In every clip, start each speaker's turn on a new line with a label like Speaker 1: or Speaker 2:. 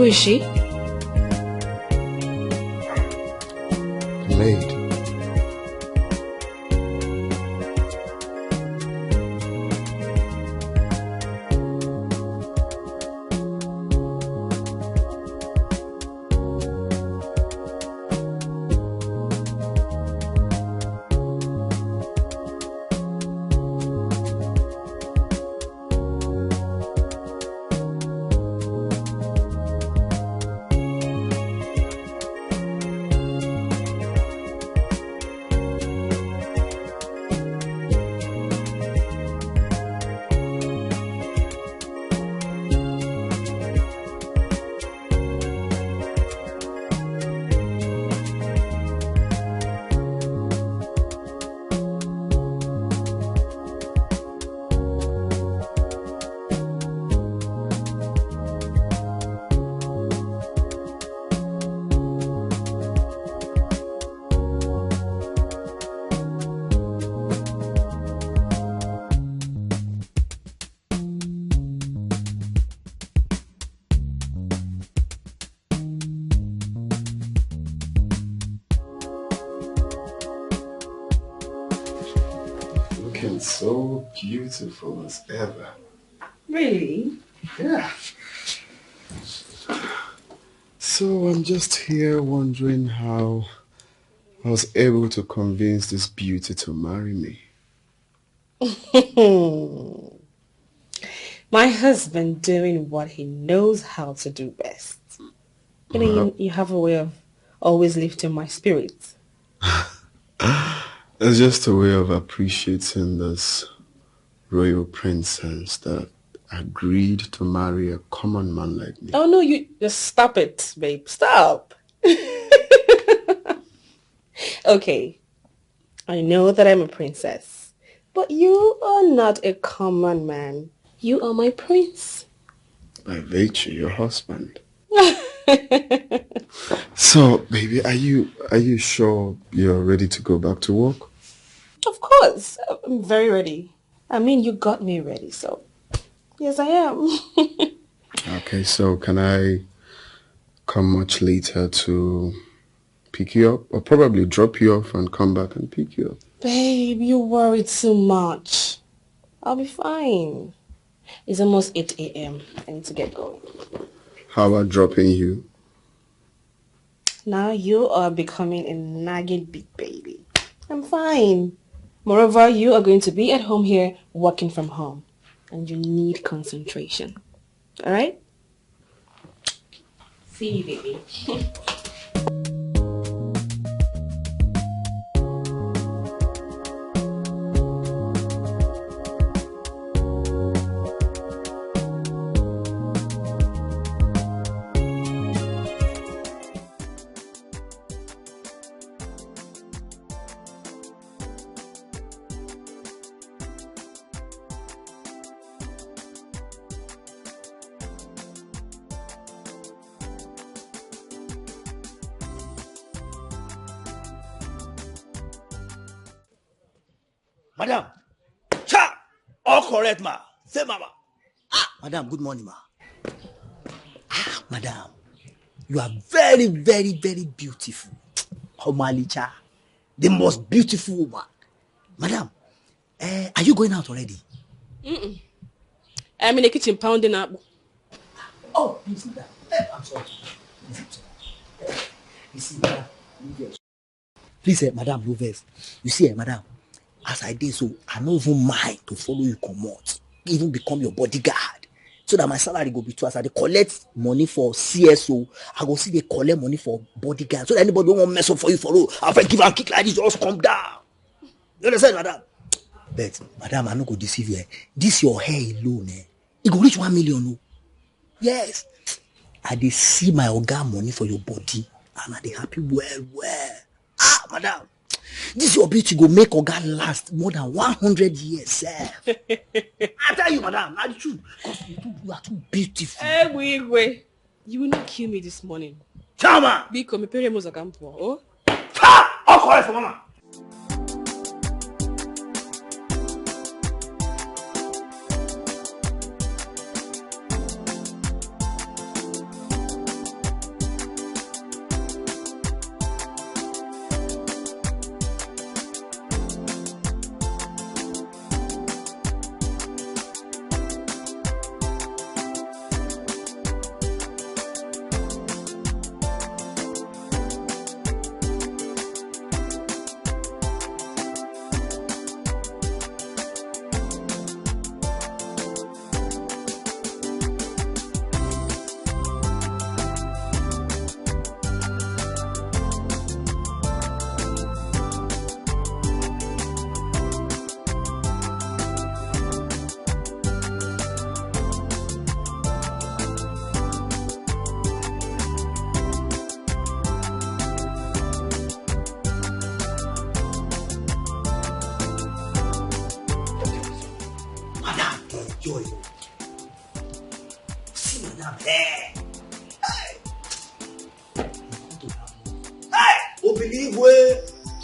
Speaker 1: Who is she?
Speaker 2: Maid. So beautiful as ever.
Speaker 1: Really?
Speaker 2: Yeah. So I'm just here wondering how I was able to convince this beauty to marry me.
Speaker 1: My husband doing what he knows how to do best. You know, you have a way of always lifting my spirits.
Speaker 2: It's just a way of appreciating this royal princess that agreed to marry a common man like me.
Speaker 1: Oh no, you just stop it, babe. Stop. Okay, I know that I'm a princess, but you are not a common man. You are my prince.
Speaker 2: By virtue, your husband. So, baby, are you sure you're ready to go back to work?
Speaker 1: Of course, I'm very ready. I mean, you got me ready, so yes, I am.
Speaker 2: Okay, so can I come much later to pick you up, or probably drop you off and come back and pick you up?
Speaker 1: Babe, you worry too much. I'll be fine. It's almost 8 a.m. I need to get going.
Speaker 2: How about dropping you?
Speaker 1: Now you are becoming a nagging big baby. I'm fine. Moreover, you are going to be at home here working from home. And you need concentration. Alright? See you, baby.
Speaker 3: Madam, cha! All correct, ma. Say, mama. Madam, good morning, ma. Madam, you are very, very, very beautiful. Homalicha, the most beautiful woman. Madam, are you going out already?
Speaker 1: I'm in the kitchen pounding up.
Speaker 3: Oh, you see that? I'm sorry. You see that? Please, madam, no vex. You see, madam, as I did so, I don't even mind to follow you come out, even become your bodyguard, so that my salary go be too. As I collect money for CSO, I go see they collect money for bodyguard, so that anybody don't want mess up for you follow. After give and kick like this, just come down. You understand, madam? But madam, I no go deceive you. This your hair alone, it go reach 1 million. No? Yes, I dey see my oga money for your body, and I dey happy well. Madam, this your beauty go make oga last more than 100 years, sir. I tell you, madam, not the truth, because you are too beautiful.
Speaker 1: Wait. You will not kill me this morning.
Speaker 3: Chama!
Speaker 1: Because me pere moza kampo, oh?
Speaker 3: Ha! I'll call it for mama.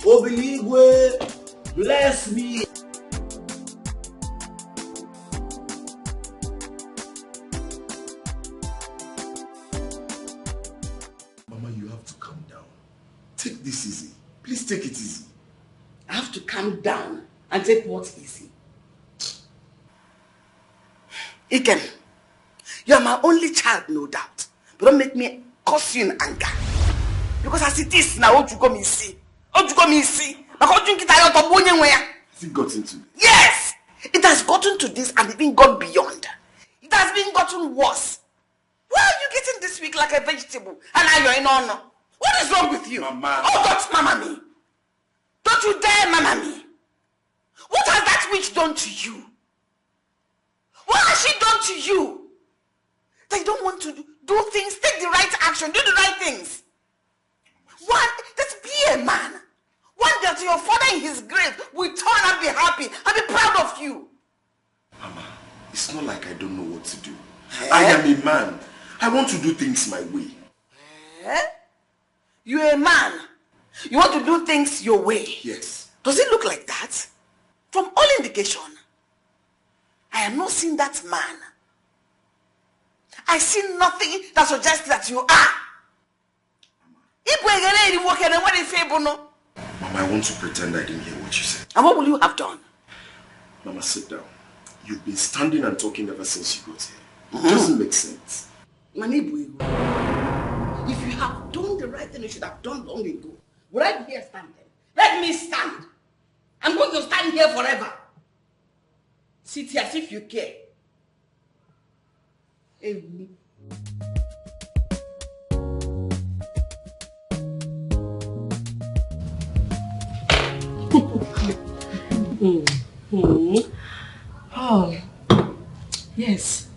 Speaker 4: Obiligwe, bless me. Mama, you have to calm down. Take this easy. Please take it easy.
Speaker 1: I have to calm down and take what's easy.
Speaker 5: Ikem, you are my only child, no doubt. But don't make me curse you in anger. Because as it is now, what you come and see? What you come and see?
Speaker 4: Has it gotten to this?
Speaker 5: Yes! It has gotten to this and even gone beyond. It has been gotten worse. Why are you getting this week like a vegetable? And now you're in honor. What is wrong with you?
Speaker 4: Mama.
Speaker 5: Oh, don't mama me. Don't you dare mama me. What has that witch done to you? What has she done to you? That you don't want to do things, take the right action, do the right things. One, just be a man. One day your father in his grave will turn and be happy and be proud of you.
Speaker 4: Mama, it's not like I don't know what to do. I am a man. I want to do things my way.
Speaker 5: You're a man. You want to do things your way.
Speaker 4: Yes.
Speaker 5: Does it look like that? From all indication, I am not seeing that man. I see nothing that suggests that you are.
Speaker 4: Mama, I want to pretend I didn't hear what you said.
Speaker 5: And what will you have done?
Speaker 4: Mama, sit down. You've been standing and talking ever since you got here. It doesn't make sense.
Speaker 5: Manibu, if you have done the right thing, you should have done long ago. Would I be here standing? Let me stand. I'm going to stand here forever. Sit here as if you care.
Speaker 1: Oh, yes.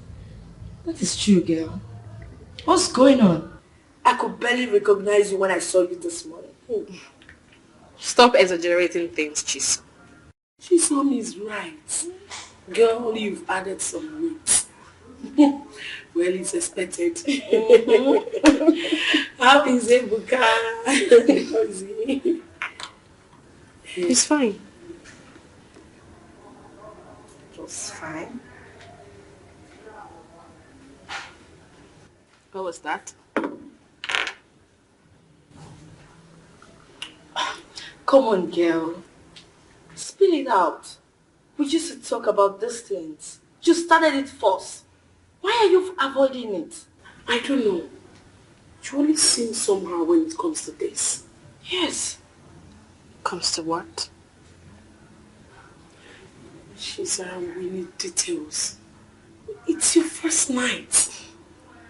Speaker 1: That is true, girl. What's going on?
Speaker 6: I could barely recognize you when I saw you this morning.
Speaker 1: Stop exaggerating things, Chis.
Speaker 6: Chisom is right. Girl, you've added some weight. Well, it's expected. How is it, Buka? How is he?
Speaker 1: He's fine.
Speaker 6: Just fine.
Speaker 1: What was that?
Speaker 6: Come on, girl. Spill it out. We used to talk about these things. You started it first. Why are you avoiding it?
Speaker 7: I don't know. You always seem somehow when it comes to this.
Speaker 6: Yes.
Speaker 1: Comes to what?
Speaker 7: We need details. It's your first night.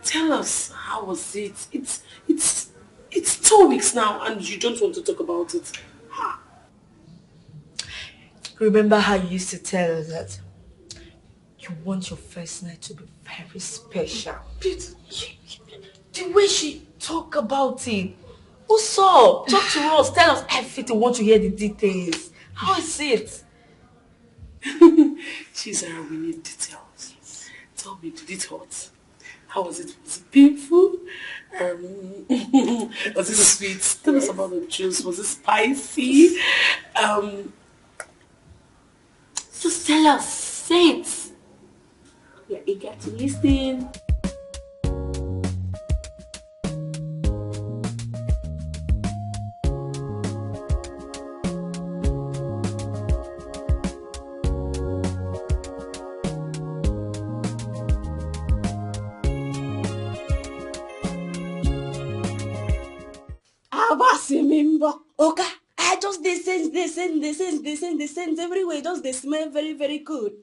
Speaker 7: Tell us, how was it? It's 2 weeks now and you don't want to talk about it.
Speaker 6: Remember how you used to tell us that you want your first night to be very special. The way she talk about it. What's up? Talk to us. Tell us everything. We want to hear the details. How is it?
Speaker 7: We need details. Tell me, did it hurt? How was it? Was it painful? Was it sweet? Tell us about the juice. Was it spicy?
Speaker 6: Just tell us. Say it. We are eager to listen.
Speaker 8: Okay, I just they sense everywhere. Just they smell very, very good.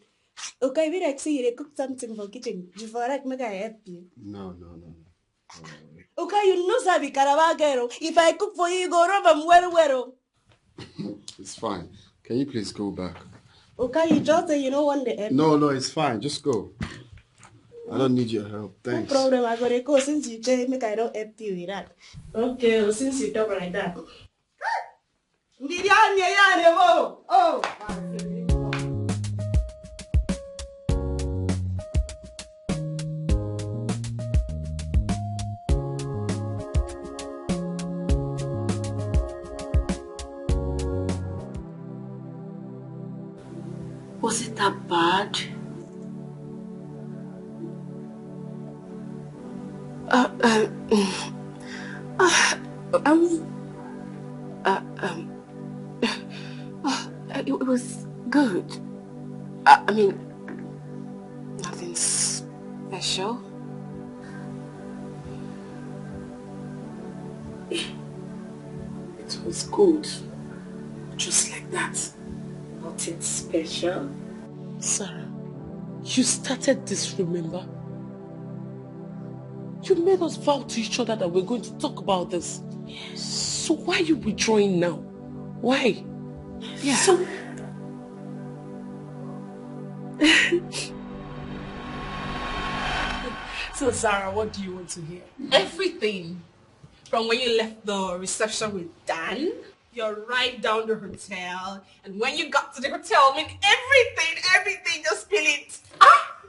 Speaker 8: Okay, we like see you cook something for kitchen. Before I make I help you.
Speaker 2: No.
Speaker 8: Okay, you know Sabi Caravagero. If I cook for you, you go rub them well.
Speaker 2: It's fine. Can you please go back?
Speaker 8: Okay, you just say you don't want the help.
Speaker 2: No, it's fine. Just go. I don't need your help. Thanks.
Speaker 8: No problem. I gotta go since you say make I don't help you with that. Okay, well, since you talk like that. Oh.
Speaker 7: Was it that bad?
Speaker 1: It was good. I mean, nothing special.
Speaker 7: It was good. Just like that. Nothing special.
Speaker 5: Sarah, you started this, remember? You made us vow to each other that we're going to talk about this. Yes. So why are you withdrawing now? Why?
Speaker 1: Yeah.
Speaker 5: So Sarah, what do you want to hear?
Speaker 6: Everything. From when you left the reception with Dan, you're right down the hotel. And when you got to the hotel, I mean everything, just spill it.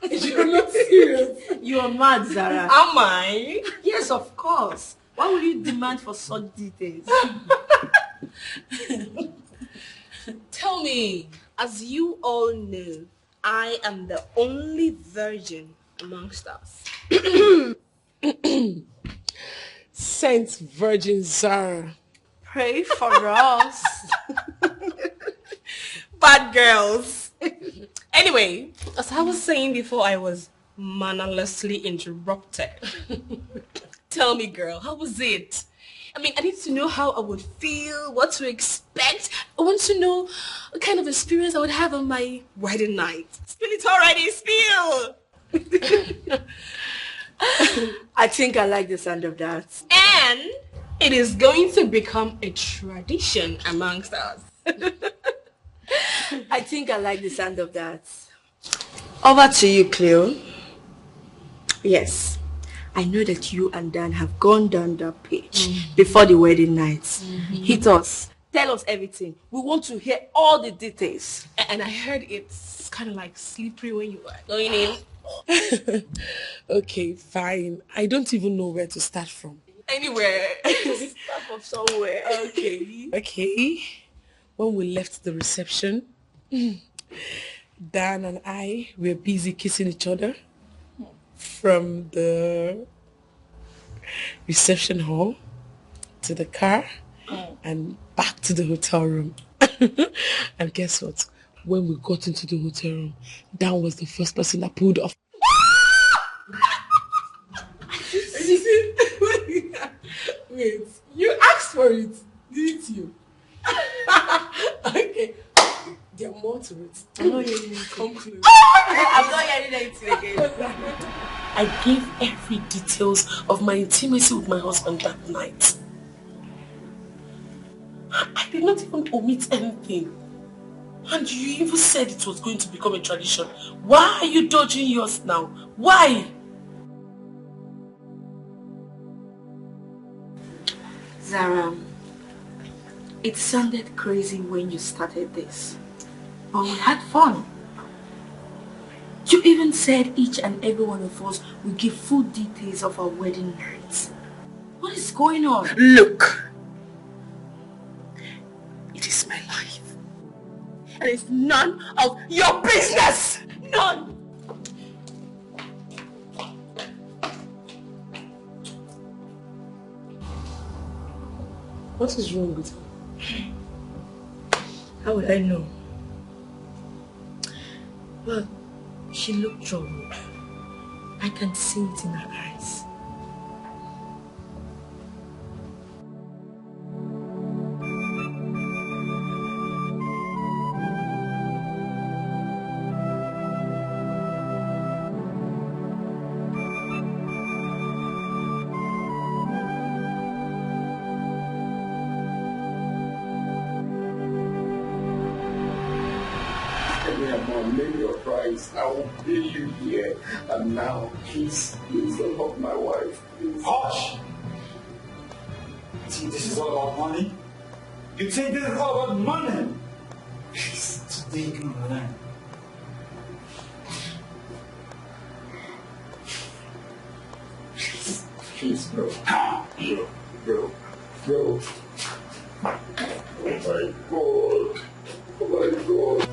Speaker 5: You're not serious.
Speaker 8: You are mad, Zara.
Speaker 6: Am I?
Speaker 8: Yes, of course. Why would you demand for such details?
Speaker 6: Tell me, as you all know, I am the only virgin amongst us.
Speaker 5: Saint Virgin Zara.
Speaker 6: Pray for us. Bad girls. Anyway, as I was saying before, I was mannerlessly interrupted. Tell me, girl, how was it? I mean, I need to know how I would feel, what to expect. I want to know what kind of experience I would have on my wedding night. Spill it already, spill!
Speaker 8: I think I like the sound of that.
Speaker 6: And it is going to become a tradition amongst us.
Speaker 8: I think I like the sound of that. Over to you, Cleo. Yes, I know that you and Dan have gone down that page before the wedding night. Hit us. Tell us everything. We want to hear all the details.
Speaker 6: And I heard it's kind of like slippery when you are going in.
Speaker 5: Okay, fine. I don't even know where to start from.
Speaker 6: Anywhere.
Speaker 8: Start from somewhere.
Speaker 5: Okay. When we left the reception, Dan and I were busy kissing each other from the reception hall to the car and back to the hotel room. And guess what? When we got into the hotel room, Dan was the first person that pulled off. Wait, you asked for it, didn't you? Okay, there are more to it.
Speaker 8: I'm not hearing it.
Speaker 5: Come close.
Speaker 8: I'm not hearing anything again.
Speaker 5: I gave every details of my intimacy with my husband that night. I did not even omit anything. And you even said it was going to become a tradition. Why are you dodging yours now? Why?
Speaker 8: Zara, it sounded crazy when you started this, but we had fun. You even said each and every one of us will give full details of our wedding night. What is going on?
Speaker 6: Look, it is my life. And it's none of your business. None.
Speaker 5: What is wrong with her?
Speaker 8: How would I know? Well, she looked troubled. I can see it in her eyes.
Speaker 4: I will pay you here and now. Please don't hurt my wife. Please.
Speaker 9: Hush! See, this is all about money? You think this is all about money? Today you're gonna learn.
Speaker 4: Please, bro. Bro. Oh my God. Oh my God.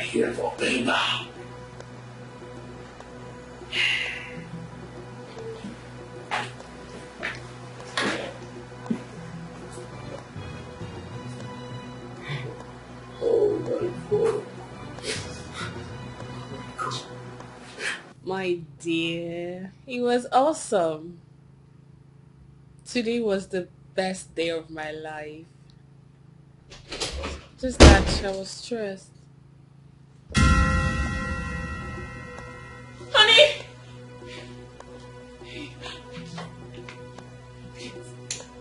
Speaker 9: here for paper. Oh my God.
Speaker 1: My dear, it was awesome. Today was the best day of my life. Just that I was stressed.
Speaker 5: Honey!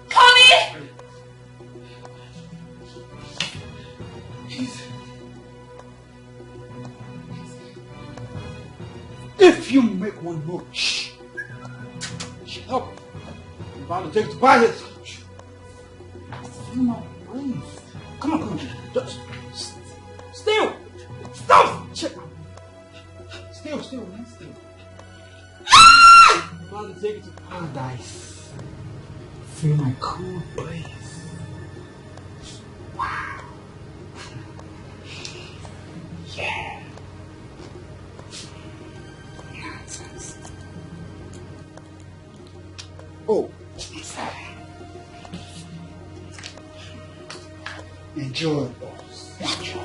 Speaker 5: Honey!
Speaker 9: If you make one more shh, help. I'm about to take the buy it. Feel my brain. Come on. Just still. Stop. Check. Still, man. Still. I'm about to take it to paradise. Feel my cool breeze. Wow. Yeah. Oh, enjoy, boss. Enjoy.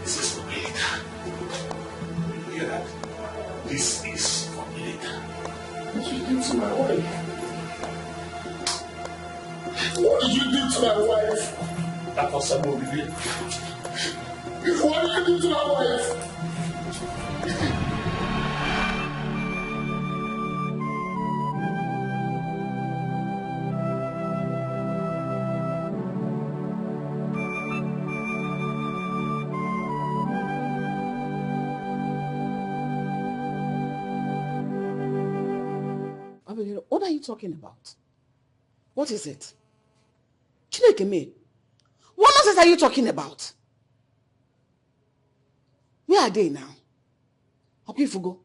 Speaker 4: This is for later. You hear that? This is for later. What did you do to my wife? What did you do to my wife? That was some of it. What did you do to my wife?
Speaker 5: What are you talking about? What is it? Chineke me. What nonsense are you talking about? Where are they now? Okifugo.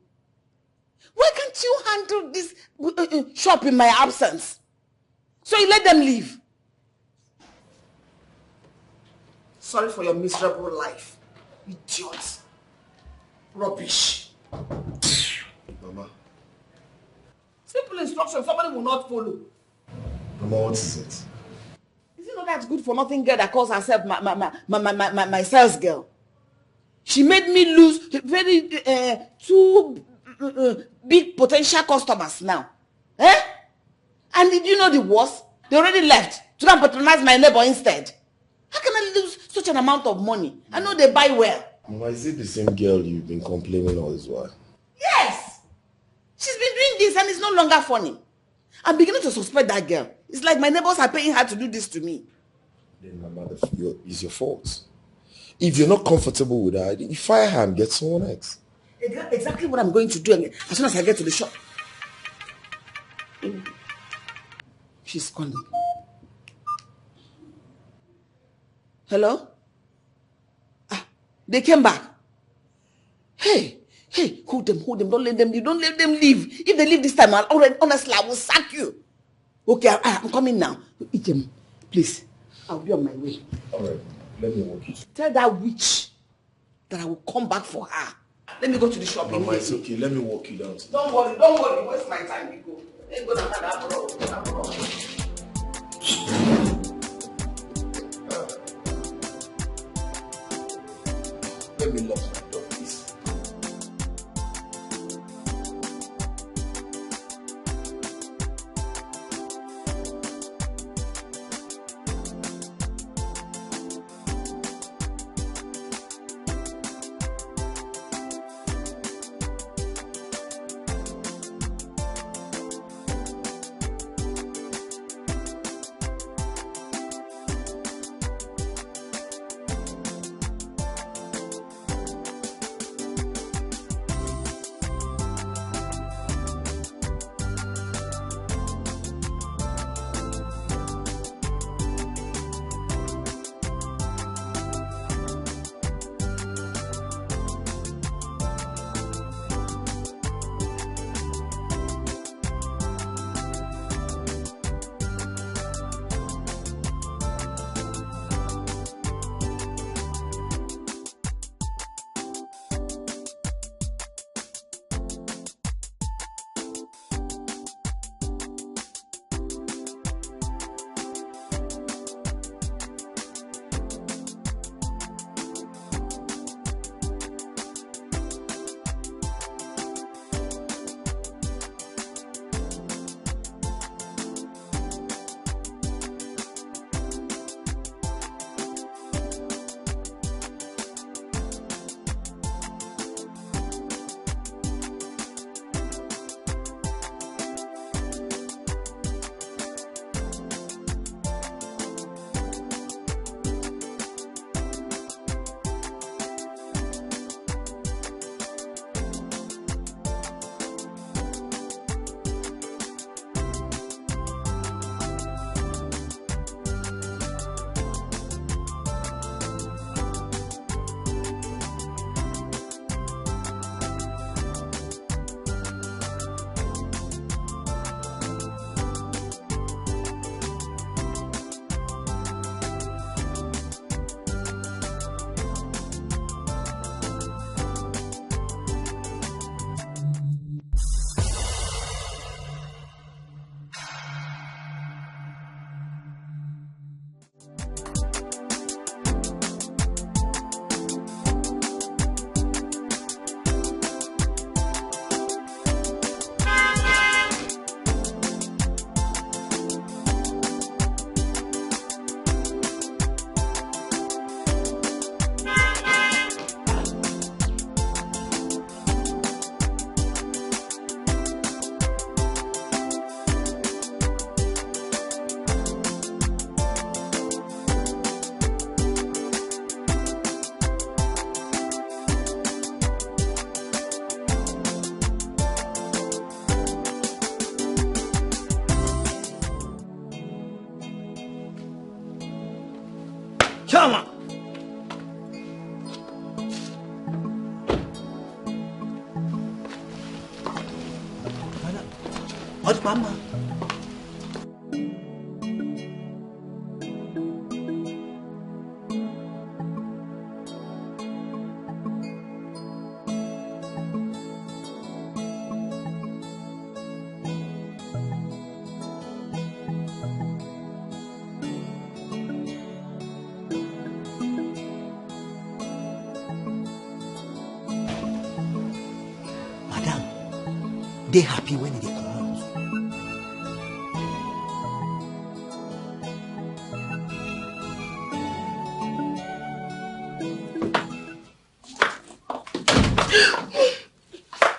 Speaker 5: Why can't you handle this shop in my absence? So you let them leave. Sorry for your miserable life. Idiot. Rubbish.
Speaker 4: Mama.
Speaker 5: Simple instruction somebody will not follow.
Speaker 4: Mama, what is it?
Speaker 5: Is it not that good for nothing girl that calls herself my sales girl? She made me lose two big potential customers now. Eh? And did you know the worst? They already left to go and patronize my neighbor instead. How can I lose such an amount of money? I know they buy well.
Speaker 4: Mama, is it the same girl you've been complaining all this while?
Speaker 5: Yes! She's been doing this and it's no longer funny. I'm beginning to suspect that girl. It's like my neighbors are paying her to do this to me.
Speaker 4: Then, Mama, it's your fault. If you're not comfortable with her, you fire her and get someone else.
Speaker 5: Exactly what I'm going to do as soon as I get to the shop. She's calling. Hello? They came back. Hey, hold them. Don't let them leave. If they leave this time, honestly, I will sack you. Okay, I'm coming now. Ijem, please, I'll be on my way.
Speaker 4: All right, let me walk you.
Speaker 5: Tell that witch that I will come back for her. Let me go to the shop.
Speaker 4: Mama, it's okay. Let me walk you down.
Speaker 5: Don't worry. Waste my time, you go. Ain't gonna have that problem.
Speaker 4: Let me lock my door, please.
Speaker 3: Chama! What, Mama? They happy when they come out.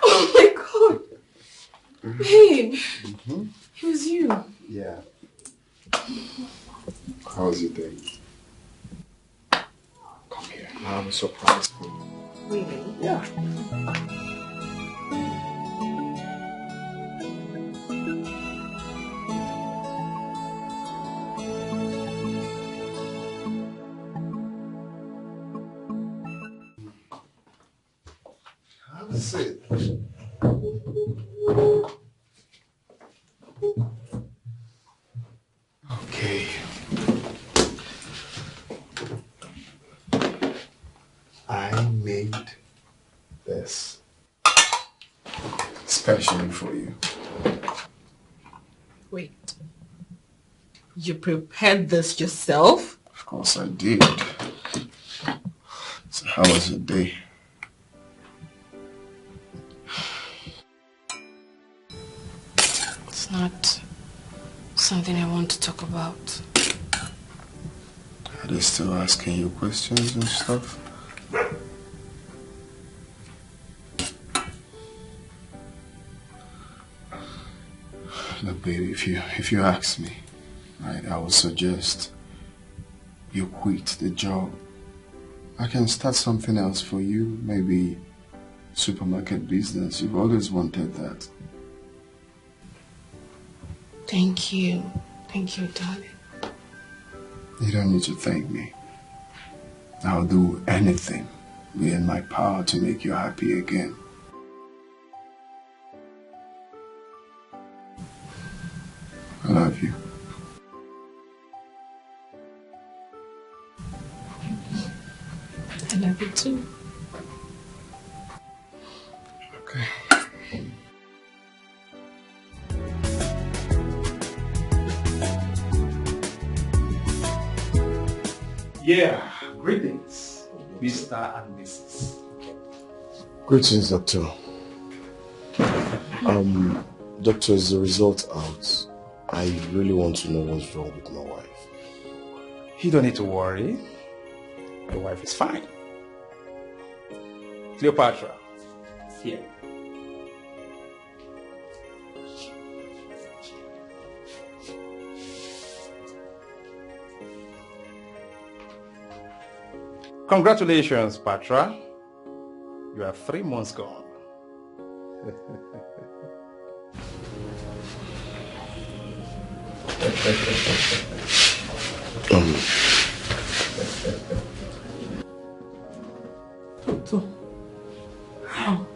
Speaker 6: Oh my God. Babe. It was you.
Speaker 2: Yeah. How was your day? Come here. I have a surprise for you.
Speaker 6: Really?
Speaker 2: Yeah. That's it. Okay. I made this especially for you.
Speaker 6: Wait. You prepared this yourself?
Speaker 2: Of course I did. So how was your day?
Speaker 1: It's not something I want to talk about.
Speaker 2: Are they still asking you questions and stuff? Look, baby, if you ask me, right, I would suggest you quit the job. I can start something else for you, maybe supermarket business. You've always wanted that.
Speaker 1: Thank you. Thank you, darling.
Speaker 2: You don't need to thank me. I'll do anything within my power to make you happy again. I love you.
Speaker 1: I love you too.
Speaker 2: Okay.
Speaker 9: Yeah, greetings, Mr. and Mrs.
Speaker 10: Greetings, Doctor. Doctor, is the result out? I really want to know what's wrong with my wife.
Speaker 9: You don't need to worry. Your wife is fine. Cleopatra, here. Congratulations, Patra. You are 3 months gone.
Speaker 7: Doctor, how?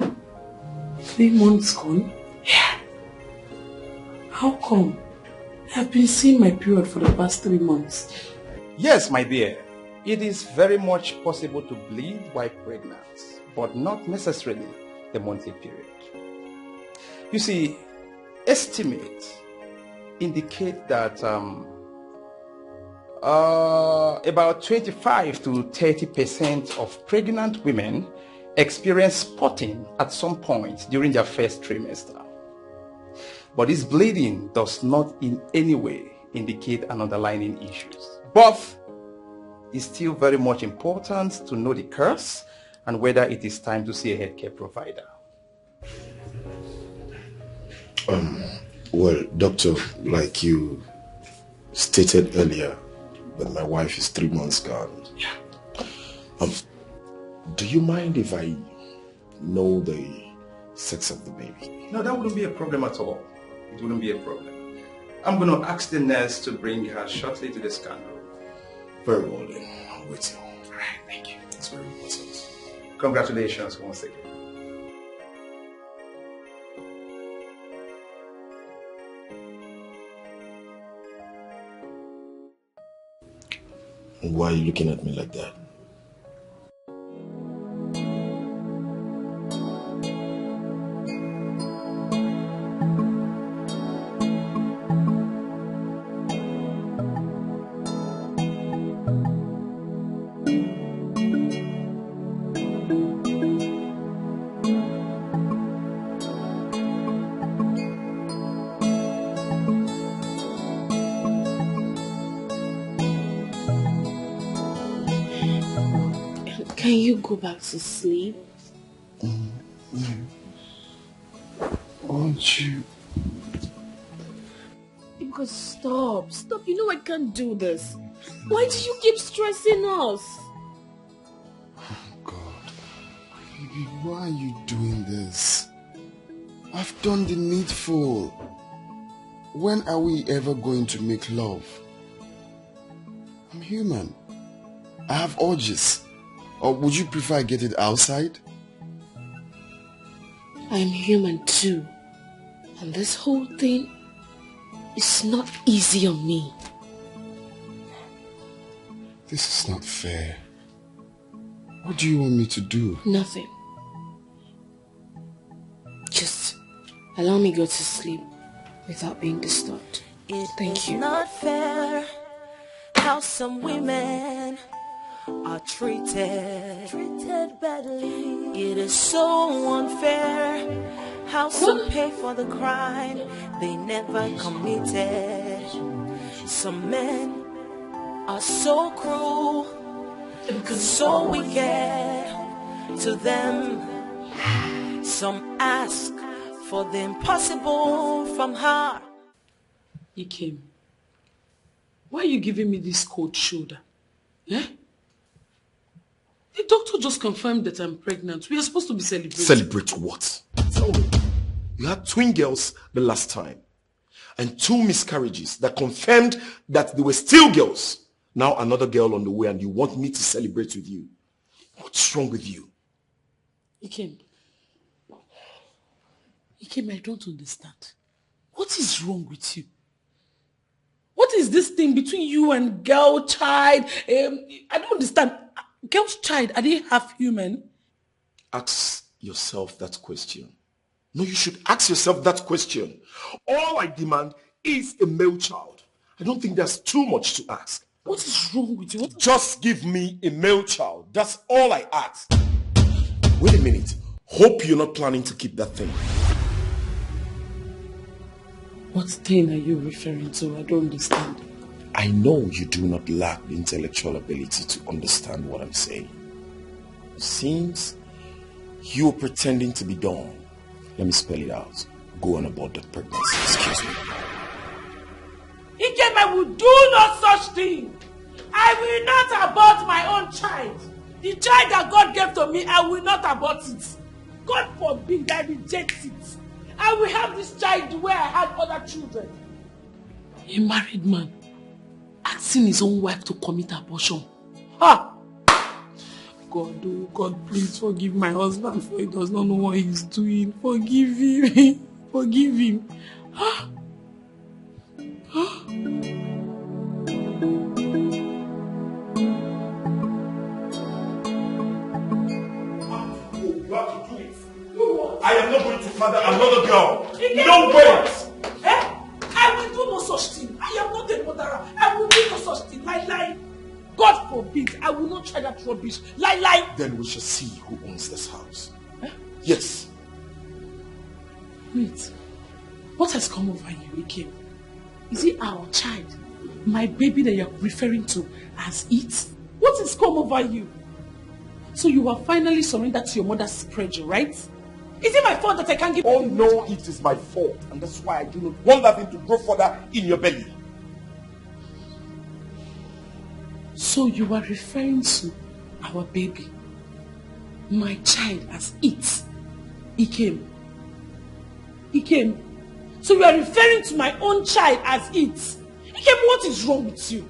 Speaker 7: 3 months gone?
Speaker 9: Yeah.
Speaker 7: How come? I've been seeing my period for the past 3 months.
Speaker 9: Yes, my dear. It is very much possible to bleed while pregnant, but not necessarily the monthly period. You see, estimates indicate that about 25 to 30% of pregnant women experience spotting at some point during their first trimester. But this bleeding does not in any way indicate an underlying issues. But it's still very much important to know the cause and whether it is time to see a healthcare provider.
Speaker 10: Well, doctor, like you stated earlier, that my wife is 3 months gone.
Speaker 9: Yeah.
Speaker 10: Do you mind if I know the sex of the baby?
Speaker 9: No, that wouldn't be a problem at all. It wouldn't be a problem. I'm going to ask the nurse to bring her shortly to the scan room.
Speaker 10: Very well then. I'm with you.
Speaker 7: All right, thank you.
Speaker 10: It's very important.
Speaker 9: Congratulations once again.
Speaker 10: Why are you looking at me like that?
Speaker 7: Can you go back to sleep?
Speaker 2: Won't you?
Speaker 7: Because stop. You know I can't do this. Why do you keep stressing us?
Speaker 2: God. Baby, why are you doing this? I've done the needful. When are we ever going to make love? I'm human. I have urges. Or would you prefer I get it outside?
Speaker 7: I'm human too. And this whole thing is not easy on me.
Speaker 2: This is not fair. What do you want me to do?
Speaker 7: Nothing. Just allow me go to sleep without being disturbed. Thank you.
Speaker 11: It's not fair how some women are treated badly. It is so unfair how some pay for the crime they never committed. Some men are so cruel, so wicked to them. Some ask for the impossible from her.
Speaker 7: Ikem, why are you giving me this cold shoulder? Eh? The doctor just confirmed that I'm pregnant. We are supposed to be celebrating.
Speaker 10: Celebrate what? Tell me. You had twin girls the last time. And 2 miscarriages that confirmed that they were still girls. Now another girl on the way and you want me to celebrate with you. What's wrong with you?
Speaker 7: Ikem, I don't understand. What is wrong with you? What is this thing between you and girl child? I don't understand. Girl's child, are they half human?
Speaker 10: Ask yourself that question. No, you should ask yourself that question. All I demand is a male child. I don't think there's too much to ask.
Speaker 7: What is wrong with you?
Speaker 10: Just give me a male child. That's all I ask. Wait a minute. Hope you're not planning to keep that thing.
Speaker 7: What thing are you referring to? I don't understand.
Speaker 10: I know you do not lack the intellectual ability to understand what I'm saying. It seems you're pretending to be dumb. Let me spell it out. Go on about that pregnancy. Excuse me.
Speaker 5: Ikem, I will do no such thing. I will not abort my own child. The child that God gave to me, I will not abort it. God forbid I reject it. I will have this child the way I had other children.
Speaker 7: A married man asking his own wife to commit abortion. Ha! God, oh God, please forgive my husband, for he does not know what he's doing. Forgive him. Forgive him. Ha! Ha!
Speaker 10: I am not going to father another girl. No way!
Speaker 5: I will do no such thing. I am not a murderer. I will do no such thing. Lie. God forbid. I will not try that rubbish. Lie.
Speaker 10: Then we shall see who owns this house. Yes.
Speaker 7: Wait. What has come over you, Ikem? Is it our child? My baby that you're referring to as it? What has come over you? So you are finally surrendered to your mother's pressure, right?
Speaker 5: Is it my fault that I can't give
Speaker 10: Oh no, it is my fault. And that's why I do not want that thing to grow further in your belly.
Speaker 7: So you are referring to our baby, my child, as it? Ikem. So you are referring to my own child as it? Ikem, what is wrong with you?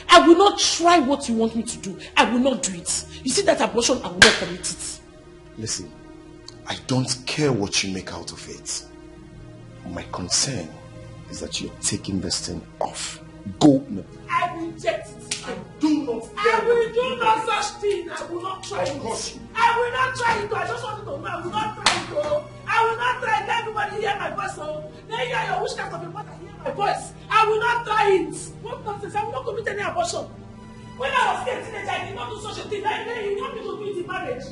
Speaker 7: I will not try what you want me to do. I will not do it. You see that abortion, I will not commit it.
Speaker 10: Listen, I don't care what you make out of it. My concern is that you're taking this thing off. Go now.
Speaker 7: I reject it. I will do no such thing. I will not try it. I will not try it. I just want you to know I will not try it. I will not try it. Let everybody hear my voice. Let hear your witchcraft of the mother hear my voice. I will not try it. What nonsense? I will not commit any abortion. When I was a teenager, I did not do such a thing. Then you want me to do it in marriage?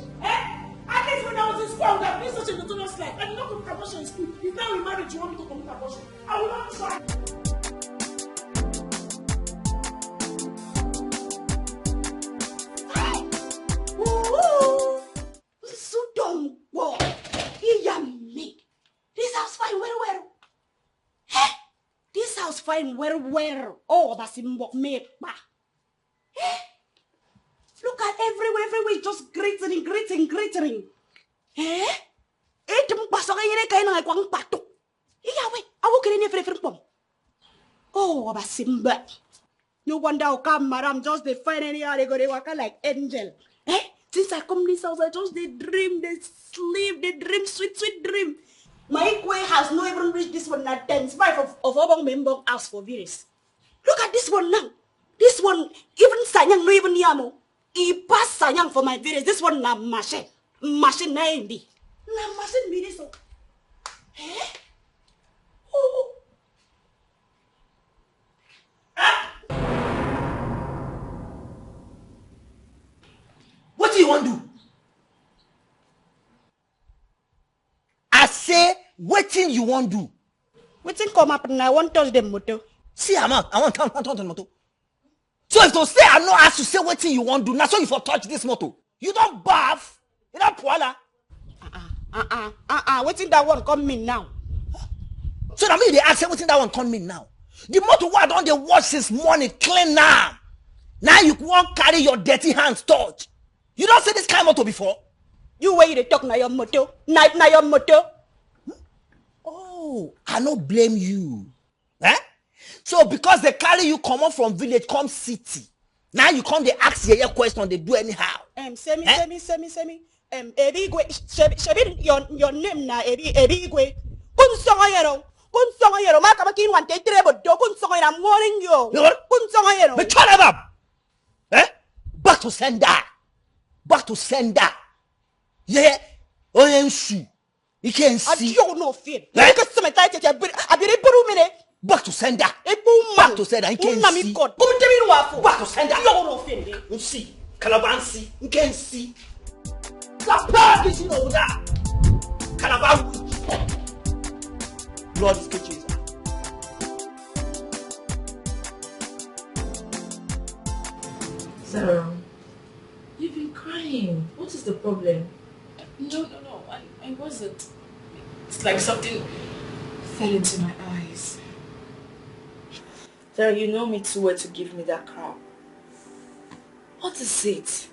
Speaker 7: At least when I was in school, I would have been such a notorious life. I did not commit abortion in school. It's now in marriage you want me to commit abortion. I will not try.
Speaker 5: So dumb. Whoa. This house fine well. Hey, this house fine well. Oh, that's in me. Look at everywhere, just glittering. Eh? Oh, Basimba. No wonder how come, madam, just they find any how they go, they work like angel. Eh? Since I come this house, I just they dream, they sleep, they dream, sweet dream. My equal has not even reached this one at 10-5 of our member house for virus. Look at this one now. This one, even Sanyang, no even Yamo. He passed Sanyang for my virus. This one, na machine. Machine, na hindi. Na machine, me this one. Eh? Oh.
Speaker 3: What do you want to do? I say, what thing you want to do?
Speaker 5: What thing come up and I won't touch them motor.
Speaker 3: See, I'm out. I want to touch the motor. So if to say I no ask to say what thing you want to do, now so you for touch this motor. You don't bath. You don't poila.
Speaker 5: What thing that one come in now?
Speaker 3: So that means they ask what thing that one come in now. The motor why don't they wash this morning clean now? Now you won't carry your dirty hands touch. You don't say this kind of motor before.
Speaker 5: You where you talk na your motor? Na your motor?
Speaker 3: Oh, I no blame you. Eh? So because they carry you come up from village, come city. Now you come they ask your question, they do anyhow.
Speaker 5: Semi. Ebi Shebi your name na Ebi Igwe. Kun songo yero. Maka makin wan te trebo do kun songo yero. I'm warning you. Kun songo yero.
Speaker 3: But turn up. Eh? Back to sender. Yeah. Oh, you you can see.
Speaker 5: You no fear. Back to sender. You can see.
Speaker 3: Back to sender. You no fear. You see. Calabansi. You can see. The blood is in over there. Calaban. Blood is catching.
Speaker 6: Sarah, you've been crying. What is the problem?
Speaker 1: No. I wasn't. It's like something fell into my eyes.
Speaker 6: Sarah, you know me too well to give me that crown. What is it?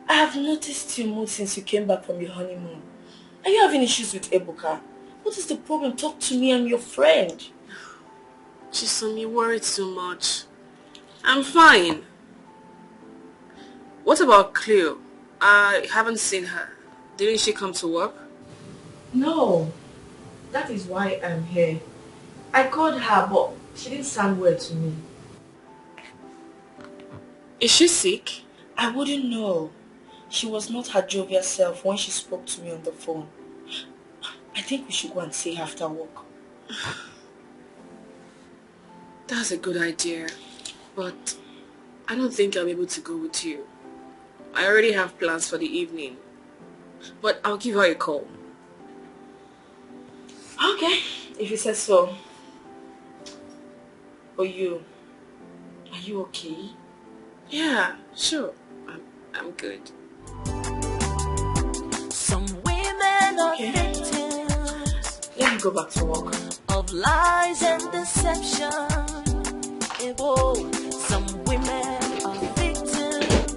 Speaker 6: I have noticed your mood since you came back from your honeymoon. Are you having issues with Ebuka? What is the problem? Talk to me, I'm your friend.
Speaker 7: Chisom, you worry too much. I'm fine. What about Cleo? I haven't seen her. Didn't she come to work?
Speaker 6: No. That is why I'm here. I called her, but she didn't sound well to me.
Speaker 7: Is she sick?
Speaker 6: I wouldn't know. She was not her jovial self when she spoke to me on the phone. I think we should go and see her after work.
Speaker 7: That's a good idea, but I don't think I'll be able to go with you. I already have plans for the evening, but I'll give her a call.
Speaker 6: Okay, if you said so. But are you okay?
Speaker 7: Yeah, sure. I'm good.
Speaker 11: Some women are victims.
Speaker 6: Let me go back to work.
Speaker 11: Of lies and deception. Some women are victims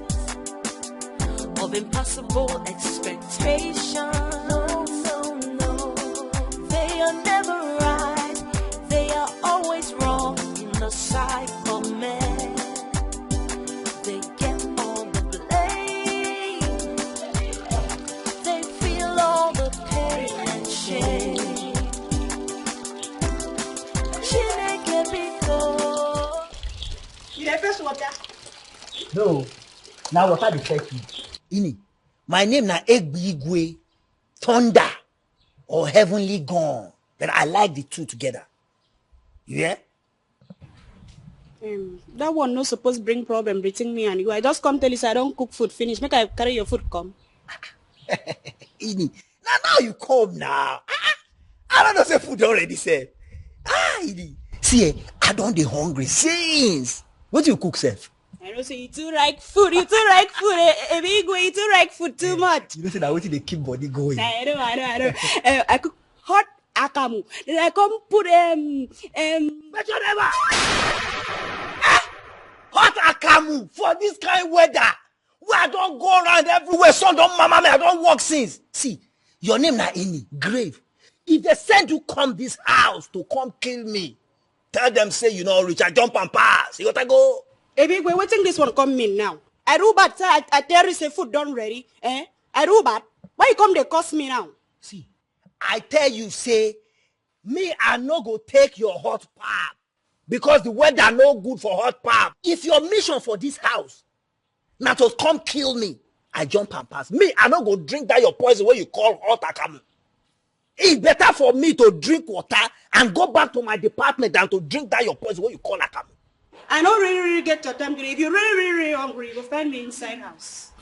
Speaker 11: of impossible expectation. No. They are never right. They are always wrong in the sight of men.
Speaker 7: the first water.
Speaker 3: No. Now what are the fetch me? Ini. My name na Egbigwe, Thunder, or Heavenly Gone. But I like the two together. Yeah?
Speaker 7: That one no supposed bring problem between me and you. I just come tell you so I don't cook food finish. Make I carry your food come.
Speaker 3: Ini. Now you come now. I don't know say food already said. Ini. See, I don't be hungry since. What do you cook, Seth?
Speaker 7: I don't say you too like food. You too like food. A big way. You too like food too much.
Speaker 3: You don't say that what they keep body going.
Speaker 7: I know. I cook hot akamu. Then I come put
Speaker 3: But you never. Hot akamu for this kind of weather. Where I don't go around everywhere. Son don't mama me. I don't walk since. See, your name na Ini Grave. If they send you come this house to come kill me, tell them say you know rich. I jump and pass. You gotta go.
Speaker 7: Hey, big boy, what think this one come in now? I do bad, I tell you say food done ready. I do bad. Why you come they cost me now?
Speaker 3: See, I tell you say, me I no go take your hot pap because the weather no good for hot pap. If your mission for this house now to come kill me, I jump and pass. Me I no go drink that your poison where you call hot akamu. It's better for me to drink water and go back to my department than to drink that your poison where you call akamu.
Speaker 7: I don't really get your time today. If you're really hungry, you go find me inside house.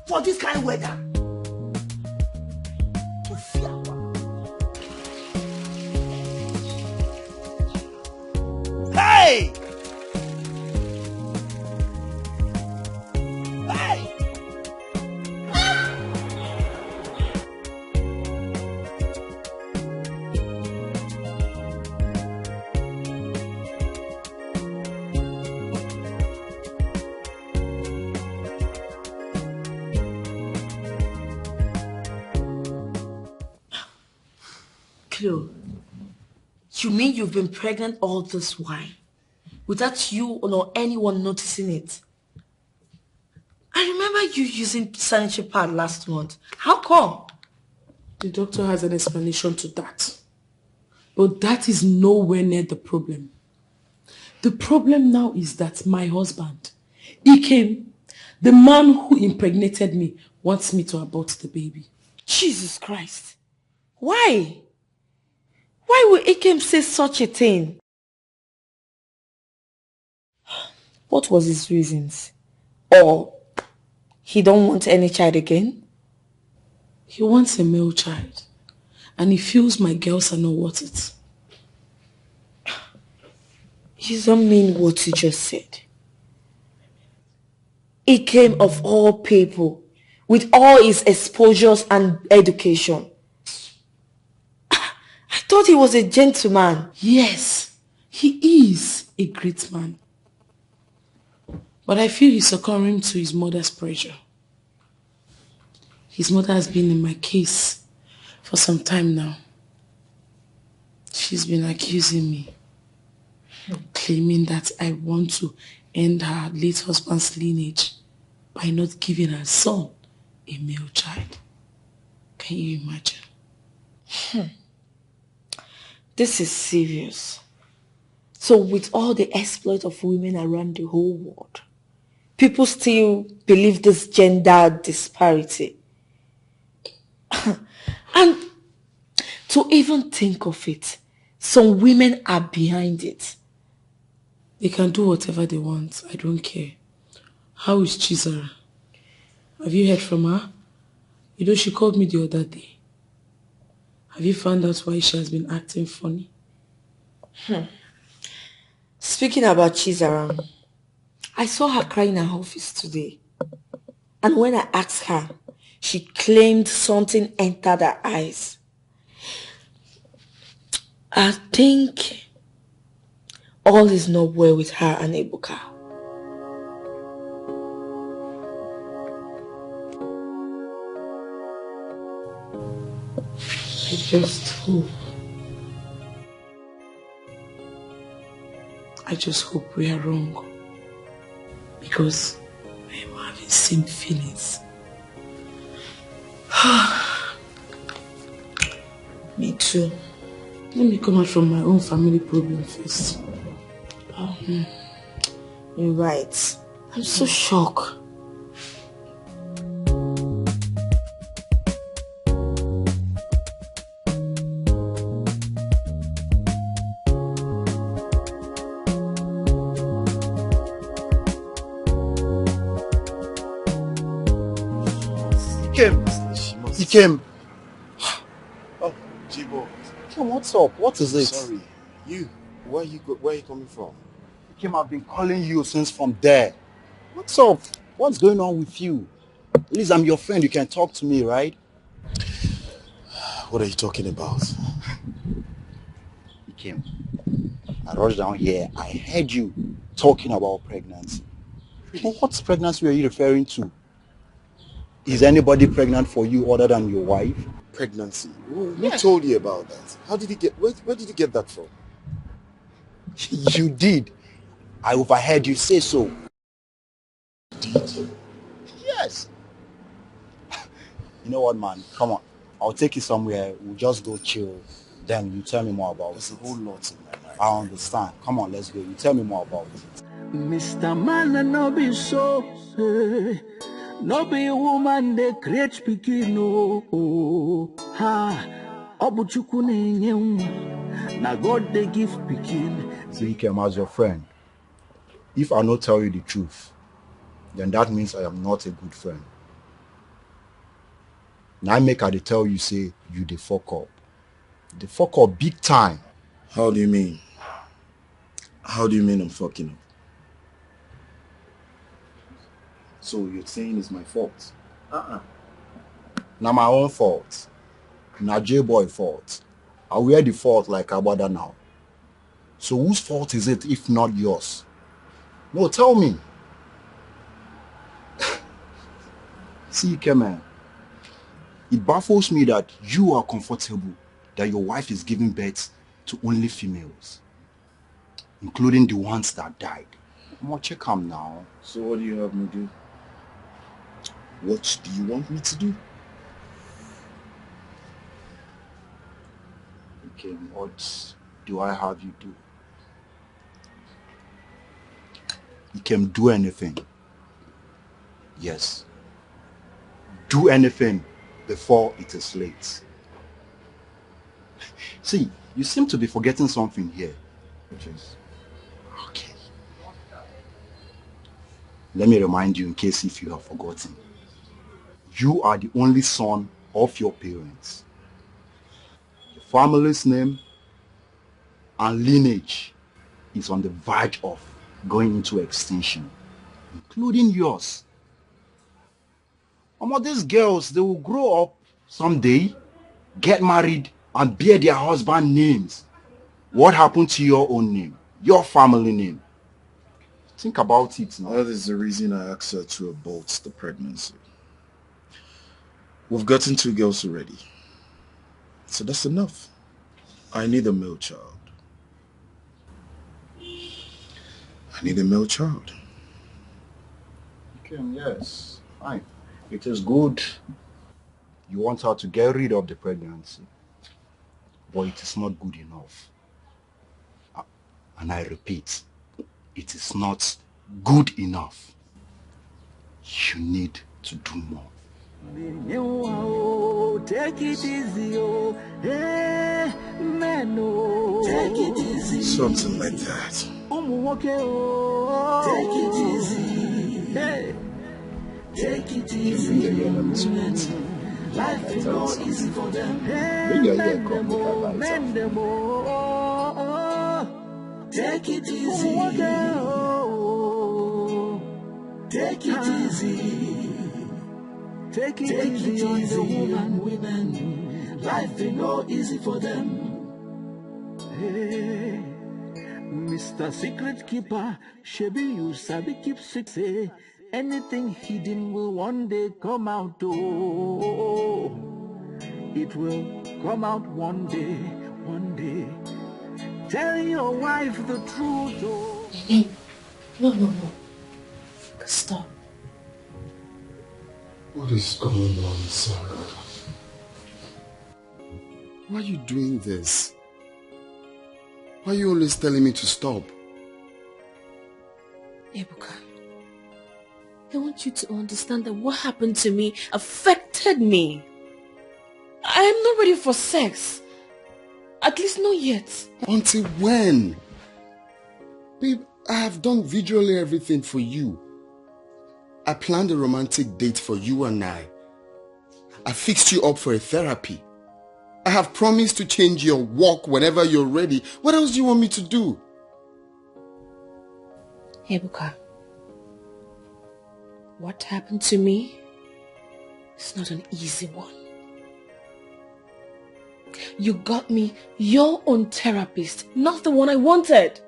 Speaker 3: For this kind of weather. Hey! Hey!
Speaker 6: You mean you've been pregnant all this while without you or anyone noticing it? I remember you using sanitary pad last month. How come?
Speaker 7: The doctor has an explanation to that. But that is nowhere near the problem. The problem now is that my husband, Ikem, the man who impregnated me, wants me to abort the baby.
Speaker 6: Jesus Christ. Why? Why would Ikem say such a thing? What was his reasons? Or he don't want any child again?
Speaker 7: He wants a male child. And he feels my girls are not worth it.
Speaker 6: You don't mean what you just said. Ikem of all people, with all his exposures and education. I thought he was a gentleman.
Speaker 7: Yes, he is a great man. But I feel he's succumbing to his mother's pressure. His mother has been in my case for some time now. She's been accusing me, claiming that I want to end her late husband's lineage by not giving her son a male child. Can you imagine?
Speaker 6: This is serious. So with all the exploit of women around the whole world, people still believe this gender disparity. And to even think of it, some women are behind it.
Speaker 7: They can do whatever they want. I don't care. How is Chizara? Have you heard from her? You know, she called me the other day. Have you found out why she has been acting funny?
Speaker 6: Speaking about Chizara, I saw her cry in her office today. And when I asked her, she claimed something entered her eyes. I think all is not well with her and Ebuka.
Speaker 7: I just hope we are wrong. Because I am having same feelings.
Speaker 6: Me too.
Speaker 7: Let me come out from my own family problem first.
Speaker 6: You're right.
Speaker 7: I'm so shocked.
Speaker 9: He came.
Speaker 10: Oh, Jibo.
Speaker 9: Come, what's up? What is it?
Speaker 10: Sorry. Where are you coming from?
Speaker 9: Kim, I've been calling you since from there. What's up? What's going on with you? At least I'm your friend. You can talk to me, right?
Speaker 10: What are you talking about?
Speaker 9: Kim, I rushed down here. I heard you talking about pregnancy. Well, what pregnancy are you referring to? Is anybody pregnant for you other than your wife?
Speaker 10: Pregnancy? Who told you about that? How did you get? Where did you get that from?
Speaker 9: You did. I overheard you say so.
Speaker 10: Did you?
Speaker 9: Yes. You know what, man? Come on. I'll take you somewhere. We'll just go chill. Then you tell me more about
Speaker 10: There's
Speaker 9: it.
Speaker 10: a whole lot in my mind.
Speaker 9: I understand. Come on, let's go. You tell me more about it.
Speaker 12: Mr. Man, no be so. No be woman, they create speaking. No. Ha. Obuchuku na God they give speaking.
Speaker 9: See, Kim, as your friend, if I not tell you the truth, then that means I am not a good friend. Now I make I dey tell you, say, you the fuck up. The fuck up big time.
Speaker 10: How do you mean? How do you mean I'm fucking up? So you're saying it's my fault?
Speaker 9: Now my own fault. Now J-boy fault. I wear the fault like Abada now. So whose fault is it if not yours? No, tell me. See, Kemen, it baffles me that you are comfortable that your wife is giving birth to only females, including the ones that died. I'm gonna check them now.
Speaker 10: So what do you have me do? What do you want me to do?
Speaker 9: Okay, what do I have you do? You can do anything. Yes. Do anything before it is late. See, you seem to be forgetting something here.
Speaker 10: Which is?
Speaker 9: Okay. Let me remind you in case if you have forgotten. You are the only son of your parents. Your family's name and lineage is on the verge of going into extinction, including yours. These girls, they will grow up someday, get married, and bear their husband names. What happened to your own name? Your family name? Think about it now.
Speaker 10: That is the reason I asked her to abort the pregnancy. We've gotten 2 girls already. So that's enough. I need a male child. I need a male child.
Speaker 9: Okay, yes, fine. It is good you want her to get rid of the pregnancy, but it is not good enough. And I repeat, it is not good enough. You need to do more.
Speaker 12: Take it easy, oh, hey, man, oh. Take it easy.
Speaker 10: Something like that.
Speaker 12: Take it easy. Hey. Take it easy. Life is not easy for them. Hey, mend them all. Take it easy. Take it easy. Take it easy on the women. Life is not easy for them. Hey, Mr. Secret Keeper, Shebi, you sabi keep secret. Anything hidden will one day come out. Oh, it will come out one day, one day. Tell your wife the truth. Oh.
Speaker 7: No. Stop.
Speaker 2: What is going on, Sarah? Why are you doing this? Why are you always telling me to stop?
Speaker 1: Ebuka, I want you to understand that what happened to me affected me. I am not ready for sex. At least not yet.
Speaker 2: Until when? Babe, I have done visually everything for you. I planned a romantic date for you and I fixed you up for a therapy. I have promised to change your walk whenever you're ready. What else do you want me to do?
Speaker 1: Ebuka, what happened to me is not an easy one. You got me your own therapist, not the one I wanted.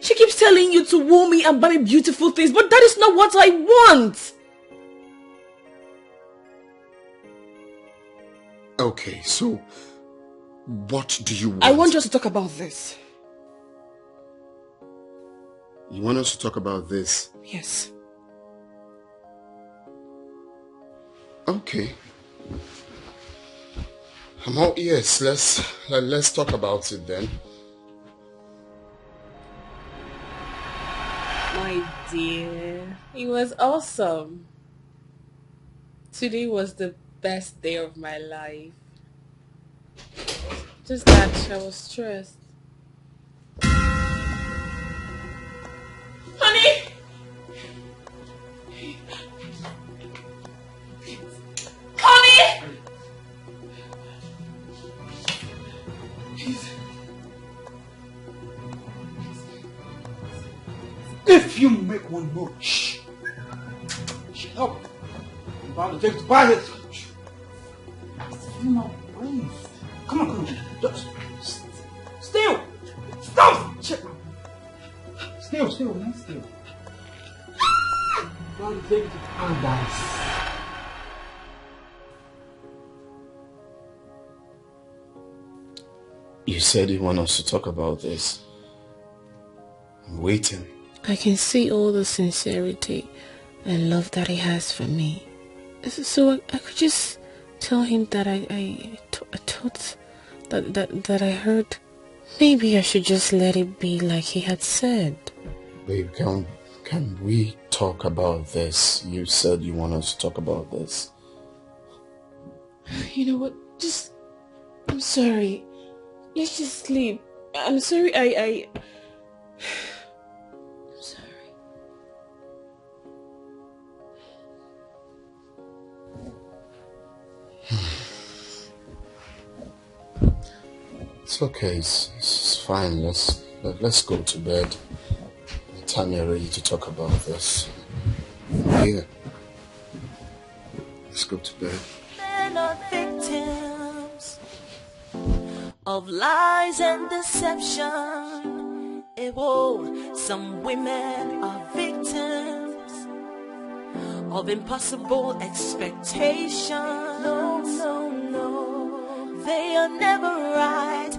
Speaker 1: She keeps telling you to woo me and buy me beautiful things, but that is not what I want.
Speaker 2: Okay, so what do you want?
Speaker 1: I want us to talk about this.
Speaker 2: You want us to talk about this?
Speaker 1: Yes.
Speaker 2: Okay. I'm all ears. Let's talk about it then.
Speaker 1: My dear, it was awesome. Today was the best day of my life. Just that I was stressed. Honey! Honey!
Speaker 9: If you make one more, shh. Help. I'm about to take the bias. You know, breathe. Come on. Just still. Stop. Still, man. Still. I'm about to take it to paradise.
Speaker 2: You said you want us to talk about this. I'm waiting.
Speaker 1: I can see all the sincerity and love that he has for me. So I could just tell him that I thought that I heard. Maybe I should just let it be like he had said.
Speaker 2: Babe, can we talk about this? You said you want us to talk about this.
Speaker 1: You know what? I'm sorry. Let's just sleep. I'm sorry. I'm sorry.
Speaker 2: It's okay. It's fine. Let's go to bed. The time you're ready to talk about this. Yeah. Let's go to bed.
Speaker 11: Men are victims of lies and deception. Some women are victims of impossible expectation. No. They are never right.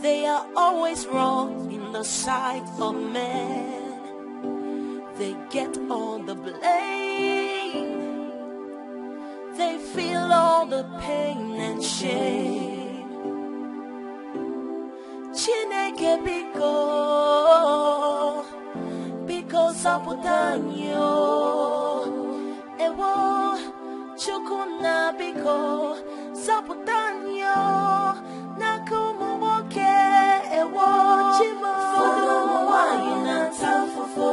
Speaker 11: They are always wrong in the sight of men. They get all the blame. They feel all the pain and shame. Chineke biko saputanyo. Ewo chukuna biko saputanyo. Nakumu woke ewo chimo. Fodo mwayi na tafofo.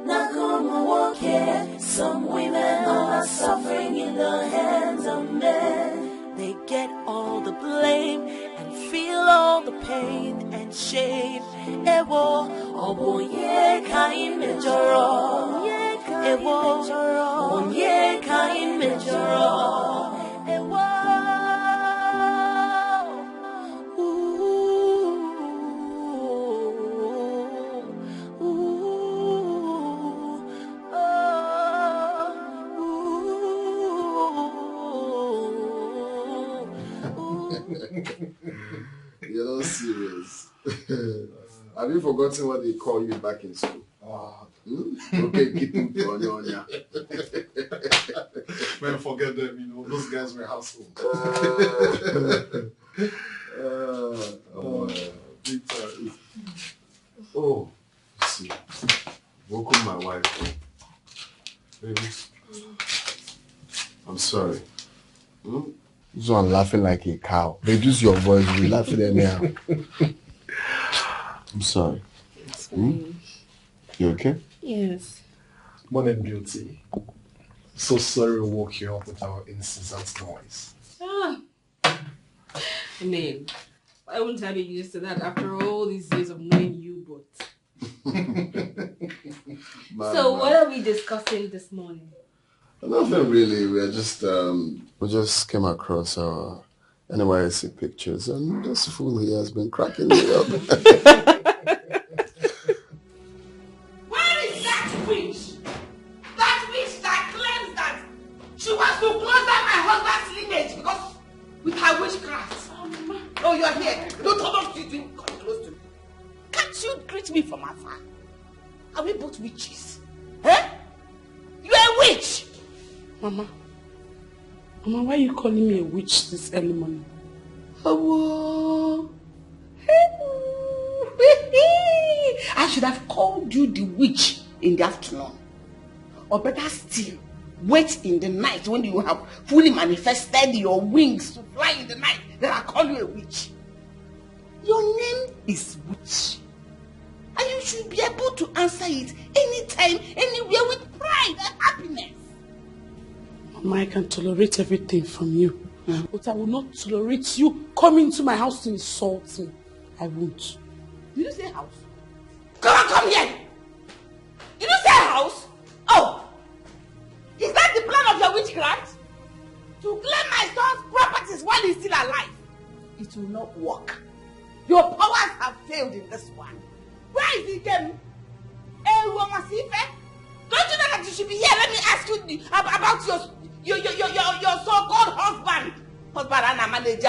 Speaker 11: Nakumu woke. Some women are suffering in the hands of men. They get all the blame and feel all the pain and shame. Ewo obonye kai mejoro. Ewo onye kai mejoro. Ewo
Speaker 2: You're not serious. Have you forgotten what they call you back in school? Okay, keep on ya.
Speaker 4: Man, forget them, you know, those guys were household.
Speaker 2: Oh,
Speaker 4: big time.
Speaker 2: laughing like a cow. Reduce your voice, you'll be laughing anyhow. I'm sorry.
Speaker 1: It's fine.
Speaker 2: You okay?
Speaker 1: Yes.
Speaker 9: Morning, beauty. So sorry we woke you up with our incessant noise.
Speaker 1: I mean, I wouldn't have been used to that after all these years of knowing you both. So what are we discussing this morning?
Speaker 2: Nothing really. We just came across our NYSC pictures, and this fool here has been cracking me up.
Speaker 5: Where is that witch? That witch that claims that she wants to close down my husband's lineage because with her witchcraft. Oh, you are here. Don't talk to you. Come close to me. Can't you greet me from afar? Are we both witches? Eh? You are a witch.
Speaker 7: Mama, why are you calling me a witch this early morning?
Speaker 5: Oh, I should have called you the witch in the afternoon. Or better still, wait in the night when you have fully manifested your wings to fly in the night. Then I call you a witch. Your name is Witch. And you should be able to answer it anytime, anywhere with pride and happiness.
Speaker 7: Mama, I can tolerate everything from you. But I will not tolerate you coming to my house to insult me. I won't.
Speaker 5: Did you say house? Come here! Did you say house? Oh! Is that the plan of your witchcraft? To claim my son's properties while he's still alive? It will not work. Your powers have failed in this one. Where is he, Kem? Don't you know that you should be here? Let me ask you about your so-called husband. Husband, and manage.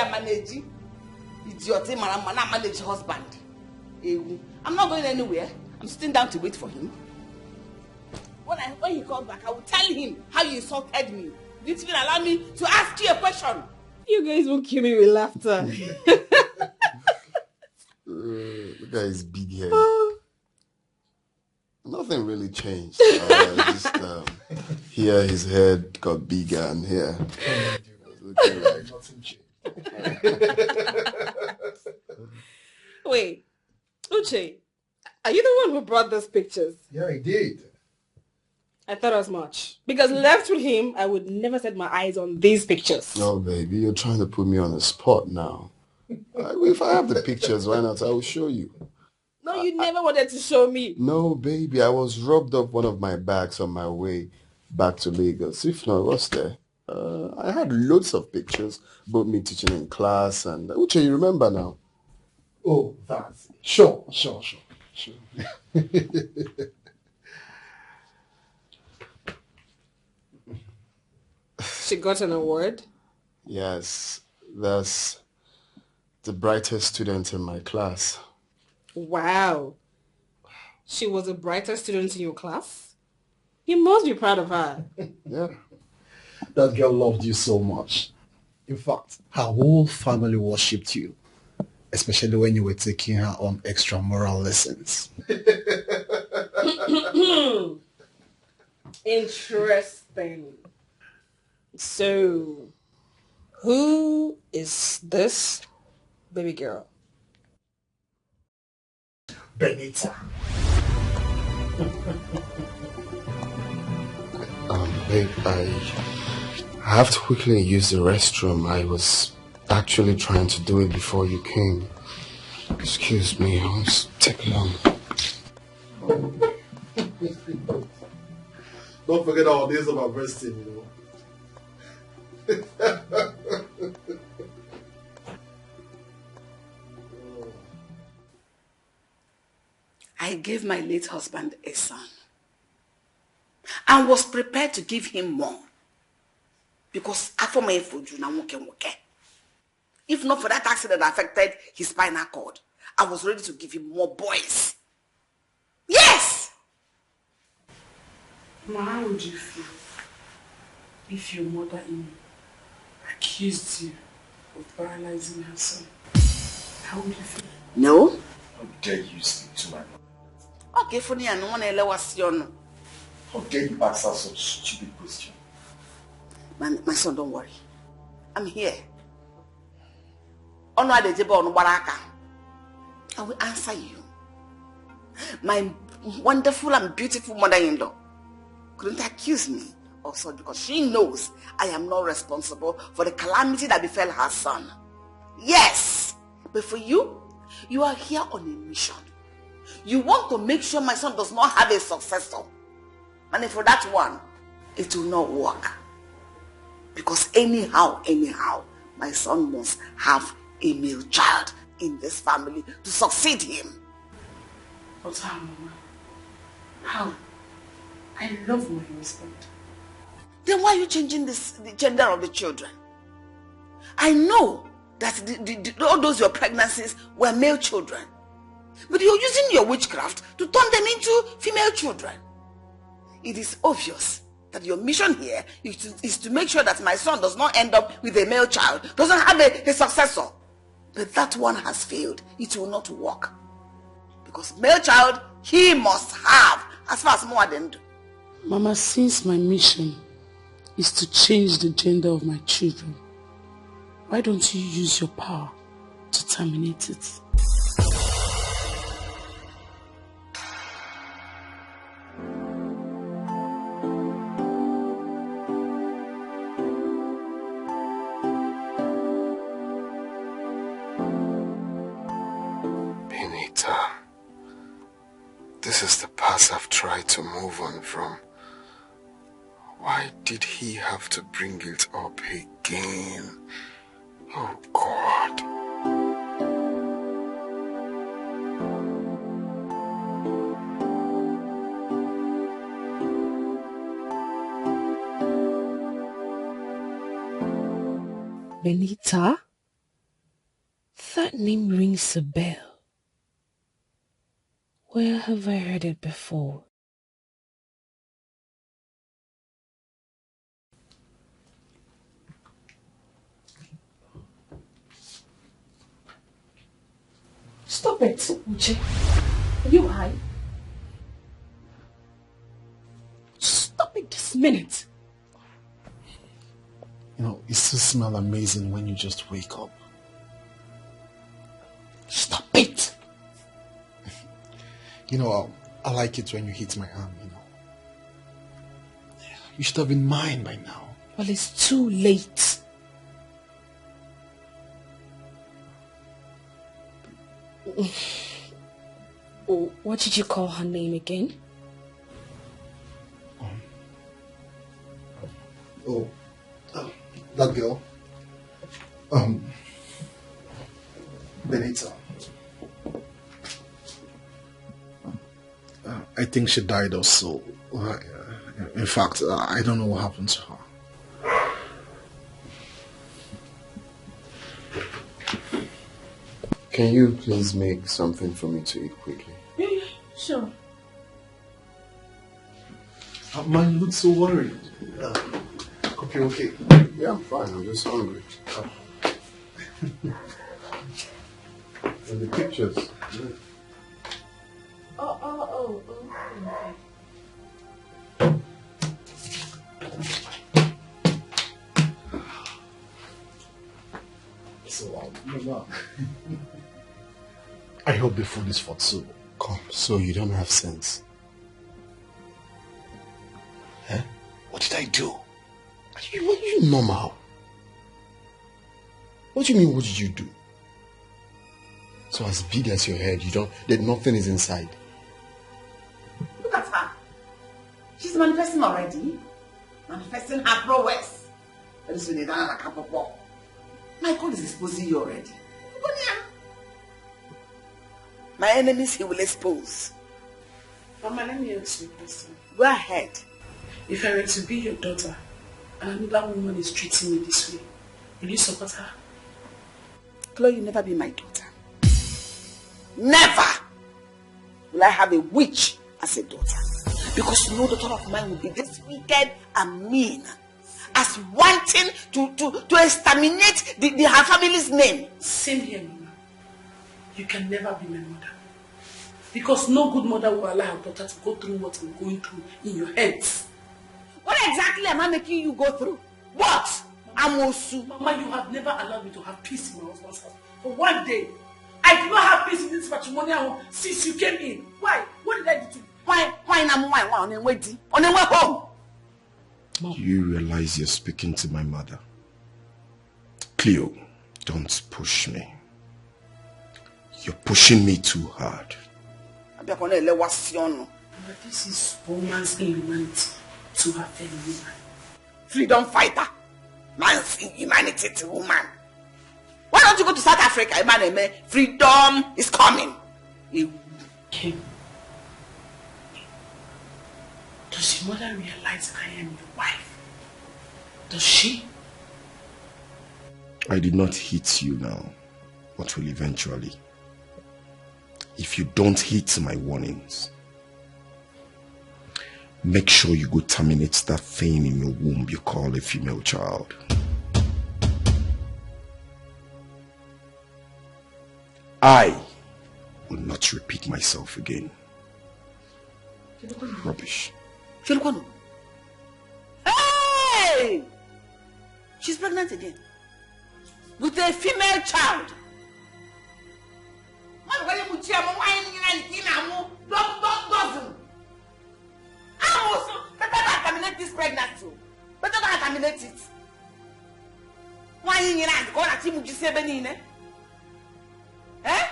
Speaker 5: Idiot, manage husband. I'm not going anywhere. I'm sitting down to wait for him. When he comes back, I will tell him how you insulted me. You didn't even allow me to ask you a question.
Speaker 1: You guys will kill me with laughter.
Speaker 2: Look at his big head. Nothing really changed. Just here his head got bigger and here. Looking like nothing changed.
Speaker 1: Wait, Uche, are you the one who brought those pictures?
Speaker 9: Yeah, I did.
Speaker 1: I thought as much. Because left with him, I would never set my eyes on these pictures.
Speaker 2: No, baby, you're trying to put me on the spot now. If I have the pictures, why not? I will show you.
Speaker 1: No, you never wanted to show me.
Speaker 2: No, baby, I was robbed of one of my bags on my way back to Lagos. If not, what's there? I had loads of pictures, both me teaching in class and... Uche, you remember now?
Speaker 9: Oh, that's it. Sure.
Speaker 1: She got an award?
Speaker 2: Yes, that's the brightest student in my class.
Speaker 1: Wow. She was the brightest student in your class? You must be proud of her.
Speaker 2: Yeah.
Speaker 9: That girl loved you so much. In fact, her whole family worshipped you. Especially when you were taking her on extramural lessons.
Speaker 1: Interesting. So, who is this baby girl?
Speaker 9: Benita.
Speaker 2: Babe, I have to quickly use the restroom. I was actually trying to do it before you came. Excuse me, it won't take long.
Speaker 9: Don't forget our days of our resting, you know.
Speaker 5: I gave my late husband a son and was prepared to give him more because if not for that accident that affected his spinal cord, I was ready to give him more boys. Yes!
Speaker 7: Ma, how would you feel if your mother-in-law accused you of paralyzing her son? How would you feel?
Speaker 5: No.
Speaker 10: How dare you speak to my mother?
Speaker 5: Okay, funny, I don't want to let you.
Speaker 10: How dare you ask her such stupid question?
Speaker 5: My son, don't worry. I'm here. I will answer you. My wonderful and beautiful mother-in-law couldn't accuse me also because she knows I am not responsible for the calamity that befell her son. Yes, but for you, you are here on a mission. You want to make sure my son does not have a successor. And for that one, it will not work. Because anyhow, my son must have a male child in this family to succeed him.
Speaker 7: But how, Mama? How? I love my husband.
Speaker 5: Then why are you changing the gender of the children? I know that all those your pregnancies were male children. But you're using your witchcraft to turn them into female children. It is obvious that your mission here is to make sure that my son does not end up with a male child, doesn't have a successor. But that one has failed. It will not work. Because male child, he must have, as far as more than do.
Speaker 7: Mama, since my mission is to change the gender of my children, why don't you use your power to terminate it?
Speaker 2: This is the path I've tried to move on from. Why did he have to bring it up again? Oh God.
Speaker 1: Benita? That name rings a bell. Where have I heard it before?
Speaker 7: Stop it, Uche. Are you high? Stop it this minute.
Speaker 2: You know, it still smells amazing when you just wake up.
Speaker 7: Stop it!
Speaker 2: You know, I like it when you hit my arm, you know. You should have been mine by now.
Speaker 1: Well, it's too late. Oh, what did you call her name again?
Speaker 2: That girl. Benita. I think she died or so. In fact, I don't know what happened to her. Can you please make something for me to eat quickly?
Speaker 7: Yeah, sure.
Speaker 2: Man, you look so worried. Hope you're okay. Yeah, I'm fine. I'm just hungry. And the pictures. Yeah.
Speaker 7: Oh, okay.
Speaker 2: So, I hope the food is for two. Come, so you don't have sense. Huh? What did I do? Are you normal? What do you mean, what did you do? So as big as your head, that nothing is inside.
Speaker 5: Look at her. She's manifesting already. Manifesting her prowess. That is when they done a cup of walk. Michael is exposing you already. My enemies he will expose.
Speaker 7: Mama, let me ask you a question.
Speaker 5: Go ahead.
Speaker 7: If I were to be your daughter and another woman is treating me this way, will you support her?
Speaker 5: Chloe, you'll never be my daughter. Never will I have a witch as a daughter. Because no daughter of mine will be this wicked and mean as wanting to exterminate her family's name.
Speaker 7: Same here, Mama. You can never be my mother. Because no good mother will allow her daughter to go through what I'm going through in your heads.
Speaker 5: What exactly am I making you go through? What? Amosu.
Speaker 7: Mama, you have never allowed me to have peace in my husband's house. For one day, I did not have peace in this matrimonial home since you came in. Why? What did I do to you?
Speaker 5: Why on a wedding? On a way home?
Speaker 10: Do you realize you're speaking to my mother? Cleo, don't push me. You're pushing me too hard.
Speaker 5: But
Speaker 7: this is woman's inhumanity to her fellow woman.
Speaker 5: Freedom fighter. Man's inhumanity to woman. Why don't you go to South Africa? Man, freedom is coming.
Speaker 7: Kim, does your mother realize I am your wife? Does she?
Speaker 10: I did not hit you now, but will eventually. If you don't heed my warnings, make sure you go terminate that thing in your womb you call a female child. I will not repeat myself again. Rubbish.
Speaker 5: Hey! She's pregnant again. With a female child. Better than terminate this pregnancy. Better than terminate it. Why you go to team you say Benine? Eh?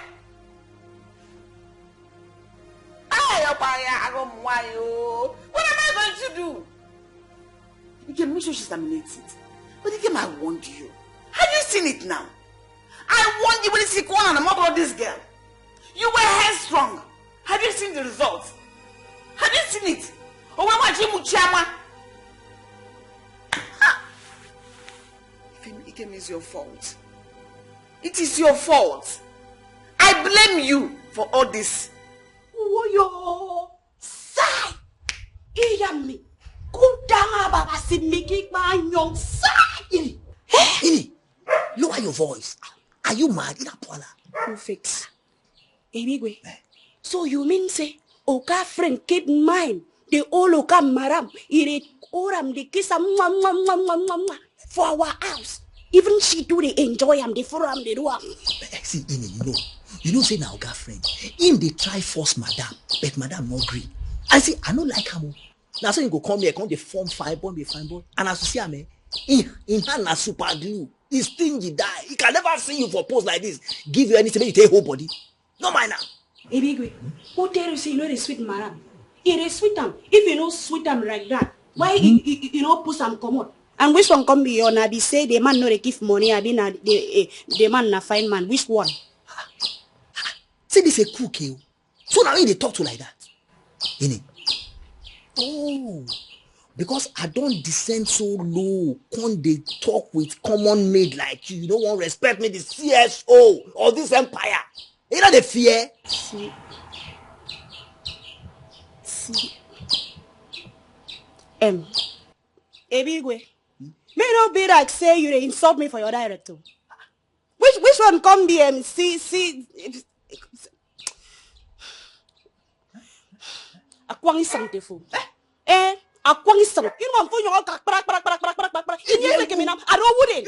Speaker 5: What am I going to do? You can make sure she's terminated. But again, I warned you. Have you seen it now? I warned you when it's equal on the mother of this girl. You were headstrong. Have you seen the results? Have you seen it? Or when watching Muchama? It is your fault. It is your fault. I blame you for all this.
Speaker 7: Woyo sai iyami kudanga baba simiki banyong sai.
Speaker 3: Ini, lower your voice. Are you mad?
Speaker 7: Perfect. Anyway, so you mean say Oka friend keep mine the all Oka maram ire oram the kiss for our house. Even she do they enjoy am they for am they do am.
Speaker 3: See, Ini, you know say now girlfriend. Him they try force madam, but madam no agree. I say I don't like him. Now so you go come here, come the form fine boy, and as you see him, in hand na super glue. He's stingy die. He can never see you for pose like this. Give you anything, you take whole body. No mind now.
Speaker 7: Ebigwe, who tell you say you know the sweet madam? It is sweet am. If you know sweet am like that, why you know put some common? And which one come be on? I be say the man no they give money. I be na the man na fine man. Which one?
Speaker 3: See this a cook you. So now they talk to like that. Ini. Oh, because I don't descend so low. Can't they talk with common maid like you? You don't want to respect me, the CSO of this empire. You know the fear.
Speaker 7: See. Ebigwe. May not be like say you insult me for your director. Which one come be see Akwang isang defo. Akwang isang. You know for your prak. You give me now. I don't wouldn't.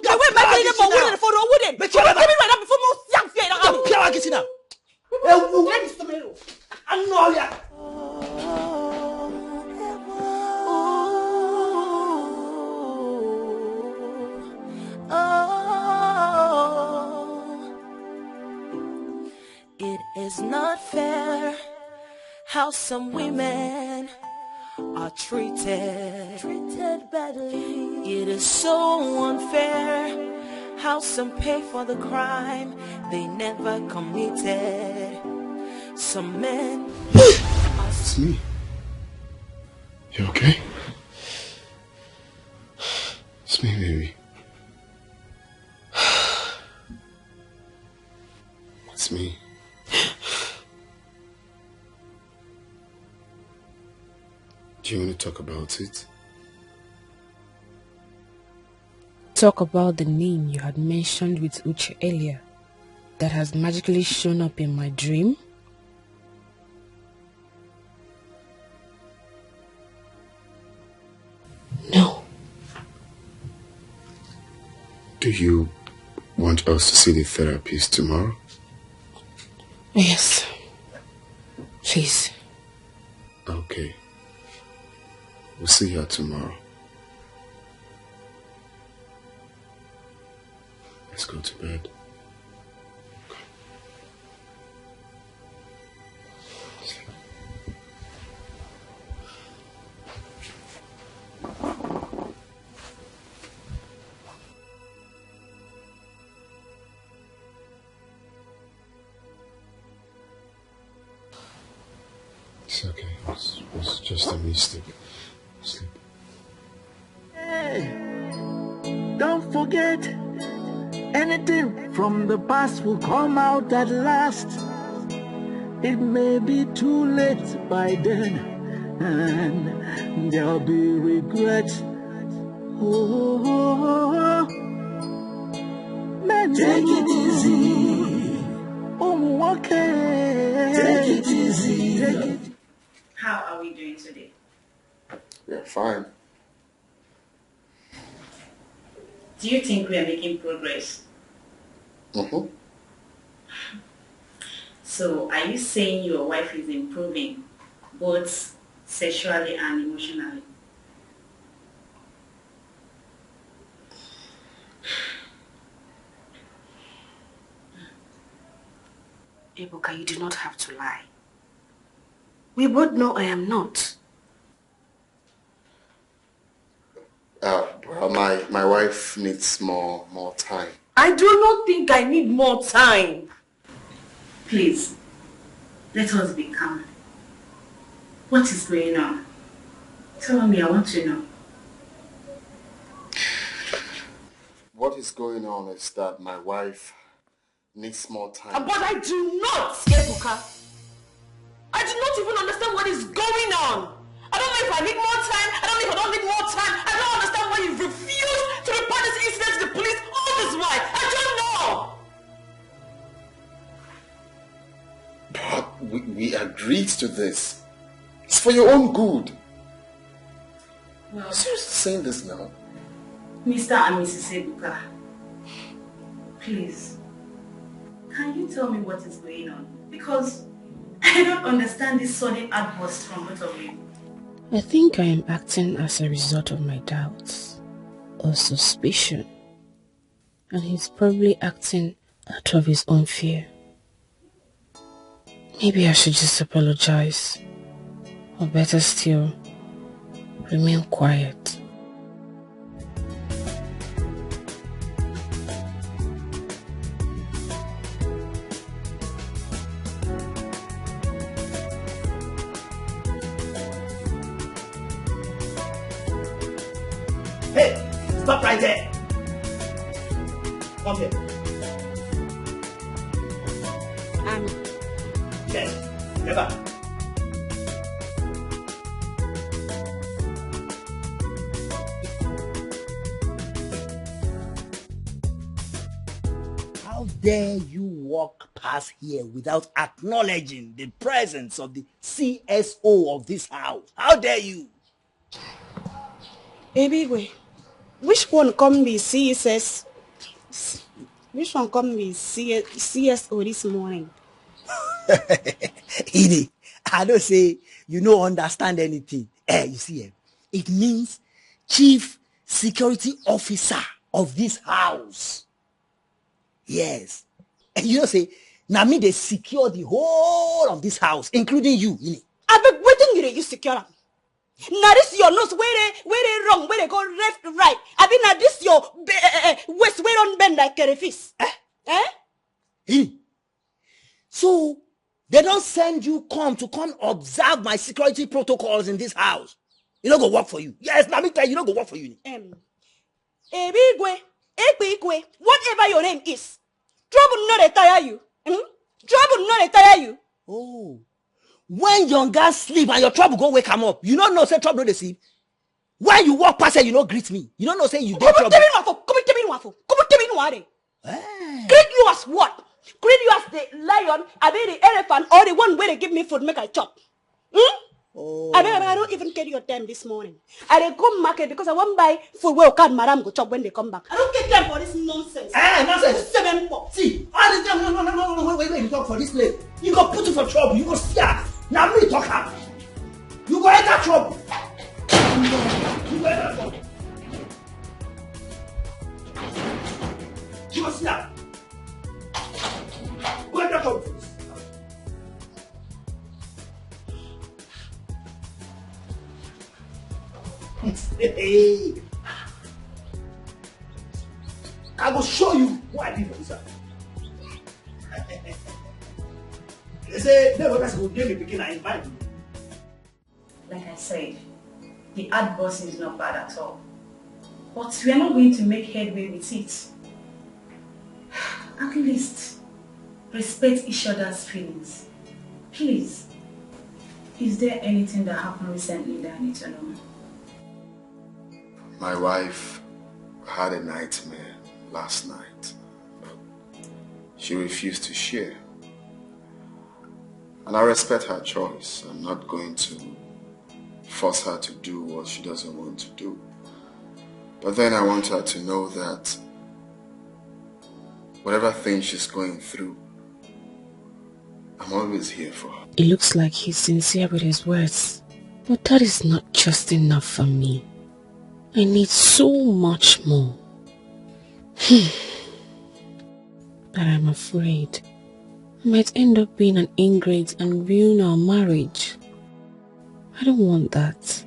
Speaker 7: I went back to for wooden for the wooden. Give me right now before most young fear.
Speaker 3: I'm getting now.
Speaker 7: I know ya.
Speaker 11: It is not fair how some women are treated badly. It is so unfair how some pay for the crime they never committed. Some men.
Speaker 2: It's me. You okay? It's me, baby. It's me. Do you want to talk about it?
Speaker 1: Talk about the name you had mentioned with Uche earlier that has magically shown up in my dream?
Speaker 7: No.
Speaker 2: Do you want us to see the therapist tomorrow?
Speaker 1: Yes. Please.
Speaker 2: Okay. We'll see her tomorrow. Let's go to bed. It's okay. It's just a mistake. Sleep.
Speaker 12: Hey, don't forget, anything from the past will come out at last. It may be too late by then, and there'll be regret. Oh, man, take it easy. Oh, okay. Take it easy. Take it.
Speaker 5: How are we doing today?
Speaker 2: We're fine.
Speaker 5: Do you think we are making progress?
Speaker 2: Mm-hmm.
Speaker 5: So, are you saying your wife is improving, both sexually and emotionally?
Speaker 7: Ebuka, you do not have to lie. We both know I am not.
Speaker 2: Well, my wife needs more time.
Speaker 6: I do not think I need more time.
Speaker 5: Please, let us be calm. What is going on? Tell me, I want to know.
Speaker 2: What is going on is that my wife needs more time.
Speaker 6: But I do not, Ebuka. I do not even understand what is going on. I don't know if I need more time. I don't know if I don't need more time. I don't understand why you refuse to report this incident to the police all this while. I don't know.
Speaker 2: But we agreed to this. It's for your own good.
Speaker 5: Well,
Speaker 2: seriously saying this now?
Speaker 5: Mr. and Mrs. Ebuka, please, can you tell me what is going on? Because I don't understand this sudden outburst from both of you.
Speaker 1: I think I am acting as a result of my doubts or suspicion. And he's probably acting out of his own fear. Maybe I should just apologize. Or better still, remain quiet.
Speaker 9: Hey, stop right there. Come here. Yes, Neva.
Speaker 3: How dare you walk past here without acknowledging the presence of the CSO of this house? How dare you?
Speaker 7: Baby, which one come be CSS? Which one come be CSO this morning?
Speaker 3: Edie, I don't say you don't understand anything. You see, it means Chief Security Officer of this house. Yes. And you know say, now me they secure the whole of this house, including you.
Speaker 7: I beg waiting you secure them. Now this your nose where they wrong, where they go left, right. I mean now this your waist where on bend like a fish.
Speaker 3: So they don't send you come observe my security protocols in this house. You don't go work for you. Yes, let me tell you, don't go work for you.
Speaker 7: Ebigwe, whatever your name is, trouble not retire you. Trouble not retire you.
Speaker 3: Oh. When young guys sleep and your trouble go wake him up, you don't know say trouble no dey sleep. When you walk past here, you don't greet me. You don't know say you dey trouble.
Speaker 7: Come tell me greet you as what? Greet you as the lion, I mean the elephant, or the one where they give me food make I chop.
Speaker 3: Oh.
Speaker 13: I don't even get your time this morning. I dey go market because I want buy food where can madam go chop when they come back. I don't get time for this nonsense.
Speaker 3: Nonsense.
Speaker 13: 7 pop.
Speaker 3: See, all this time, no, wait, you talk for this place. You go put you for trouble, you go see her. Now me talk her. You go enter trouble. You go enter trouble. You go see her. Go enter trouble. Hey. I will show you what I did for this. They say, never guys will give me begin and invite me.
Speaker 8: Like I said, the ad boss is not bad at all. But we are not going to make headway with it. At least, respect each other's feelings. Please. Is there anything that happened recently that I need to know?
Speaker 2: My wife had a nightmare last night. She refused to share. And I respect her choice. I'm not going to force her to do what she doesn't want to do. But then I want her to know that whatever thing she's going through, I'm always here for her.
Speaker 1: It looks like he's sincere with his words, but that is not just enough for me. I need so much more. But I'm afraid I might end up being an ingrate and ruin our marriage. I don't want that.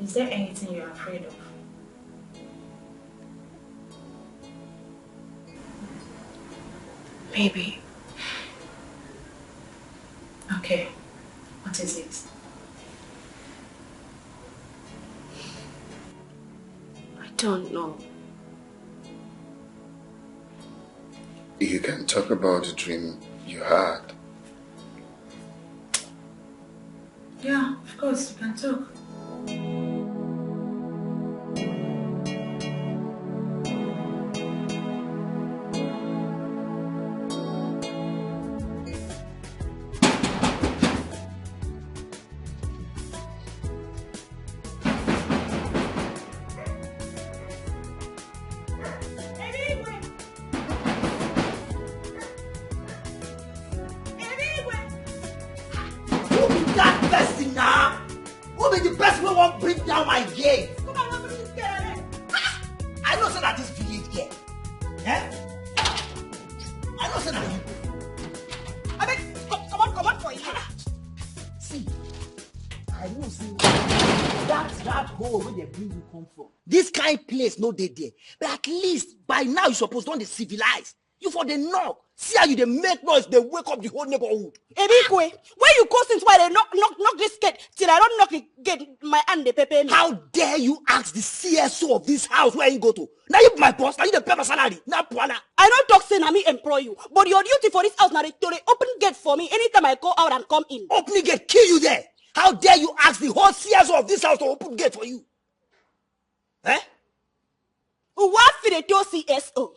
Speaker 8: Is there anything you're afraid of?
Speaker 1: Maybe.
Speaker 8: Okay, what is it?
Speaker 1: I don't know.
Speaker 2: You can talk about the dream you had.
Speaker 8: Yeah, of course, you can talk.
Speaker 3: No dey there, but at least by now you suppose don't dey civilize. You for the knock. See how you dey make noise, they wake up the whole neighborhood.
Speaker 13: Ebikwe, where you go since why they knock this gate till I don't knock the gate, my hand they pay me.
Speaker 3: How dare you ask the CSO of this house where you go to? Now you be my boss, now you the pay my salary. Now puana.
Speaker 13: I don't talk say na me employ you, but your duty for this house now to open gate for me anytime I go out and come in.
Speaker 3: Opening gate kill you there. How dare you ask the whole CSO of this house to open gate for you? Eh?
Speaker 13: What for the CSO?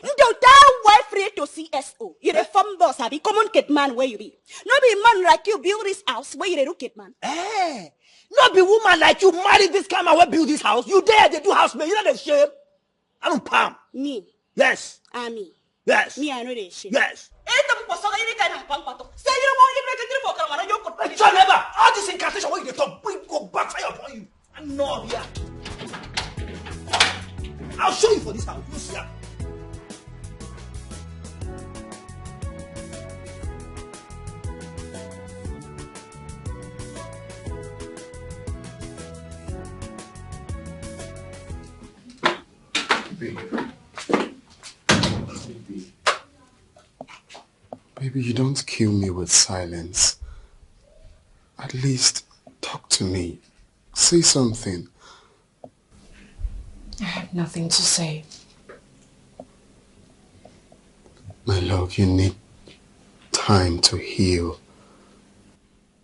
Speaker 13: No, that wife free to CSO. You're a farm boss, have you common kid man where you be? No be man like you build this house where you a kid man.
Speaker 3: Eh? No be woman like you marry this kind of way build this house. You there they do housemaid. You know the shame. I don't palm.
Speaker 13: Me.
Speaker 3: Yes.
Speaker 13: Me.
Speaker 3: Yes.
Speaker 13: Me I know the shame.
Speaker 3: Yes.
Speaker 13: It's
Speaker 3: never. All this incantation where you talk, we go backfire upon you. I'm not here. I'll show you for this house. You see her.
Speaker 2: Baby, you don't kill me with silence. At least talk to me. Say something.
Speaker 1: I have nothing to say.
Speaker 2: My love, you need time to heal.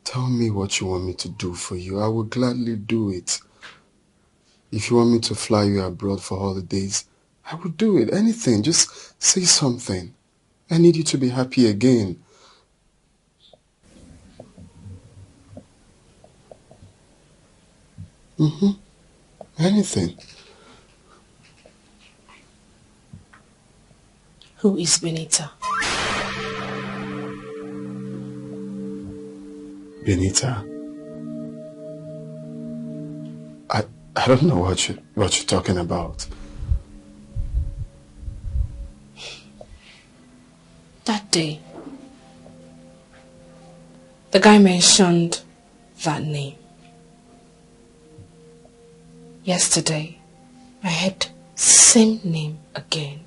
Speaker 2: Tell me what you want me to do for you. I will gladly do it. If you want me to fly you abroad for holidays, I will do it. Anything. Just say something. I need you to be happy again. Anything.
Speaker 1: Who is Benita?
Speaker 2: Benita? I don't know what you're talking about.
Speaker 1: That day, the guy mentioned that name. Yesterday, I heard same name again.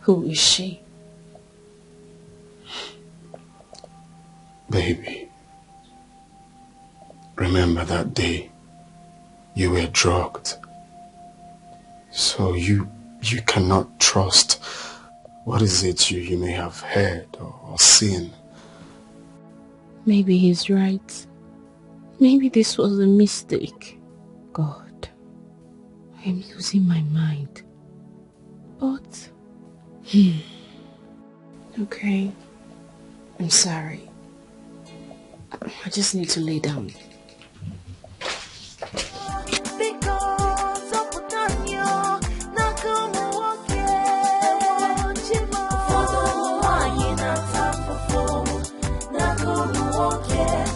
Speaker 1: Who is she?
Speaker 2: Baby, remember that day you were drugged. So you cannot trust what is it you may have heard or seen.
Speaker 1: Maybe he's right. Maybe this was a mistake. God, I am losing my mind. But, okay, I'm sorry. I just need to lay down.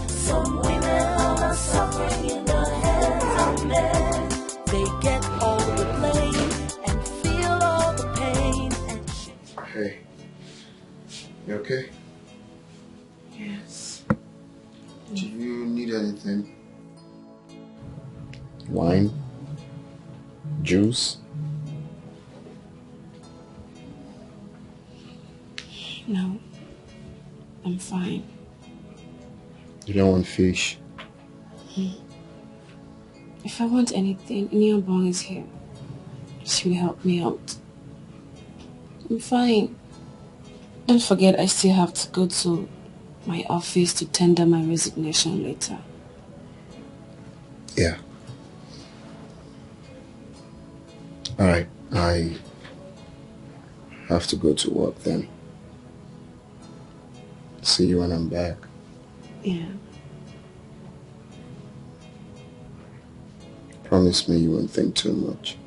Speaker 11: Some women are suffering in the hands of men. They get all the blame and feel all the pain.
Speaker 2: Hey, you okay?
Speaker 1: Yes.
Speaker 2: Do you need anything? Wine? Juice?
Speaker 1: No, I'm fine.
Speaker 2: You don't want fish?
Speaker 1: If I want anything, Neobong is here. She will help me out. I'm fine. Don't forget I still have to go to my office to tender my resignation later.
Speaker 2: Yeah. Alright, I have to go to work then. See you when I'm back.
Speaker 1: Yeah.
Speaker 2: Promise me you won't think too much.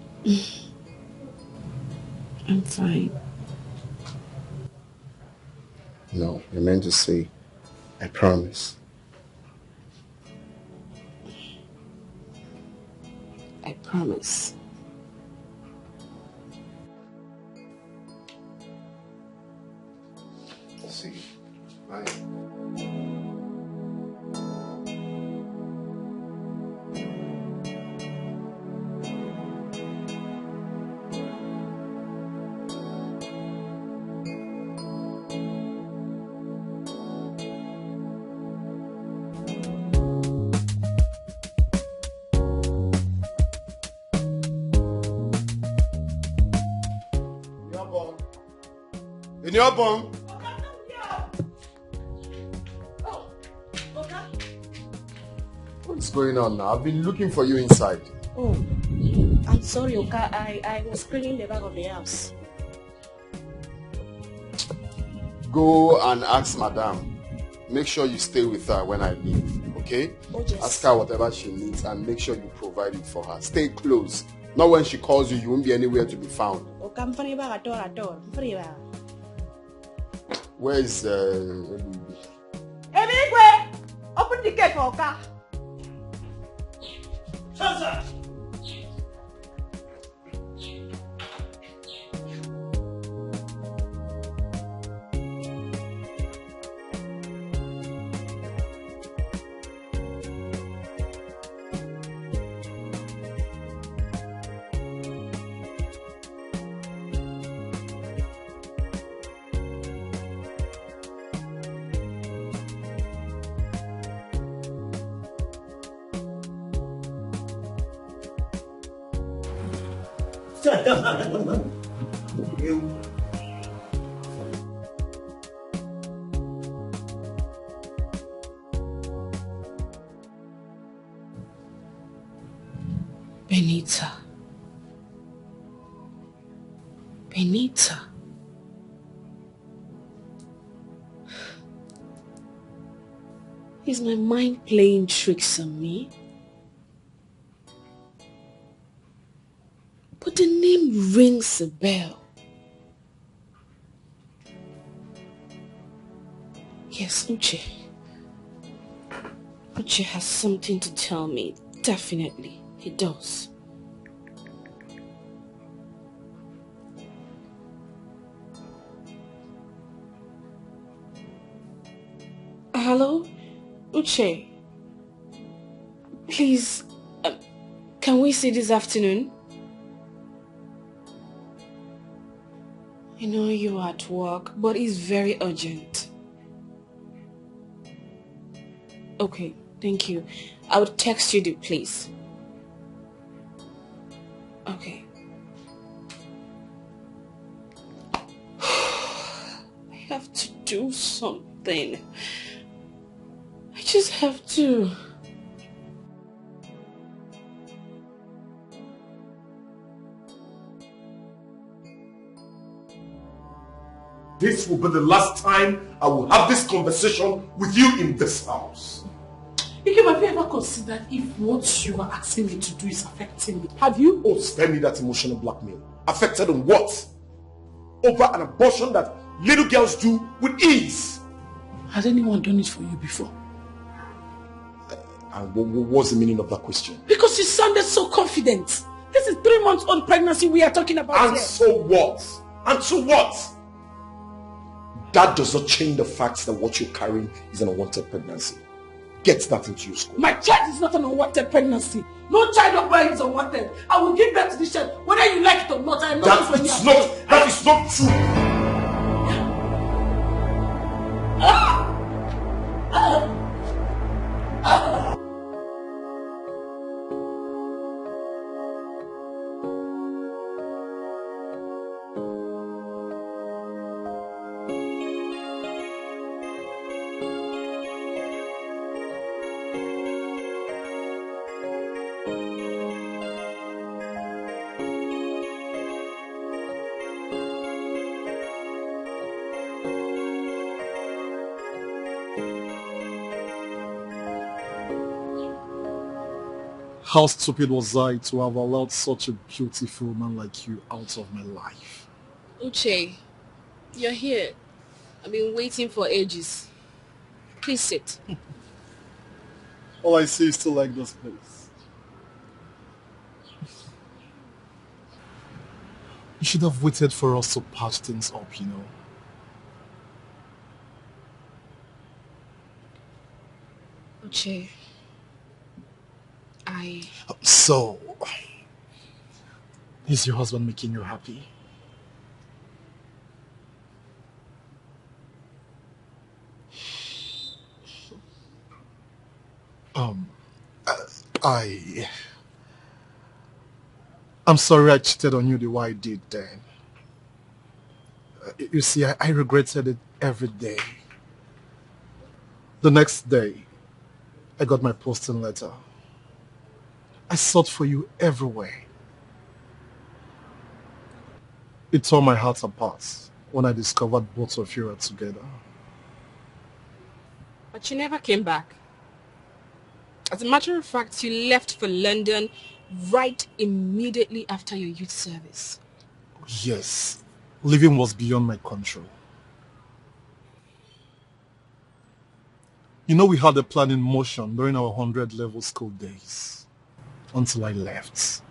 Speaker 1: I'm fine.
Speaker 2: No, I meant to say, I promise.
Speaker 1: I promise.
Speaker 2: See you. Bye. In your bum. What's going on now? I've been looking for you inside.
Speaker 13: Oh, I'm sorry, Oka. I was cleaning the back of the house.
Speaker 2: Go and ask Madame. Make sure you stay with her when I leave, okay?
Speaker 13: Oh, yes.
Speaker 2: Ask her whatever she needs and make sure you provide it for her. Stay close. Not when she calls you, you won't be anywhere to be found.
Speaker 13: Oka, I'm funny about at all. I'm funny about.
Speaker 2: Where is
Speaker 13: Emigwe, open the gate for Oka.
Speaker 9: Sansa!
Speaker 1: Benita. Benita. Is my mind playing tricks on me?
Speaker 7: Something rings a bell. Yes, Uche. Uche has something to tell me. Definitely, he does. Hello? Uche? Please, can we see this afternoon? I know you're at work, but it's very urgent. Okay, thank you. I would text you the place. Okay. I have to do something. I just have to.
Speaker 10: This will be the last time I will have this conversation with you in this house.
Speaker 7: Ike, have you ever considered if what you are asking me to do is affecting me? Have you?
Speaker 10: Oh, spare me that emotional blackmail. Affected on what? Over an abortion that little girls do with ease.
Speaker 7: Has anyone done it for you before?
Speaker 10: And what's the meaning of that question?
Speaker 7: Because you sounded so confident. This is 3 months old pregnancy we are talking about
Speaker 10: and
Speaker 7: here.
Speaker 10: So what? And so what? That does not change the fact that what you're carrying is an unwanted pregnancy. Get that into your school.
Speaker 7: My child is not an unwanted pregnancy. No child of mine is unwanted. I will give birth to this child whether you like it or not. I am not
Speaker 10: That is not true.
Speaker 9: How stupid was I to have allowed such a beautiful man like you out of my life?
Speaker 7: Uche, you're here. I've been waiting for ages. Please sit.
Speaker 9: All I see is still like this place. You should have waited for us to patch things up, you know.
Speaker 7: Uche,
Speaker 9: So, is your husband making you happy? I'm sorry I cheated on you the way I did then. You see, I regretted it every day. The next day, I got my posting letter. I sought for you everywhere. It tore my heart apart when I discovered both of you are together.
Speaker 7: but you never came back. As a matter of fact, you left for London right immediately after your youth service.
Speaker 9: Yes, living was beyond my control. You know, we had a plan in motion during our 100-level school days until I left.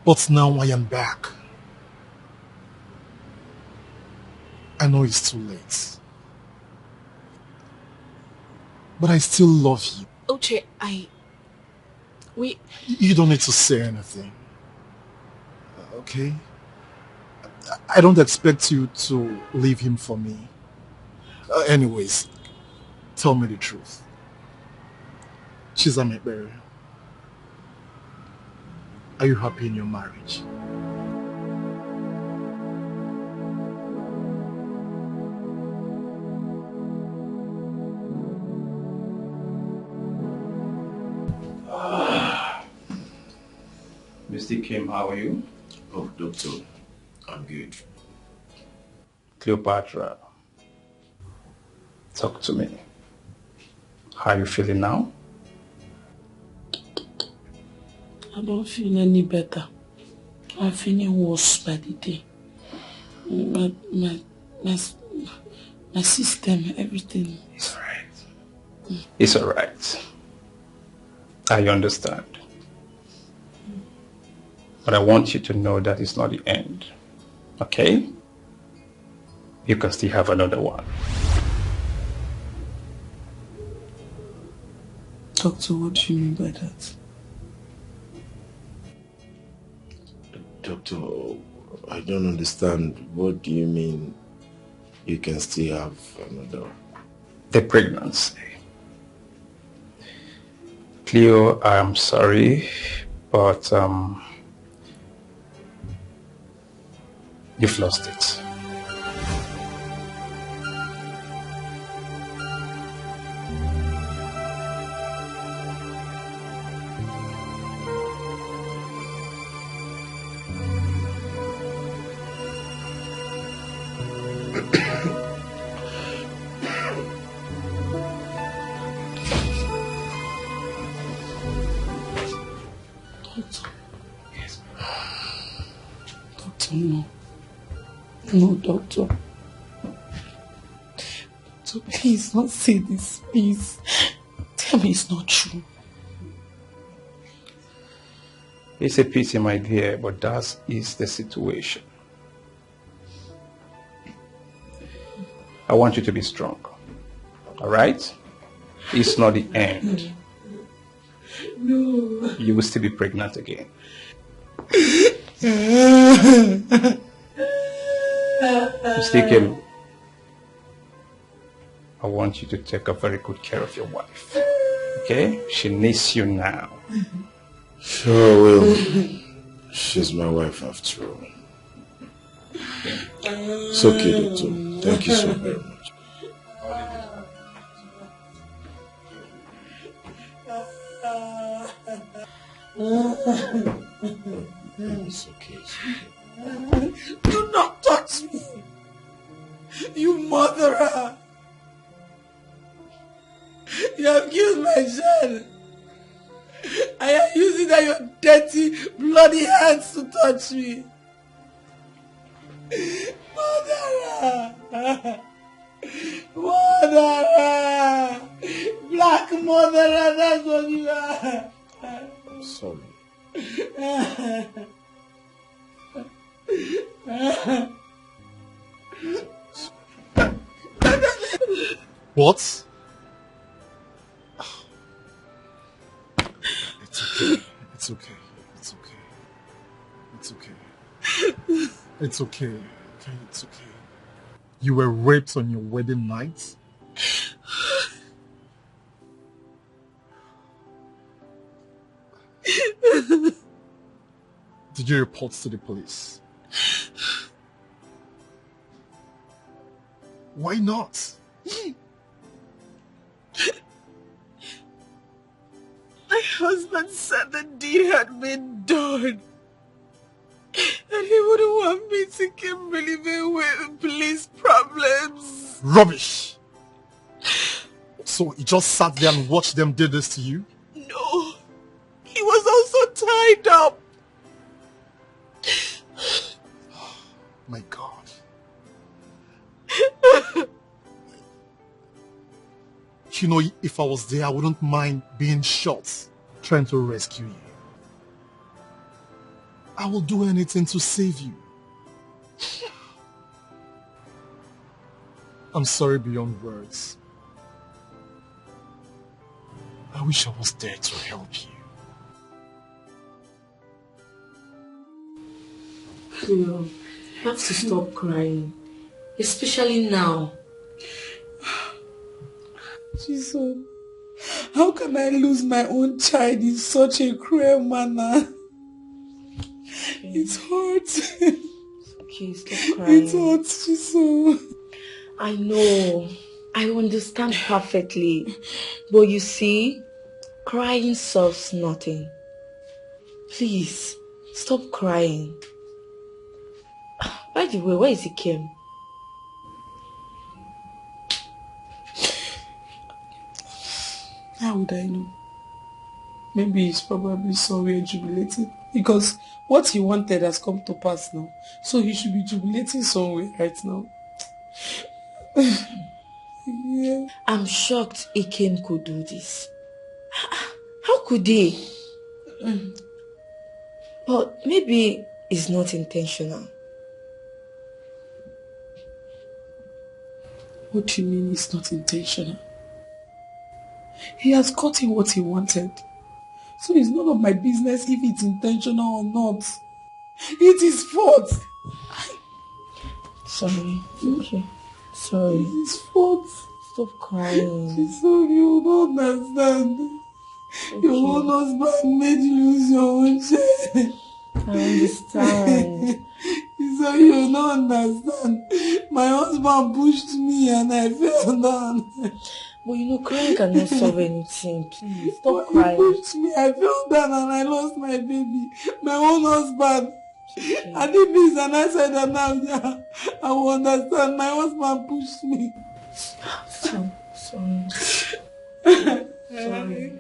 Speaker 9: But now I am back. I know it's too late. But I still love you.
Speaker 7: Uche,
Speaker 9: You don't need to say anything. Okay? I don't expect you to leave him for me. Anyways, tell me the truth. She's a Mekbere. Are you happy in your marriage?
Speaker 14: Mr. Kim, how are you?
Speaker 2: Oh, doctor, I'm good.
Speaker 14: Cleopatra, talk to me. How are you feeling now?
Speaker 7: I don't feel any better. I'm feeling worse by the day. My system, everything.
Speaker 14: It's alright. It's alright. I understand. But I want you to know that it's not the end. Okay? You can still have another one.
Speaker 7: Doctor, what do you mean by that?
Speaker 10: Doctor, I don't understand. What do you mean you can still have another?
Speaker 14: The pregnancy. Cleo, I'm sorry, but you've lost it.
Speaker 7: No. No, doctor. So please don't say this, please. Tell me it's not true.
Speaker 14: It's a pity, my dear, but that is the situation. I want you to be strong. All right? It's not the end.
Speaker 7: No.
Speaker 14: You will still be pregnant again. Sticky, I want you to take a very good care of your wife. Okay? She needs you now.
Speaker 10: Sure will. She's my wife after all. It's okay, doctor. Thank you so very much. It's okay.
Speaker 7: Do not touch me, you murderer! You have killed my child. I am using your dirty, bloody hands to touch me. Murderer! Murderer! Black murderer, that's what you are.
Speaker 10: I'm sorry.
Speaker 9: What? It's okay. It's okay. It's okay. It's okay. It's okay. Okay, it's okay. You were raped on your wedding night? Did you report to the police? Why not?
Speaker 7: My husband said the deed had been done. And he wouldn't want me to keep living with police problems.
Speaker 9: Rubbish! So you just sat there and watched them do this to you?
Speaker 7: No. He was also tied up.
Speaker 9: My God. You know, if I was there, I wouldn't mind being shot, trying to rescue you. I will do anything to save you. I'm sorry beyond words. I wish I was there to help you.
Speaker 7: Cleo, you have to stop crying. Especially now. Jesus, how can I lose my own child in such a cruel manner? It hurts. Okay, stop crying. It hurts, Jesus. I know. I understand perfectly. But you see, crying solves nothing. Please, stop crying. By the way, where is he Kim? How would I know? Maybe he's probably somewhere jubilating Because what he wanted has come to pass now. So he should be jubilating somewhere right now. Yeah.
Speaker 6: I'm shocked Ikem could do this. How could he? But maybe it's not intentional.
Speaker 7: What do you mean it's not intentional? He has gotten what he wanted. So it's none of my business if it's intentional or not. It is fault.
Speaker 6: Sorry. Okay. Sorry.
Speaker 7: It is fault.
Speaker 6: Stop crying.
Speaker 7: So you don't understand.
Speaker 6: Okay.
Speaker 7: Your own husband made you lose your own share.
Speaker 6: I understand.
Speaker 7: So you don't understand. My husband pushed me and I fell down.
Speaker 6: But you know, crying cannot solve anything. Please, stop
Speaker 7: He
Speaker 6: crying.
Speaker 7: pushed me, I fell down and I lost my baby. My own husband. And if it's an answer that now, yeah, I will understand. My husband pushed me.
Speaker 6: Sorry. Sorry.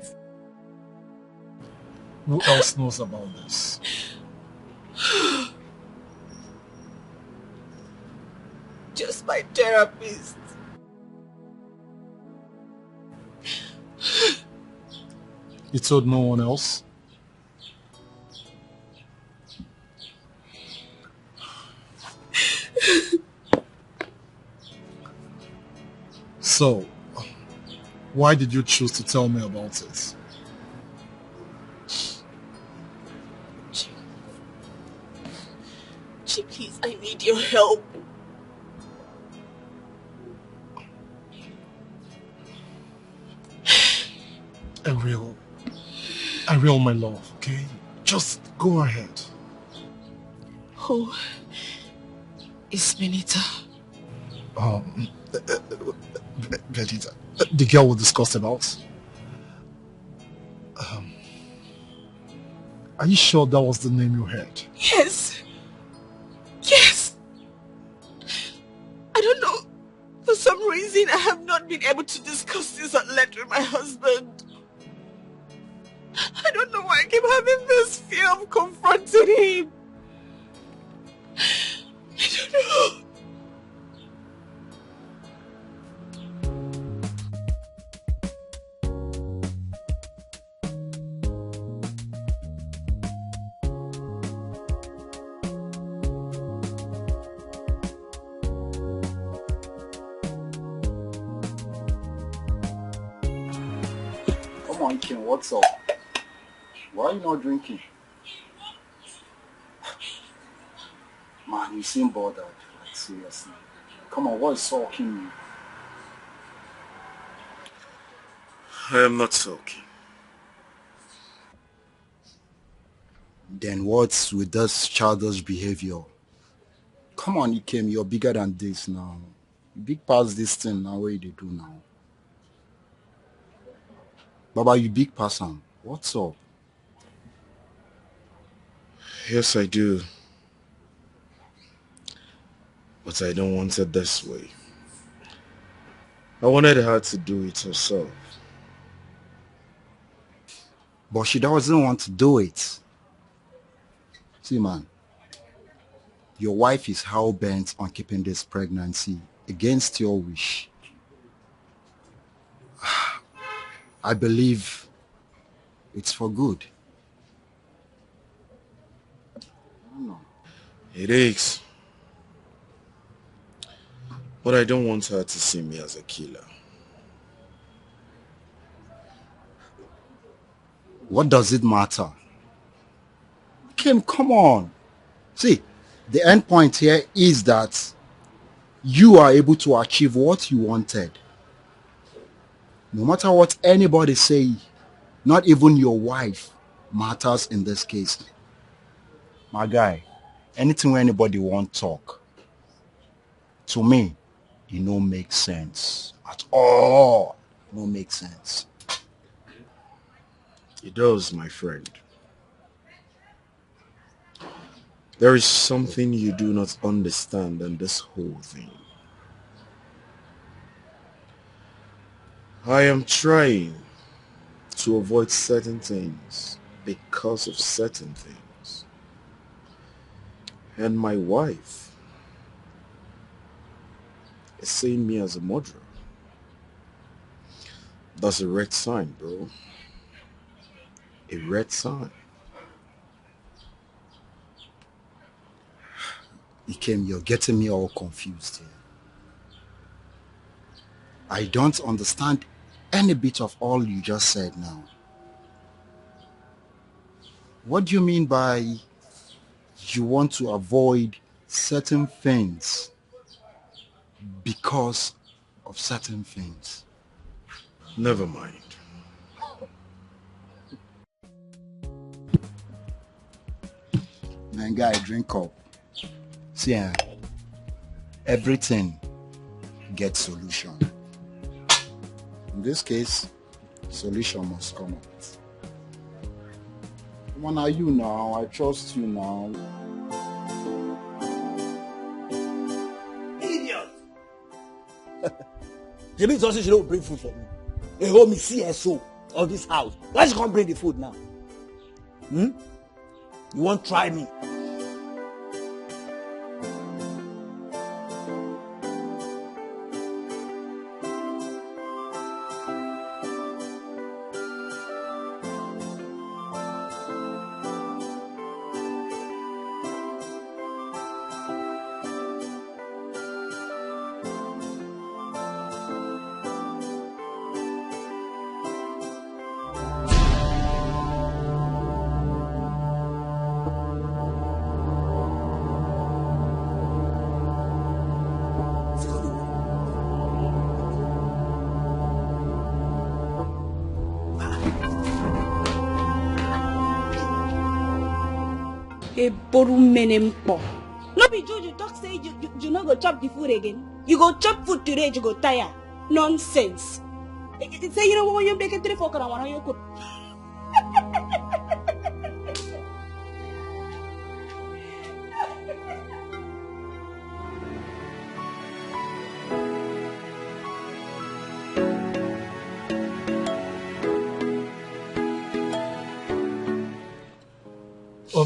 Speaker 9: Who else knows about this?
Speaker 7: Just my therapist.
Speaker 9: You told no one else? So, why did you choose to tell me about it?
Speaker 7: Chi, please, I need your help.
Speaker 9: Ariel, my love, okay? Just go ahead.
Speaker 7: Who is Benita?
Speaker 9: Benita, the girl we discussed about. Are you sure that was the name you heard?
Speaker 7: Yes. Yes. I don't know. For some reason, I have not been able to discuss this at length with my husband. I don't know why I keep having this fear of confronting him. I don't know.
Speaker 3: Come on, Kim, what's up? Why are you not drinking? Man, you seem bothered. Like, seriously. Come on, what is sulking you?
Speaker 10: I am not sulking.
Speaker 3: Then what's with this childish behavior? Come on, Ikem, you're bigger than this now. You big past this thing now, what you do now? Baba, you big pass am. What's up?
Speaker 10: Yes, I do. But I don't want it this way. I wanted her to do it herself.
Speaker 3: But she doesn't want to do it. See, man, your wife is hell-bent on keeping this pregnancy against your wish. I believe it's for good.
Speaker 10: It is. But I don't want her to see me as a killer.
Speaker 3: What does it matter? Kim, come on. See, the end point here is that you are able to achieve what you wanted. No matter what anybody say, not even your wife matters in this case. My guy, anything where anybody won't talk, to me, it no make sense at all. It no make sense.
Speaker 10: It does, my friend. There is something you do not understand in this whole thing. I am trying to avoid certain things because of certain things. And my wife is seeing me as a murderer. That's a red sign, bro. A red sign.
Speaker 3: Ikem, you're getting me all confused here. I don't understand any bit of all you just said now. What do you mean by you want to avoid certain things because of certain things?
Speaker 10: Never mind.
Speaker 3: Man, guy, drink up. See, everything gets solution. In this case, solution must come out. Come on, are you now? I trust you now.
Speaker 12: Idiot! The means also she don't bring food for me. They hold me CSO of this house. Why she can't bring the food now? You won't try me.
Speaker 13: No be Juju talk say you no go chop the food again. You go chop food today, you go tire. Nonsense. Say you know what you make it 3-4 and one you could.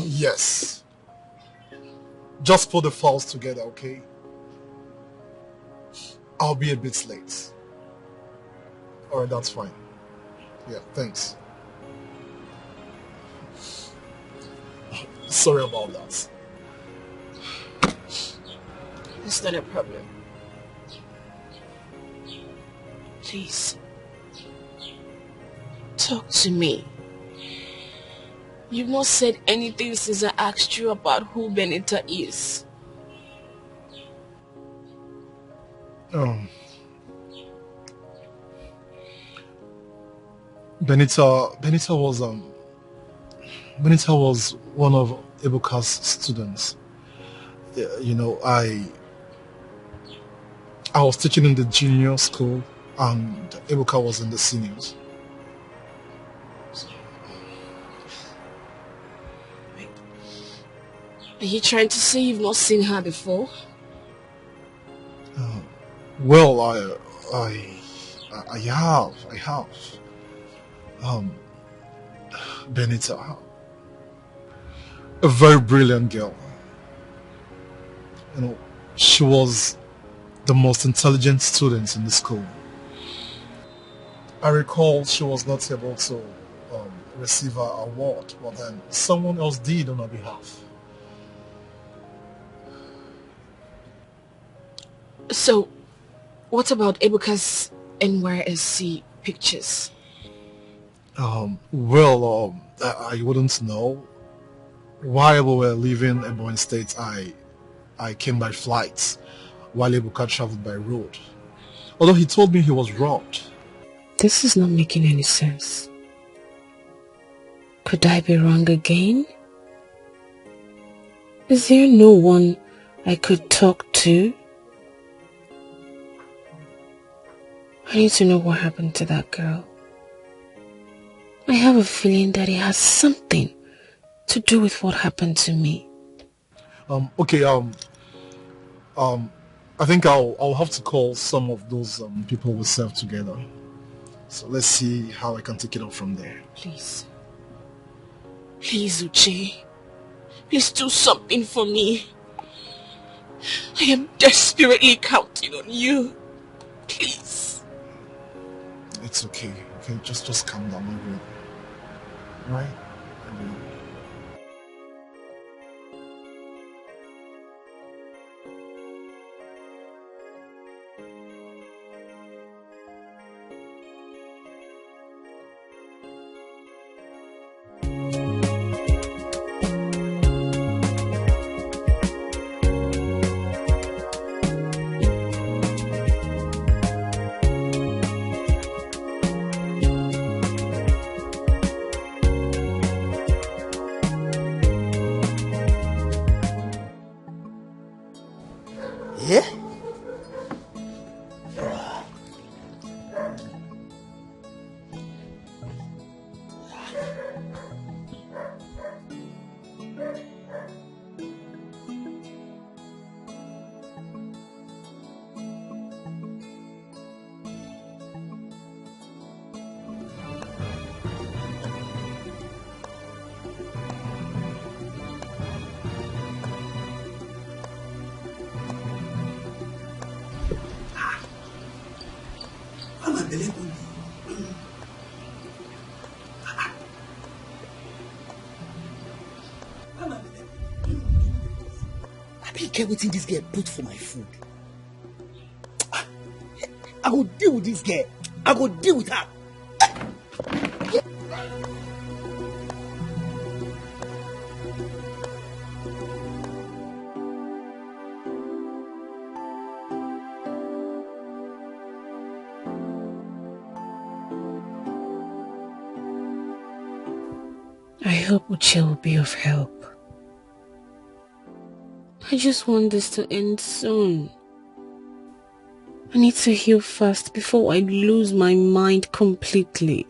Speaker 15: Yes. Just put the files together, okay? I'll be a bit late. Alright, that's fine. Yeah, thanks. Sorry about that.
Speaker 1: It's not a problem. Please. Talk to me. You've not said anything since I asked you about who Benita is.
Speaker 15: Benita was one of Ebuka's students. You know, I was teaching in the junior school and Ebuka was in the seniors.
Speaker 1: Are you trying to say you've not seen her before?
Speaker 15: Well, I have. Benita, a very brilliant girl. You know, she was the most intelligent student in the school. I recall she was not able to receive her award, but then someone else did on her behalf.
Speaker 1: So, what about Ebuka's NYSC pictures?
Speaker 15: I wouldn't know. While we were leaving Ebonyi State, I came by flight, while Ebuka traveled by road. Although he told me he was robbed.
Speaker 1: This is not making any sense. Could I be wrong again? Is there no one I could talk to? I need to know what happened to that girl. I have a feeling that it has something to do with what happened to me.
Speaker 15: I think I'll have to call some of those people we served together. So let's see how I can take it up from there.
Speaker 1: Please. Please, Uche. Please do something for me.
Speaker 7: I am desperately counting on you. Please.
Speaker 15: It's okay. Okay, just calm down, everyone. Right?
Speaker 3: Yeah? I don't care what this girl put for my food. I go deal with this girl. I go deal with her.
Speaker 1: I hope Uche will be of help. I just want this to end soon. I need to heal fast before I lose my mind completely.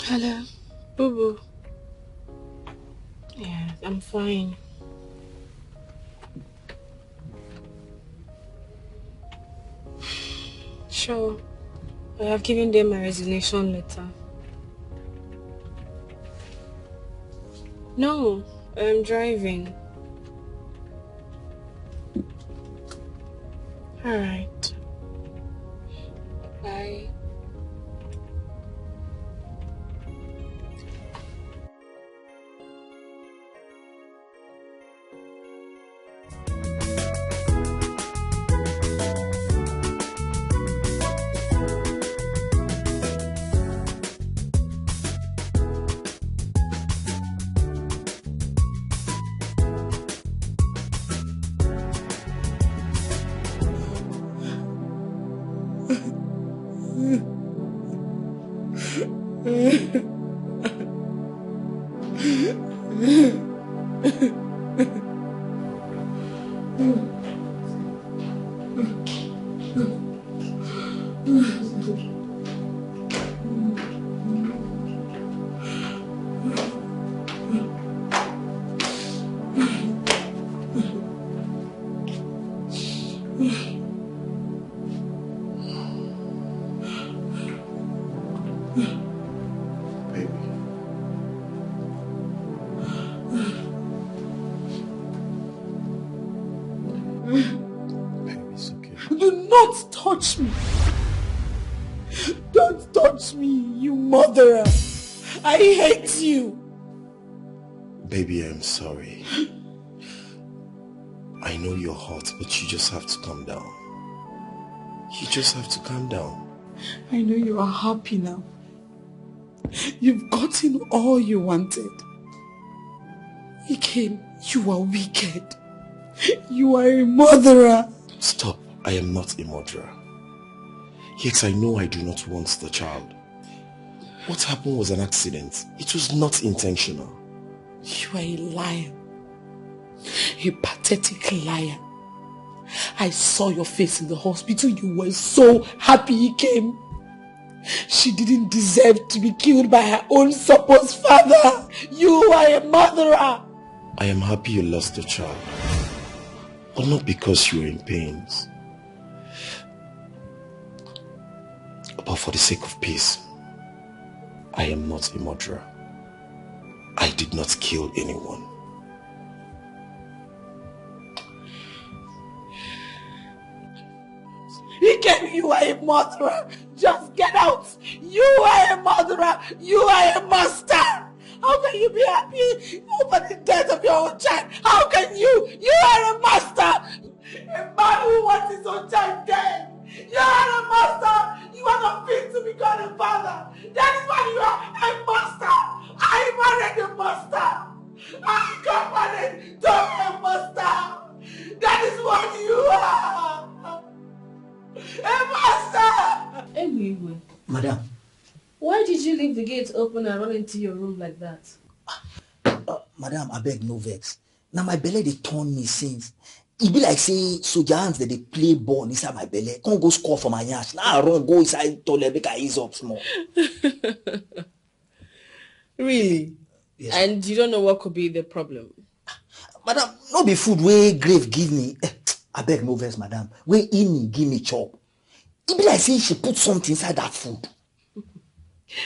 Speaker 1: Hello, Boo-Boo. Yeah, I'm fine. Sure, I have given them my resignation letter. No, I'm driving. Alright. Bye.
Speaker 7: Do not touch me. Don't touch me, you murderer. I hate you.
Speaker 10: Baby, I'm sorry. I know you're hot, but you just have to calm down. You just have to calm down.
Speaker 7: I know you are happy now. You've gotten all you wanted. Again, you are wicked. You are a murderer.
Speaker 10: Stop. I am not a murderer. Yes, I know I do not want the child. What happened was an accident. It was not intentional.
Speaker 7: You are a liar. A pathetic liar. I saw your face in the hospital. You were so happy he came. She didn't deserve to be killed by her own supposed father. You are a murderer.
Speaker 10: I am happy you lost the child. But not because you were in pains. But for the sake of peace. I am not a murderer. I did not kill anyone.
Speaker 7: Ikem, you are a murderer. Just get out. You are a murderer. You are a monster. How can you be happy over the death of your own child? How can you? You are a monster. A man who wants his own child dead. You are a monster. You are not fit to become a father. That is why you are a monster. I married a monster. I got married to a monster. That is what you are. A monster!
Speaker 1: Anyway,
Speaker 3: Madam.
Speaker 1: Why did you leave the gate open and run into your room like that?
Speaker 3: Madam, I beg no vex. Now my belly they turn me since. It be like say soldier hands that they play ball inside my belly. Can't go score for my ass. Now I run go inside toilet make I ease up small.
Speaker 1: Really?
Speaker 3: Yes.
Speaker 1: And you don't know what could be the problem?
Speaker 3: Madam, no be food way grave give me. I beg no vex, madam. Way in me give me chop. It be like say she put something inside that food.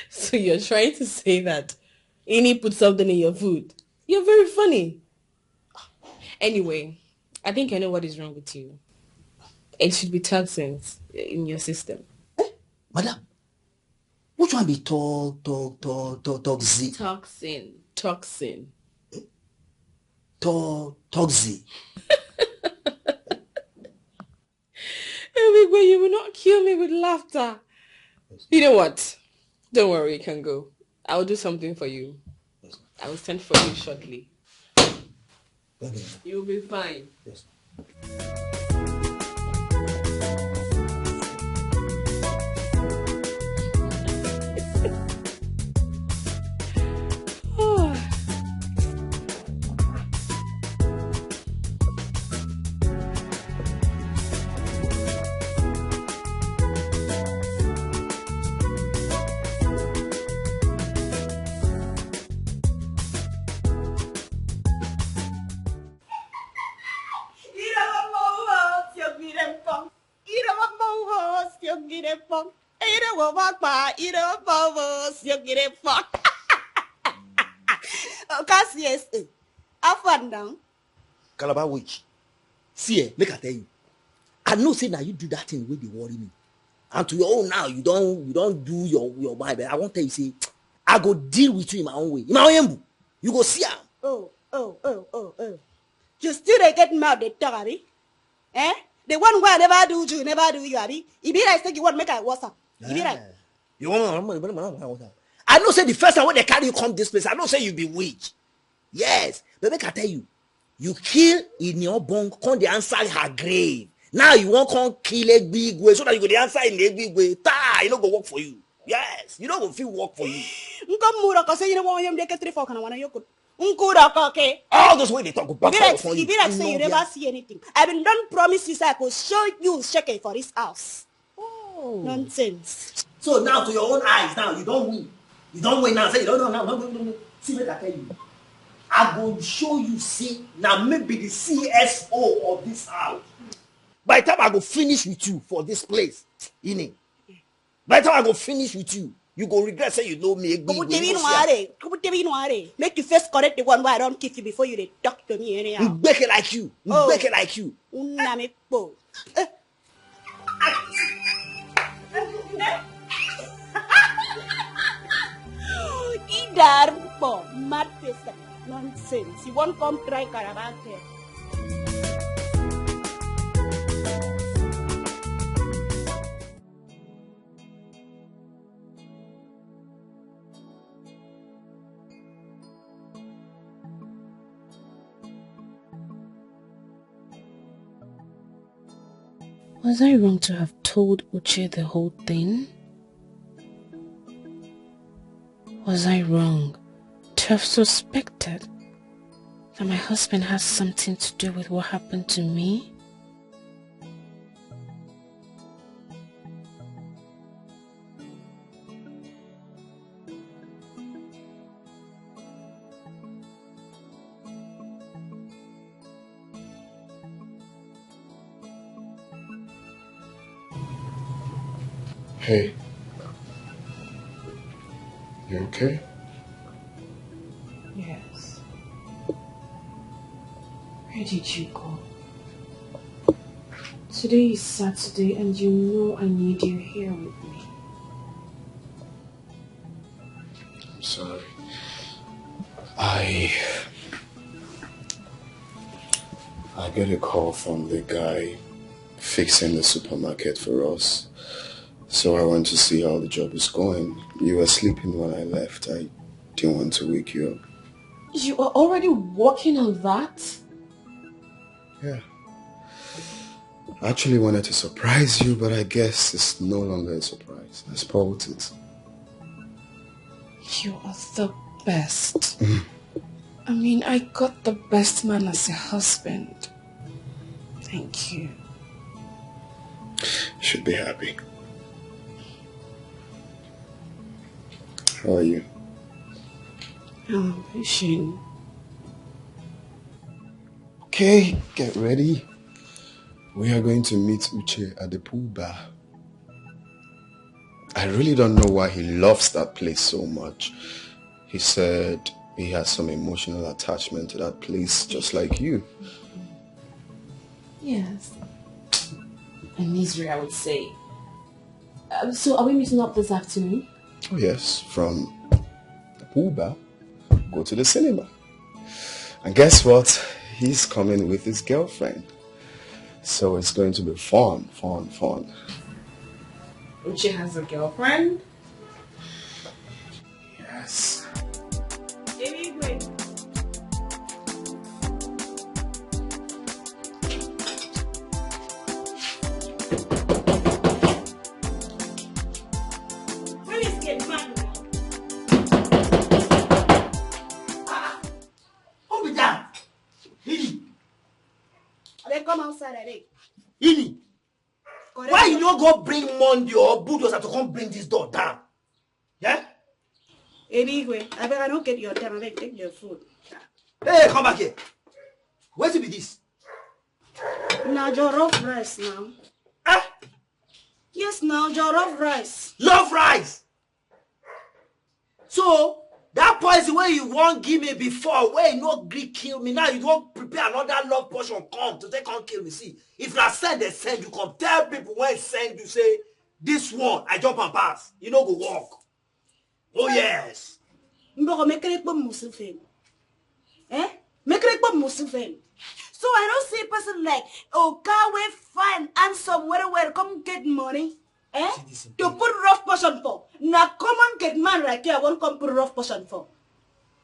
Speaker 1: So you're trying to say that Ini put something in your food? You're very funny. Anyway, I think I know what is wrong with you. It should be toxins in your system.
Speaker 3: Madam, which one be toxin?
Speaker 1: Toxin.
Speaker 3: Toxin.
Speaker 1: Everywhere you will not kill me with laughter. You know what? Don't worry, you can go. I will do something for you. I will send for you shortly. You'll be fine.
Speaker 3: Yes. Calabar witch. See, make I tell you. I know say now you do that thing where they worry me. And to your own now, you don't do your mind. But I won't tell you, say, I go deal with you in my own way. In my own way. You go see her.
Speaker 13: Oh. You still they get mad, they talk, Abi? Eh? The one who never do you, Abi? If be like say you want make I what's up. If be like
Speaker 3: You want I know say the first time when they carry you come this place, I know say you be witch. Yes. But make I tell you, you kill in your bunk, come the answer her grave. Now you won't come kill a big way so that you go the answer in a big way. You don't go work for you. Yes. You don't go feel work for you. All those way they talk about
Speaker 13: you be like say you never see anything. I been don't promise you say I could show you shake for this house. Oh. Nonsense.
Speaker 3: So now to your own eyes, now you don't win. You don't win now. Say you don't know now. No. See what I tell you. I go show you, see, now maybe the CSO of this house. By the time I go finish with you for this place, by the time I go finish with you, you go regret say you know me.
Speaker 13: Make you first correct the one where I don't kiss you before you talk to me anyhow.
Speaker 3: Make it like you. Make it like you.
Speaker 13: Mad person. Nonsense. You won't come try caravan here.
Speaker 1: Was I wrong to have told Uche the whole thing? Was I wrong to have suspected that my husband has something to do with what happened to me?
Speaker 2: Hey. You okay?
Speaker 1: Yes. Where did you go? Today is Saturday and you know I need you here with me.
Speaker 2: I'm sorry. I got a call from the guy fixing the supermarket for us. So I went to see how the job is going. You were sleeping when I left. I didn't want to wake you up.
Speaker 1: You are already working on that?
Speaker 2: Yeah. I actually wanted to surprise you, but I guess it's no longer a surprise. I spoiled it.
Speaker 1: You are the best. I mean, I got the best man as a husband. Thank you.
Speaker 2: You should be happy. How are you?
Speaker 1: I'm wishing.
Speaker 2: Okay, get ready. We are going to meet Uche at the pool bar. I really don't know why he loves that place so much. He said he has some emotional attachment to that place, just like you.
Speaker 1: Yes. A misery, I would say. So are we meeting up this afternoon?
Speaker 2: Oh yes, from the pool bar, go to the cinema. And guess what? He's coming with his girlfriend. So it's going to be fun.
Speaker 1: Uche has a girlfriend?
Speaker 2: Yes.
Speaker 13: Come outside, Eric.
Speaker 5: Ini, why you don't go bring Monday or bulldozer to come bring this door down? Yeah?
Speaker 13: Anyway, I better not get your time. I better take your food.
Speaker 5: Hey, come back here. Where's it be this?
Speaker 13: Now, your rough rice now.
Speaker 5: Ah?
Speaker 13: Yes, now, your rough rice.
Speaker 5: Love rice. So, that poison where you won't give me before, where you no Greek kill me, now you don't prepare another love portion come to take on kill me. See, if I send, they send you come. Tell people when send you say, this one, I jump and pass. You know go walk. Oh yes.
Speaker 13: Mboko make it put musufin. Eh? Make it put musufin. So I don't see a person like, oh, car way fine, handsome, where come get money. Eh? To put rough portion for. Now come on get man right here, won't come put rough portion for.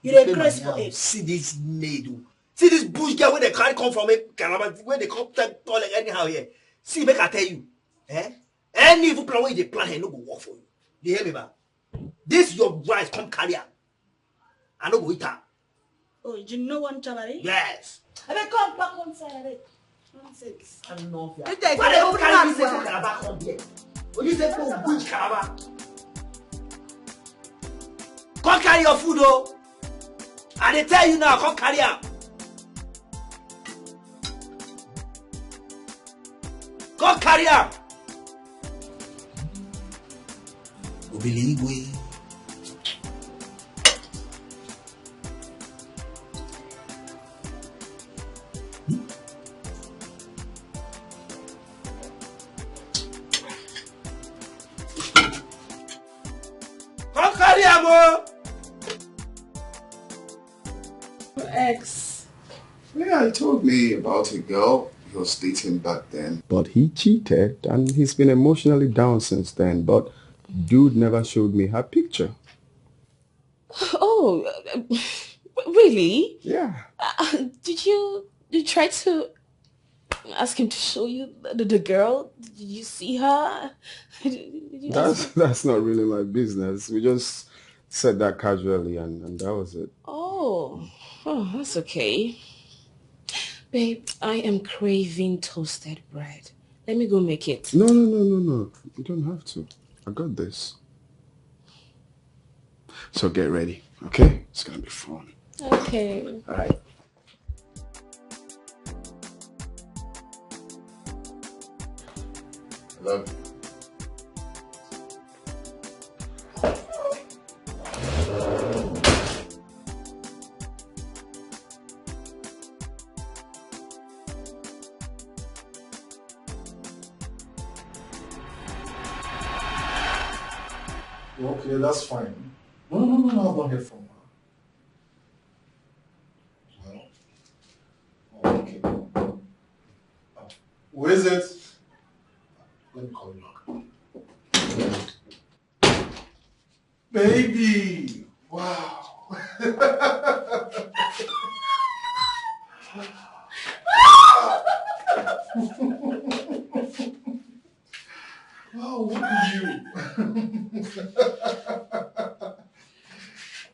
Speaker 13: You dey grace for it.
Speaker 5: See this maid. See this bush girl where they can't come from it, where they come toilet anyhow here. See, make I tell you. Eh? Any evil plan where they plan here, no go work for you. You hear me, man? This your rice come carry her. I no go eat her.
Speaker 13: Oh, you know one chabari?
Speaker 5: Yes.
Speaker 13: I will come back one side. Nonsense.
Speaker 5: I don't know.
Speaker 13: You take
Speaker 5: Why
Speaker 13: it
Speaker 5: they
Speaker 13: over
Speaker 5: don't carry
Speaker 13: and
Speaker 5: this
Speaker 13: well.
Speaker 5: calabash come here? When you say for which calabash? Come carry your food, oh. And they tell you now, come carry her. Come carry her. Obiligwe. Come carry her, mo.
Speaker 1: Ex.
Speaker 2: Yeah, he told me about a girl he was dating back then. But he cheated and he's been emotionally down since then. But dude never showed me her picture.
Speaker 1: Oh, really?
Speaker 2: Yeah.
Speaker 1: Did you try to ask him to show you the girl? Did you see her? Did you ask him?
Speaker 2: That's not really my business. We just said that casually and that was it.
Speaker 1: Oh, that's okay. Babe, I am craving toasted bread. Let me go make it.
Speaker 2: No. You don't have to. I got this. So get ready, okay? It's gonna be fun.
Speaker 1: Okay.
Speaker 2: All right. I love you.
Speaker 15: Okay, that's fine. No, I've not heard from her. Well, okay. Who is it? Let me call you back. Baby! Wow! Wow, what did you?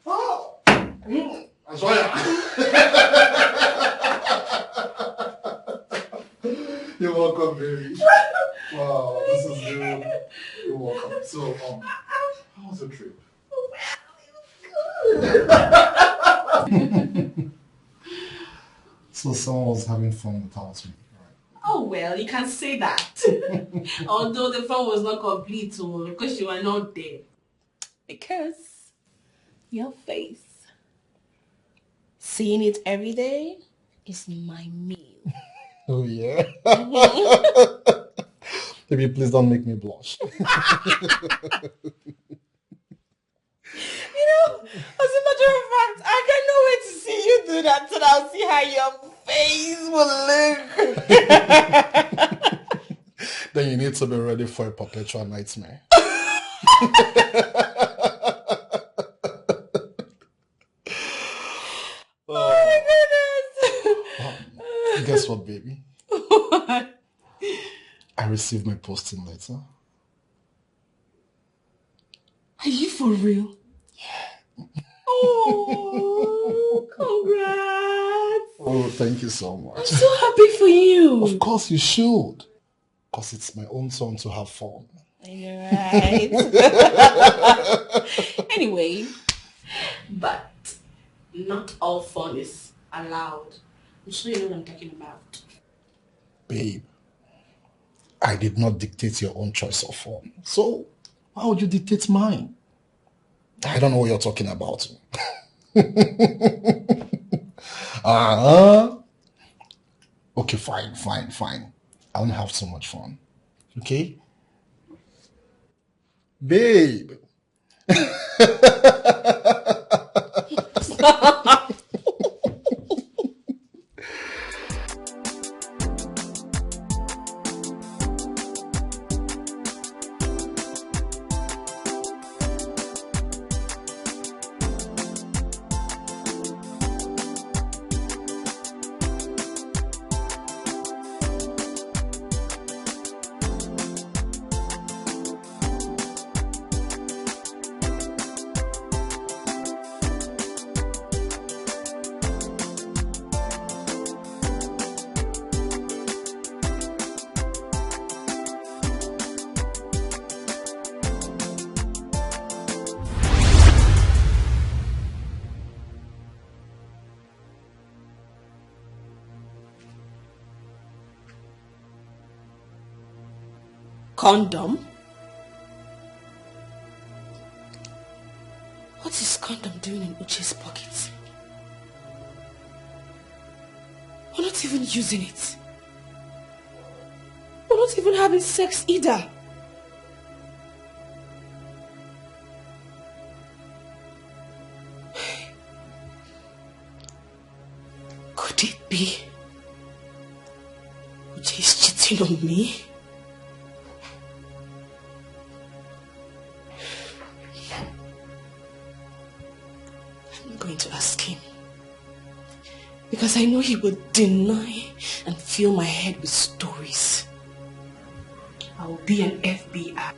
Speaker 15: Oh! Anzoya! You're welcome, baby. Wow, this is good. You're welcome. So, how was the trip? So someone was having fun without me.
Speaker 7: Oh, well, you can say that. Although the fun was not complete, so because you were not there.
Speaker 1: Because your face, seeing it every day, is my meal.
Speaker 15: Oh, yeah? Baby, please don't make me blush.
Speaker 1: You know, as a matter of fact, I cannot wait to see you do that so that I'll see how your face will look.
Speaker 15: Then you need to be ready for a perpetual nightmare.
Speaker 1: Oh my goodness.
Speaker 15: Guess what, baby?
Speaker 1: What?
Speaker 15: I received my posting letter.
Speaker 1: Are you for real? Oh, congrats.
Speaker 15: Oh, thank you so much.
Speaker 1: I'm so happy for you.
Speaker 15: Of course you should. Because it's my own turn to have fun.
Speaker 1: You're right. Anyway,
Speaker 7: But not all fun is allowed. I'm sure you know what I'm talking about.
Speaker 15: Babe, I did not dictate your own choice of fun. So, why would you dictate mine? I don't know what you're talking about. Okay, fine. I won't have so much fun. Okay? Babe.
Speaker 1: condom? What is condom doing in Uche's pocket? We're not even using it. We're not even having sex either. Could it be Uche is cheating on me? I'm going to ask him. Because I know he will deny and fill my head with stories. I will be an FBI.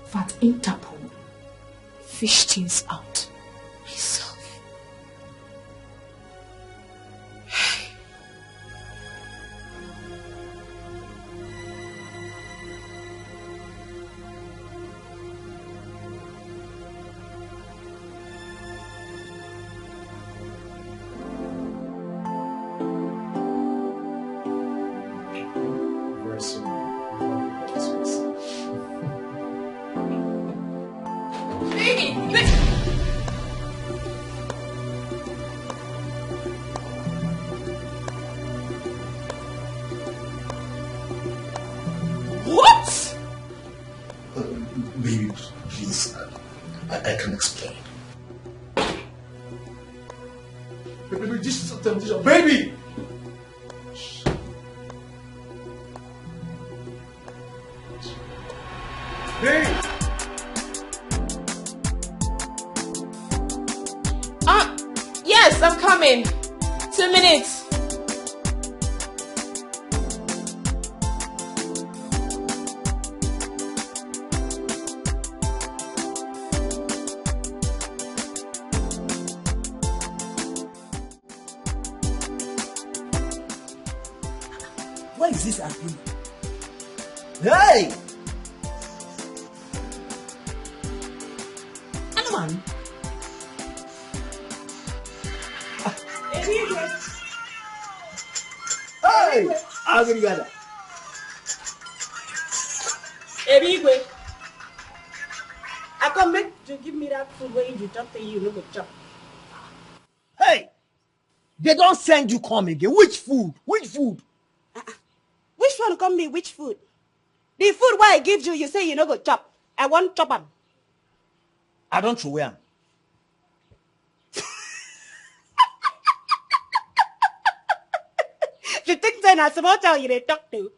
Speaker 1: Fat Interpol. Fish things out myself. What?
Speaker 10: Baby, please. I can explain. Baby, this is a temptation. Baby! Baby!
Speaker 1: Yes, I'm coming. 2 minutes.
Speaker 3: What is this agreement? Hey! Man. Hey! I'm gonna get that.
Speaker 13: Ebigwe, I come make to give me that food where you talk to you no go chop.
Speaker 3: Hey! They don't send you come again. Which food? Which food?
Speaker 13: Which one come me? Which food? The food why I give you, you say you no go chop. I want chop am.
Speaker 3: I don't throw away.
Speaker 13: You think then I small tell you they talk to?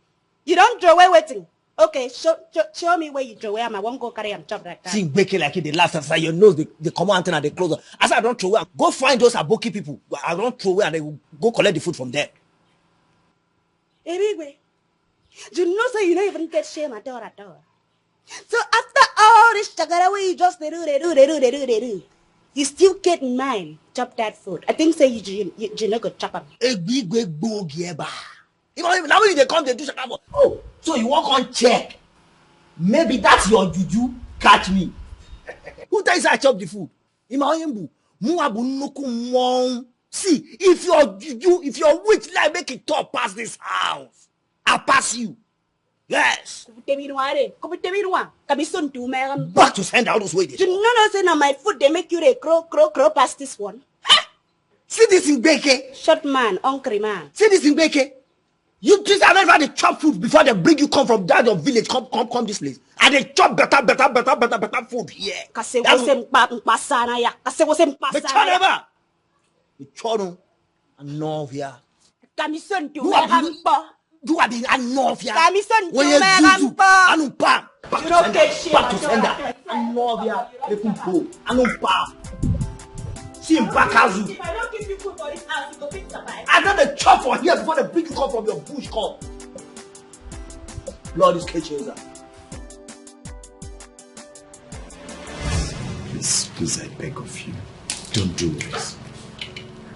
Speaker 13: You don't throw away waiting. Okay, show me where you throw away. I won't go carry and chop like that.
Speaker 3: See, make it like it the last time your nose, the common antenna, they close. I said I don't throw away. Go find those aboki people. I don't throw away and they will go collect the food from them.
Speaker 13: Anyway, you know so you don't even get shame at all. So after all this chagara where you just they do, you still get mine. Chop that food. I think say you not go chop them.
Speaker 3: A big bogieba. Now when they come, they do shakabo. Oh, so you walk on check. Maybe that's your juju. Catch me. Who tells I chop the food? See, if your juju, if your witch lie make it top past this house, I'll pass you. Yes. Back to send out those ways.
Speaker 13: You know say now my food they make you a crow past this one.
Speaker 3: See this in Beke.
Speaker 13: Short man, hungry man.
Speaker 3: See this in Beke. You just have never had to chop food before they bring you come from that your village. Come this place. And they chop better food here.
Speaker 13: Kase wasem pasana ya. Kase wasem pasana.
Speaker 3: The choro and novia.
Speaker 13: Kamison tu merampa.
Speaker 3: Do I be and novia?
Speaker 13: Kamison tu merampa.
Speaker 3: Anumpa.
Speaker 13: You don't get shit.
Speaker 3: Back to sender. And novia. Let him go. Anumpa. See him back as you.
Speaker 13: If I don't give you food for this house, you go pick survive.
Speaker 3: I know the chop for here before the bring you come from your bush come. Lord is chaser.
Speaker 10: Please, I beg of you. Don't do this.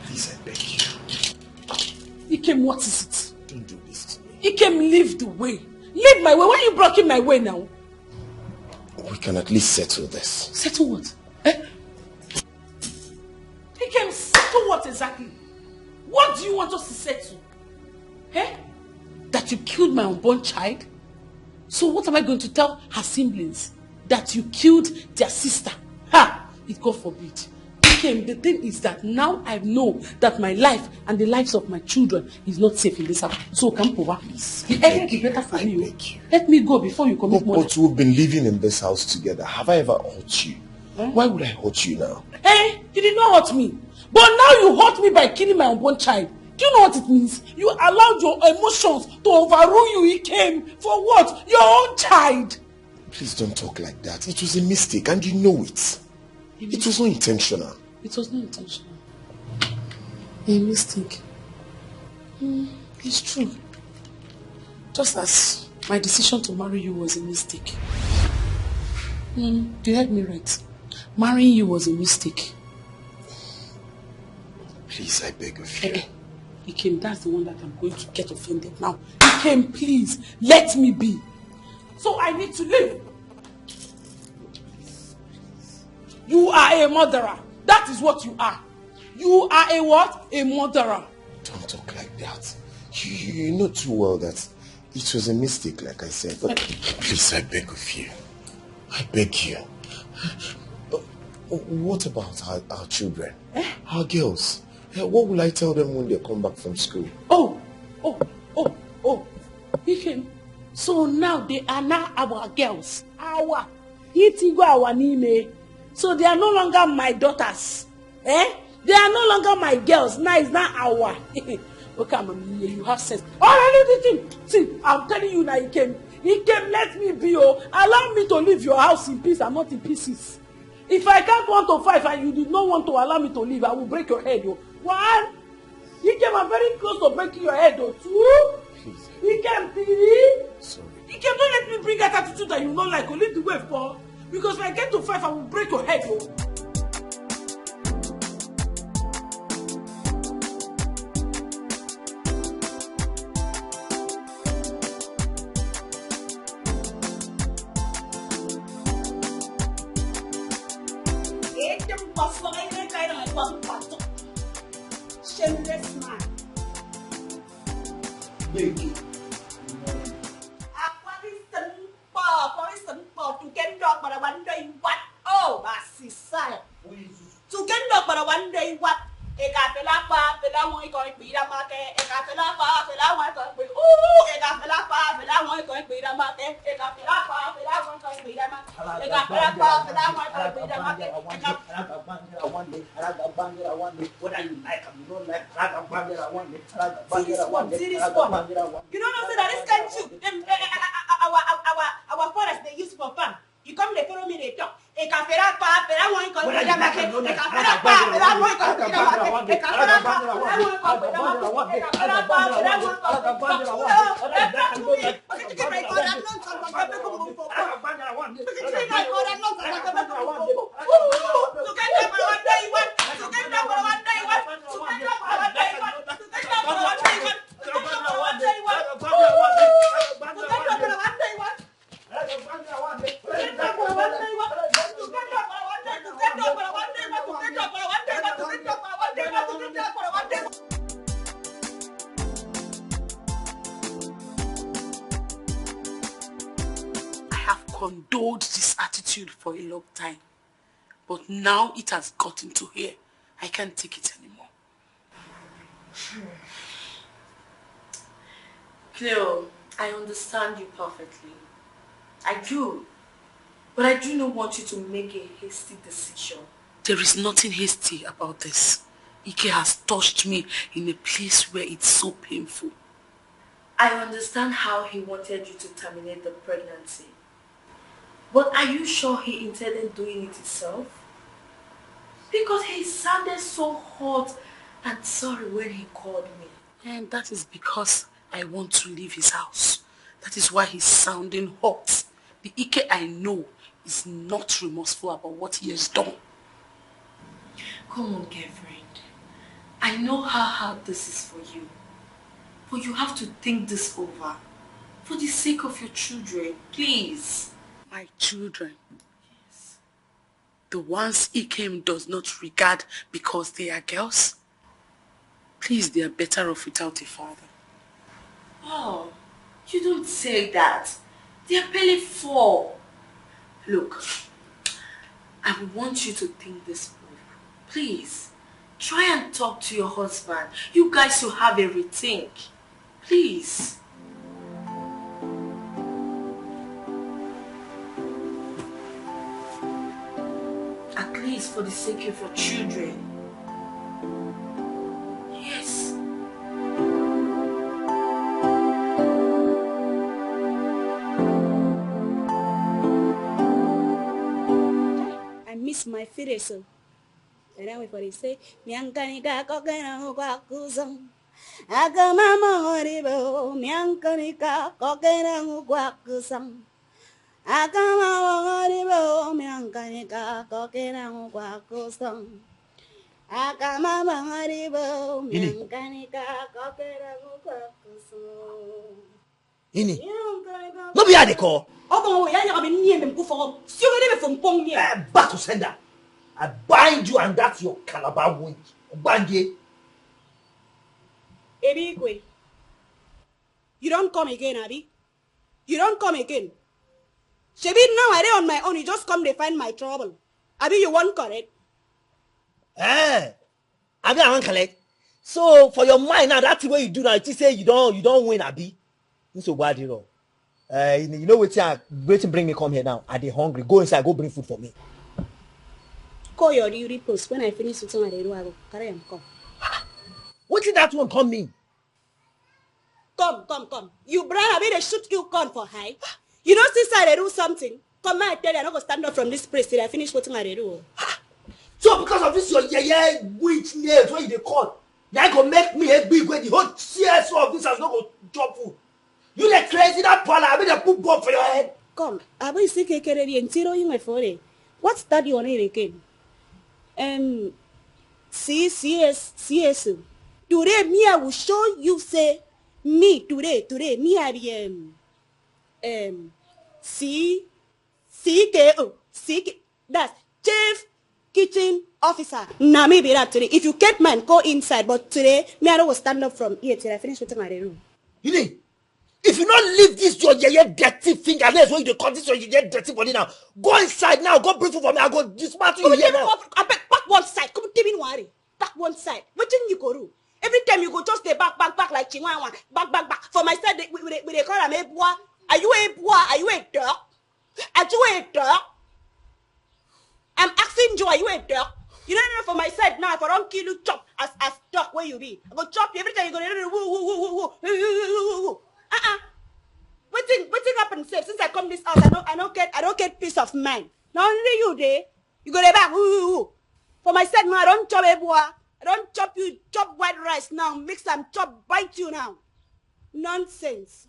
Speaker 10: Please, I beg you.
Speaker 7: Ikem, what is it?
Speaker 10: Don't do this to me.
Speaker 7: Ikem, leave the way. Leave my way. Why are you blocking my way now?
Speaker 10: We can at least settle this.
Speaker 7: Settle what? Ikem, settle what exactly? What do you want us to settle? That you killed my unborn child? So what am I going to tell her siblings? That you killed their sister? Ha! It God forbid. Ikem, the thing is that now I know that my life and the lives of my children is not safe in this house. So come over, please. The end is better for you. Let me go before you commit more.
Speaker 10: But we've been living in this house together. Have I ever hurt you? Why would I hurt you now?
Speaker 7: You did not hurt me. But now you hurt me by killing my unborn child. Do you know what it means? You allowed your emotions to overrule you. Ikem. For what? Your own child.
Speaker 10: Please don't talk like that. It was a mistake and you know it. It was not intentional.
Speaker 7: It was not intentional. A mistake. It's true. Just as my decision to marry you was a mistake. You heard me right. Marrying you was a mistake.
Speaker 10: Please, I beg of you.
Speaker 7: Ikem, that's the one that I'm going to get offended now. Ikem, please, let me be. So I need to leave. You are a murderer. That is what you are. You are a what? A murderer.
Speaker 10: Don't talk like that. You know too well that it was a mistake, like I said. But please, I beg of you. I beg you. What about our children? Our girls? What will I tell them when they come back from school?
Speaker 7: Oh. Ikem, So now they are now our girls. Our. Itigo our nime. So they are no longer my daughters. Eh? They are no longer my girls. Now it's not our. Okay, Mami, you have sense. Oh, see, I'm telling you now, he came, let me be, allow me to leave your house in peace and not in pieces. If I can't 1 to 5 and you did not want to allow me to leave, I will break your head, oh. 1, he came, I'm very close to breaking your head, oh. 2, please. He came, 3. Sorry. He came, don't let me bring that attitude that you don't like, leave the way 4. Because if I get to 5, I will break your head, oh. Shameless man.
Speaker 3: Baby.
Speaker 13: To get dog but one day what? Oh, that's sad. To get dog but one day what? A capella, the one going to be a market, a capella, the one going to be, oh, a capella, the one going to be a market, a capella, the one going to be a market, a capella, the one going to be a market.
Speaker 3: What are you like? You don't like
Speaker 13: You don't know that this kind of our forest they use for fun. You come they follow me, they talk. A capella, I want to go to the market. A capella, I want to go to the market. A capella, I want to go to the market. A capella, I want to go to the market. Condoled this attitude for a long time, but now it has gotten to here. I can't take it anymore.
Speaker 8: Cleo, I understand you perfectly. I do. But I do not want you to make a hasty decision.
Speaker 7: There is nothing hasty about this. Ike has touched me in a place where it's so painful.
Speaker 8: I understand how he wanted you to terminate the pregnancy. But are you sure he intended doing it himself? Because he sounded so hot and sorry when he called me.
Speaker 7: And that is because I want to leave his house. That is why he's sounding hot. The Ike I know is not remorseful about what he has done.
Speaker 8: Come on, girlfriend. I know how hard this is for you. But you have to think this over. For the sake of your children, please.
Speaker 7: My children? Yes. The ones Ikem does not regard because they are girls? Please, they are better off without a father.
Speaker 8: Oh, you don't say that. They are barely 4. Look, I want you to think this through. Please, try and talk to your husband. You guys should have a rethink. Please. At least for the sake of your children. Yes.
Speaker 13: I miss my feet so. And then we say, Miankanika cockena guacuzum. Agamama horibo, Miankanika cockena guacuzum. Agamama horibo, Miankanika cockena guacuzum. Agamama horibo, Miankanika cockena guacuzum.
Speaker 3: Ini. No be how they call.
Speaker 13: Oh, yeah, I'm in near them for. You never from Pong here.
Speaker 3: Back to sender. I bind you and that's your calabar wound. Banje.
Speaker 13: Ebigwe. You don't come again, Abby. You don't come again. Shebi, now I on my own. You just come to find my trouble. Abby, you won't correct.
Speaker 3: Eh. Abby, I won't collect. So for your mind now, that's the way you do now. You say you don't win, Abby. So bad, you know. You know waiting bring me come here now. Are they hungry? Go inside, go bring food for me.
Speaker 13: Call your duty post. When I finish with I will carry him. Come.
Speaker 3: What did that one come mean?
Speaker 13: Come. You brother, I mean they shoot you corn for high. You know since I do something. Come I tell you, I'm not gonna stand up from this place till I finish what I do.
Speaker 3: So because of this your witch nails what they call, that gonna make me a big when the whole CSO of this has not gonna drop food. You like crazy that pala, I mean they put bomb for your head.
Speaker 13: Come, I will see Kerry and zero in my phone. What's that you on it again? CS. Today me I will show you say me today me I be CK that's chief kitchen officer. Now maybe that today. If you can't man, go inside. But today, me I don't stand up from here till I finish with my room.
Speaker 3: You know, if you not leave this your dirty fingernails when you cut this your dirty body now, go inside now. Go bring food for me. I go dismantle you here now.
Speaker 13: I back one side. Come give me worry. Back one side. What thing you go do? Every time you go just stay back like Chihuahua. Back. For my side, they call them a boy. Are you a boy? Are you a dog? Are you a dog? I'm asking you, are you a dog? You don't know for my side now, if I don't kill you, chop as dog where you be. I go chop you every time you go woo. What thing happen safe? Since I come this house, I don't get peace of mind. Not only you there, you go there back woo. For my side now, I don't chop a boy. I don't chop you, chop white rice now, mix and chop, bite you now. Nonsense.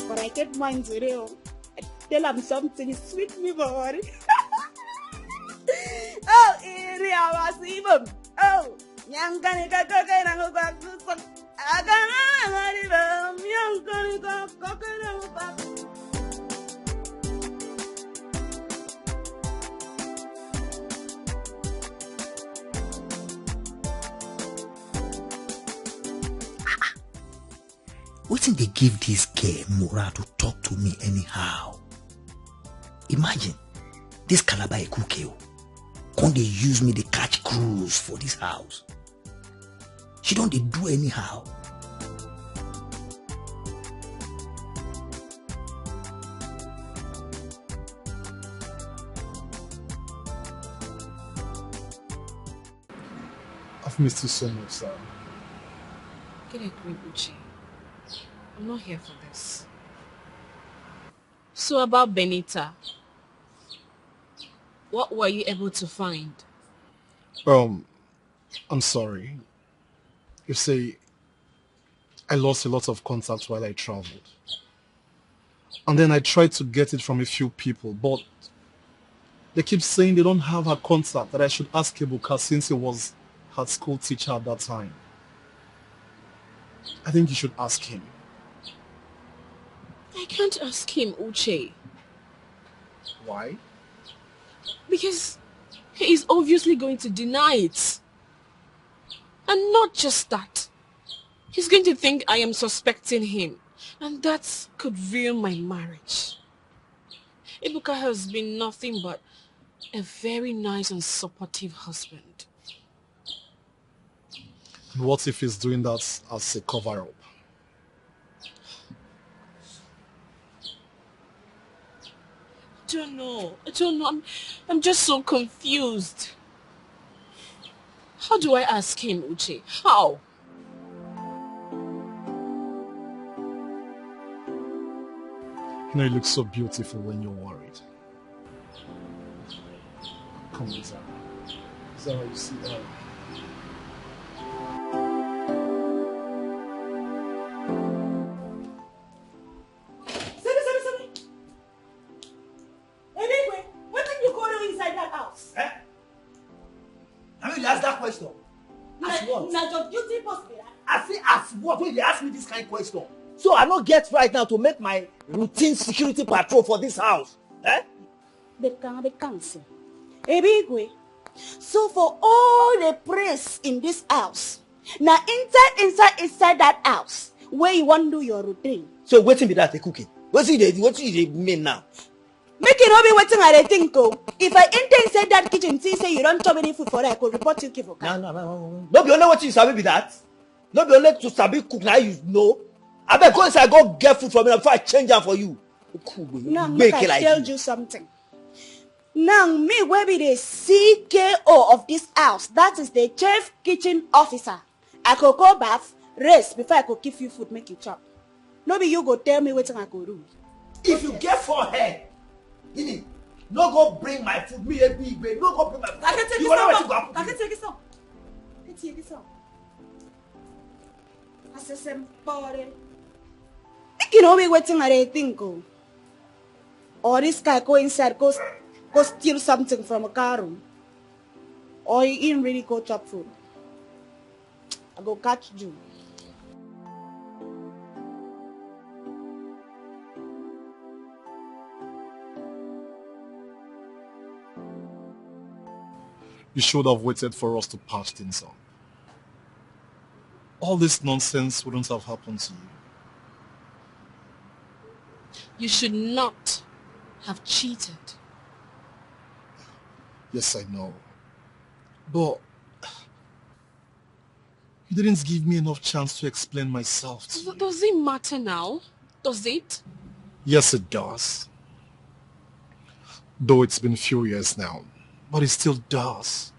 Speaker 13: But I get mine today. I tell him something sweet me body. Oh, here I was even. Oh, young gonna go back to some. I got young gonna go back.
Speaker 3: Waiting they give this girl moral to talk to me anyhow. Imagine this calabar a cookie. Can't they use me to catch cruise for this house? She don't they do anyhow.
Speaker 15: I've missed you so much, Sam.
Speaker 6: Get a grip, Uchi. I'm not here for this. So about Benita, what were you able to find?
Speaker 15: I'm sorry. You see, I lost a lot of contact while I traveled. And then I tried to get it from a few people, but they keep saying they don't have her contact, that I should ask Ebuka since he was her school teacher at that time. I think you should ask him.
Speaker 6: I can't ask him, Uche.
Speaker 15: Why?
Speaker 6: Because he is obviously going to deny it. And not just that. He's going to think I am suspecting him. And that could ruin my marriage. Ebuka has been nothing but a very nice and supportive husband.
Speaker 15: And what if he's doing that as a cover-up?
Speaker 6: I don't know. I'm just so confused. How do I ask him, Uche? How?
Speaker 15: You know, you look so beautiful when you're worried. Come on, Zara. Zara, you see that?
Speaker 13: What did you go do inside that house?
Speaker 3: Eh? I mean, you ask that question. As what?
Speaker 13: Now your duty must be that.
Speaker 3: I say, as what? When they ask me this kind of question. So I don't get right now to make my routine security patrol for this house. Eh?
Speaker 13: They can't be cancelled. Ebigwe. So for all the praise in this house, now inside that house, where you want to do your routine.
Speaker 3: So waiting be that the cooking. What do you mean now?
Speaker 13: Make it not be waiting at a thing go. If I enter inside that kitchen, say you don't chop any food for that, I could report you, Kivoka.
Speaker 3: No. Don't be only what you sabi be that. No be only to sabi cook now you know. I bet go inside go get food for me before I change am for you.
Speaker 13: Now make I tell you something. Now me wey be the CKO of this house, that is the chief kitchen officer. I could go bath, rest before I could give you food make you chop. No be you go tell me wetin I go do.
Speaker 3: If you get forehead, Gini, no go bring my food, me a big baby, no go bring my food.
Speaker 13: I can take
Speaker 3: you
Speaker 13: this
Speaker 3: know
Speaker 13: up.
Speaker 3: what
Speaker 13: I can take this up. I can take this up. I say some body. You know me wetin I dey think oh. Or this guy go inside, go steal something from a car room. Or he ain't really go chop food. I go catch you.
Speaker 15: You should have waited for us to patch things up. All this nonsense wouldn't have happened to you.
Speaker 1: You should not have cheated.
Speaker 15: Yes, I know. But you didn't give me enough chance to explain myself to you.
Speaker 1: Does it matter now? Does it?
Speaker 15: Yes, it does. Though it's been a few years now, but it still does.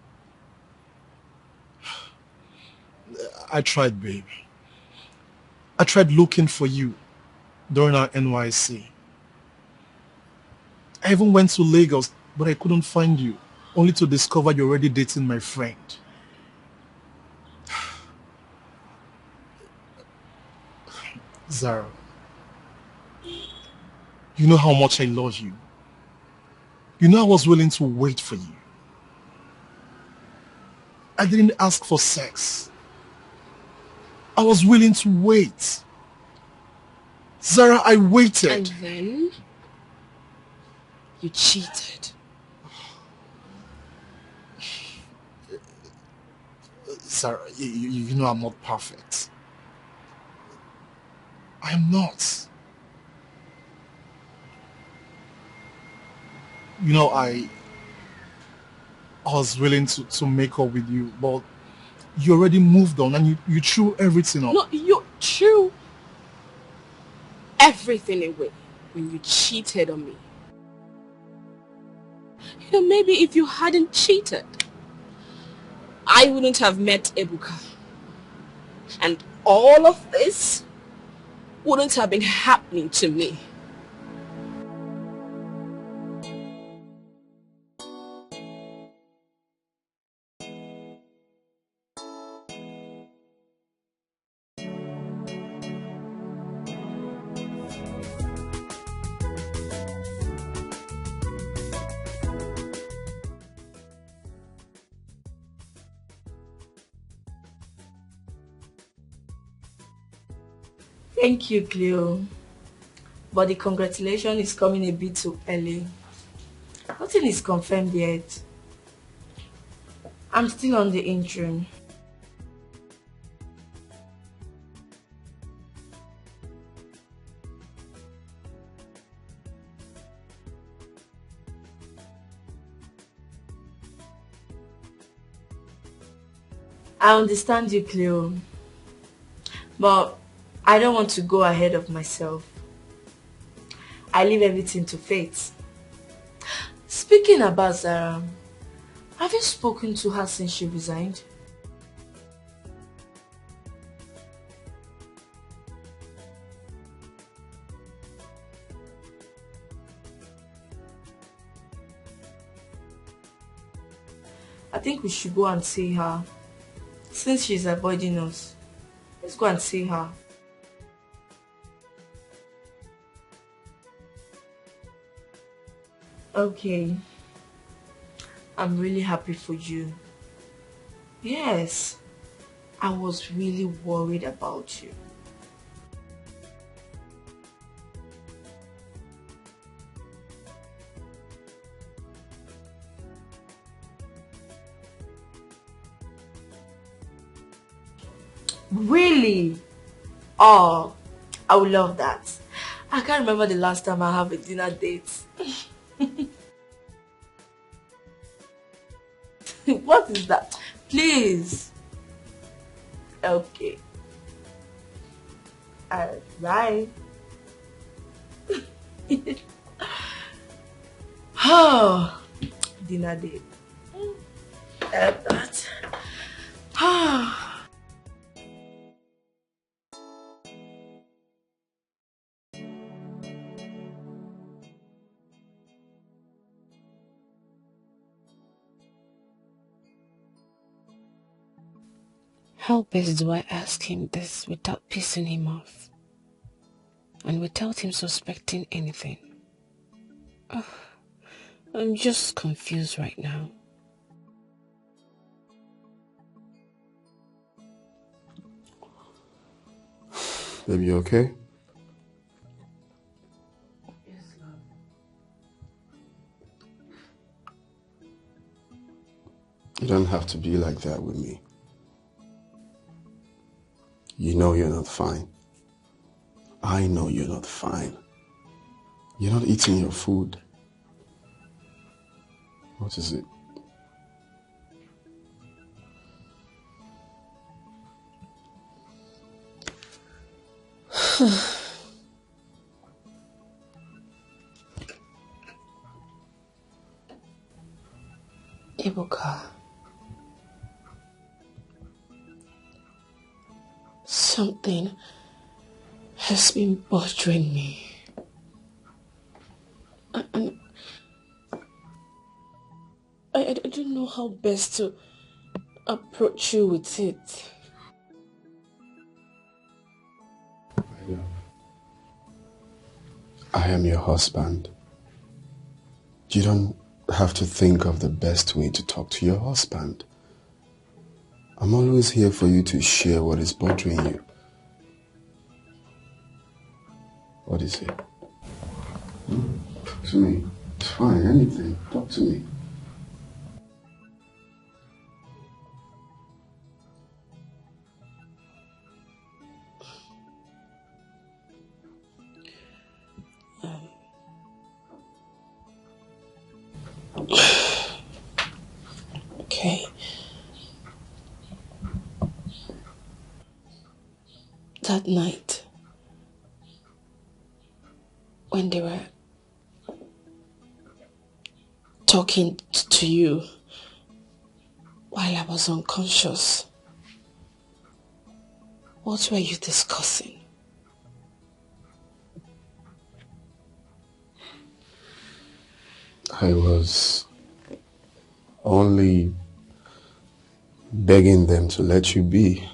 Speaker 15: I tried, babe. I tried looking for you during our NYC. I even went to Lagos, but I couldn't find you, only to discover you're already dating my friend. Zara, you know how much I love you. You know I was willing to wait for you. I didn't ask for sex. I was willing to wait. Zara, I waited.
Speaker 1: And then you cheated.
Speaker 15: Zara, you know I'm not perfect. I am not. You know, I was willing to make up with you, but you already moved on and you threw everything up.
Speaker 1: No, you threw everything away when you cheated on me. You know, maybe if you hadn't cheated, I wouldn't have met Ebuka. And all of this wouldn't have been happening to me.
Speaker 6: Thank you, Cleo. But the congratulation is coming a bit too early. Nothing is confirmed yet. I'm still on the interim. I understand you, Cleo. But I don't want to go ahead of myself. I leave everything to fate. Speaking about Zara, have you spoken to her since she resigned? I think we should go and see her. Since she's avoiding us, let's go and see her. Okay. I'm really happy for you. Yes. I was really worried about you. Really? Oh, I would love that. I can't remember the last time I have a dinner date. What is that? Please. Okay. Bye. Oh, dinner date. That.
Speaker 1: How best do I ask him this without pissing him off? And without him suspecting anything? Ugh, I'm just confused right now.
Speaker 2: Baby, you okay? You don't have to be like that with me. You know you're not fine. I know you're not fine. You're not eating your food. What is it?
Speaker 1: Ibuka, something has been bothering me. And I don't know how best to approach you with it.
Speaker 2: I am your husband. You don't have to think of the best way to talk to your husband. I'm always here for you to share what is bothering you. What is it? Talk to me. It's fine, anything. Talk to me.
Speaker 1: Okay. That night, when they were talking to you while I was unconscious, what were you discussing?
Speaker 2: I was only begging them to let you be.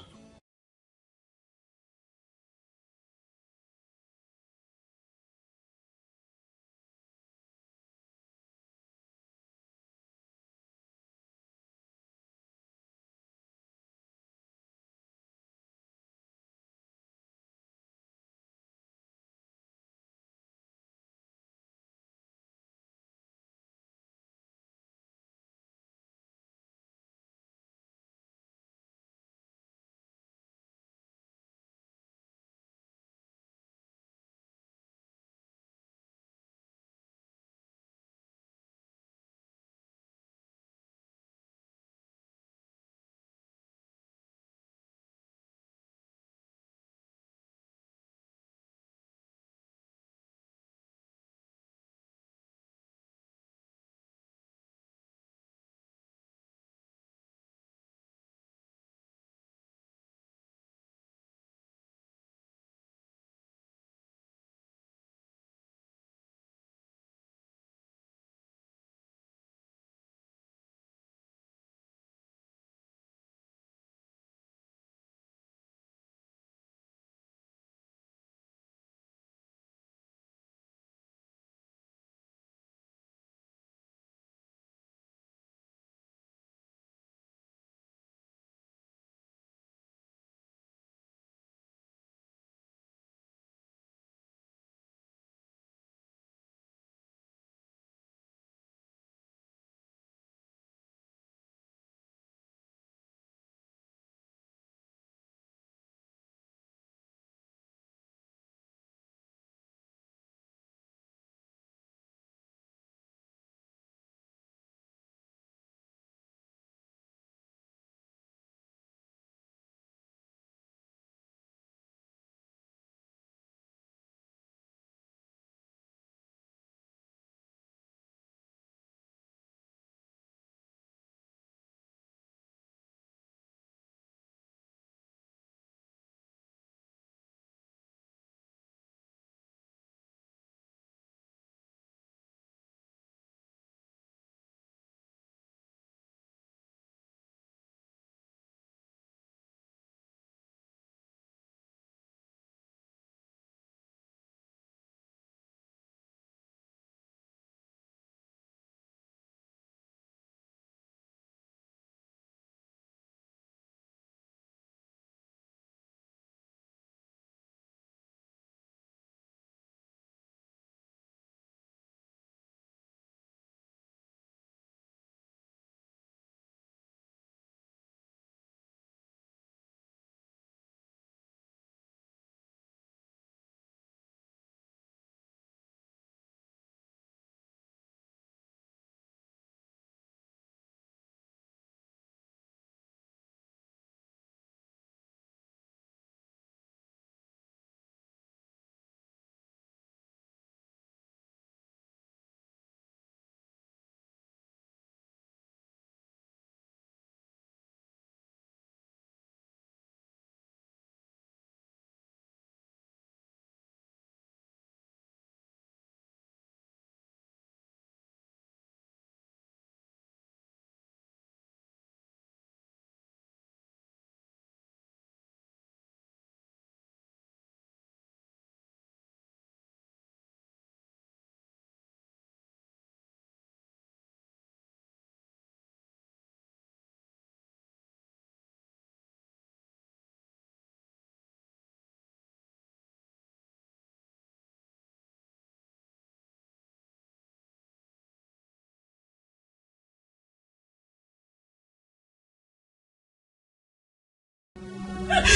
Speaker 12: Take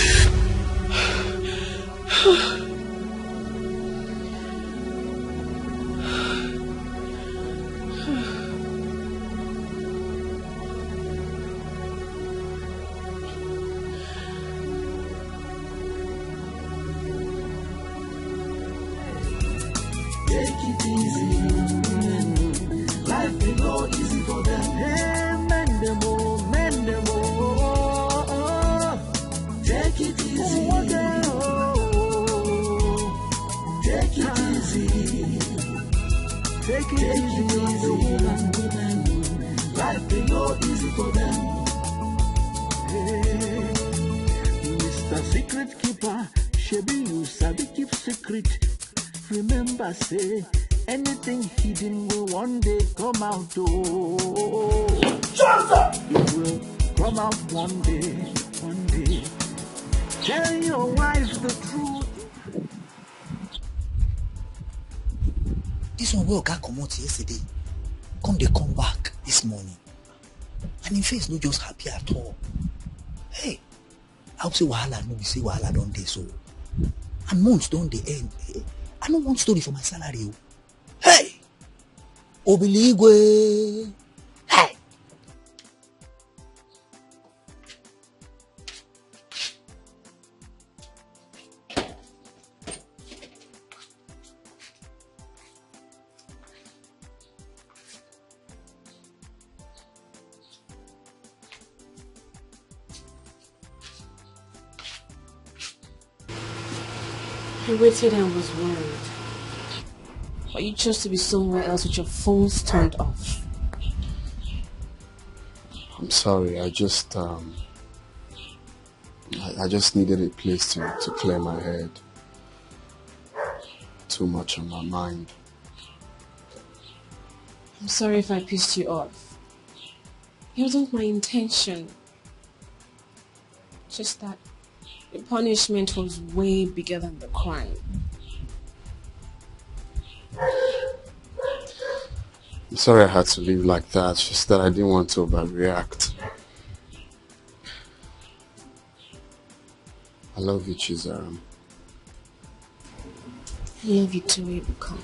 Speaker 12: it easy. Life ain't no easy for them. Hey, mend them all, mend them all. Take it easy. Take it easy. Take it easy. Woman. Life ain't no easy for them. Hey, Mr. Secret Keeper, Shebi you sabi keep secret. Remember, say, anything hidden will one day come out. Oh, shut up! It will come out one day, one day. Tell your wife the truth.
Speaker 3: This one will come out yesterday. They come back this morning. And in face, no just happy at all. Hey, I hope say wahala no be say wahala don't dey so. And months don't they end. I don't want story for my salary. Hey! Obiligwe! Hey!
Speaker 1: I waited and was worried. But you chose to be somewhere else with your phones turned off.
Speaker 2: I'm sorry, I just needed a place to clear my head. Too much on my mind.
Speaker 1: I'm sorry if I pissed you off. It wasn't my intention. Just that the punishment was way bigger than the crime.
Speaker 2: I'm sorry I had to leave like that, it's just that I didn't want to overreact. I love you, Chizaram.
Speaker 1: I love you too, Ebuka.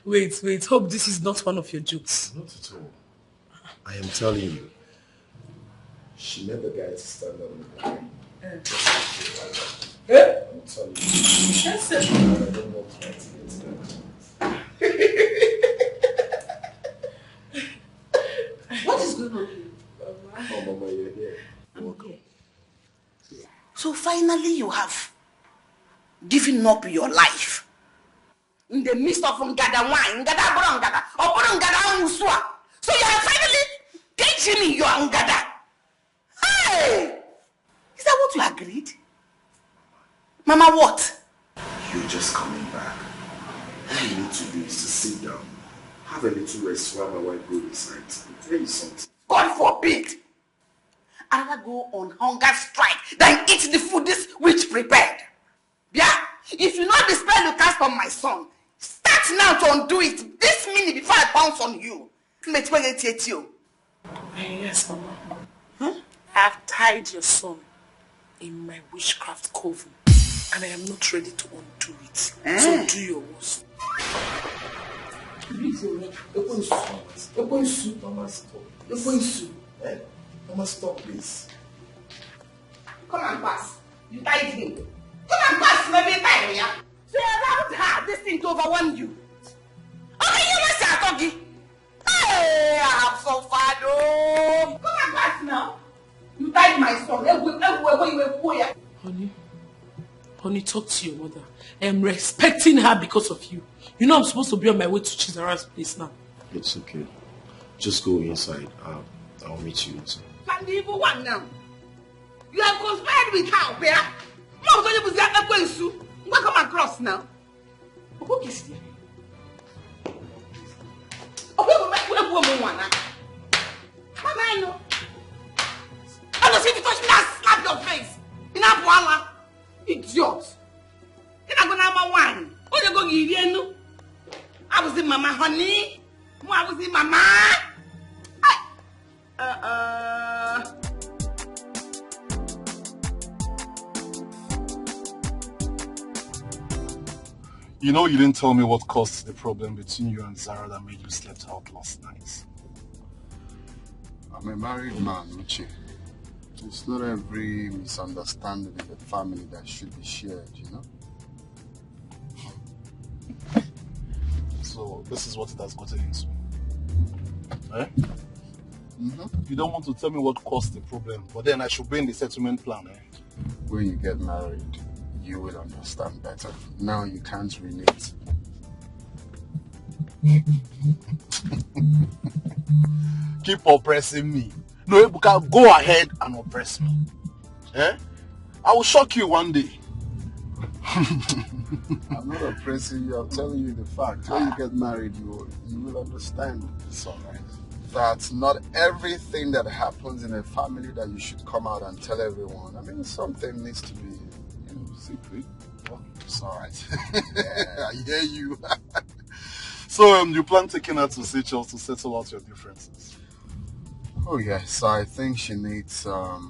Speaker 7: Wait, hope this is not one of your jokes.
Speaker 10: Not at all. I am telling you, she never gets to stand up on the line. I'm telling you. I don't want her to get to that.
Speaker 5: What is going on here?
Speaker 10: Oh, Mama, you're here. Welcome.
Speaker 5: So finally you have given up your life. In the midst of Ngada wine, Ngada bro Ngada, or bro Ngada Musua. So you are finally teaching me your Ngada. Hey! Is that what you agreed? Mama, what?
Speaker 10: You're just coming back. All you need to do is to sit down, have a little rest while my wife goes inside. I'll tell you something.
Speaker 5: God forbid! I'd rather go on hunger strike than eat the food this witch prepared. Yeah? If you know the spell you cast on my son, start now to undo it this minute before I bounce on you.
Speaker 7: Yes, Mama. Huh? I have tied your son in my witchcraft coven, and I am not ready to undo it. So do your worst.
Speaker 10: Mama, stop. Mama, stop, please.
Speaker 5: Come and pass. You tied him. Come and pass, maybe time, yeah? So you allowed her this thing to overwhelm you. Okay, you must say Atogi. Hey, I have so far, though. Come and pass now. You tied my son.
Speaker 7: Honey, talk to your mother. I am respecting her because of you. You know I'm supposed to be on my way to Chizara's place now.
Speaker 10: It's okay. Just go inside. I'll meet you inside.
Speaker 5: And the evil one now. You have conspired with her, Bear. Mom told you was going to come across now. Who is there? Mama, I know. I don't see if you touch me, I'll slap your face. In a voila. Idiot. You're not going to have one. What are you going to give you? I was in Mama, honey. I was in Mama.
Speaker 15: You know you didn't tell me what caused the problem between you and Zara that made you slept out last night.
Speaker 2: I'm a married man, Uche. It's not every misunderstanding in the family that should be shared, you know?
Speaker 15: So this is what it has gotten into. Eh? You don't want to tell me what caused the problem, but then I should bring the settlement plan, eh?
Speaker 2: When you get married, you will understand better. Now you can't relate.
Speaker 15: Keep oppressing me. No, Ebuka, go ahead and oppress me. Eh? I will shock you one day.
Speaker 2: I'm not oppressing you, I'm telling you the fact. When you get married, you will understand.
Speaker 15: It's alright.
Speaker 2: That not everything that happens in a family that you should come out and tell everyone. I mean, something needs to be, secret.
Speaker 15: Well, it's alright. I hear you. So, you plan taking her to Seychelles to settle out your differences?
Speaker 2: Oh yes, I think she needs a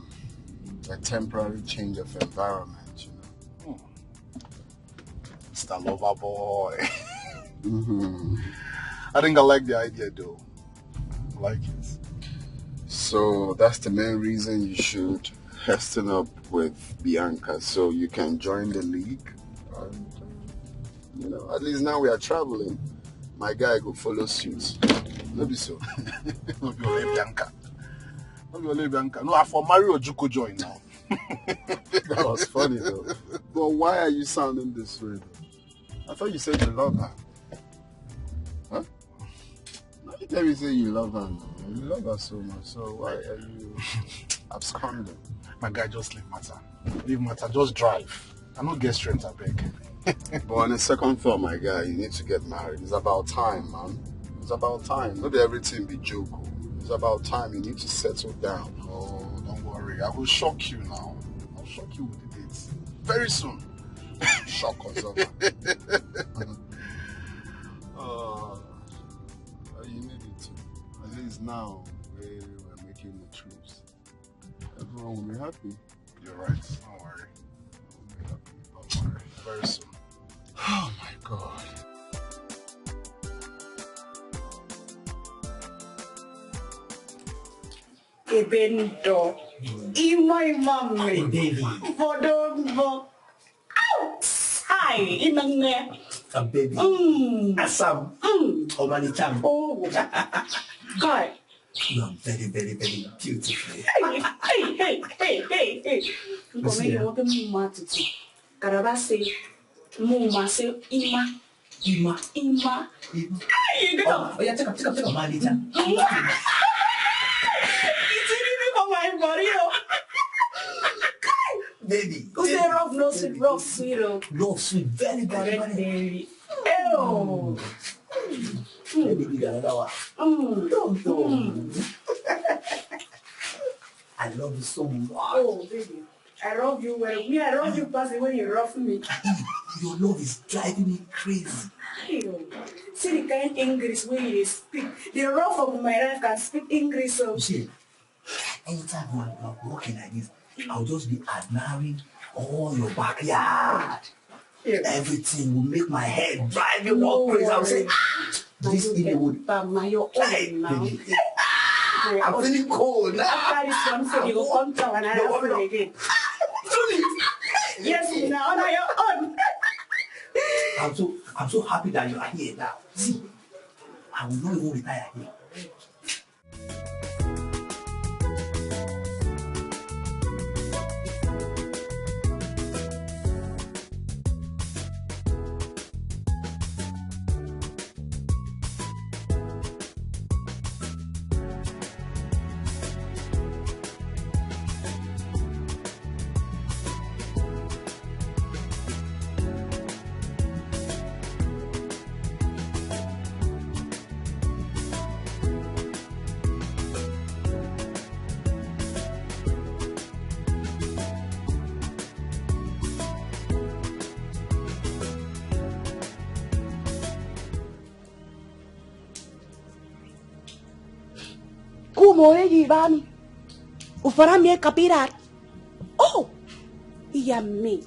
Speaker 2: temporary change of environment, you know.
Speaker 15: Mr. Lover Boy. I think I like the idea though. I like it.
Speaker 2: So that's the main reason you should hasten up with Bianca so you can join the league. And, at least now we are traveling. My guy go follow suit. Maybe so.
Speaker 15: No, be only Bianca. No, I for Mario Wazico join now.
Speaker 2: That was funny though. But why are you sounding this way though? I thought you said you love her. Huh? Now you tell me say you love her now. You love her so much. So why are you absconding?
Speaker 15: My guy, just leave matter. Leave matter, just drive. I don't get strength, I beg.
Speaker 2: But on a second thought, my guy, you need to get married. It's about time, man. It's about time. Not everything be joke. It's about time. You need to settle down.
Speaker 15: Oh, don't worry. I will shock you now. I'll shock you with the dates. Very soon.
Speaker 2: Shock us over. You need it to. At least now we're making the truce. Everyone will be happy.
Speaker 15: You're right. Don't worry. We'll be happy. Don't worry. Very soon.
Speaker 2: Oh my God.
Speaker 13: Ebendo. Imami.
Speaker 3: Baby.
Speaker 13: Vodonvo. Hi, inang
Speaker 3: A baby. Asam. Omanicham.
Speaker 13: Oh, God.
Speaker 3: You are very, very, very beautiful.
Speaker 13: Hey. Come here, what am I to do? Karabase. Muma say Ima. Hey, you go.
Speaker 3: Oh, yeah, take up, Omanicham.
Speaker 13: It's really for my body.
Speaker 3: Baby.
Speaker 13: Who say rough, no sweet, rough, sweet?
Speaker 3: Love sweet, very, very, very.
Speaker 13: Ew.
Speaker 3: Baby, you got another one. I love you so much.
Speaker 13: Oh, baby. I love you well. Me, I love you past when you rough me.
Speaker 3: Your love is driving me crazy.
Speaker 13: See the kind English way you speak. The rough of my life can speak English. So.
Speaker 3: You see, anytime you are walking like this, I'll just be admiring all your backyard. Yeah. Everything will make my head drive me more crazy. I'll say, this in would.
Speaker 13: You're old now.
Speaker 3: I'm feeling cold now.
Speaker 13: After this one, so you go come down and I have to again. Yes, now you're on.
Speaker 3: I'm so happy that you are here now. See, I will not even retire here.
Speaker 13: more Yibani. Ufara me capirar. Oh, yeah, me.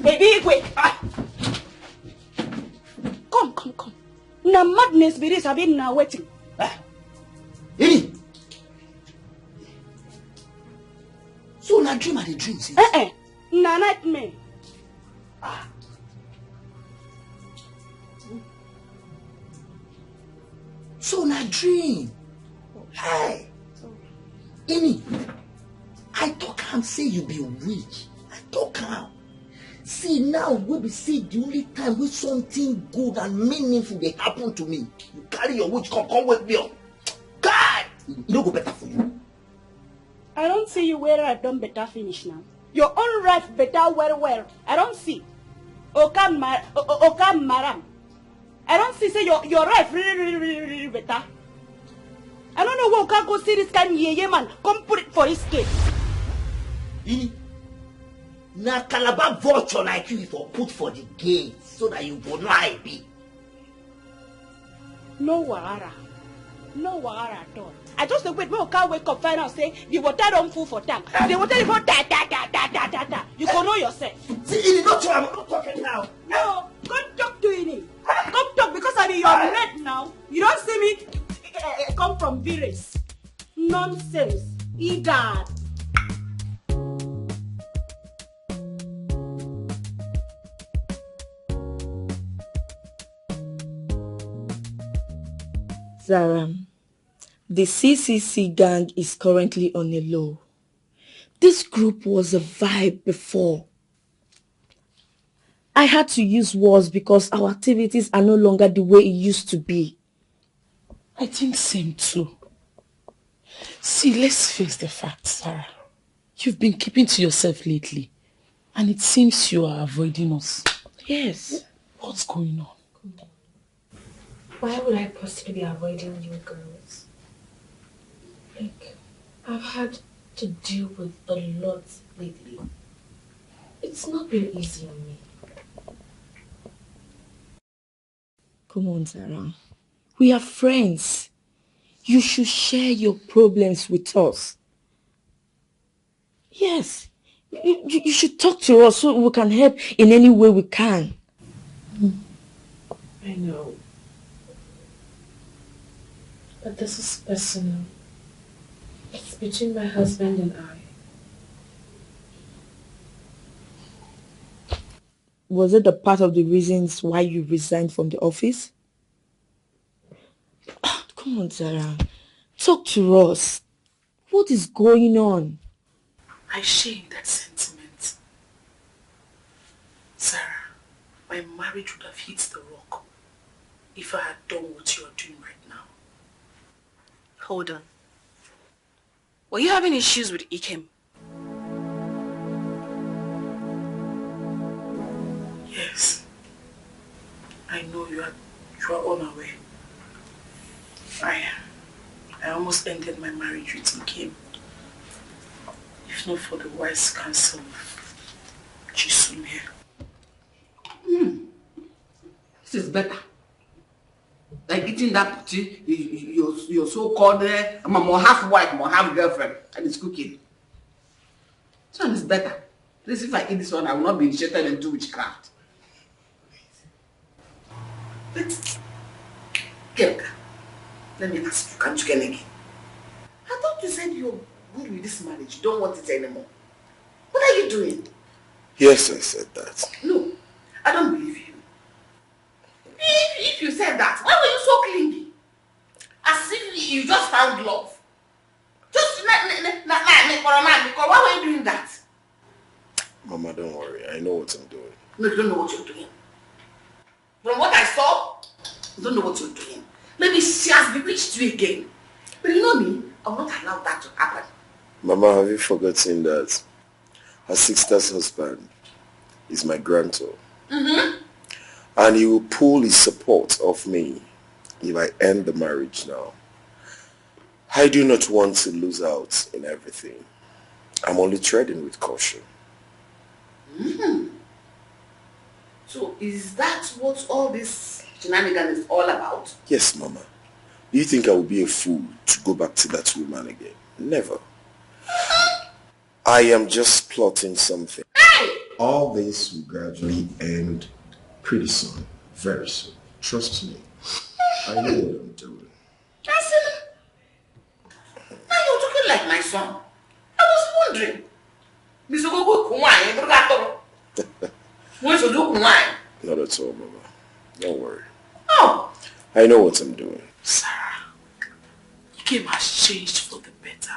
Speaker 13: Baby, wait. Come. Na madness be this, I've been now waiting.
Speaker 3: So na dream are the dreams.
Speaker 13: Na nightmare.
Speaker 3: So na dream. Hey. Amy, I talk am say you be weak. I talk am. See now we be see the only time when something good and meaningful dey happen to me. You carry your witch come wake me up. God, it no go better for you.
Speaker 13: I don't see you where I done better finish now. Your own life better well. I don't see. Okam Maram. I don't see say your life really better. I don't know who can go see this kind of yeye man. Come put it for his case.
Speaker 3: Na Calabar vulture like you for put for the gate so that you go know how it be.
Speaker 13: No wahara at all. I just wait, we can't wake up find out say the water don't full for tank. The water is for ta. You go know yourself.
Speaker 3: See, I'm not talking now.
Speaker 13: No, come talk to Ini. Come talk because I be your mate now. You don't see me come from village. Nonsense. Idiot.
Speaker 6: Zara, the CCC gang is currently on a low. This group was a vibe before. I had to use words because our activities are no longer the way it used to be.
Speaker 7: I think same too. See, let's face the facts, Sarah. You've been keeping to yourself lately, and it seems you are avoiding us.
Speaker 6: Yes.
Speaker 7: What's going on?
Speaker 6: Why would I possibly be avoiding you girls? Like, I've had to deal with a lot lately. It's not been easy on me. Come on, Sarah. We are friends. You should share your problems with us. Yes. You should talk to us so we can help in any way we can.
Speaker 7: I know. But this is personal. It's between my husband and I.
Speaker 6: Was it a part of the reasons why you resigned from the office? Oh, come on, Sarah. Talk to us. What is going on?
Speaker 7: I share that sentiment. Sarah, my marriage would have hit the rock if I had done what you are doing right now.
Speaker 1: Hold on. Were you having issues with Ikem?
Speaker 7: Yes. I know you are unaware. I almost ended my marriage with Ikem. If not for the wise counsel of Chisum here.
Speaker 5: This is better. Like eating that putty, your so-called more half wife, more half girlfriend, and it's cooking. This one is better. At least if I eat this one, I will not be initiated into witchcraft. But, Kelka, let me ask you, can't you get again? I thought you said you're good with this marriage. You don't want it anymore. What are you doing?
Speaker 10: Yes, I said that.
Speaker 5: No, I don't believe you. If you said that, why were you so clingy? As if you just found love. Just why were you doing that?
Speaker 10: Mama, don't worry. I know what I'm doing.
Speaker 5: No, you don't know what you're doing. From what I saw, you don't know what you're doing. Maybe she has bewitched you again. But you know me, I will not allow that to happen.
Speaker 10: Mama, have you forgotten that her sister's husband is my grantor? And he will pull his support off me if I end the marriage now. I do not want to lose out in everything. I'm only treading with caution.
Speaker 5: So is that what all this shenanigans is all about?
Speaker 10: Yes, Mama. Do you think I would be a fool to go back to that woman again? Never. I am just plotting something.
Speaker 5: Hey!
Speaker 10: All this will gradually end pretty soon. Very soon. Trust me. I know what I'm doing.
Speaker 5: That's it. Now you're talking like my son. I was wondering. Mr. Gogo Kumai, where's the Kumai?
Speaker 10: Not at all, Mama. Don't worry.
Speaker 5: Oh.
Speaker 10: I know what I'm doing.
Speaker 7: Sarah, the game has changed for the better.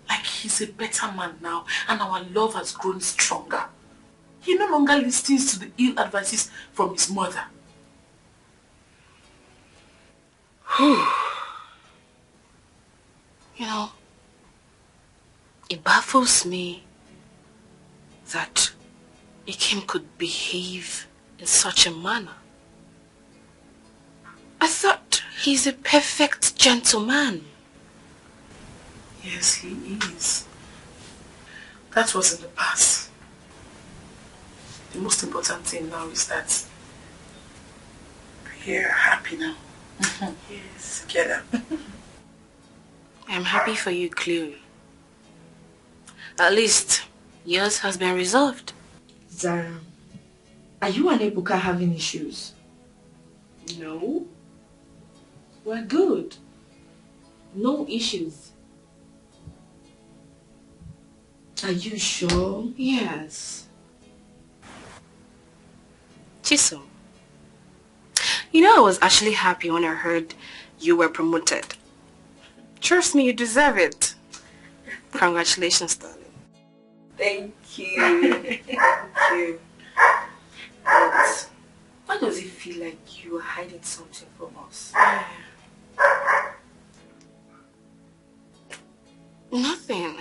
Speaker 7: Like he's a better man now and our love has grown stronger. He no longer listens to the ill advices from his mother.
Speaker 13: You know, it baffles me that Ikem could behave in such a manner. I thought he's a perfect gentleman.
Speaker 7: Yes, he is. That was in the past. The most important thing now is that we are happy now. Yes, together.
Speaker 13: I'm happy for you, Chloe. At least, yours has been resolved.
Speaker 6: Zara, are you and Ebuka having issues?
Speaker 7: No.
Speaker 6: We're good. No issues. Are you sure?
Speaker 13: Yes. Chisom, you know I was actually happy when I heard you were promoted. Trust me, you deserve it. Congratulations, darling.
Speaker 5: Thank you. Thank you. But why does it feel like you are hiding something from us?
Speaker 13: Nothing.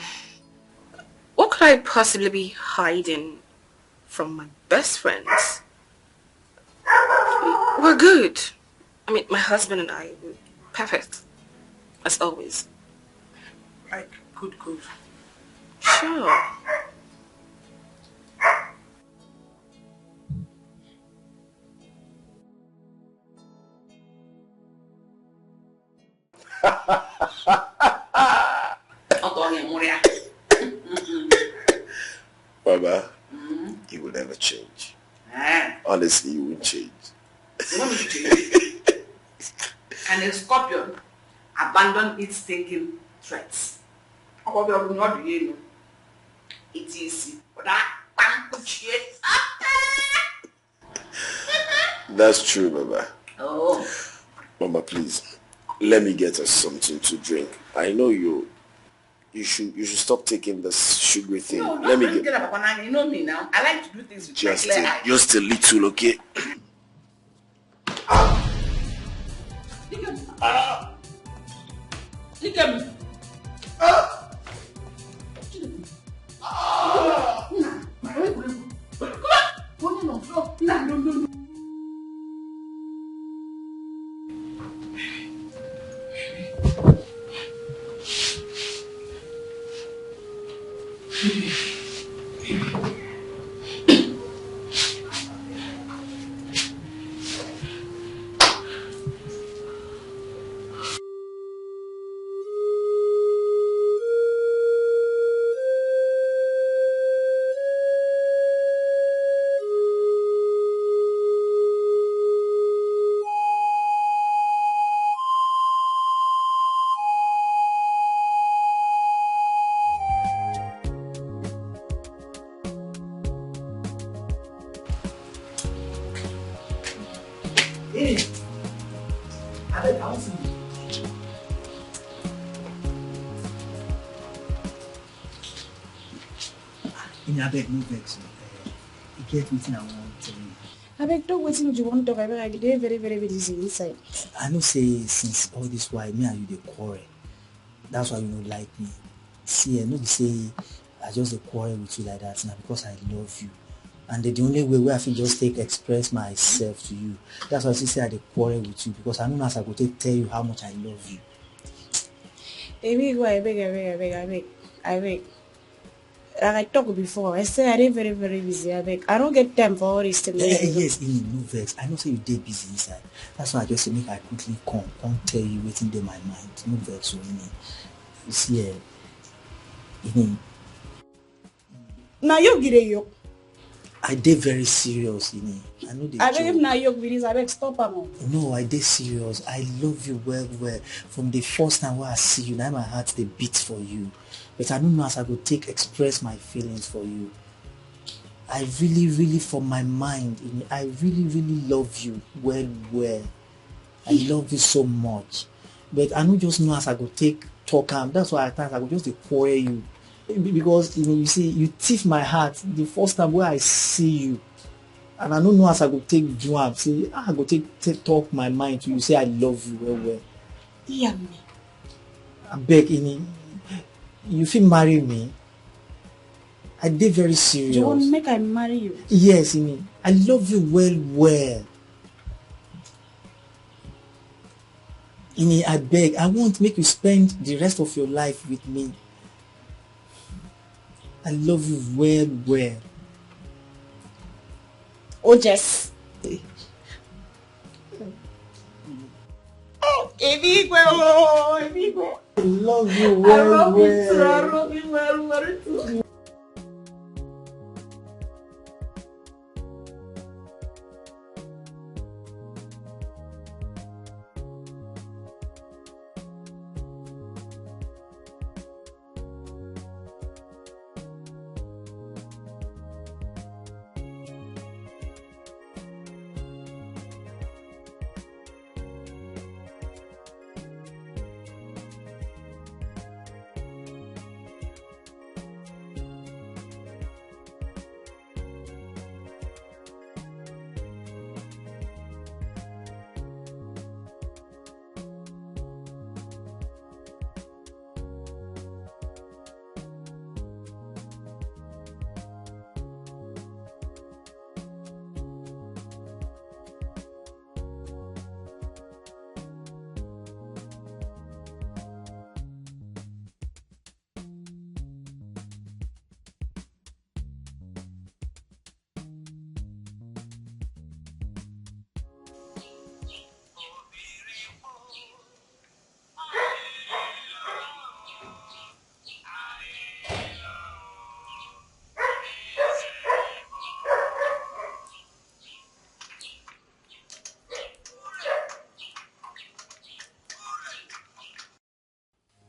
Speaker 13: What could I possibly be hiding from my best friends? We're good. I mean, my husband and I, we're perfect. As always.
Speaker 7: Like, good.
Speaker 13: Sure.
Speaker 10: Baba, you will never change. Honestly, you won't change.
Speaker 5: You want me to change? And a scorpion abandon its thinking threats. It is
Speaker 10: That's true, Baba.
Speaker 5: Oh.
Speaker 10: Mama, please, let me get us something to drink. I know you should stop taking this sugary thing.
Speaker 5: No,
Speaker 10: let me
Speaker 5: get up, you know me now. I like to do things with
Speaker 10: just
Speaker 5: my clear eye.
Speaker 10: just a little, okay?
Speaker 5: No.
Speaker 3: I beg no vex. You get anything I want to tell you.
Speaker 13: I beg, don't wait till you want to talk. I beg, I be there very, very busy inside.
Speaker 3: I know say since all this while me and you dey quarrel. That's why you don't like me. See, no be say I just dey quarrel with you like that now because I love you. And the only way I feel just take express myself to you. That's why I say I dey quarrel with you because I know as I go take tell you how much I love you.
Speaker 13: I beg. I talked before, I say I dey very, very busy. I don't get time for all this thing.
Speaker 3: Yes, no vex. I know say you dey busy inside. That's why I just say make I quickly come tell you wetin dey my mind. No vex, so you see,
Speaker 13: Now you get it, yo.
Speaker 3: I dey very serious, I know the
Speaker 13: I beg if now you be this, I beg stop am.
Speaker 3: No, I dey serious. I love you well. From the first time when I see you, now my heart dey beat for you. But I don't know as I go take express my feelings for you. I really, really, from my mind, I really, really love you well. I love you so much. But I don't just know as I go take talk am. That's why at times I go just dey quarrel you. Because you see, you thief my heart the first time where I see you. And I don't know as I go take do am. Say, I go take talk my mind to you. Say I love you well.
Speaker 13: Yeah, me.
Speaker 3: I beg, you fit marry me. I dey very serious.
Speaker 13: Do you want make I marry you?
Speaker 3: Yes, I love you well. I beg, I want to make you spend the rest of your life with me. I love you well.
Speaker 13: Oh, Jess. Oh, Evigo.
Speaker 3: I love you well.
Speaker 13: I love you well.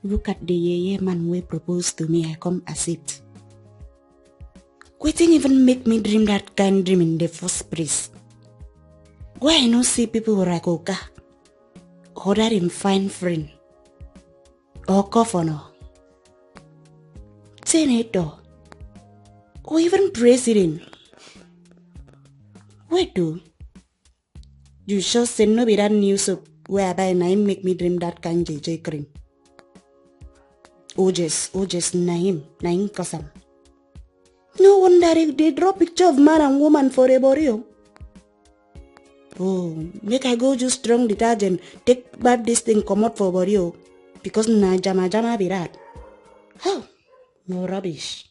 Speaker 16: Look at the yeye man we proposed to me, I come accept. Quitting even make me dream that kind dream in the first place. Why I no see people like Oka, or that him fine friend, or governor, senator, or even president. Wait do? You sure say no be that news up whereby I make me dream that kind JJ cream. Ojes, Naim Kasam. No wonder if they draw picture of man and woman for a burial. Oh, make I go use strong detergent, take bad this thing come out for burial. Because na jama be that. Oh, no rubbish.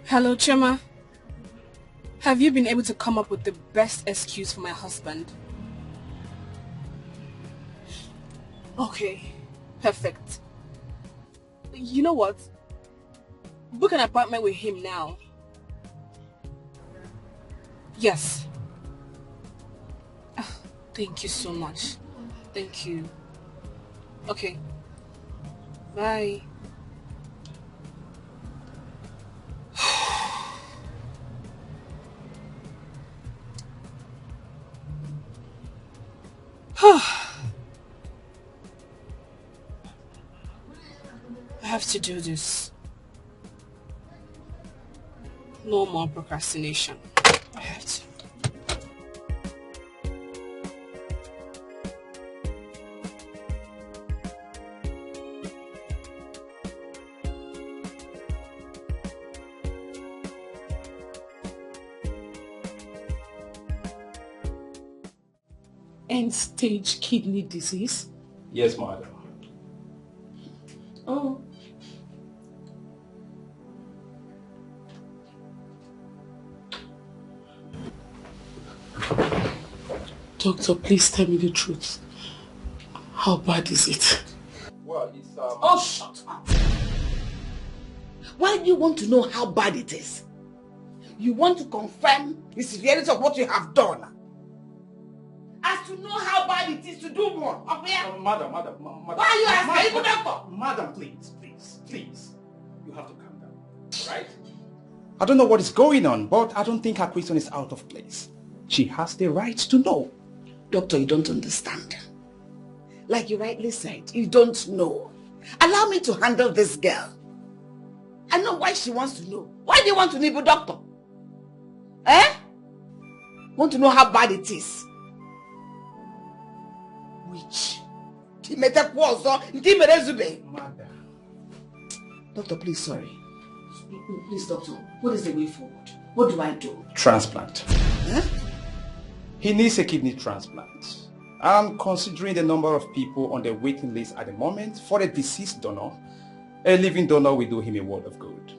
Speaker 1: Hello, Chema. Have you been able to come up with the best excuse for my husband? Okay, perfect. You know what? Book an appointment with him now. Yes. Ah, thank you so much. Thank you. Okay. Bye. I have to do this. No more procrastination. I have to.
Speaker 7: End-stage kidney disease?
Speaker 14: Yes, madam.
Speaker 7: Oh. Doctor, please tell me the truth. How bad is it?
Speaker 14: Well, it's
Speaker 5: Oh, shut up. Why do you want to know how bad it is? You want to confirm the severity of what you have done. As to know how bad it is to do more. Okay?
Speaker 14: Madam.
Speaker 5: Why are you asking? Doctor?
Speaker 14: Madam, please. You have to calm down. Alright? I don't know what is going on, but I don't think her question is out of place. She has the right to know.
Speaker 5: Doctor, you don't understand. Like you rightly said, you don't know. Allow me to handle this girl. I know why she wants to know. Why do you want to know, doctor? Eh? Want to know how bad it is? Which? Doctor, please, sorry. Please, doctor, what is the way forward? What do I do?
Speaker 14: Transplant.
Speaker 5: Huh?
Speaker 14: He needs a kidney transplant. I'm considering the number of people on the waiting list at the moment for a deceased donor. A living donor will do him a world of good.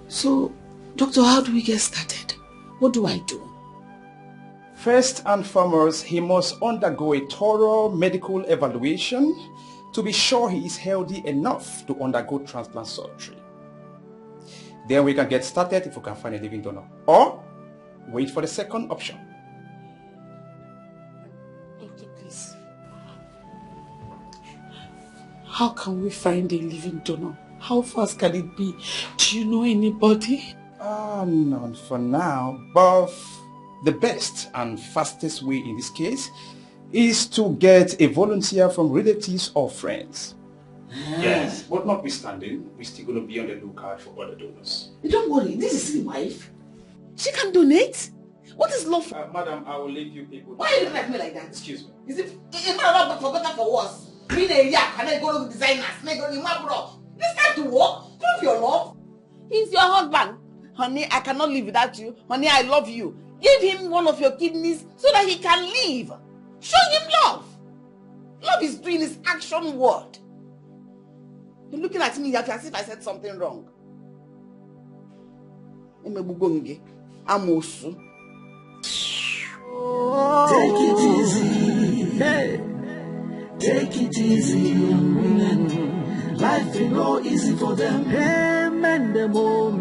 Speaker 5: So, doctor, how do we get started? What do I do?
Speaker 14: First and foremost, he must undergo a thorough medical evaluation to be sure he is healthy enough to undergo transplant surgery. Then we can get started if we can find a living donor. Or wait for the second option.
Speaker 7: Doctor, please. How can we find a living donor? How fast can it be? Do you know anybody?
Speaker 14: None for now, but the best and fastest way in this case is to get a volunteer from relatives or friends. Yes, but notwithstanding, we're still going to be on the lookout for other donors.
Speaker 5: Don't worry, this is his wife. She can donate. What is love?
Speaker 14: Madam, I will leave you people.
Speaker 5: Why are you looking at me like that?
Speaker 14: Excuse me.
Speaker 5: Is it not forgotten for us? Being a yak and then go to designers, make only my bro. This time to work, prove your love. He's your husband. Honey, I cannot live without you. Honey, I love you. Give him one of your kidneys so that he can live. Show him love. Love is doing his action word. You're looking at me as if I said something wrong. Amosu.
Speaker 12: Take it easy. Hey. Take it easy on women. Life ain't no easy for them. Hey, mend them all.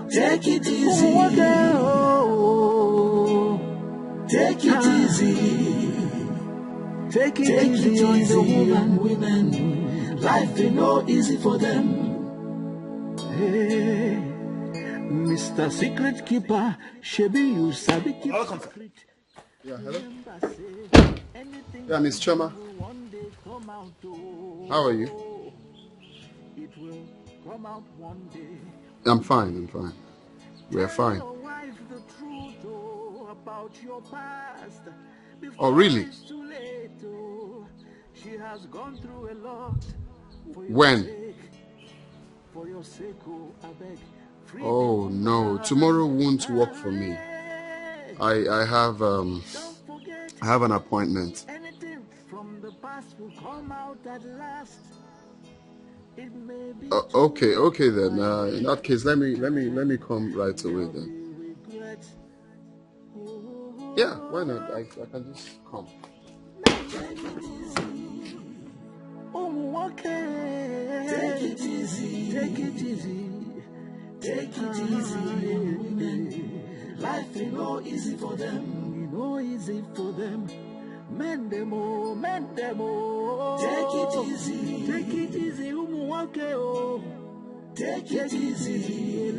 Speaker 12: Take it easy. Take it easy. Take it easy on the women. Life ain't no easy for them. Hey, Mr. Secret Keeper, Shebi, you sabi keep secret.
Speaker 2: Yeah, hello? Yeah, Miss Choma. How are you? I'm fine. We're fine. Oh, really? When? Oh, no. Tomorrow won't work for me. I have an appointment. Okay then. In that case, let me come right away then. Yeah, why not? I can just come.
Speaker 12: Take it easy, take it easy, take it easy, women. Life is no easy for them, no easy for them. Men them oh, men them oh. Take it easy, oh. Take it easy,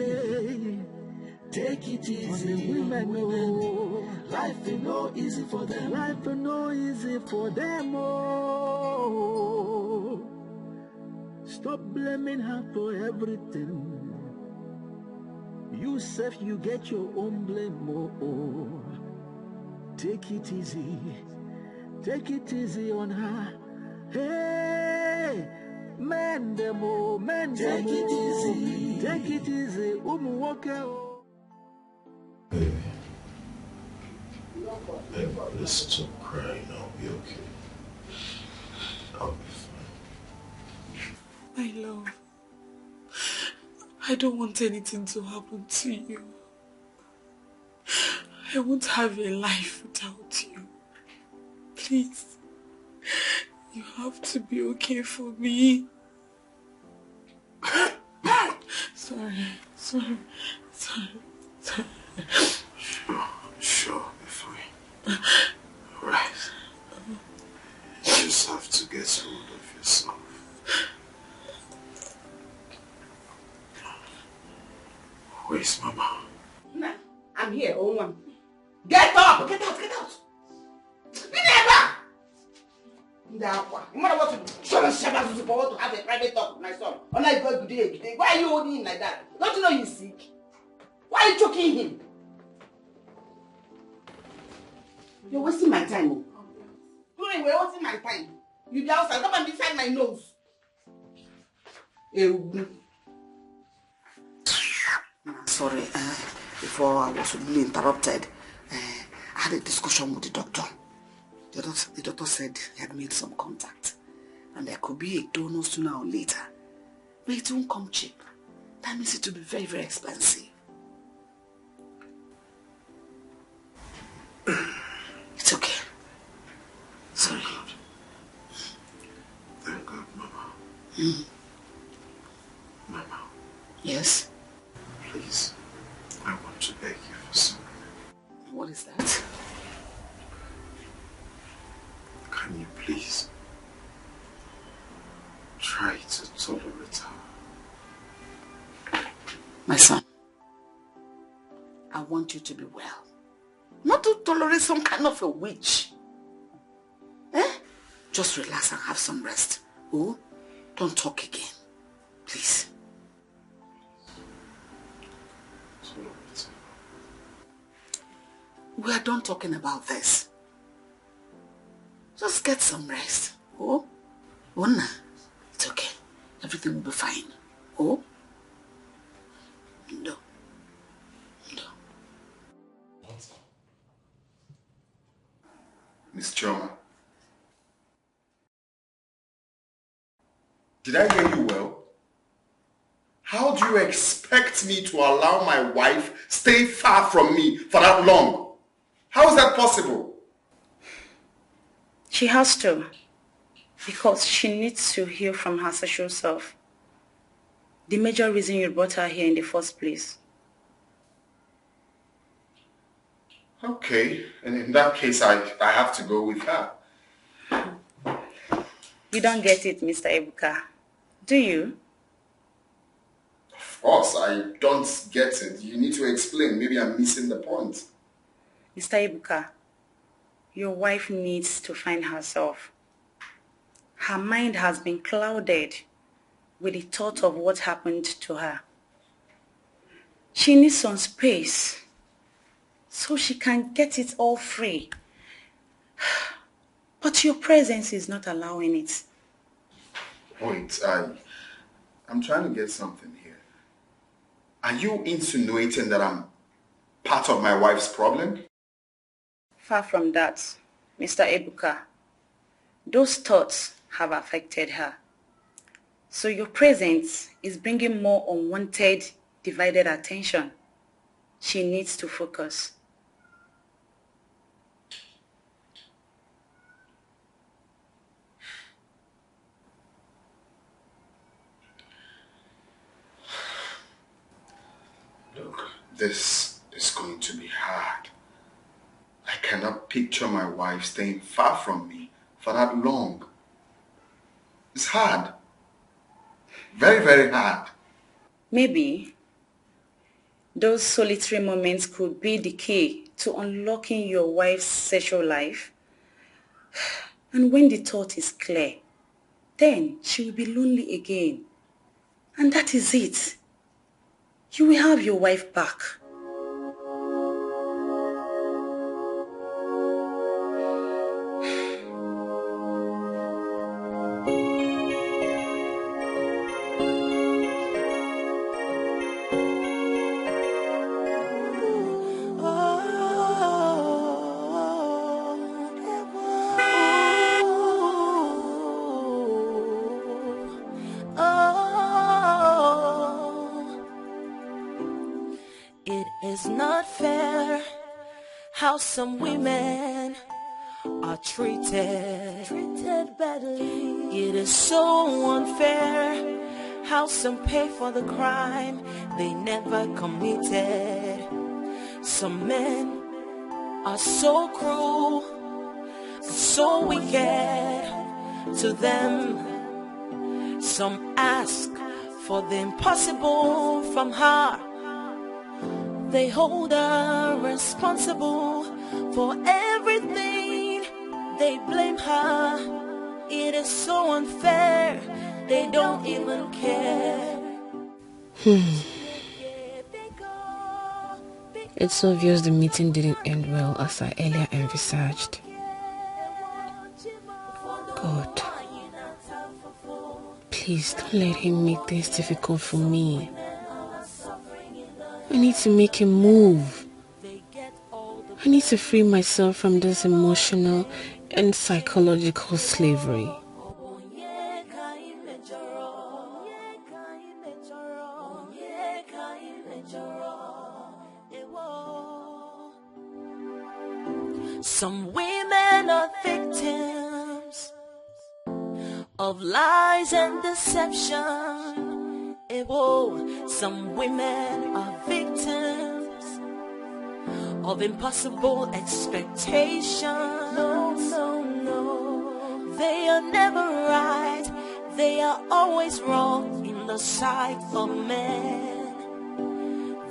Speaker 12: take it easy, women oh. Life is no easy for them, life is no easy for them oh. Stop blaming her for everything. You self, you get your own blame. Oh. Take it easy on her. Hey, man them oh, man them oh. Take it easy, walk out.
Speaker 10: Babe, let's stop crying. I'll be okay. I'll be fine.
Speaker 7: My love, I don't want anything to happen to you. I won't have a life without you. Please, you have to be okay for me. Sorry.
Speaker 10: Sure, be fine. Alright. You just have to get hold of yourself. Where's Mama?
Speaker 5: Nah, I'm here, own one. Get up! Get out! Be never! You matter what to do. Show me Shabbat to have a private talk with my son. Unlike God today. Why are you holding him like that? Don't you know he's sick? Why are you choking him? You're wasting my time. Oh. You're wasting my time. You be outside. Come and beside my nose. Sorry, before I was really interrupted, I had a discussion with the doctor. The doctor said he had made some contact and there could be a donor sooner or later. But it won't come cheap. That means it will be very, very expensive. It's okay. Sorry.
Speaker 10: Thank God, Mama. Mama.
Speaker 5: Yes?
Speaker 10: Please, I want to beg you for something.
Speaker 5: What is that?
Speaker 10: Can you please try to tolerate her?
Speaker 5: My son, I want you to be well. Not to tolerate some kind of a witch. Just relax and have some rest. Oh, don't talk again. Please. We are done talking about this. Just get some rest. Oh? Ona, it's okay. Everything will be fine. Oh? No.
Speaker 2: Miss Choma. Did I hear you well? How do you expect me to allow my wife stay far from me for that long? How is that possible?
Speaker 8: She has to, because she needs to heal from her sexual self. The major reason you brought her here in the first place.
Speaker 2: Okay, and in that case, I have to go with her.
Speaker 8: You don't get it, Mr. Ebuka. Do you?
Speaker 2: Of course, I don't get it. You need to explain. Maybe I'm missing the point.
Speaker 8: Mr. Ebuka, your wife needs to find herself. Her mind has been clouded with the thought of what happened to her. She needs some space so she can get it all free. But your presence is not allowing it.
Speaker 2: Wait, I'm trying to get something here. Are you insinuating that I'm part of my wife's problem?
Speaker 8: Far from that, Mr. Ebuka. Those thoughts have affected her. So your presence is bringing more unwanted, divided attention. She needs to focus.
Speaker 2: Look, this is going to be hard. I cannot picture my wife staying far from me for that long. It's hard. Very, very hard.
Speaker 8: Maybe those solitary moments could be the key to unlocking your wife's sexual life. And when the thought is clear, then she will be lonely again. And that is it. You will have your wife back.
Speaker 11: It is not fair how some women are treated badly. It is so unfair how some pay for the crime they never committed. Some men are so cruel, so wicked to them. Some ask for the impossible from her. They hold her responsible for everything. They blame her. It is so unfair. They don't even care.
Speaker 1: It's obvious the meeting didn't end well as I earlier envisaged. God, please don't let him make this difficult for me. I need to make a move. I need to free myself from this emotional and psychological slavery.
Speaker 11: Some women are victims of lies and deception. Some women are victims of impossible expectations. No. They are never right. They are always wrong in the sight of men.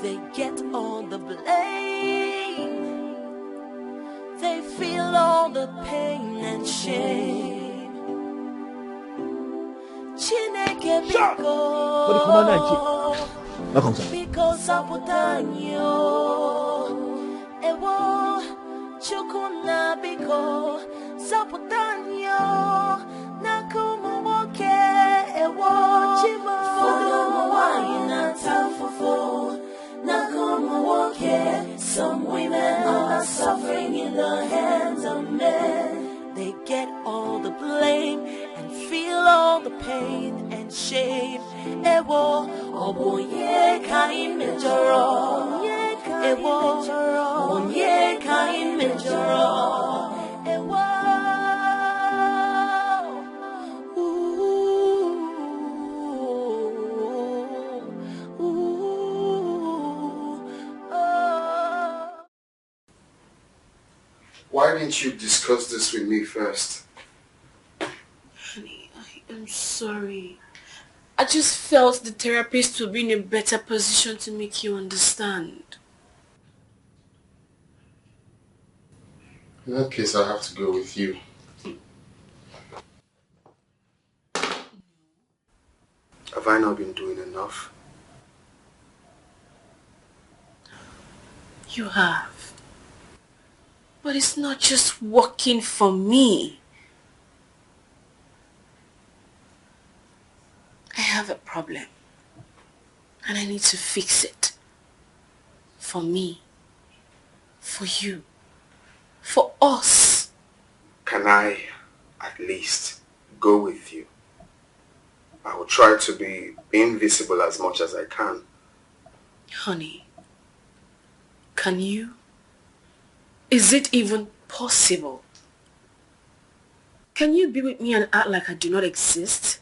Speaker 11: They get all the blame. They feel all the pain and shame. Chineke biko, biko saputanyo. Ewo, chukuna biko saputanyo. Nakumu woke, ewo, chima. Fodo mwanyi na tafufu. Nakumu woke. Some women are suffering in the hands of men. They get all the blame and feel all the pain and shame. Ewo, obonye kaimejoro. Ewo, obonye kaimejoro. Ewo,
Speaker 2: Why didn't you discuss this with me first?
Speaker 7: Honey, I'm sorry. I just felt the therapist would be in a better position to make you understand.
Speaker 2: In that case, I have to go with you. Have I not been doing enough?
Speaker 7: You have. But it's not just working for me. I have a problem. And I need to fix it. For me. For you. For us.
Speaker 2: Can I, at least, go with you? I will try to be invisible as much as I can.
Speaker 7: Honey, can you? Is it even possible? Can you be with me and act like I do not exist?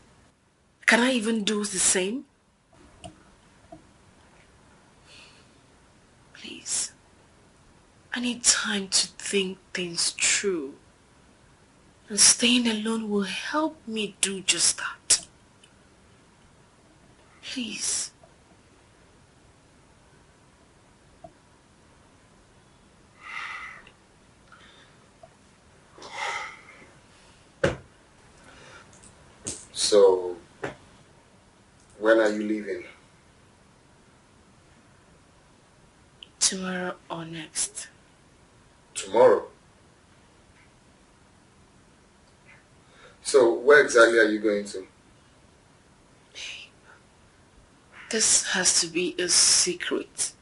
Speaker 7: Can I even do the same? Please. I need time to think things through. And staying alone will help me do just that. Please.
Speaker 2: So, when are you leaving?
Speaker 7: Tomorrow or next.
Speaker 2: Tomorrow? So, where exactly are you going to?
Speaker 7: This has to be a secret.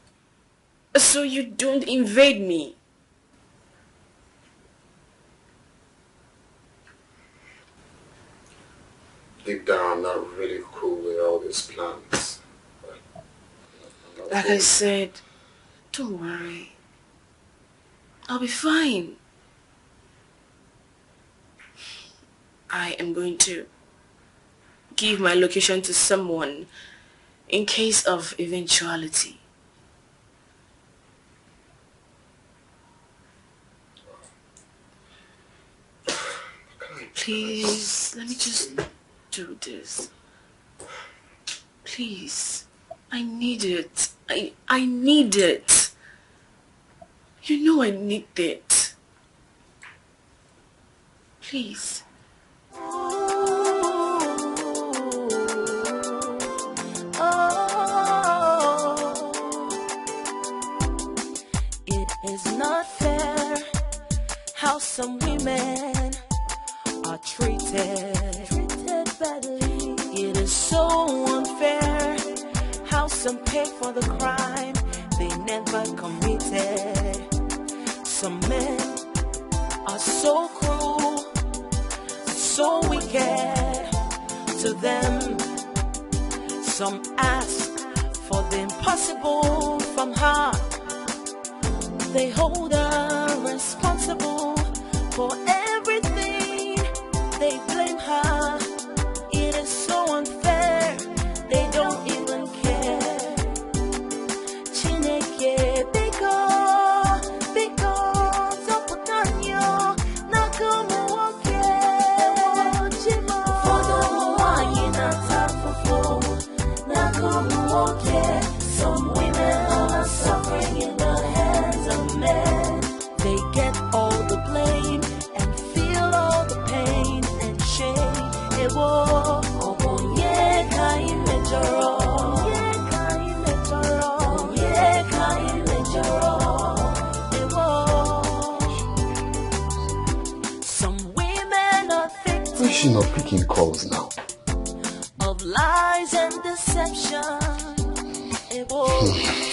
Speaker 7: So you don't invade me.
Speaker 2: Deep down, I'm not really cool with all these plans.
Speaker 7: Like I said, don't worry. I'll be fine. I am going to give my location to someone in case of eventuality. Please, let me just do this. Please, I need it. I need it. You know I need it. Please.
Speaker 11: It is not fair how some women are treated badly. It is so unfair how some pay for the crime they never committed. Some men are so cruel, so wicked to them. Some ask for the impossible from her. They hold her responsible for everything. They blame her. It is so unfair. They don't even care. Chineke biko zaputanyo nakamuoke chimo. Fodo mwanyi natafufu nakamuoke. Some women are suffering in the hands of men. They get all the blame and feel all the pain and shame. Ewo obonye kai mejoro. Some women are victims.
Speaker 2: Why is she not picking calls now?
Speaker 11: Of lies and deception.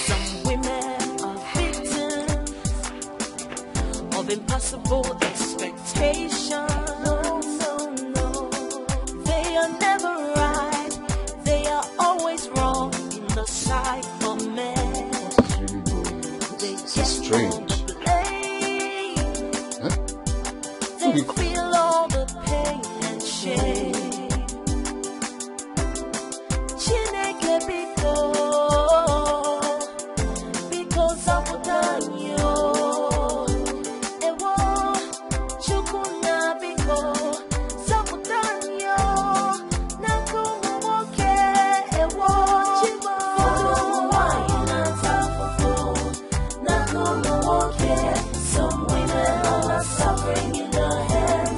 Speaker 11: Some women are victims of impossible expectation. No. They are never right. They are always wrong in the sight of men. They
Speaker 2: This is strange.
Speaker 11: They feel all the pain and shame. Chineke biko zaputanyo. Ewo chukuna biko zaputanyo. Nakumuoke ewo chimo. Fodo mwanyi natafufu nakumuoke. Some women are suffering in the hands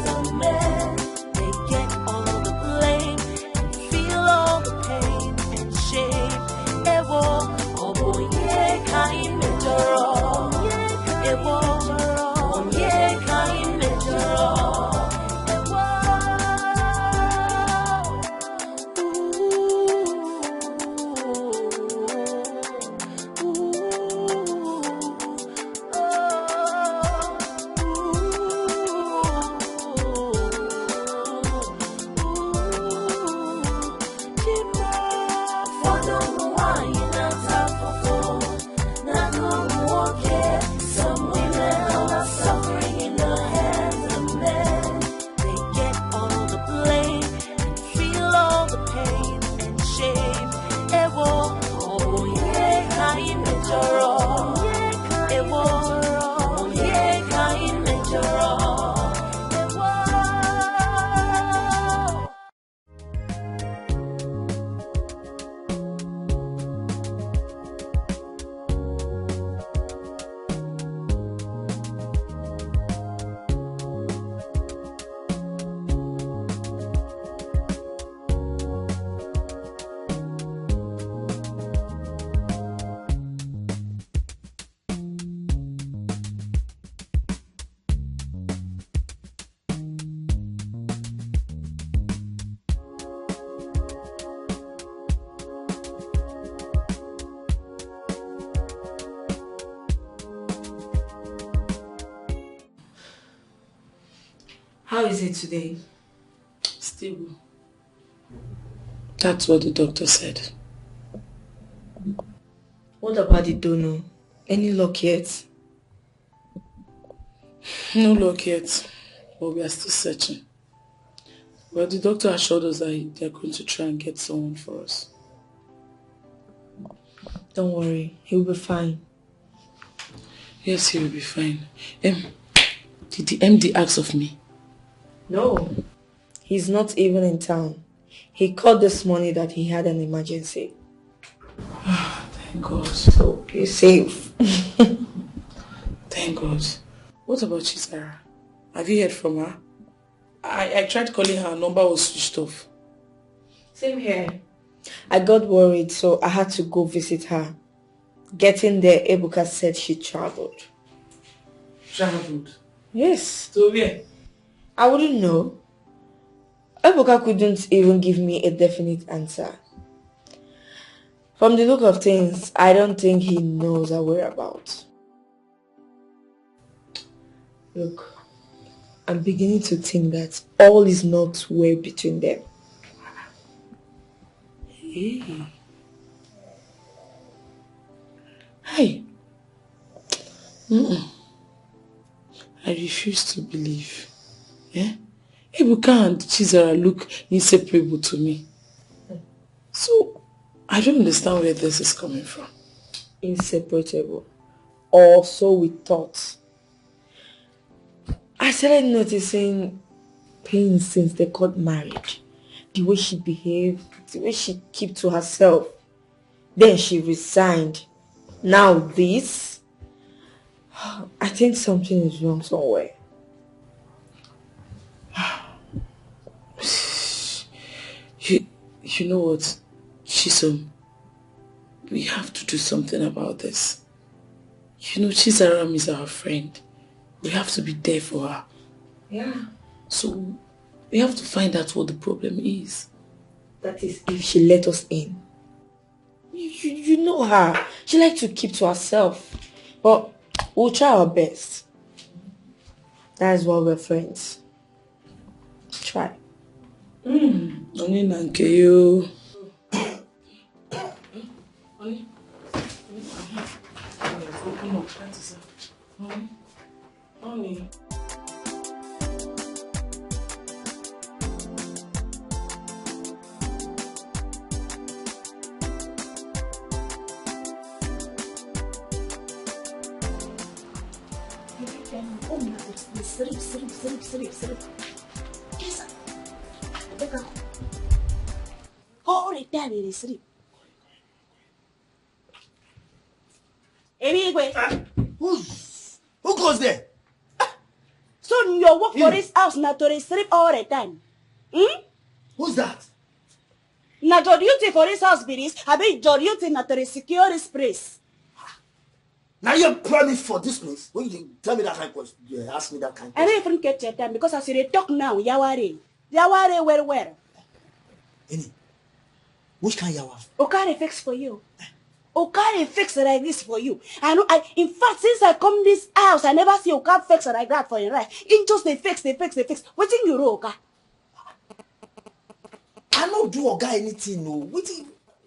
Speaker 6: How is it today?
Speaker 7: Stable. That's what the doctor said.
Speaker 6: What about the donor? Any luck yet?
Speaker 7: No luck yet, but we are still searching. But the doctor assured us that they are going to try and get someone for us.
Speaker 6: Don't worry, he'll be fine.
Speaker 7: Yes, he will be fine. Did the MD ask of me?
Speaker 6: No, he's not even in town. He called this morning that he had an emergency.
Speaker 7: Thank God.
Speaker 6: So you're safe.
Speaker 7: Thank God. What about Chisara? Have you heard from her? I tried calling her number was switched off.
Speaker 6: Same here. I got worried, so I had to go visit her. Getting there, Ebuka said she traveled.
Speaker 7: Traveled?
Speaker 6: Yes.
Speaker 7: So where?
Speaker 6: I wouldn't know. Ebuka couldn't even give me a definite answer. From the look of things, I don't think he knows her whereabouts. Look, I'm beginning to think that all is not well between them.
Speaker 7: Hey. Hey. I refuse to believe. Ebuka and Chizara look inseparable to me. So, I don't understand where this is coming from.
Speaker 6: Inseparable. Or so we thought. I started noticing pain since they got married. The way she behaved, the way she kept to herself. Then she resigned. Now this. I think something is wrong somewhere.
Speaker 7: You know what, Chisom? We have to do something about this. You know, Chizaram is our friend. We have to be there for her.
Speaker 6: Yeah.
Speaker 7: So, we have to find out what the problem is.
Speaker 6: That is if she let us in. You know her. She likes to keep to herself. But we'll try our best. That is why we're friends. Try.
Speaker 7: Only nanke you. Honey.
Speaker 13: Yes, sir. All the time they sleep.
Speaker 3: Who goes there?
Speaker 13: So you work for this house now to sleep all the time.
Speaker 3: Who's that?
Speaker 13: Now your duty for this house be this. I mean your duty now to secure this place.
Speaker 3: Now you promise for this place. When you tell me that kind of question, you ask me that kind of question.
Speaker 13: I don't even get your time because as you talk now, Yawari where?
Speaker 3: Which kind of yawa?
Speaker 13: Okay, fix for you. Okay, fix it like this for you. I know. In fact, since I come this house, I never see Oka fix it like that for you, right? In just they fix. What thing you do, Oka?
Speaker 3: I don't do Oga anything, no.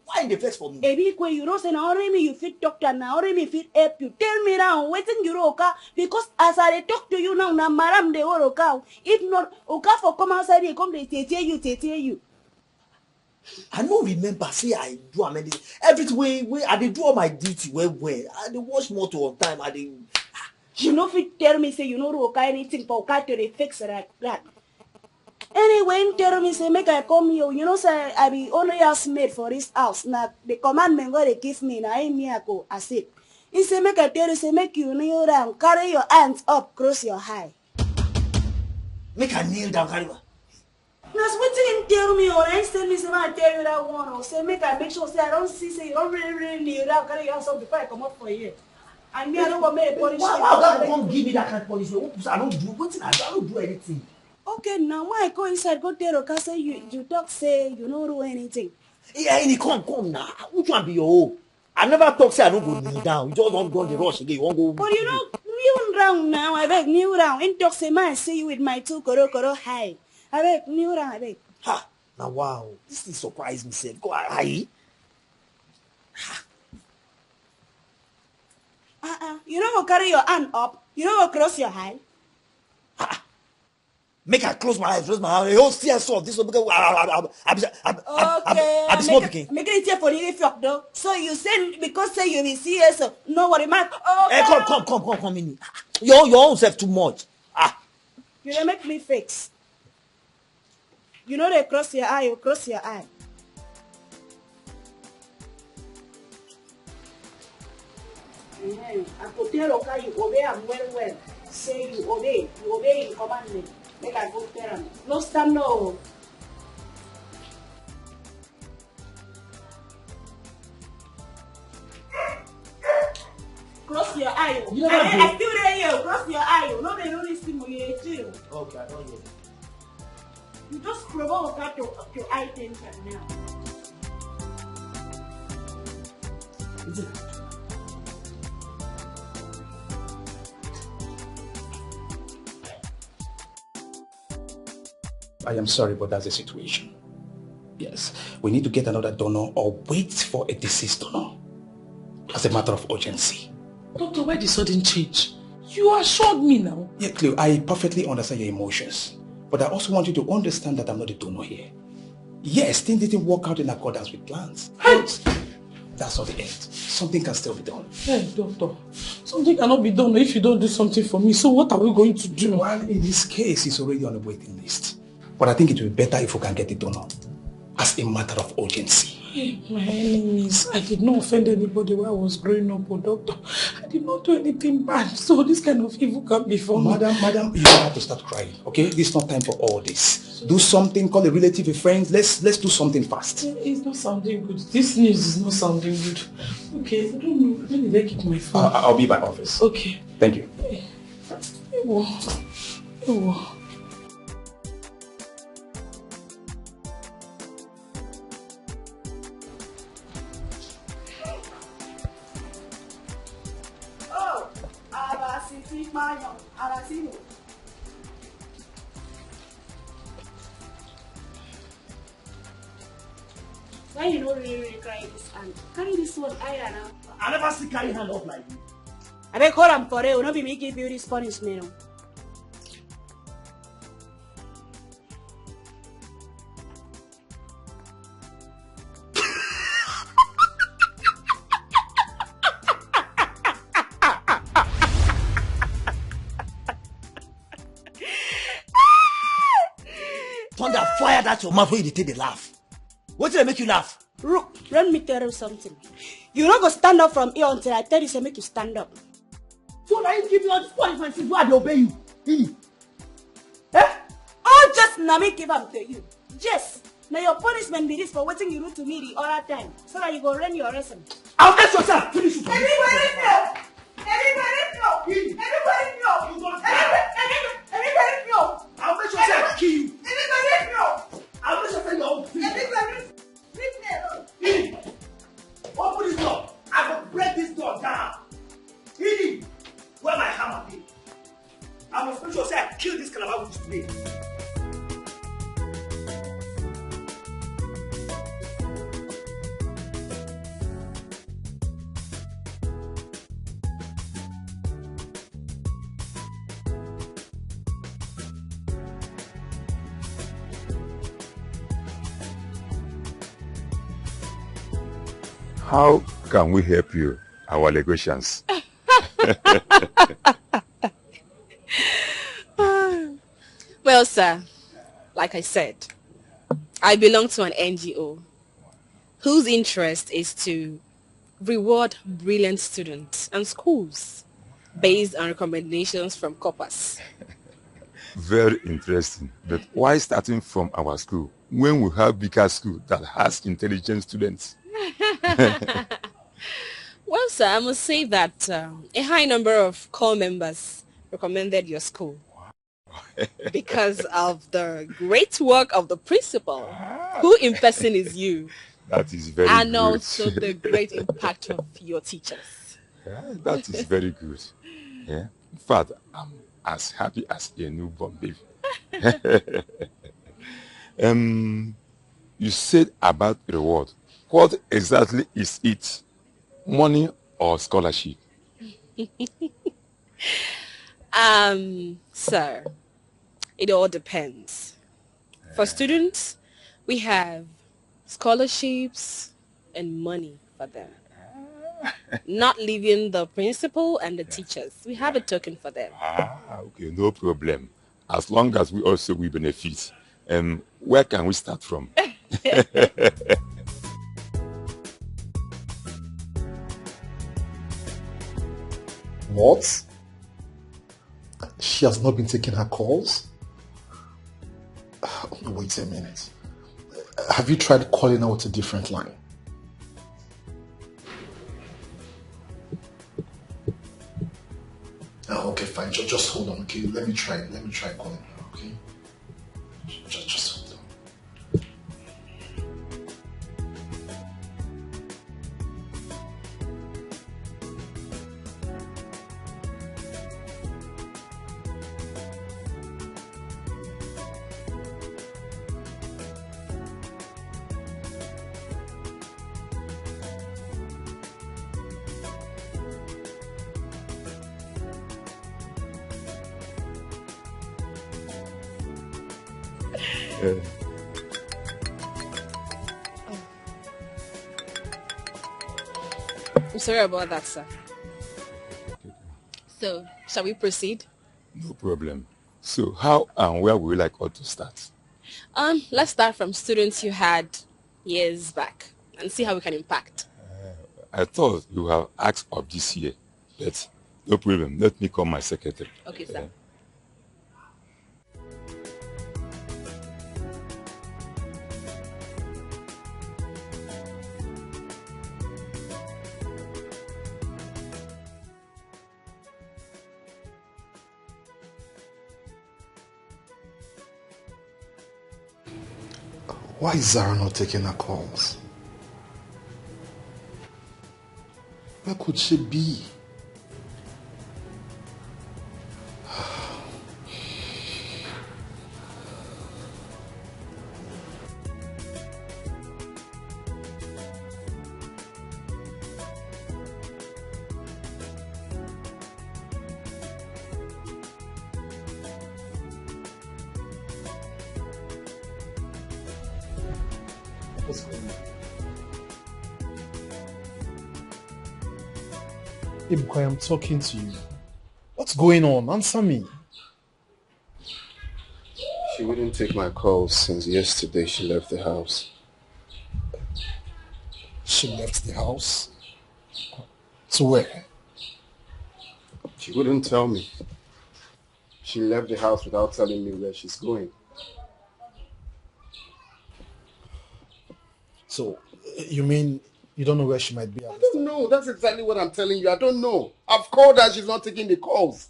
Speaker 3: Why they fix for me?
Speaker 13: Ebikwe, you don't say now only me you fit doctor now only me fit help you. Tell me now, waiting you Oka, because as I talk to you now, maram they all Oka. If not, Oka for come outside they come they tell you.
Speaker 3: I don't remember. See, I do amending everything. Way I did do all my duty. Where I did watch motor on time. I did.
Speaker 13: You know, if you tell me say you know Oka anything for Oka to fix it like that. Anyway, tell me say make I come here. You know say I be only housemaid for this house. Now the commandment where they give me now me I go as it. He say make I tell you say make you kneel down, carry your hands up, cross your high.
Speaker 3: Make I kneel down, carry.
Speaker 13: That's what you tell me or I tell me say I tell you that one or say make I make sure say I don't see say you don't really kneel down, carry your hands up before I come up for you. And me I don't want me a punishment.
Speaker 3: Why don't give me that kind of punishment? I don't do what I don't do anything.
Speaker 13: Okay, now why I go inside go tell Oka say you talk say you don't do anything.
Speaker 3: Yeah, come now. Which one be your own? I never talk say I don't go kneel down. You just don't go the rush again. You won't go.
Speaker 13: But you know, kneel round now, I beg, new round. In Doxema, I see you with my 2 koro high. I beg, new round, I beg.
Speaker 3: Ha! Now wow, this thing surprised me, said. Go ahead.
Speaker 13: You don't go carry your hand up. You don't go cross your high.
Speaker 3: Make her close my eyes, close my eyes. The whole CS of this one because I be small picking.
Speaker 13: Make it here for you if you're though. So you say because say you be CS, no worry, man.
Speaker 3: Hey, come in. Your own self too much.
Speaker 13: You don't make me fix. You know they cross your eye, you cross your eye. I could tell okay, you obey and well. Say you obey in commandment. Make a good parent. No stand no. Cross your eye. I still there you. Cross your eye. No, they don't stimulate you.
Speaker 3: Okay, I don't hear.
Speaker 13: You just provoke her to eye tension now.
Speaker 3: Is it?
Speaker 14: I am sorry, but that's the situation. Yes, we need to get another donor or wait for a deceased donor as a matter of urgency.
Speaker 7: Doctor, why the sudden change? You assured me now.
Speaker 14: Yeah, Cleo, I perfectly understand your emotions, but I also want you to understand that I'm not a donor here. Yes, things didn't work out in accordance with plans. But that's not the end. Something can still be done.
Speaker 7: Hey, doctor, something cannot be done if you don't do something for me. So what are we going to do?
Speaker 14: Well, in this case, he's already on the waiting list. But I think it will be better if we can get it done as a matter of urgency.
Speaker 7: Hey, my enemies, I did not offend anybody while I was growing up, oh, doctor. I did not do anything bad, so this kind of evil can't be for me.
Speaker 14: Madam, you don't have to start crying, okay? This is not time for all this. Do something, call a relative, a friend. Let's do something fast.
Speaker 7: It's not sounding good. This news is not sounding good. Okay, I don't know. When did I keep my phone?
Speaker 14: I'll be by office.
Speaker 7: Okay.
Speaker 14: Thank you.
Speaker 13: Why you not really carry this hand? Carry this one higher now.
Speaker 3: I never see carry hand up like you.
Speaker 13: I beg call him for real. Not be me give you this punishment.
Speaker 3: Thunder, fire that your mouth where you take the laugh. What did I make you laugh?
Speaker 13: Look, let me tell you something. You not go stand up from here until I tell you to make you stand up.
Speaker 3: So now you give me all this punishment since why they obey you?
Speaker 13: All just now me give them to you. Yes. Now your punishment be this for waiting you do to me the other time. So that you go run your lesson.
Speaker 3: I'll get yourself. Finish it.
Speaker 13: Everybody know. Everybody know. Everybody know. Everybody know.
Speaker 3: I'll make yourself kill you.
Speaker 13: Everybody know.
Speaker 3: I'll make yourself your own feet.
Speaker 13: Everybody.
Speaker 3: Open this door. I will break this door down. Edie, where my hammer be? I must make sure say I kill this calabar with today.
Speaker 17: How can we help you, our allegations?
Speaker 1: Well, sir, like I said, I belong to an NGO whose interest is to reward brilliant students and schools based on recommendations from corpus.
Speaker 17: Very interesting. But why starting from our school when we have bigger school that has intelligent students?
Speaker 1: Well, sir, I must say that a high number of core members recommended your school because of the great work of the principal, who in person is you.
Speaker 17: That is very
Speaker 1: and
Speaker 17: good.
Speaker 1: Also the great impact of your teachers.
Speaker 17: Yeah, that is very good. Yeah. In fact, I'm as happy as a newborn baby. You said about reward. What exactly is it? Money or scholarship?
Speaker 1: Sir, it all depends. For students, we have scholarships and money for them. Not leaving the principal and the teachers. We have a token for them.
Speaker 17: Okay, no problem. As long as we also we benefit. Where can we start from?
Speaker 15: What? She has not been taking her calls? Wait a minute. Have you tried calling her with a different line? Oh, okay, fine. Just hold on, okay? Let me try calling her, okay? Just hold on.
Speaker 1: I'm sorry about that, sir. So, shall we proceed?
Speaker 17: No problem. So how and where would you like us to start?
Speaker 1: Let's start from students you had years back and see how we can impact.
Speaker 17: I thought you have asked of this year, but no problem. Let me call my secretary.
Speaker 1: Okay, sir.
Speaker 15: Why is Zara not taking her calls? Where could she be? What's going on? Ibuka, I am talking to you. What's going on? Answer me.
Speaker 2: She wouldn't take my calls since yesterday she left the house.
Speaker 15: She left the house? To where?
Speaker 2: She wouldn't tell me. She left the house without telling me where she's going.
Speaker 15: So, you mean you don't know where she might be?
Speaker 2: I don't know. That's exactly what I'm telling you. I don't know. I've called her. She's not taking the calls.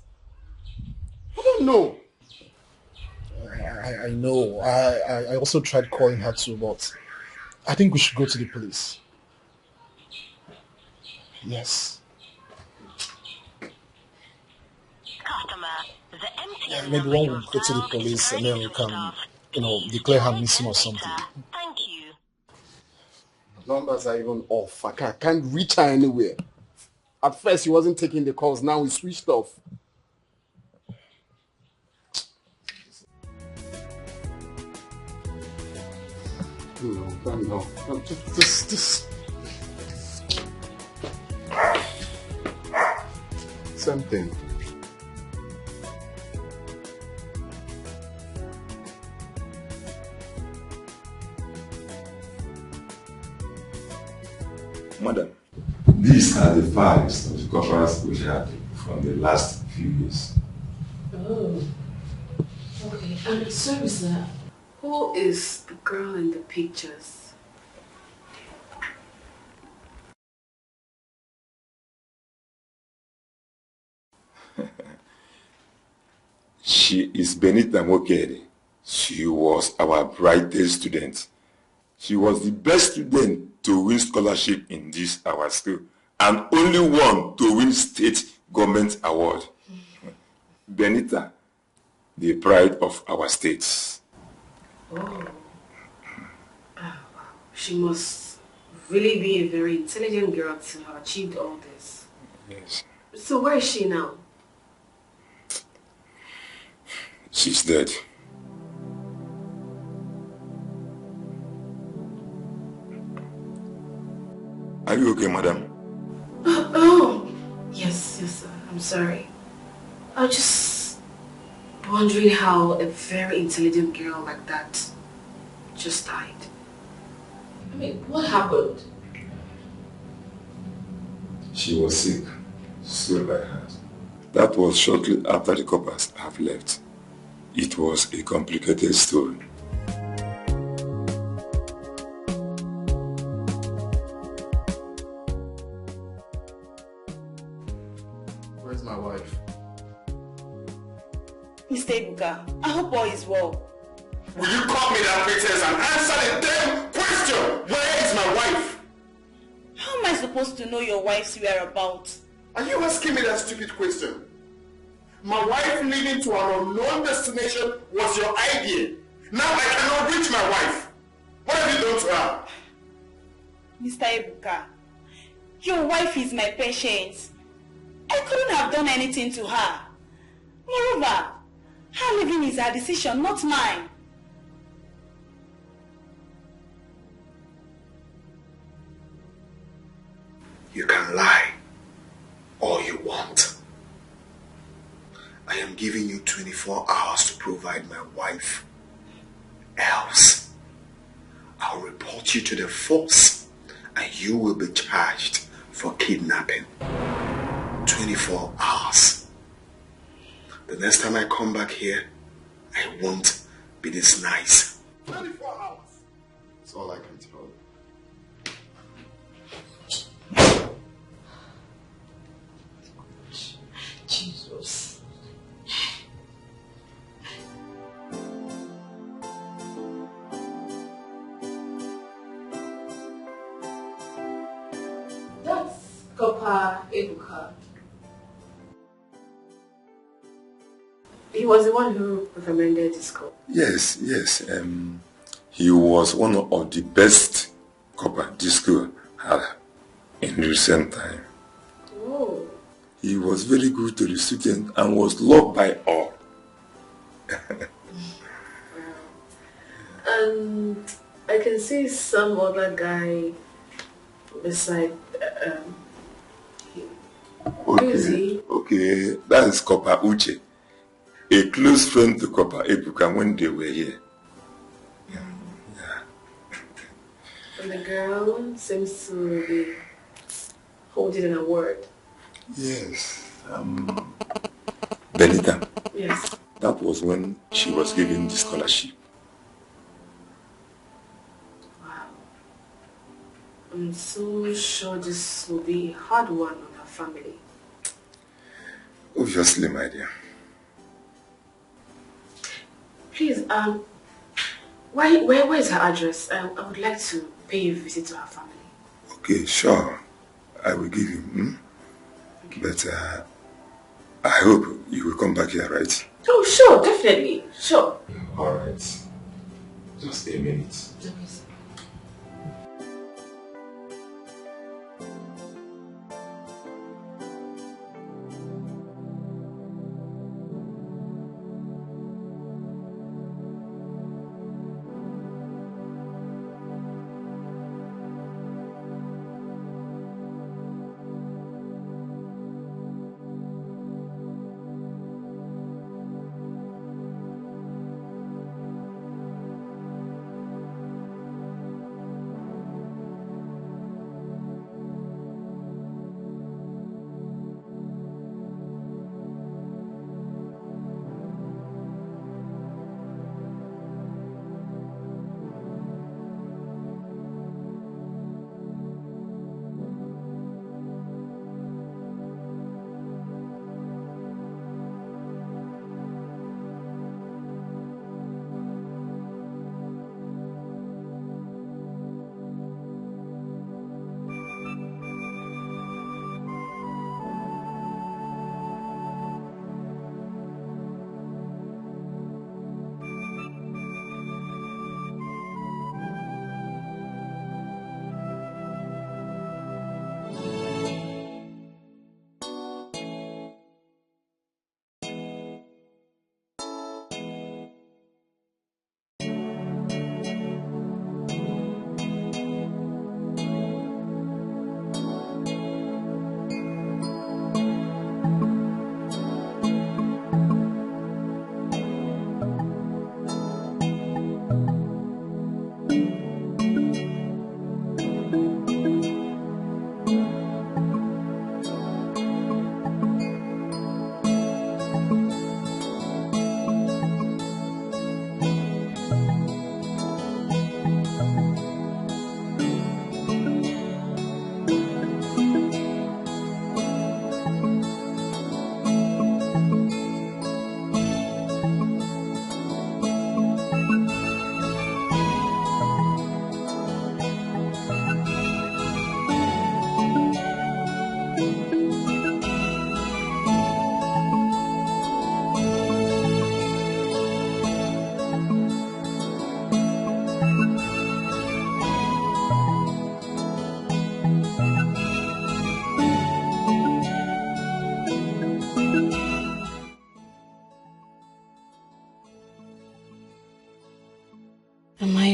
Speaker 2: I don't know.
Speaker 15: I know. I also tried calling her too, but I think we should go to the police. Yes. Yeah, maybe when we go to the police and then we can, declare her missing or something.
Speaker 2: Numbers are even off. I can't reach her anywhere. At first, she wasn't taking the calls. Now it's switched off. No. Just. Same thing.
Speaker 17: Madam, these are the files of the corporals we had from the last few years.
Speaker 7: Oh, okay. And sorry, sir. Who is the girl in the pictures?
Speaker 17: She is Benita Mokere. She was our brightest student. She was the best student to win scholarship in this our school and only one to win state government award. Benita, the pride of our states.
Speaker 7: Oh. Wow. She must really be a very intelligent girl to have achieved all this.
Speaker 17: Yes.
Speaker 7: So where is she now?
Speaker 17: She's dead. Are you okay, madam?
Speaker 7: Oh, yes, I'm sorry. I was just wondering how a very intelligent girl like that just died. I mean, what happened?
Speaker 17: She was sick, so by heart. That was shortly after the coppers have left. It was a complicated story.
Speaker 15: Where's my wife?
Speaker 13: Mr. Ebuka, I hope all is well.
Speaker 10: Will you call me that princess and answer the damn question? Where is my wife?
Speaker 13: How am I supposed to know your wife's whereabouts?
Speaker 10: Are you asking me that stupid question? My wife leaving to an unknown destination was your idea. Now I cannot reach my wife. What have you done to her?
Speaker 13: Mr. Ebuka, your wife is my patient. I couldn't have done anything to her. Moreover, her leaving is her decision, not mine.
Speaker 2: You can lie all you want. I am giving you 24 hours to provide my wife. Else, I'll report you to the force and you will be charged for kidnapping. 24 hours. The next time I come back here, I won't be this nice.
Speaker 10: 24 hours.
Speaker 2: That's all I can tell you.
Speaker 7: Jesus. That's Papa Ebuka. He was the one who recommended this school.
Speaker 17: Yes. He was one of the best copper this school had in recent time.
Speaker 7: Oh.
Speaker 17: He was very good to the students and was loved by all.
Speaker 7: And I can see some other guy beside him. Who is he?
Speaker 17: Okay, that is Copper Uche, a close friend to Copper Ebuka when they were here.
Speaker 7: And the girl seems to be holding an award.
Speaker 17: Yes. Benita.
Speaker 7: Yes.
Speaker 17: That was when she was given the scholarship.
Speaker 7: Wow. I'm so sure this will be a hard one on her family.
Speaker 17: Obviously, my dear.
Speaker 7: Please, where is her address? I would like to pay a visit to her family.
Speaker 17: Okay, sure. I will give you. Okay. But I hope you will come back here, right?
Speaker 7: Oh, sure, definitely. Sure.
Speaker 17: All right. Just a minute.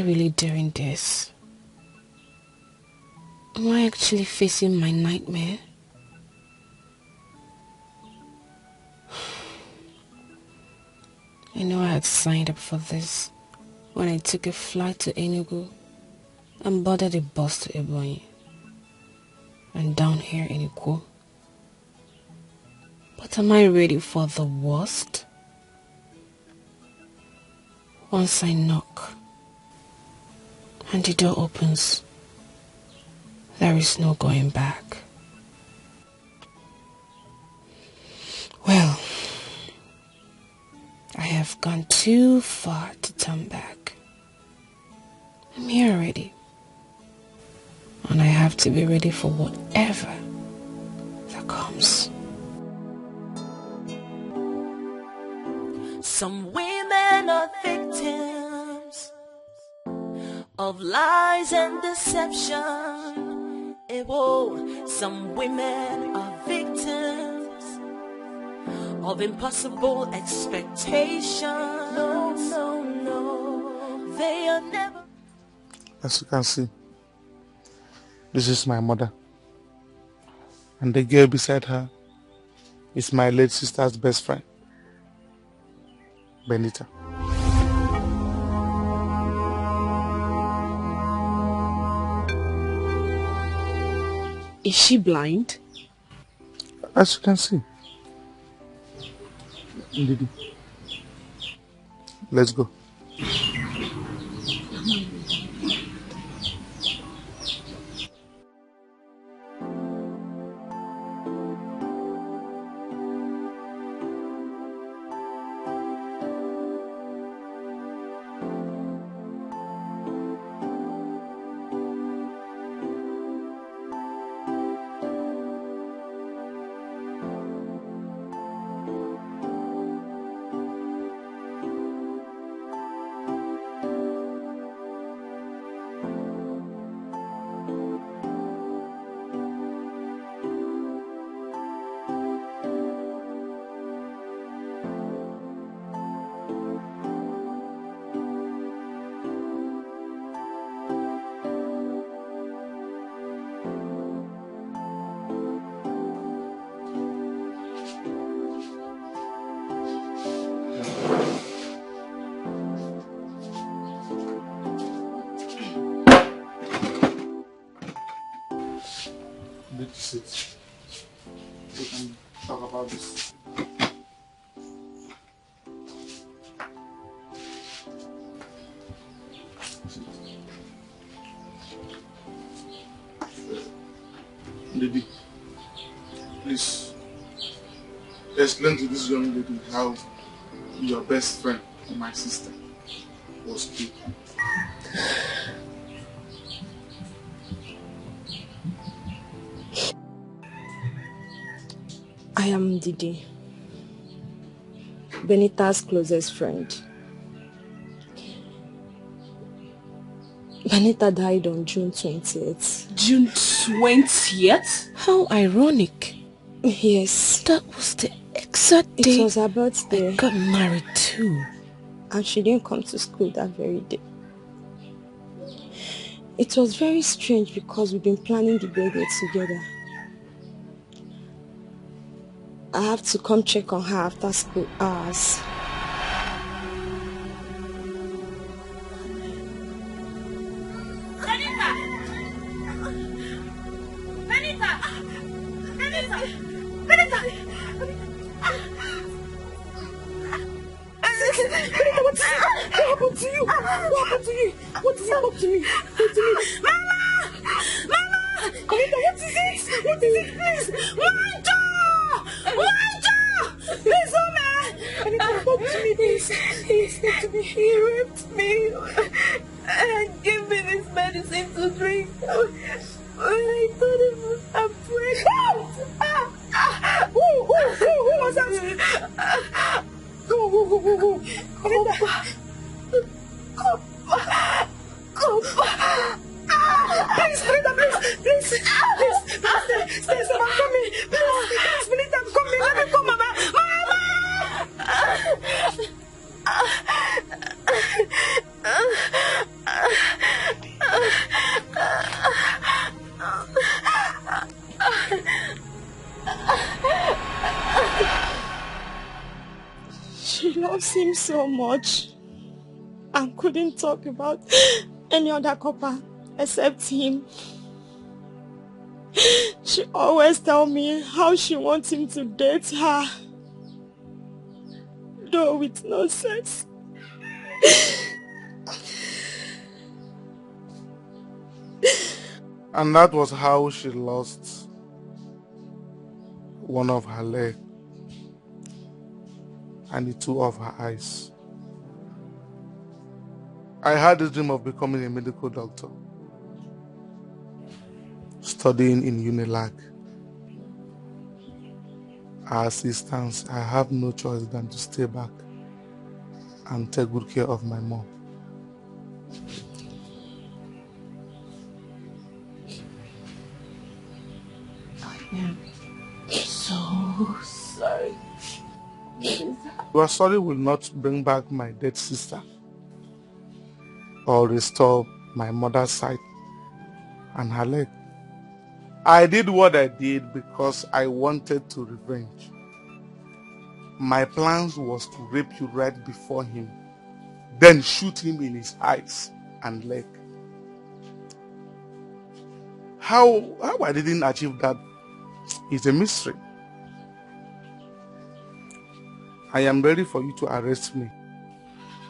Speaker 1: really doing this? Am I actually facing my nightmare? I know I had signed up for this when I took a flight to Enugu and boarded a bus to Ebonyi and down here in Ikwo. But am I ready for the worst? Once I knock and the door opens, there is no going back. Well, I have gone too far to turn back. I'm here already. And I have to be ready for whatever that comes.
Speaker 11: Some women are victims of lies and deception. Some women are victims of impossible expectations. No, they are never.
Speaker 15: As you can see, this is my mother. And the girl beside her is my late sister's best friend, Benita.
Speaker 1: Is she blind?
Speaker 15: As you can see. Ndidi. Let's go. Sit. We can talk about this. Lady, please explain to this young lady how your best friend and my sister was killed.
Speaker 1: I am Didi, Benita's closest friend. Benita died on June 20th.
Speaker 7: June 20th?
Speaker 1: How ironic. Yes. That was the exact day
Speaker 7: It was her birthday.
Speaker 1: I got married too.
Speaker 7: And she didn't come to school that very day. It was very strange because we've been planning the birthday together. I have to come check on her after school hours.
Speaker 6: loves him so much and couldn't talk about any other couple except him. She always tells me how she wants him to date her, though with no sex.
Speaker 15: And that was how she lost one of her legs and the two of her eyes. I had a dream of becoming a medical doctor, studying in Unilag. As it stands, I have no choice than to stay back and take good care of my mom.
Speaker 6: I am so sorry.
Speaker 15: Your sorry will not bring back my dead sister or restore my mother's sight and her leg. I did what I did because I wanted to revenge. My plans was to rape you right before him, then shoot him in his eyes and leg. How I didn't achieve that is a mystery. I am ready for you to arrest me.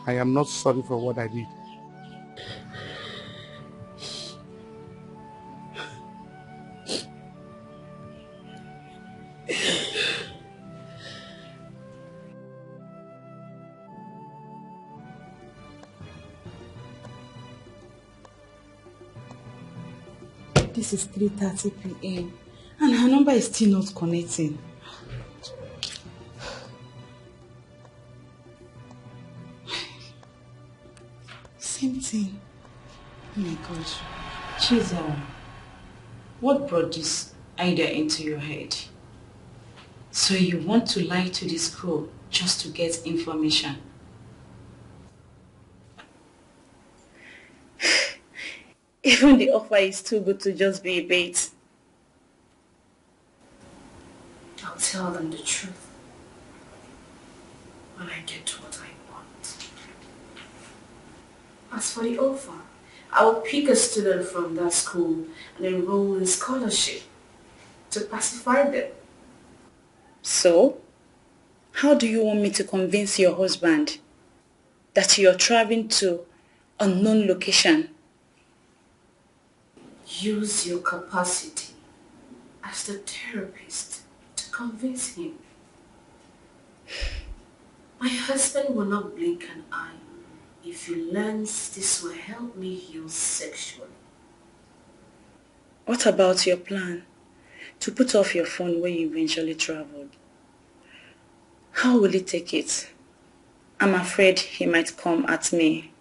Speaker 15: I am not sorry for what I did.
Speaker 13: This is 3:30 p.m. and her number is still not connecting. Same thing. Oh my gosh. Chisel, what brought this idea into your head? So you want to lie to this crew just to get information? Even the offer is too good to just be a bait.
Speaker 7: I'll tell them the truth when I get what I want. As for the offer, I will pick a student from that school and enroll in scholarship to pacify them.
Speaker 13: So, how do you want me to convince your husband that you're traveling to a unknown location?
Speaker 7: Use your capacity as the therapist to convince him. My husband will not blink an eye if he learns this will help me heal sexually.
Speaker 13: What about your plan to put off your phone when you eventually traveled? How will he take it? I'm afraid he might come at me.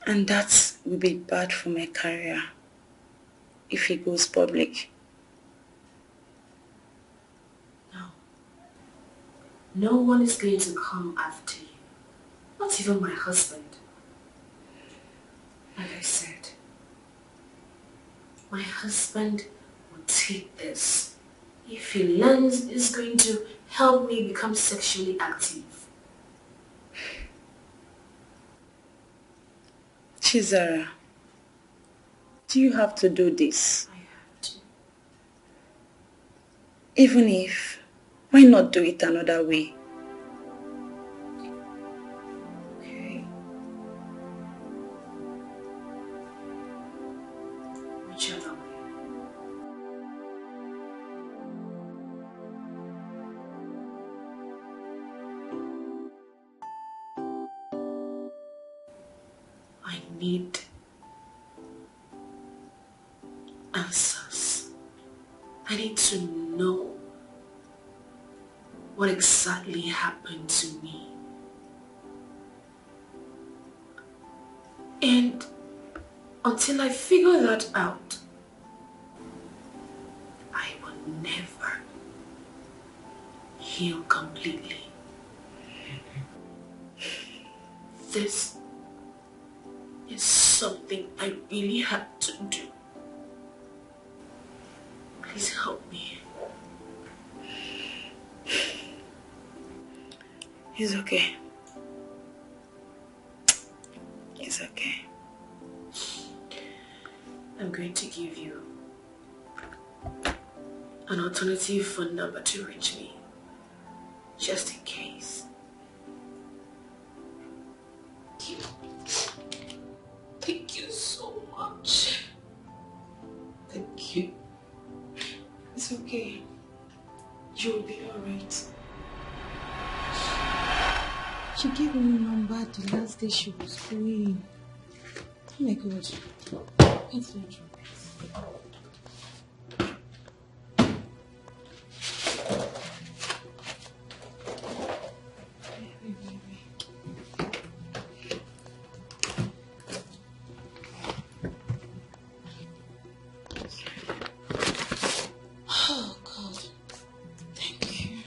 Speaker 13: And that will be bad for my career if he goes public.
Speaker 7: No one is going to come after you. Not even my husband. Like I said, my husband will take this. If he learns, it's going to help me become sexually active.
Speaker 13: Chizara, do you have to do this?
Speaker 7: I have to.
Speaker 13: Even if, why not do it another way?
Speaker 7: Okay. Whichever way. I need answers. I need to know what exactly happened to me. And until I figure that out, I will never heal completely. This is something I really had to do. Please help me.
Speaker 13: It's okay.
Speaker 7: It's okay. I'm going to give you an alternative phone number to reach me, just in case. Thank you so much. Thank you. It's okay. You'll be alright.
Speaker 13: She gave me a number the last day she was going. Oh my God. Can't let drop it. Oh God. Thank you.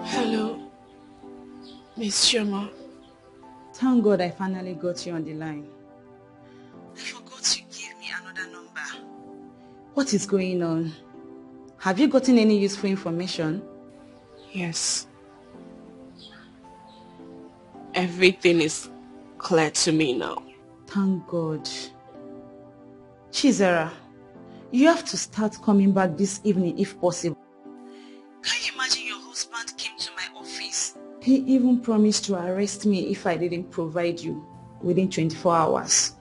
Speaker 7: Hello, Miss Shoma.
Speaker 13: Thank God I finally got you on the line. I forgot you gave me another number. What is going on? Have you gotten any useful information?
Speaker 7: Yes. Everything is clear to me now.
Speaker 13: Thank God. Chizera, you have to start coming back this evening if possible. Can you imagine your husband came to my office? He even promised to arrest me if I didn't provide you within 24 hours.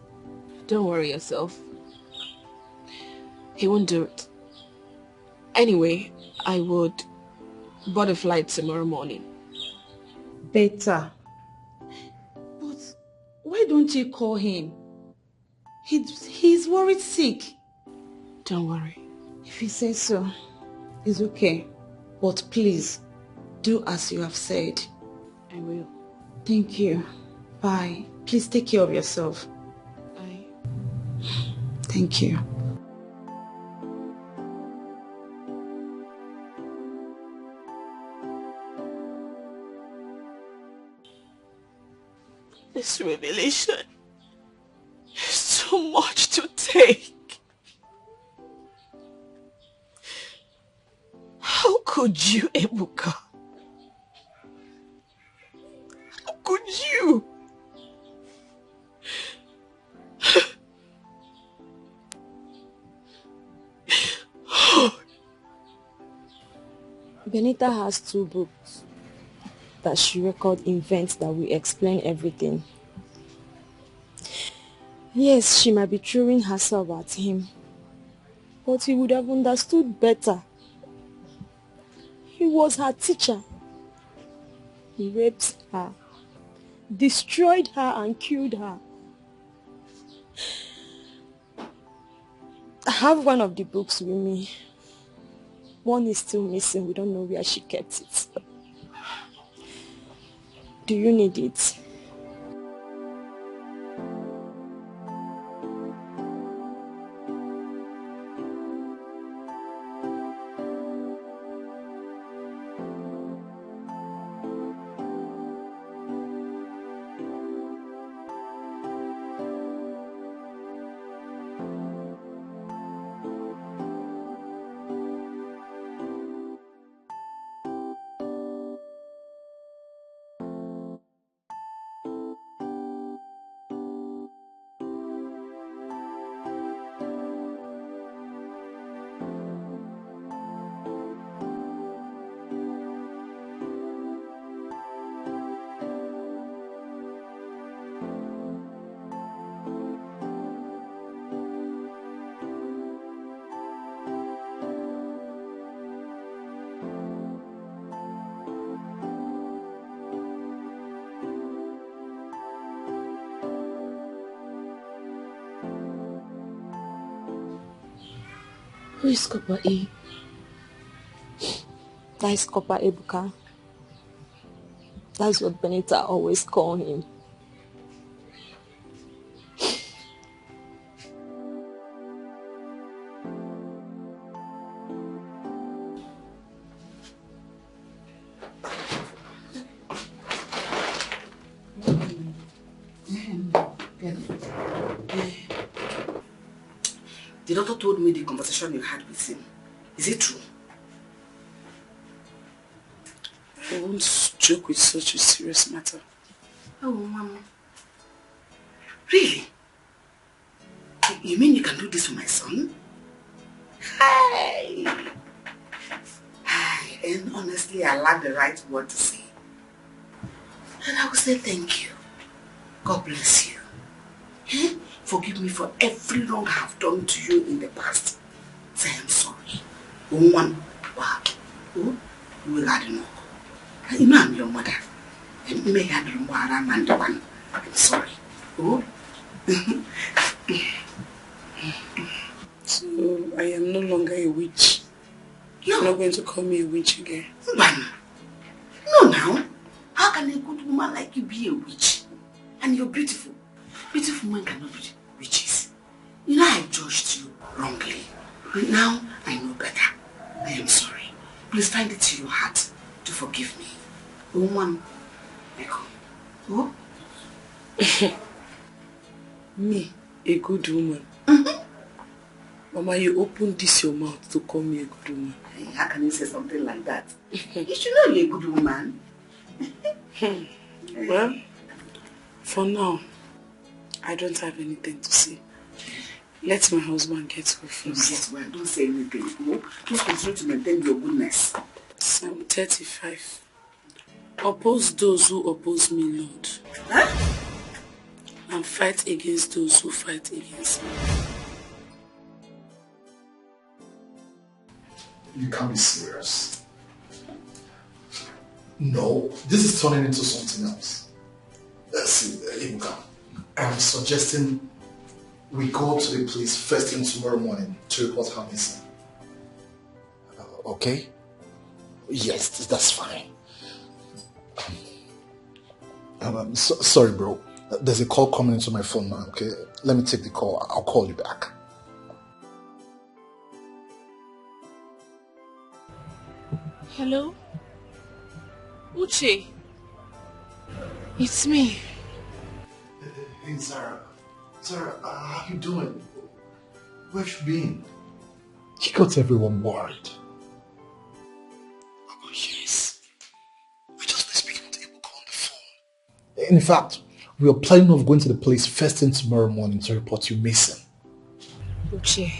Speaker 7: Don't worry yourself. He won't do it. Anyway, I would board a flight tomorrow morning.
Speaker 13: Better. But why don't you call him? He's worried sick.
Speaker 7: Don't worry.
Speaker 13: If he says so, it's okay. But please, do as you have said.
Speaker 7: I will.
Speaker 13: Thank you. Bye. Please take care of yourself.
Speaker 7: Bye.
Speaker 13: Thank you.
Speaker 7: This revelation is too much to take. How could you, Ebuka? How could you?
Speaker 1: Benita has 2 books that she record events that will explain everything. Yes, she might be throwing herself at him, but he would have understood better. He was her teacher. He raped her, destroyed her and killed her. I have one of the books with me. One is still missing. We don't know where she kept it. Do you need it?
Speaker 6: Who is Copper E?
Speaker 8: That is Copper Ebuka. That's what Benita always call him.
Speaker 5: The doctor told me the conversation you had with him. Is it true?
Speaker 7: I won't joke with such a serious matter.
Speaker 5: Oh, Mama. Really? You mean you can do this for my son? Hi! Hi. And honestly, I lack the right word to say. And I will say thank you. God bless you. Eh? Forgive me for every wrong I have done to you in the past. Say I'm sorry. One, wow. Oh, you will add no. I'm your mother. May I do more than the one. I'm sorry. Oh.
Speaker 7: So I am no longer a witch. You're not going to call me a witch again.
Speaker 5: No, now. How can a good woman like you be a witch? And you're beautiful. Beautiful women cannot be witches. You know I judged you wrongly. But now I know better. I am sorry. Please find it to your heart to forgive me. Woman, oh?
Speaker 7: Me, a good woman. Mama, you opened this your mouth to call me a good woman.
Speaker 5: Hey, how can you say something like that? You should know you're a good woman.
Speaker 7: Well, for now, I don't have anything to say. Let my husband get well first.
Speaker 5: Yes, well, don't say anything. No? Just continue to maintain your goodness.
Speaker 7: Psalm 35. Oppose those who oppose me, Lord.
Speaker 5: Huh?
Speaker 7: And fight against those who fight against me.
Speaker 15: You can't be serious. No, this is turning into something else. See, Ibuka, I'm suggesting we go to the police first thing tomorrow morning to report her missing.
Speaker 3: Okay? Yes, that's fine.
Speaker 15: Sorry, bro. There's a call coming into my phone now, okay? Let me take the call. I'll call you back.
Speaker 6: Hello? Uche? It's me.
Speaker 15: Hey, Zara. Zara, how you doing? Where have you been? You got everyone worried.
Speaker 3: Oh, yes. We just need to speak to Ibuka on the phone.
Speaker 15: In fact, we are planning on going to the police first thing tomorrow morning to report you missing.
Speaker 6: Uche.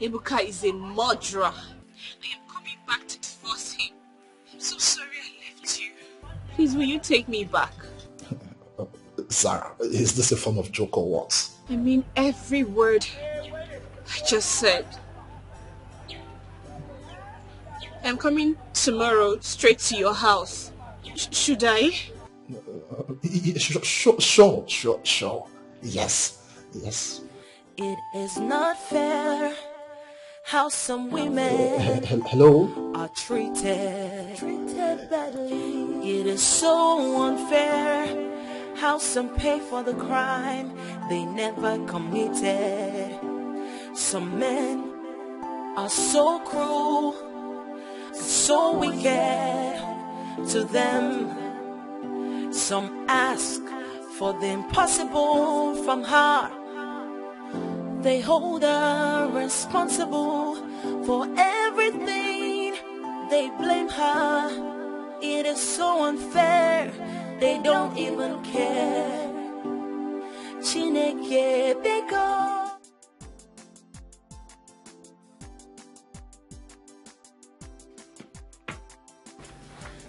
Speaker 6: Ibuka is a murderer. I am coming back to divorce him. I'm so sorry I left you. Please, will you take me back?
Speaker 15: Zara, is this a form of joke or what?
Speaker 6: I mean every word I just said. I'm coming tomorrow straight to your house. Should I?
Speaker 15: Sure. Yes.
Speaker 11: It is not fair how some women
Speaker 15: Hello?
Speaker 11: are treated badly. It is so unfair how some pay for the crime they never committed. Some men are so cruel, so wicked to them. Some ask for the impossible from her. They hold her responsible for everything. They blame her. It is so unfair. They don't even care. Chineke biko.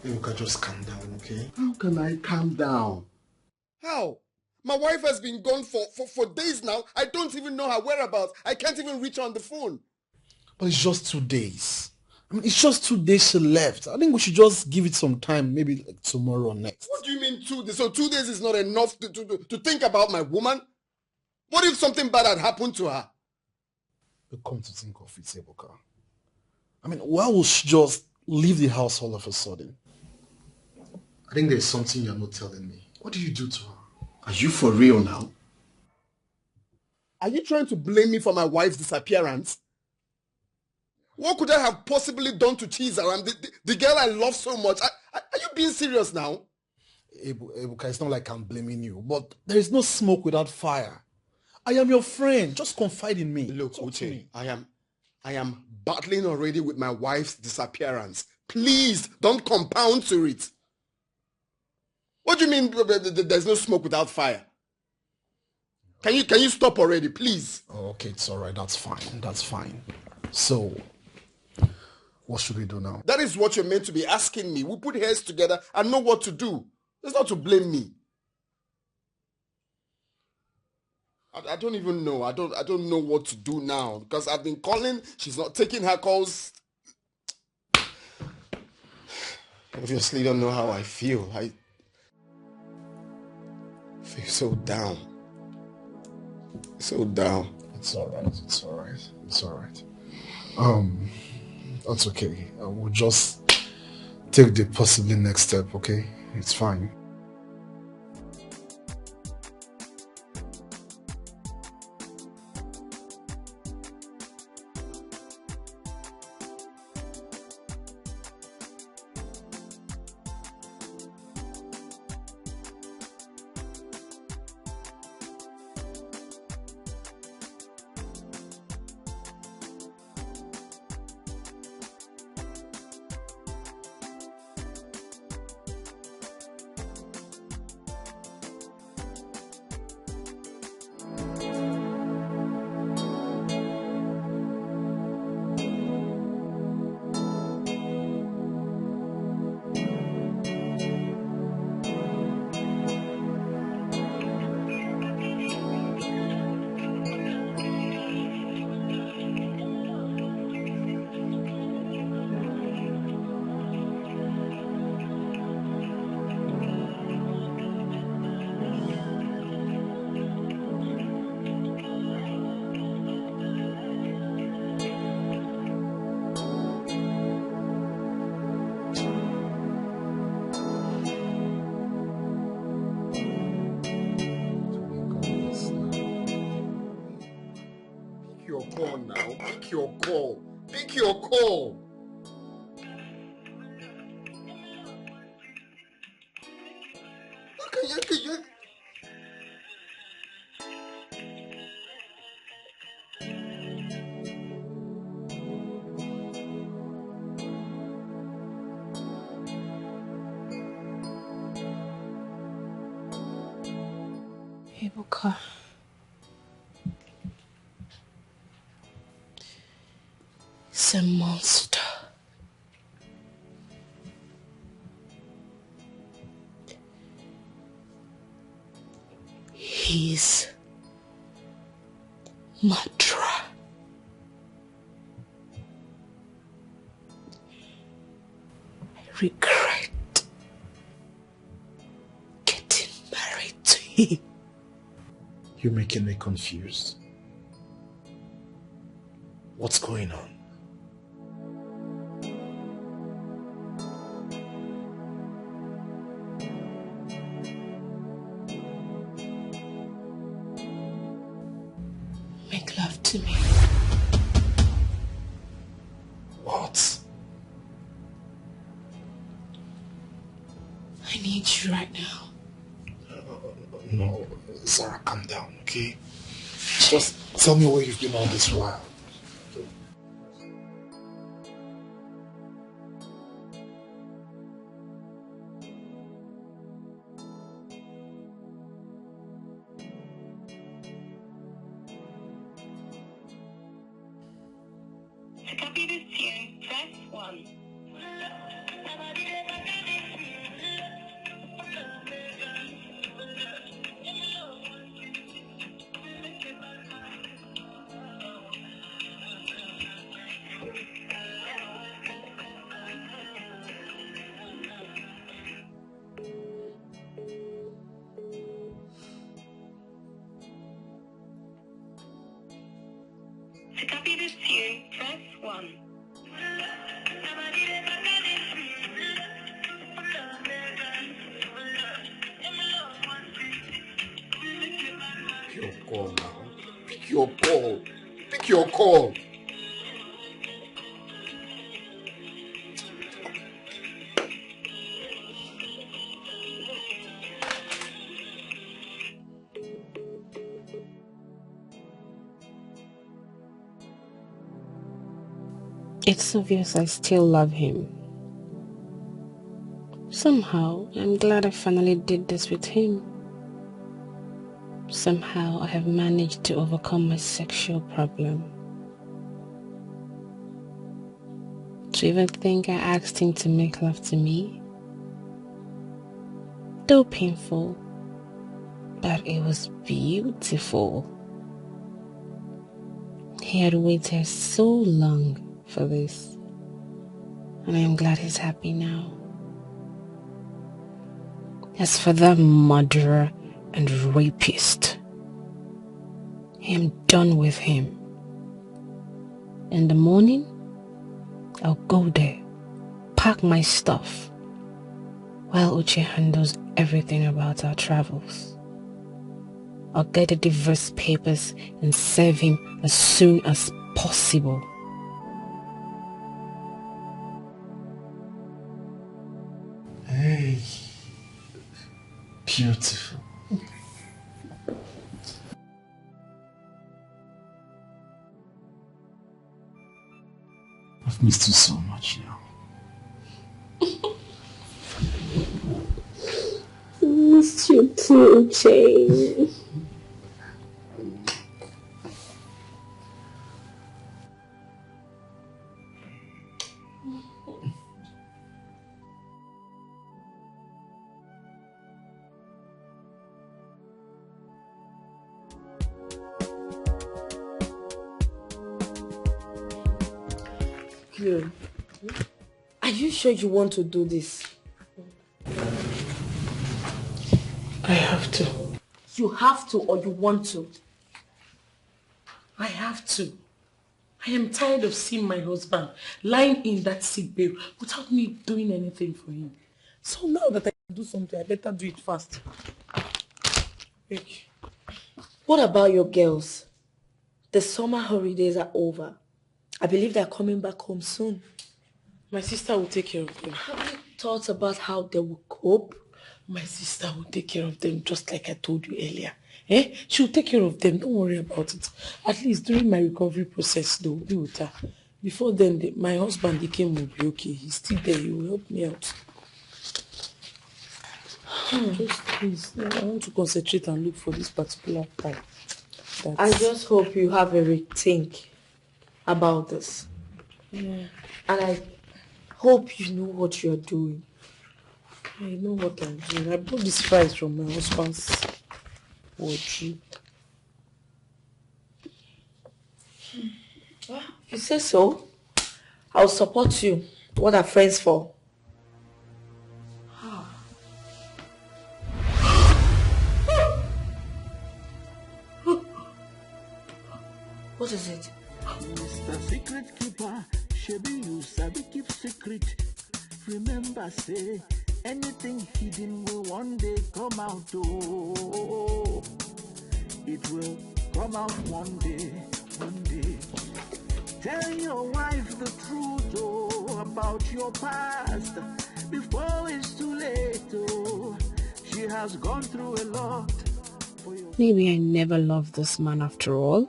Speaker 15: You can just calm down, okay?
Speaker 2: How can I calm down? How? My wife has been gone for days now. I don't even know her whereabouts. I can't even reach her on the phone.
Speaker 15: But it's just 2 days. I mean, it's just 2 days she left. I think we should just give it some time, maybe like tomorrow or next.
Speaker 2: What do you mean 2 days? So 2 days is not enough to think about my woman? What if something bad had happened to her?
Speaker 15: But come to think of it, Ebuka, I mean, why would she just leave the house all of a sudden? I think there's something you're not telling me. What did you do to her?
Speaker 2: Are you for real now? Are you trying to blame me for my wife's disappearance? What could I have possibly done to cheese her? The girl I love so much. Are you being serious now?
Speaker 15: Ebuka, it's not like I'm blaming you, but there is no smoke without fire. I am your friend. Just confide in me.
Speaker 2: Look, Uche, I am battling already with my wife's disappearance. Please don't compound to it. What do you mean there's no smoke without fire? Can you stop already, please?
Speaker 15: Oh, okay, it's all right. That's fine. That's fine. So, what should we do now?
Speaker 2: That is what you're meant to be asking me. We put heads together and know what to do. It's not to blame me. I don't even know. I don't know what to do now because I've been calling. She's not taking her calls. Obviously, don't know how I feel. I feel so down. So down.
Speaker 15: It's all right. It's all right. It's all right. That's okay. We'll just take the possibly next step. Okay, it's fine.
Speaker 2: Your call. Pick your call.
Speaker 1: Ebuka. He's a monster. He's Matra. I regret getting married to him.
Speaker 15: You're making me confused. What's going on?
Speaker 1: Make love to me.
Speaker 15: What?
Speaker 1: I need you right now.
Speaker 15: No, Sarah, calm down, okay? Just tell me where you've been all this while.
Speaker 18: To copy this tune, press 1. To copy this tune, press 1.
Speaker 2: Pick your call now. Pick your call. Pick your call.
Speaker 1: It's obvious I still love him. Somehow, I'm glad I finally did this with him. Somehow, I have managed to overcome my sexual problem. To even think I asked him to make love to me. Though painful, but it was beautiful. He had waited so long for this, and I am glad he's happy now. As for that murderer and rapist, I am done with him. In the morning, I'll go there, pack my stuff, while Uche handles everything about our travels. I'll get the divorce papers and serve him as soon as possible.
Speaker 2: Hey, beautiful. I've missed you so much now.
Speaker 1: Missed you too, Uche.
Speaker 6: Cleo, are you sure you want to do this?
Speaker 7: I have to.
Speaker 6: You have to or you want to?
Speaker 7: I have to. I am tired of seeing my husband lying in that sick bay without me doing anything for him. So now that I can do something, I better do it fast. Wait.
Speaker 6: What about your girls? The summer holidays are over. I believe they're coming back home soon.
Speaker 7: My sister will take care of them.
Speaker 6: Have you thought about how they will cope?
Speaker 7: My sister will take care of them just like I told you earlier. She'll take care of them. Don't worry about it. At least during my recovery process, they will be with her. Before then, my husband, Dikem, will be okay. He's still there. He will help me out. Just please, I want to concentrate and look for this particular part.
Speaker 6: I just hope you have a rethink about this.
Speaker 7: Yeah.
Speaker 6: And I hope you know what you're doing.
Speaker 7: I know what I'm doing. I bought this fries from my husband's wardrobe.
Speaker 6: Well, if you say so, I'll support you. What are friends for? What is it?
Speaker 12: Mr. Secret Keeper, Shebi you sabi keep secret. Remember say, anything hidden will one day come out. Oh, it will come out one day, one day. Tell your wife the truth, oh, about your past before it's too late. Oh, she has gone through a lot.
Speaker 1: Maybe I never loved this man after all.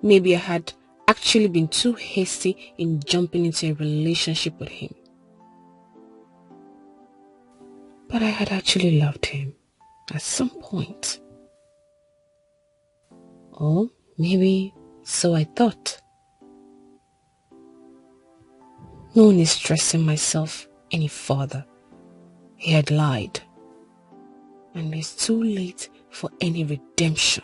Speaker 1: Maybe I had actually been too hasty in jumping into a relationship with him. But I had actually loved him at some point. Or maybe so I thought. No one is stressing myself any further. He had lied. And it's too late for any redemption.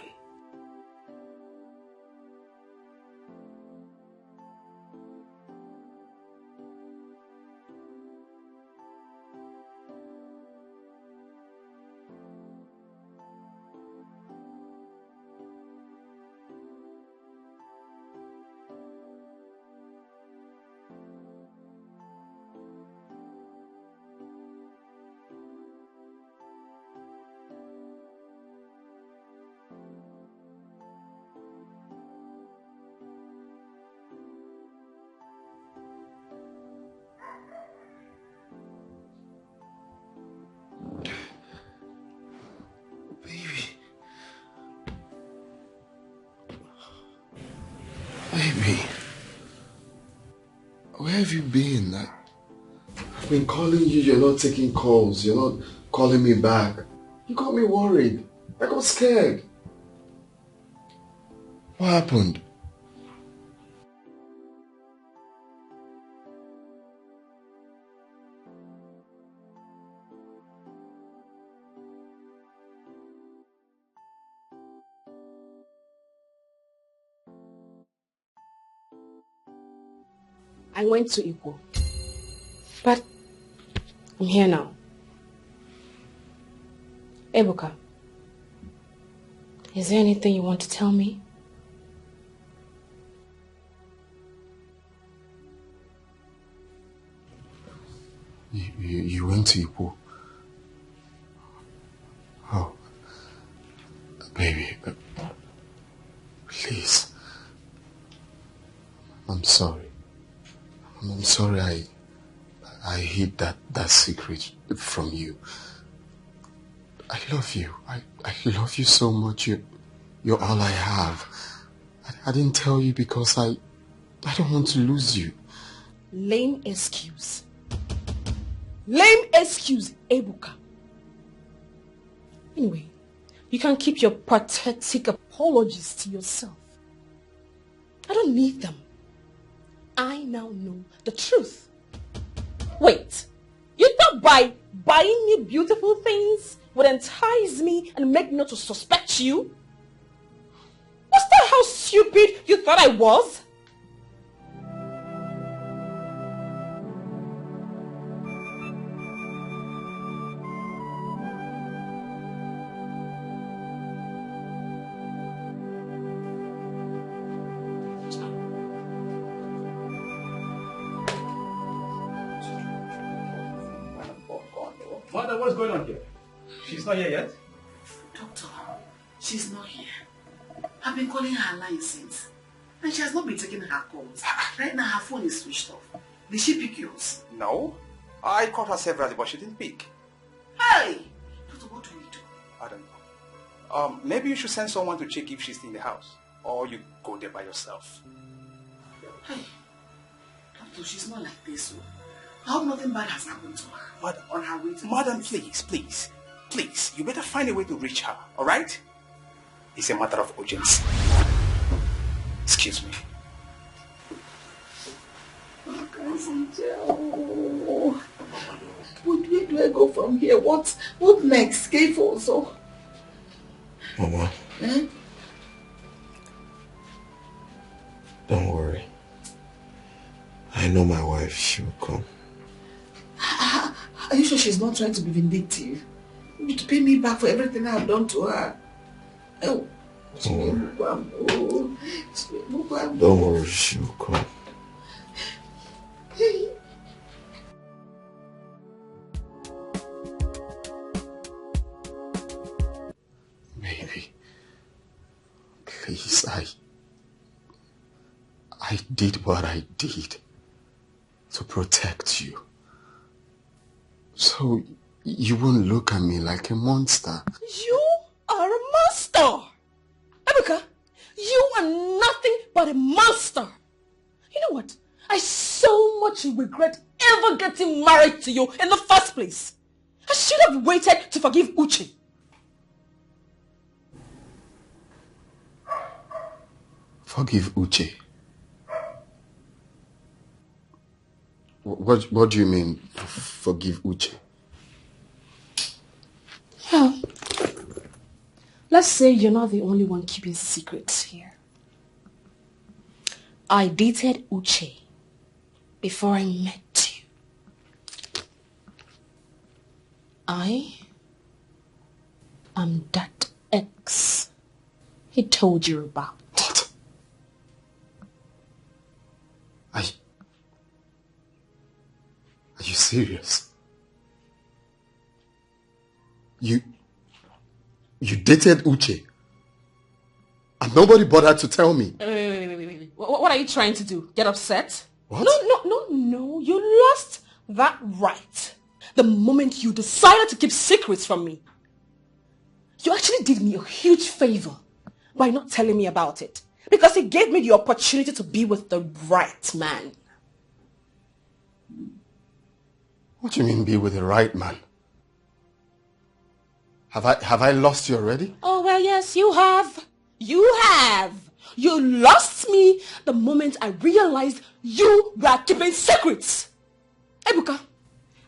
Speaker 2: Baby, where have you been? I've been calling you, you're not taking calls, you're not calling me back. You got me worried. I got scared. What happened?
Speaker 1: I went to Igbo, but I'm here now. Ebuka, is there anything you want to tell me?
Speaker 2: You went to Igbo? Oh, baby, please. I'm sorry. I'm sorry I hid that secret from you. I love you. I love you so much. You're all I have. I didn't tell you because I don't want to lose you.
Speaker 1: Lame excuse. Lame excuse, Ebuka. Anyway, you can keep your pathetic apologies to yourself. I don't need them. I now know the truth. Wait, you thought by buying me beautiful things would entice me and make me not to suspect you? Was that how stupid you thought I was?
Speaker 14: Mother, what's going on here? She's not here yet?
Speaker 5: Doctor, she's not here. I've been calling her line since. And she has not been taking her calls. Right now her phone is switched off. Did she pick yours?
Speaker 14: No. I called her severally, but she didn't pick.
Speaker 5: Hey! Doctor, what do we do?
Speaker 14: I don't know. Maybe you should send someone to check if she's in the house. Or you go there by yourself.
Speaker 5: Hey, Doctor, she's not like this. So I hope nothing bad has happened to her.
Speaker 14: Madam,
Speaker 5: on her way to
Speaker 14: Madam, please. You better find a way to reach her, alright? It's a matter of urgency. Excuse me.
Speaker 5: Where do I go from here? What next? Cave also.
Speaker 2: Mama.
Speaker 5: Eh?
Speaker 2: Don't worry. I know my wife, she will come.
Speaker 5: Are you sure she's not trying to be vindictive? To pay me back for everything I've done to her? Oh.
Speaker 2: Don't worry, she will come. Baby, please, I did what I did to protect you. So you won't look at me like a monster.
Speaker 1: You are a monster! Ebuka, you are nothing but a monster. You know what? I so much regret ever getting married to you in the first place. I should have waited to forgive Uche.
Speaker 2: Forgive Uche? What do you mean, forgive Uche?
Speaker 1: Well, let's say you're not the only one keeping secrets here. I dated Uche before I met you. I am that ex he told you about.
Speaker 2: What? Are you serious? You dated Uche and nobody bothered to tell me.
Speaker 1: Wait. What are you trying to do? Get upset?
Speaker 2: What?
Speaker 1: No. You lost that right the moment you decided to keep secrets from me. You actually did me a huge favor by not telling me about it. Because he gave me the opportunity to be with the right man.
Speaker 2: What do you mean be with the right man? Have I lost you already?
Speaker 1: Oh, well, yes, you have. You have. You lost me the moment I realized you were keeping secrets. Ebuka,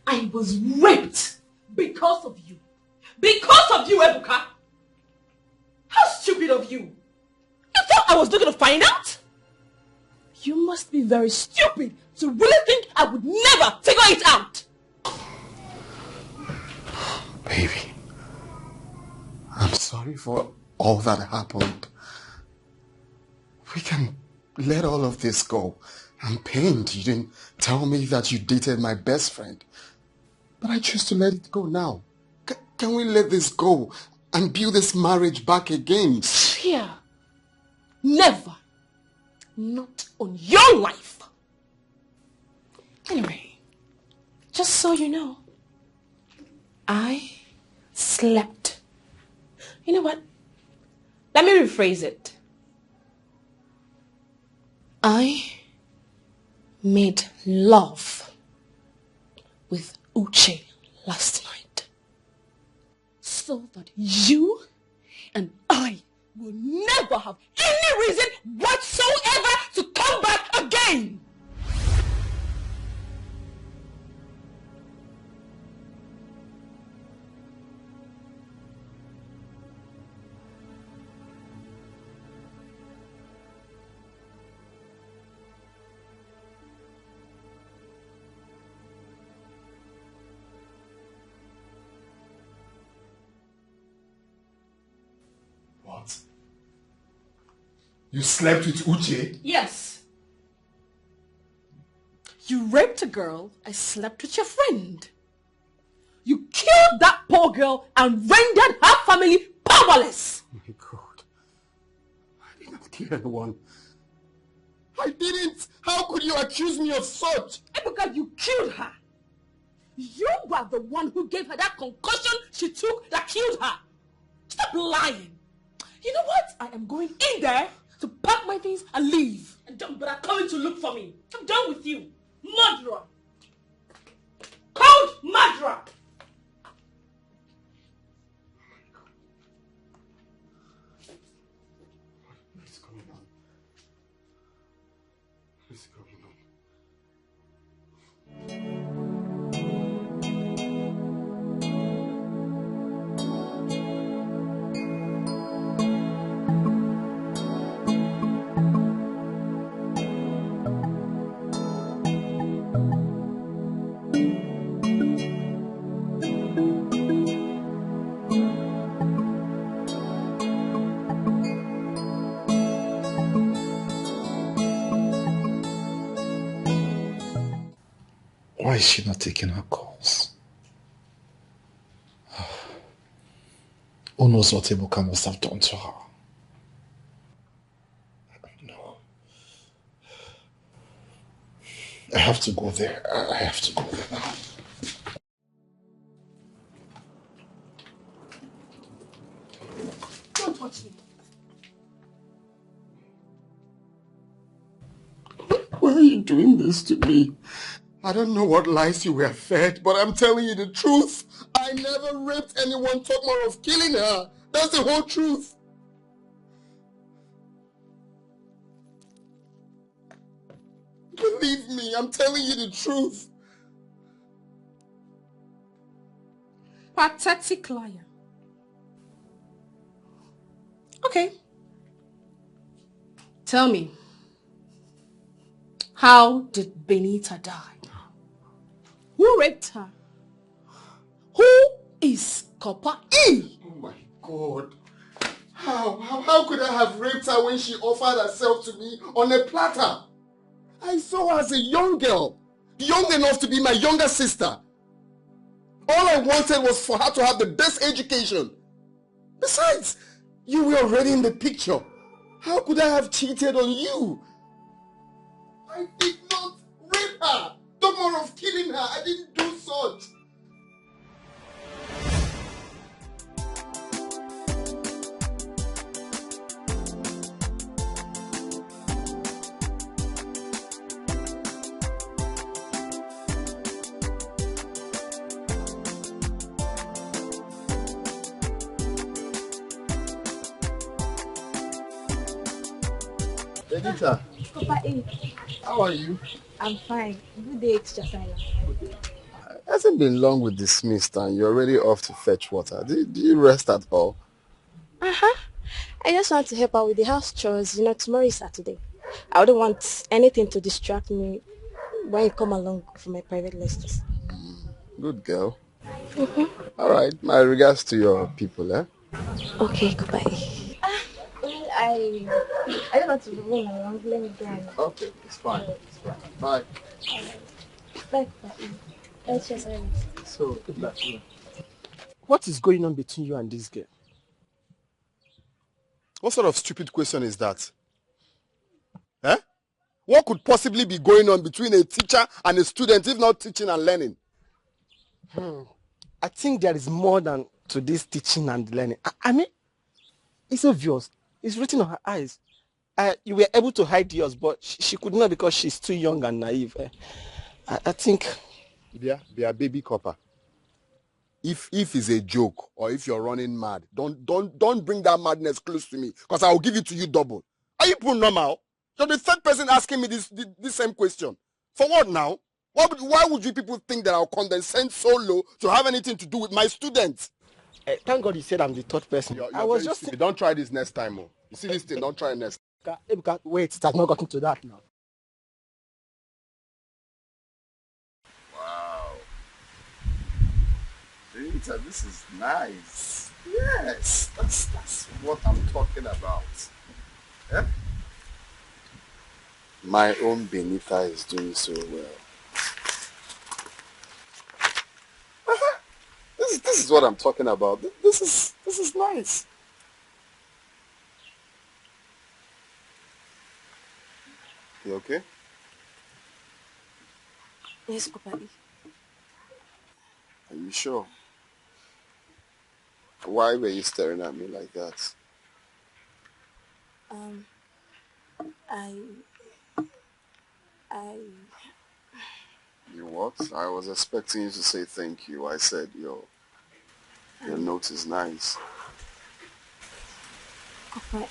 Speaker 1: I was raped because of you. Because of you, Ebuka. How stupid of you. You thought I was not going to find out? You must be very stupid to really think I would never figure it out.
Speaker 2: Baby, I'm sorry for all that happened. We can let all of this go. I'm pained you didn't tell me that you dated my best friend. But I choose to let it go now. Can we let this go and build this marriage back again?
Speaker 1: Here. Never. Not on your life. Anyway, just so you know, I slept. You know what? Let me rephrase it. I made love with Uche last night. So that you and I will never have any reason whatsoever to come back again.
Speaker 2: What? You slept with Uche?
Speaker 1: Yes. You raped a girl, I slept with your friend. You killed that poor girl and rendered her family powerless.
Speaker 2: Oh my God. I didn't kill anyone. I didn't. How could you accuse me of such?
Speaker 1: Because you killed her. You were the one who gave her that concussion she took that killed her. Stop lying. You know what? I am going in there to pack my things and leave. And don't bother coming to look for me. I'm done with you. Murderer. Cold murderer.
Speaker 2: What's going on? What's going on?
Speaker 9: Why is she not taking her calls? Who knows what Ebuka must have done to her? No. I have to go there. I have to go there now.
Speaker 1: Don't touch me.
Speaker 2: Why are you doing this to me? I don't know what lies you were fed, but I'm telling you the truth. I never raped anyone, talk more of killing her. That's the whole truth. Believe me, I'm telling you the truth.
Speaker 1: Pathetic liar. Okay. Tell me, how did Benita die? Who raped her? Who is Copper E?
Speaker 2: Oh my God. How could I have raped her when she offered herself to me on a platter? I saw her as a young girl, young enough to be my younger sister. All I wanted was for her to have the best education. Besides, you were already in the picture. How could I have cheated on you? I did not rape her. Talk more of killing her. I didn't do such. Benita,
Speaker 19: Papa A.
Speaker 2: how are you?
Speaker 19: I'm fine. Good day, Teacher Tyler.
Speaker 2: It hasn't been long with dismissed and you're already off to fetch water. Do you rest at all?
Speaker 19: Uh-huh. I just want to help out with the house chores. Tomorrow is Saturday. I wouldn't want anything to distract me when you come along for my private lessons.
Speaker 2: Good girl.
Speaker 19: Mm-hmm.
Speaker 2: All right, my regards to your people, eh?
Speaker 19: Okay, goodbye. Well, I don't want to remain along. Let me go.
Speaker 2: Okay, it's fine. It's fine. Bye.
Speaker 19: Bye, Papa. Let's just
Speaker 9: So, what is going on between you and this girl?
Speaker 2: What sort of stupid question is that? Eh? What could possibly be going on between a teacher and a student if not teaching and learning?
Speaker 9: I think there is more than to this teaching and learning. I mean, it's obvious. It's written on her eyes. You were able to hide yours, but she could not because she's too young and naive. I think...
Speaker 2: Be a baby copper. If it's a joke or if you're running mad, don't bring that madness close to me because I will give it to you double. Are you people normal? You're the third person asking me this same question. For what now? Why would you people think that I'll condescend so low to have anything to do with my students?
Speaker 9: Thank God you said I'm the third person.
Speaker 2: You're
Speaker 9: I was
Speaker 2: very
Speaker 9: just...
Speaker 2: stupid. Don't try this next time. Oh. You see this thing, don't try it next time.
Speaker 9: Wait, it has not gotten to that now.
Speaker 2: Wow. Rita, this is nice. Yes, that's what I'm talking about. Eh? My own Benita is doing so well. This is what I'm talking about. This is nice. You okay?
Speaker 19: Yes, Papa.
Speaker 2: Are you sure? Why were you staring at me like that? You what? I was expecting you to say thank you. I said your note is nice.
Speaker 19: Papa,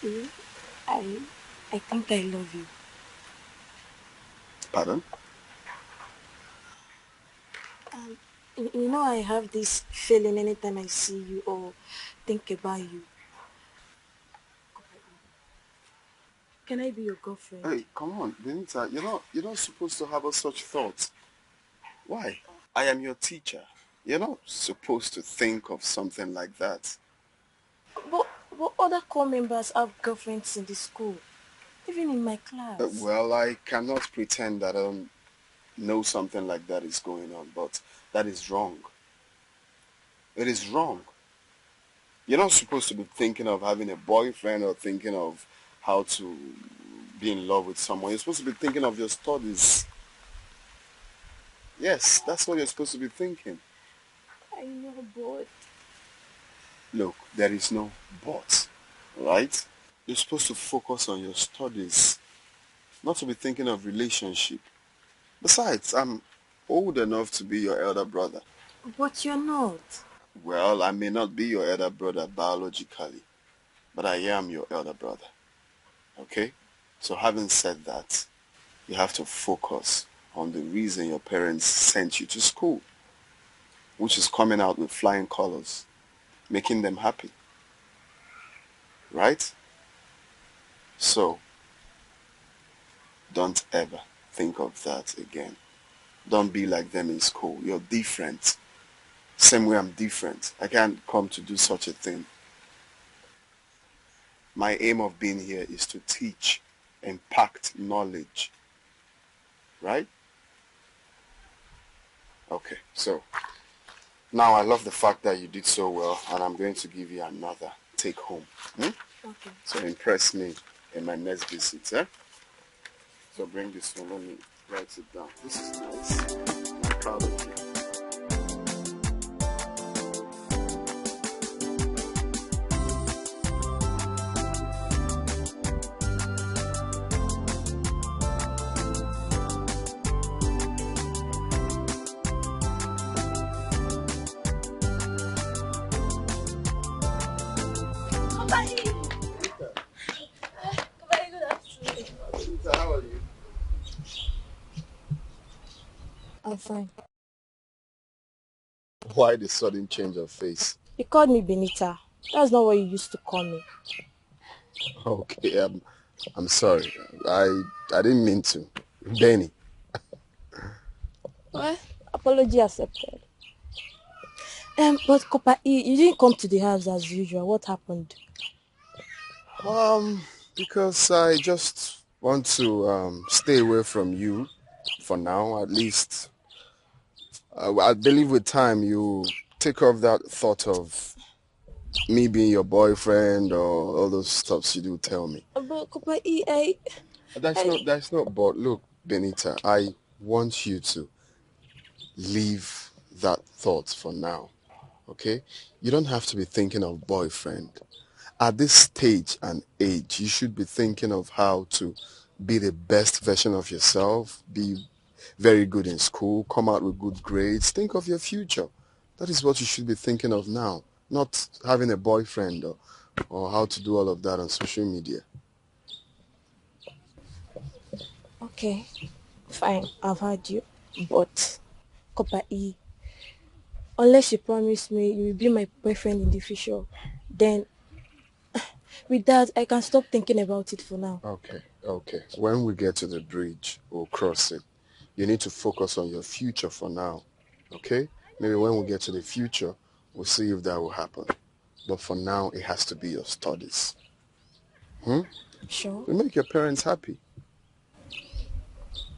Speaker 19: I think I love you.
Speaker 2: Pardon?
Speaker 19: I have this feeling anytime I see you or think about you. Can I be your girlfriend?
Speaker 2: Hey, come on, Benita. You're not supposed to have such thoughts. Why? I am your teacher. You're not supposed to think of something like that.
Speaker 19: But other core members have girlfriends in the school, even in my class.
Speaker 2: Well, I cannot pretend that I don't know something like that is going on, but that is wrong. It is wrong. You're not supposed to be thinking of having a boyfriend or thinking of how to be in love with someone. You're supposed to be thinking of your studies. Yes, that's what you're supposed to be thinking.
Speaker 19: I know, but...
Speaker 2: Look, there is no but, right? You're supposed to focus on your studies, not to be thinking of relationship. Besides, I'm old enough to be your elder brother.
Speaker 19: But you're not.
Speaker 2: Well, I may not be your elder brother biologically, but I am your elder brother. Okay? So having said that, you have to focus on the reason your parents sent you to school, which is coming out with flying colors, making them happy. Right? So, don't ever think of that again. Don't be like them in school. You're different. Same way I'm different. I can't come to do such a thing. My aim of being here is to teach, impact knowledge. Right? Okay, so now I love the fact that you did so well, and I'm going to give you another take home.
Speaker 19: Okay.
Speaker 2: So impress me in my next visit. Eh? So bring this one, let me write it down. This is nice. I'm proud of you. Why the sudden change of face?
Speaker 19: You called me Benita. That's not what you used to call me.
Speaker 2: Okay, I'm sorry. I didn't mean to. Benny.
Speaker 19: Well, apology accepted. But Copper E, you didn't come to the house as usual. What happened?
Speaker 2: Because I just want to stay away from you for now, at least. I believe with time you take off that thought of me being your boyfriend or all those stuffs you do tell me.
Speaker 19: But Copper E,
Speaker 2: That's not, but look, Benita, I want you to leave that thought for now, okay? You don't have to be thinking of boyfriend. At this stage and age, you should be thinking of how to be the best version of yourself, be very good in school, come out with good grades, think of your future. That is what you should be thinking of now, not having a boyfriend or how to do all of that on social media.
Speaker 19: Okay, fine, I've heard you. But Copper E, unless you promise me you will be my boyfriend in the future, then with that, I can stop thinking about it for now.
Speaker 2: Okay. When we get to the bridge, we'll cross it. You need to focus on your future for now, okay? Maybe when we get to the future, we'll see if that will happen. But for now, it has to be your studies.
Speaker 19: Sure.
Speaker 2: You make your parents happy.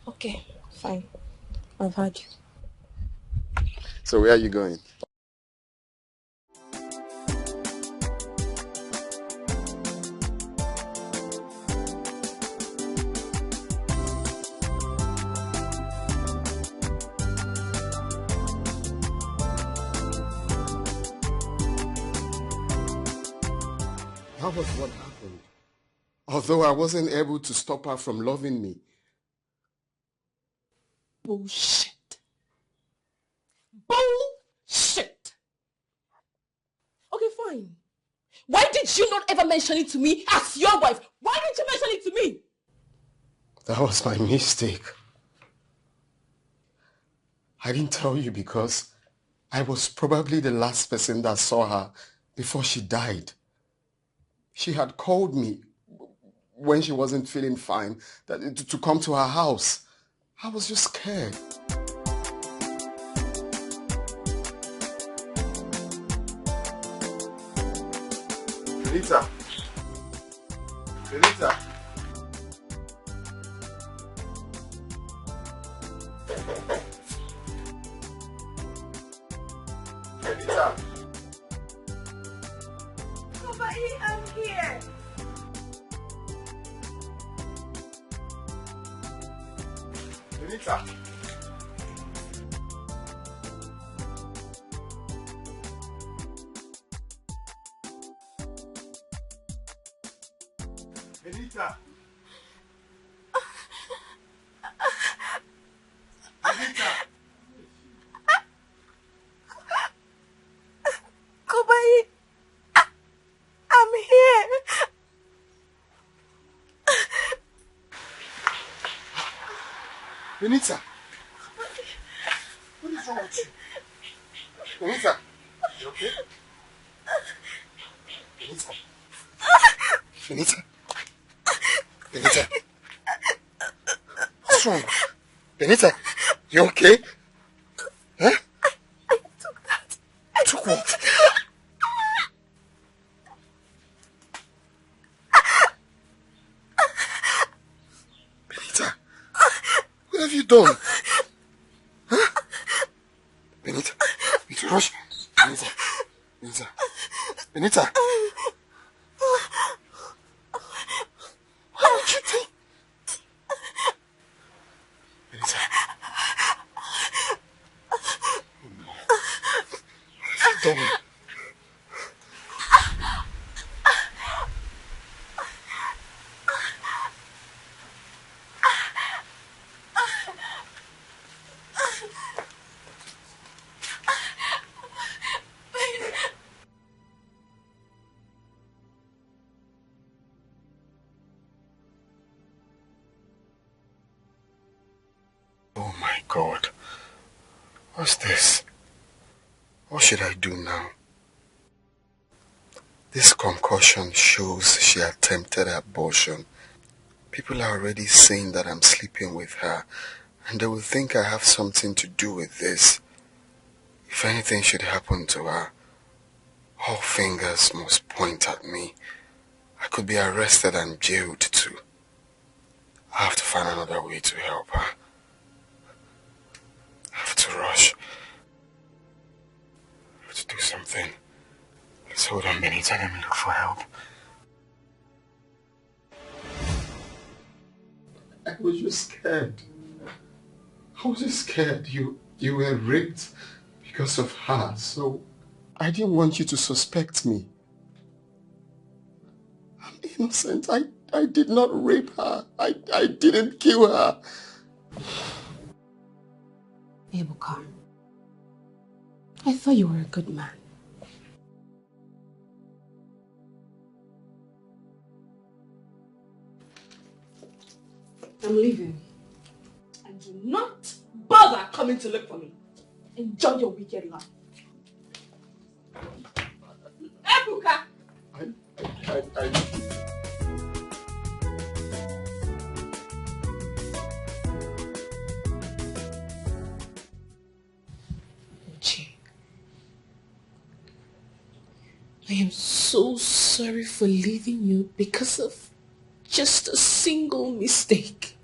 Speaker 19: Okay, fine. I've heard you.
Speaker 2: So where are you going? That was what happened. Although I wasn't able to stop her from loving me.
Speaker 6: Bullshit. Bullshit. Okay, fine. Why did you not ever mention it to me as your wife? Why didn't you mention it to me?
Speaker 2: That was my mistake. I didn't tell you because I was probably the last person that saw her before she died. She had called me when she wasn't feeling fine to come to her house. I was just scared. Benita. Benita. Benita.
Speaker 13: Papa E, I'm here.
Speaker 2: Benita. Benita. Benita.
Speaker 13: Kubai, I'm here.
Speaker 2: Benita. What is wrong with you? Benita. You okay? Benita. Benita. Benita. What's wrong? Benita, you okay? Huh?
Speaker 13: I took that.
Speaker 2: I took what? Benita, what have you done? Huh? Benita, you need to rush. Benita, Benita, Benita. Why would you take? Benita. Oh no. What have you done? Oh my God. What's this? What should I do now? This concussion shows she attempted abortion. People are already saying that I'm sleeping with her, and they will think I have something to do with this. If anything should happen to her, all fingers must point at me. I could be arrested and jailed too. I have to find another way to help her. I have to rush. I have to do something. Please hold on a minute. Let me look for help. I was just scared. I was just scared you were raped because of her, so I didn't want you to suspect me. I'm innocent. I did not rape her. I didn't kill her.
Speaker 1: Ebuka, I thought you were a good man. I'm leaving. And do not bother coming to look for me. Enjoy your wicked life. Ebuka! I am so sorry for leaving you because of just a single mistake.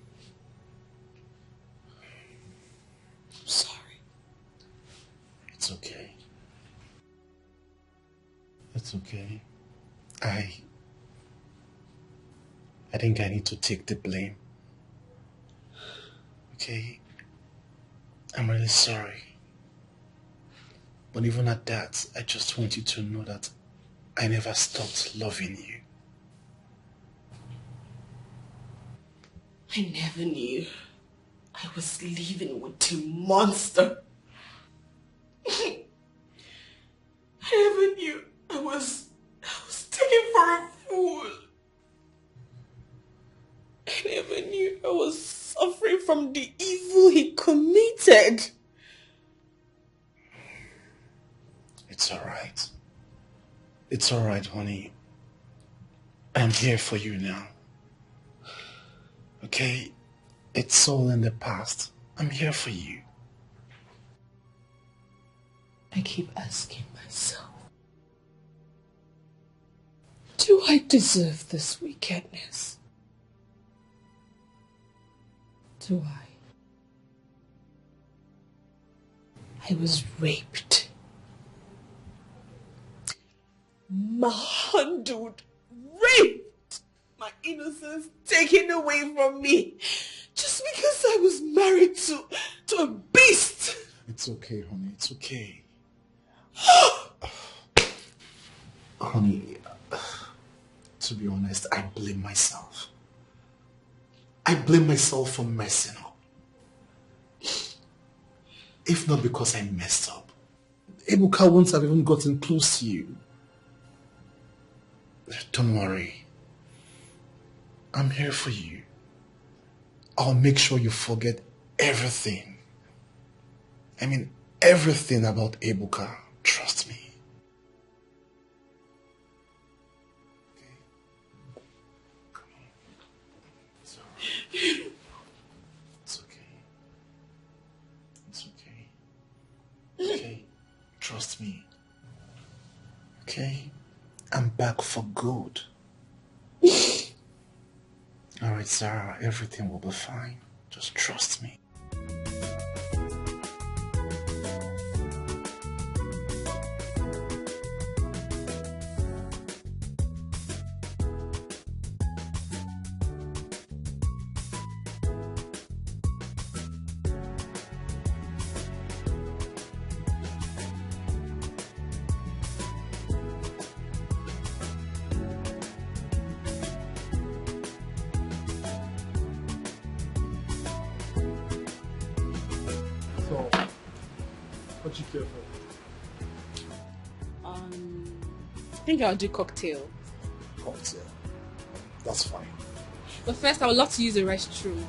Speaker 1: I'm sorry.
Speaker 2: It's okay. It's okay. I think I need to take the blame. Okay? I'm really sorry. But even at that, I just want you to know that I never stopped loving you.
Speaker 1: I never knew I was living with a monster. I never knew I was taken for a fool. I never knew I was suffering from the evil he committed.
Speaker 2: It's alright. It's alright, honey. I'm here for you now. Okay? It's all in the past. I'm here for you.
Speaker 1: I keep asking myself, do I deserve this wickedness? Do I was raped. Manhandled, raped, my innocence taken away from me just because I was married to a beast.
Speaker 2: It's okay, honey. It's okay. Honey, to be honest, I blame myself. I blame myself for messing up. If not because I messed up, Ebuka wouldn't have even gotten close to you. Don't worry. I'm here for you. I'll make sure you forget everything. I mean, everything about Ebuka. Trust me. It's okay. It's okay. Okay? Trust me. Okay? I'm back for good. Alright, Sarah, everything will be fine. Just trust me.
Speaker 15: What you care for?
Speaker 1: I think I'll do cocktail.
Speaker 15: Cocktail. That's fine.
Speaker 1: But first, I would love to use the restroom.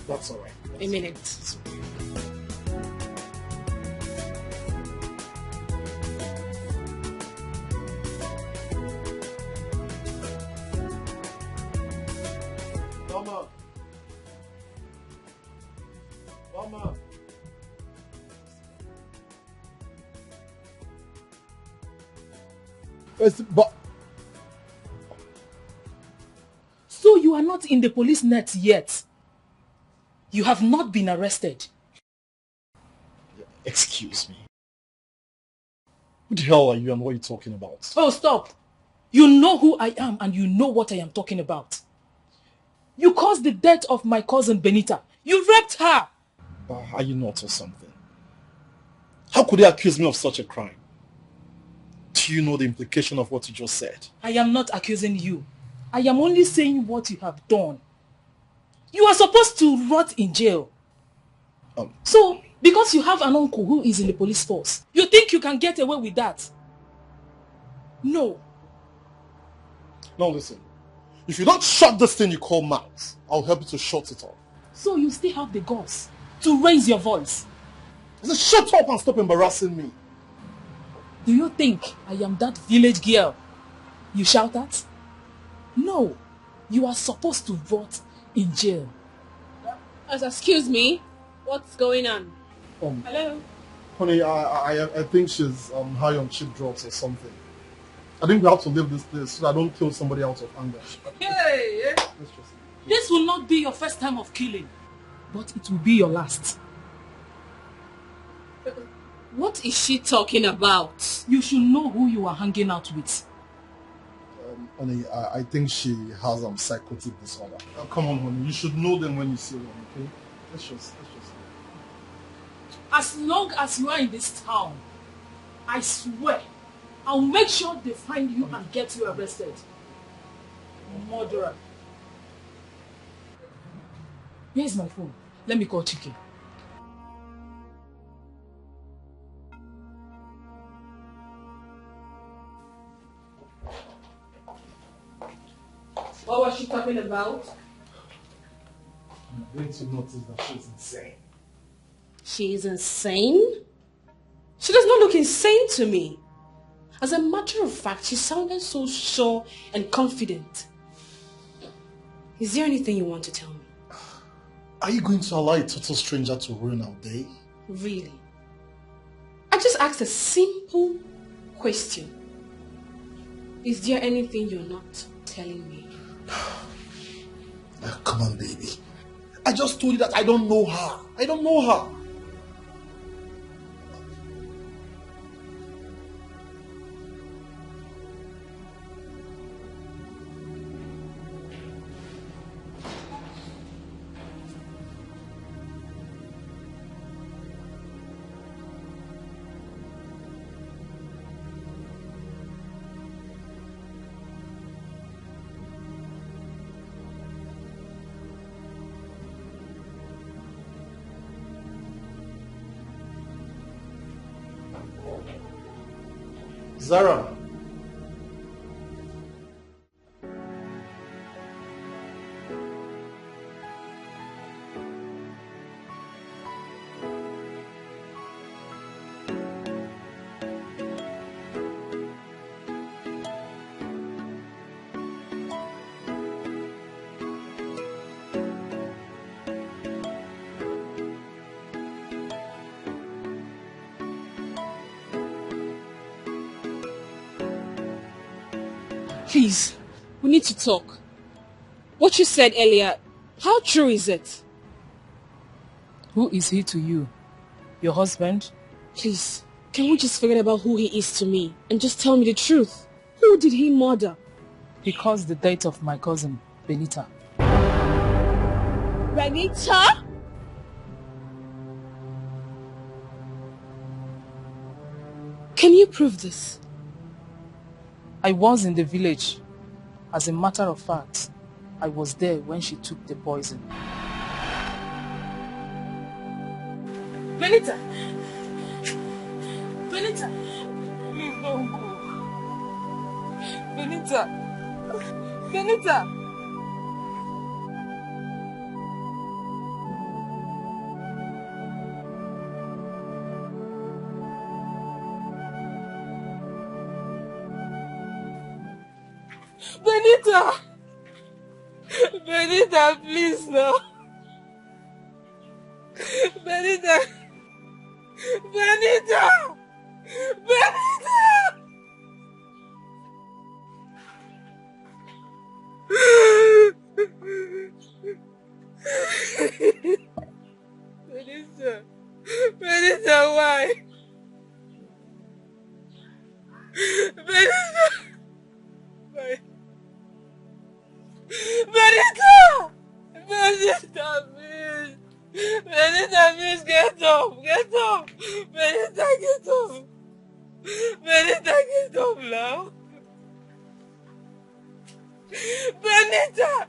Speaker 15: That's alright.
Speaker 1: A minute.
Speaker 15: Mama. Mama. But
Speaker 20: So you are not in the police net yet. You have not been arrested.
Speaker 15: excuse me. Who the hell are you and what are you talking about?
Speaker 20: Oh, stop. You know who I am and you know what I am talking about. You caused the death of my cousin Benita. You raped her.
Speaker 15: Are you not or something? How could they accuse me of such a crime? Do you know the implication of what you just said?
Speaker 20: I am not accusing you. I am only saying what you have done. You are supposed to rot in jail. So, because you have an uncle who is in the police force, you think you can get away with that? No.
Speaker 15: Now listen, if you don't shut this thing you call mouth, I'll help you to shut it off.
Speaker 20: So you still have the guts to raise your voice.
Speaker 15: I said shut up and stop embarrassing me.
Speaker 20: Do you think I am that village girl you shout at? No. You are supposed to rot in jail.
Speaker 1: Excuse me, what's going on? Hello?
Speaker 15: Honey, I think she's high on cheap drugs or something. I think we have to leave this place so I don't kill somebody out of anger.
Speaker 20: Hey! This will not be your first time of killing, but it will be your last.
Speaker 1: What is she talking about?
Speaker 20: You should know who you are hanging out with.
Speaker 15: Honey, I think she has psychotic disorder. Come on, honey, you should know them when you see them, okay? Let's just.
Speaker 20: As long as you are in this town, I swear, I'll make sure they find you and get you arrested. Murderer. Here's my phone. Let me call Chike. What was she talking about?
Speaker 15: I'm going to notice that she's insane.
Speaker 1: She is insane? She does not look insane to me. As a matter of fact, she sounded so sure and confident. Is there anything you want to tell me?
Speaker 15: Are you going to allow a total stranger to ruin our day?
Speaker 1: Really? I just asked a simple question. Is there anything you're not telling me?
Speaker 15: Come on, baby. I just told you that I don't know her. I don't know her. Zara.
Speaker 1: Please, we need to talk. What you said earlier, how true is it?
Speaker 20: Who is he to you? Your husband?
Speaker 1: Please, can we just forget about who he is to me and just tell me the truth? Who did he murder?
Speaker 20: He caused the death of my cousin, Benita.
Speaker 1: Benita? Can you prove this?
Speaker 20: I was in the village. As a matter of fact, I was there when she took the poison.
Speaker 1: Benita! Benita! Please don't go. Benita! Benita! Benita!
Speaker 6: Benita, please no. Benita! Benita! Benita! Benita! Benita, why? Benita! Why? Benita! Benita, please! Benita, please get up! Get up! Benita, get up! Benita, get up now! Benita!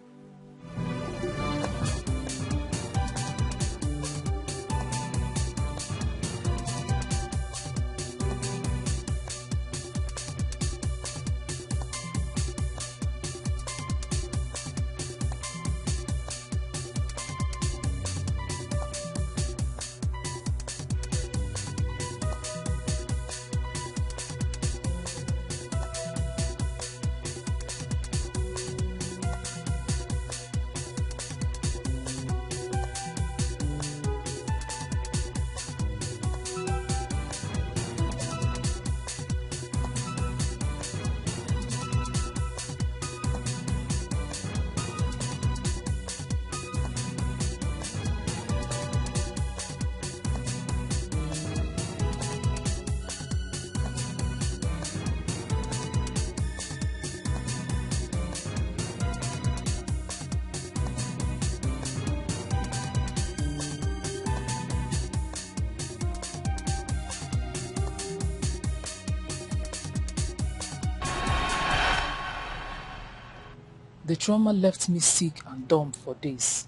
Speaker 20: The trauma left me sick and dumb for days.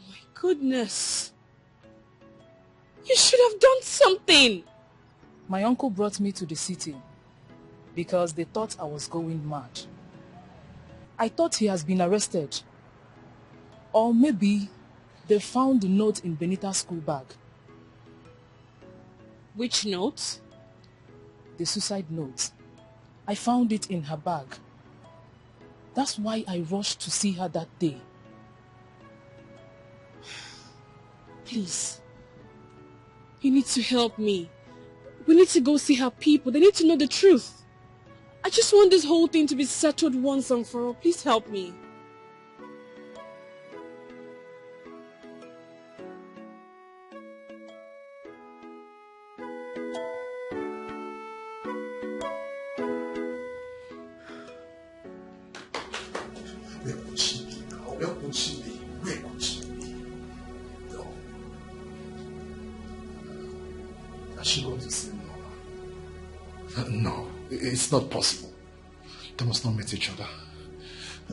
Speaker 6: My goodness. You should have done something.
Speaker 20: My uncle brought me to the city because they thought I was going mad. I thought he has been arrested. Or maybe they found the note in Benita's school bag.
Speaker 6: Which note?
Speaker 20: The suicide note. I found it in her bag. That's why I rushed to see her that day.
Speaker 6: Please. You need to help me. We need to go see her people. They need to know the truth. I just want this whole thing to be settled once and for all. Please help me.
Speaker 15: Is she going to see Nova? No, it's not possible. They must not meet each other.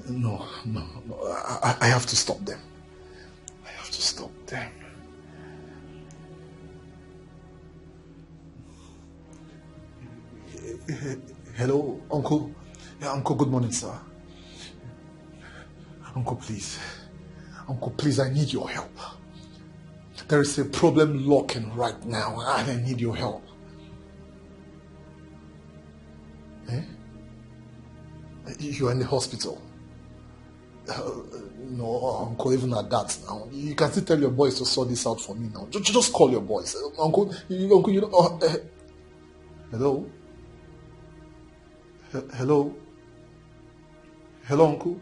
Speaker 15: No. I have to stop them. I have to stop them. Hello, Uncle. Yeah, Uncle, good morning, sir. Uncle, please. Uncle, please, I need your help. There is a problem lurking right now, and I need your help. Eh? You're in the hospital. No, Uncle, even at that now. You can still tell your boys to sort this out for me now. Just call your boys. Uncle, you know... hello? Hello? Hello, Uncle?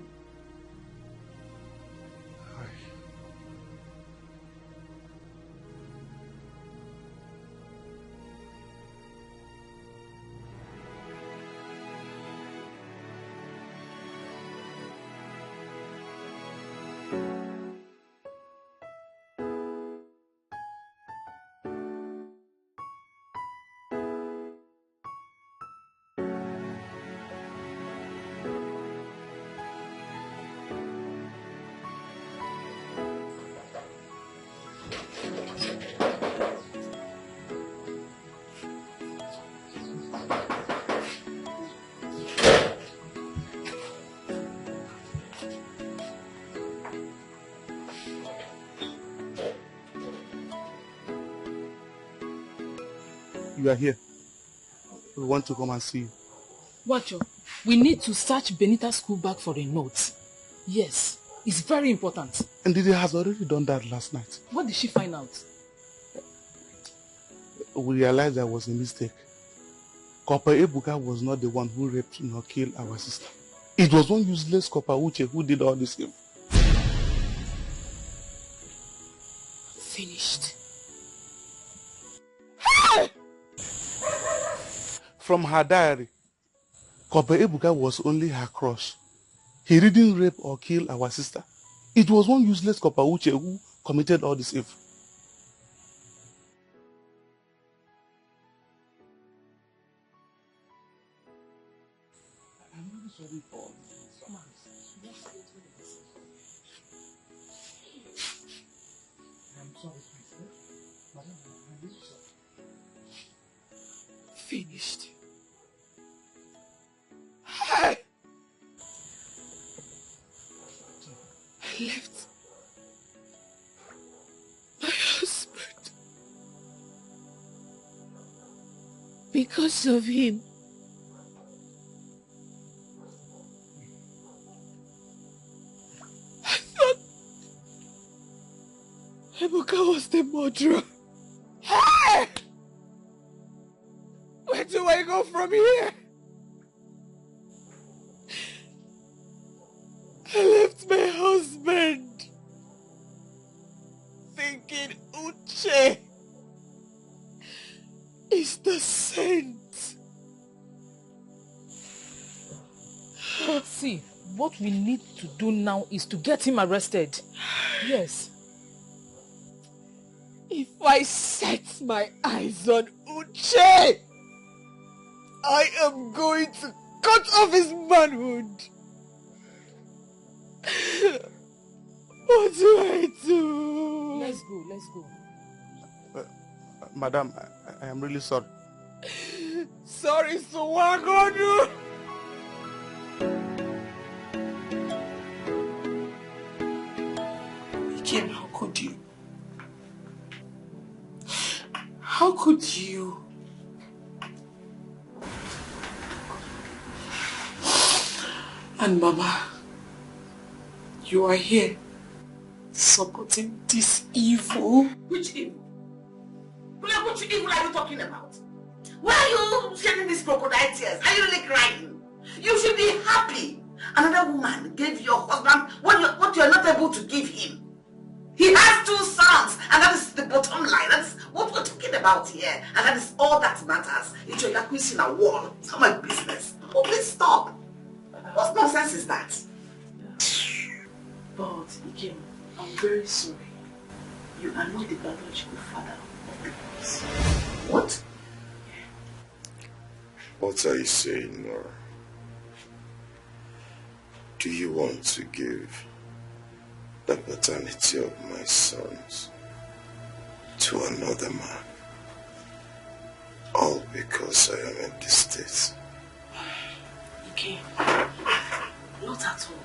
Speaker 9: You are here. We want to come and see you.
Speaker 6: What, Joe?
Speaker 20: We need to search Benita's school bag for a note. Yes, it's very important.
Speaker 15: And Didi has already done that last night.
Speaker 20: What did she find out?
Speaker 15: We realized there was a mistake. Copper Ebuka was not the one who raped nor killed our sister. It was one useless Copper Uche who did all this evil.
Speaker 20: Finished.
Speaker 15: From her diary, Copper Ebuka was only her crush. He didn't rape or kill our sister. It was one useless Copper Uche who committed all this evil. I'm really sorry for all this. I'm sorry, please. Madam, I'm really sorry.
Speaker 20: Finished.
Speaker 15: Hey!
Speaker 20: I left my husband because of him. I thought Ebuka was the murderer.
Speaker 15: Hey! Where do I go from here?
Speaker 20: I left my husband thinking Uche is the saint. See, what we need to do now is to get him arrested. Yes. If I set my eyes on Uche, I am going to cut off his manhood. What do I do? Let's go.
Speaker 15: Madam, I am really sorry.
Speaker 20: Sorry, Suwagodu.
Speaker 5: Kim, how could you? How could you? And Mama, you are here supporting this evil.
Speaker 13: Which evil? Which evil are you talking about? Why are you shedding these crocodile tears? Are you really crying? You should be happy. Another woman gave your husband what you are not able to give him. He has 2 sons, and that is the bottom line. That is what we're talking about here, and that is all that matters. It's your acquisition a wall. It's not my business. Oh, please stop. What nonsense is that?
Speaker 7: But, Ikem, I'm very sorry. You are not the biological father of the boys.
Speaker 13: What?
Speaker 17: What are you saying, Nora? Do you want to give the paternity of my sons to another man? All because I am in this state.
Speaker 7: Ikem, not at all.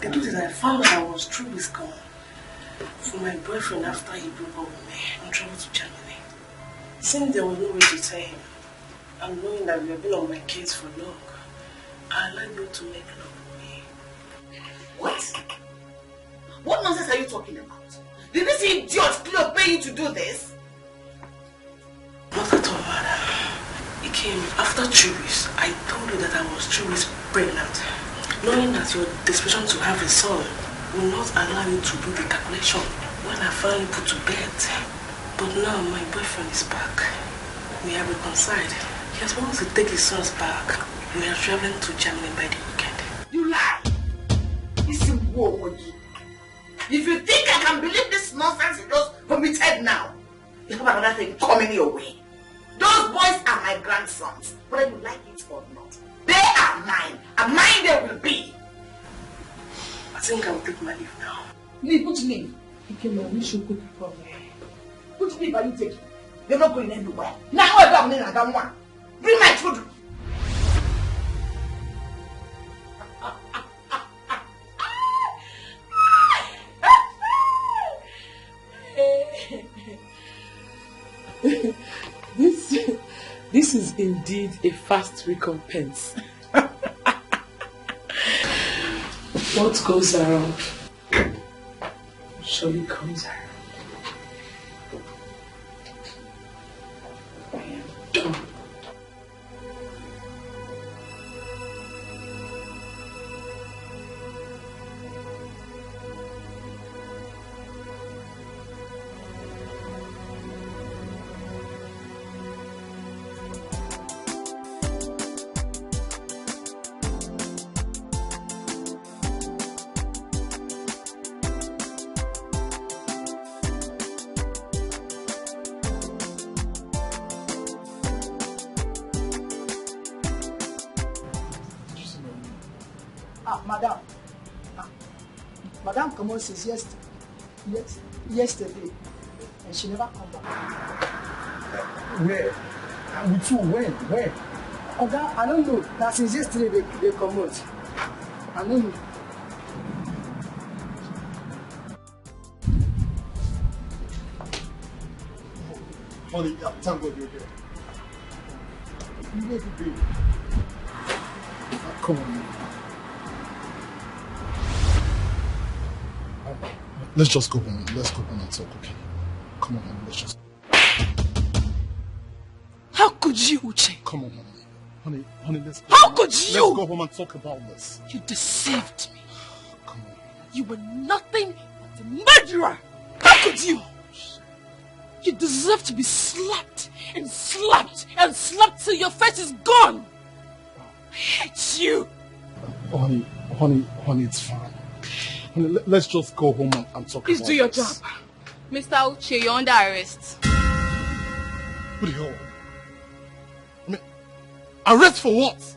Speaker 7: The truth is I found out I was true with God for my boyfriend after he broke up with me and traveled to Germany. Since there was no way to tell him, and knowing that we have been on my case for long, I allowed you to make love with me.
Speaker 13: What? What nonsense are you talking about? Did this idiot Cleo pay you to do this?
Speaker 7: Not at all, madam. It came after 2 weeks. I told you that I was 2 weeks pregnant, knowing that your desperation to have a son will not allow you to do the calculation when I finally put to bed. But now my boyfriend is back. We have reconciled. He has wanted to take his sons back. We are traveling to Germany by the weekend.
Speaker 13: You lie! Listen, if you think I can believe this nonsense you just committed now, you have another thing coming your way. Those boys are my grandsons, whether you like it or not. They are mine, and mine they will be.
Speaker 7: I think I will take my leave now.
Speaker 13: Leave? Which leave?
Speaker 7: I wish you could for me.
Speaker 13: Which leave are you taking? You're not going anywhere. Now I got one. Bring my children.
Speaker 7: This is indeed a fast recompense. What goes around surely comes around. I am done.
Speaker 3: Madam. Madam come on since yesterday. And she never come back.
Speaker 9: Where? With who? When?
Speaker 3: Oga, I don't know. Now since yesterday they come out. I don't know.
Speaker 15: Honey, thank God you're here. You wait to be. Come on, man. Let's just go home. Let's go home and talk, okay? Come on, honey, let's just.
Speaker 20: How could you, Uche?
Speaker 15: Come on, honey. Honey, let's go.
Speaker 20: How could you?
Speaker 15: Let's go home and talk about this.
Speaker 20: You deceived me.
Speaker 15: Come on.
Speaker 20: You were nothing but a murderer. How could you? You deserve to be slapped and slapped and slapped till your face is gone. I hate you.
Speaker 15: Honey, it's fine. Honey, let's just go home and talk
Speaker 20: Please
Speaker 15: about
Speaker 20: do your
Speaker 15: this.
Speaker 20: job.
Speaker 21: Mr. Uche, you're under arrest.
Speaker 15: What the hell? I mean, arrest for what?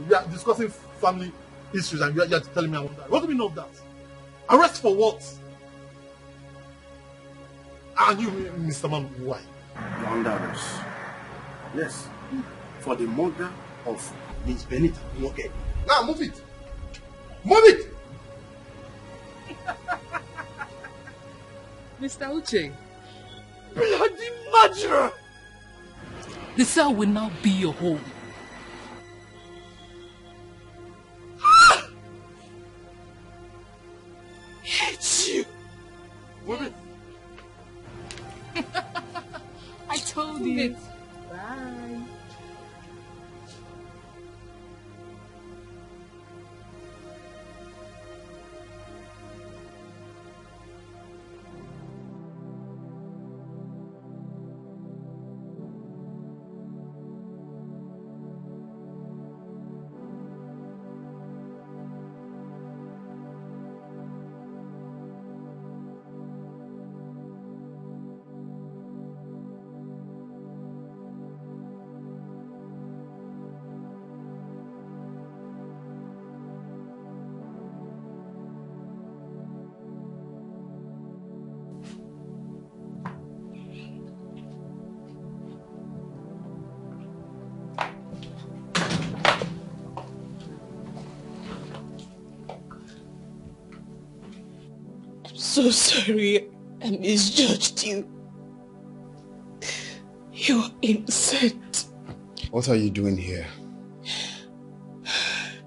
Speaker 15: We are discussing family issues and you are telling me I'm under arrest. What do we know of that? Arrest for what? And you, Mr. Man, why?
Speaker 9: You're under arrest. Yes. For the murder of Miss Benita. Okay.
Speaker 15: Now move it. Move it!
Speaker 20: Mr. Uche, bloody murderer! The cell will now be your home. Hate you!
Speaker 15: Move it!
Speaker 20: I told you.
Speaker 21: Bye.
Speaker 1: So sorry I misjudged you. You're innocent.
Speaker 2: What are you doing here?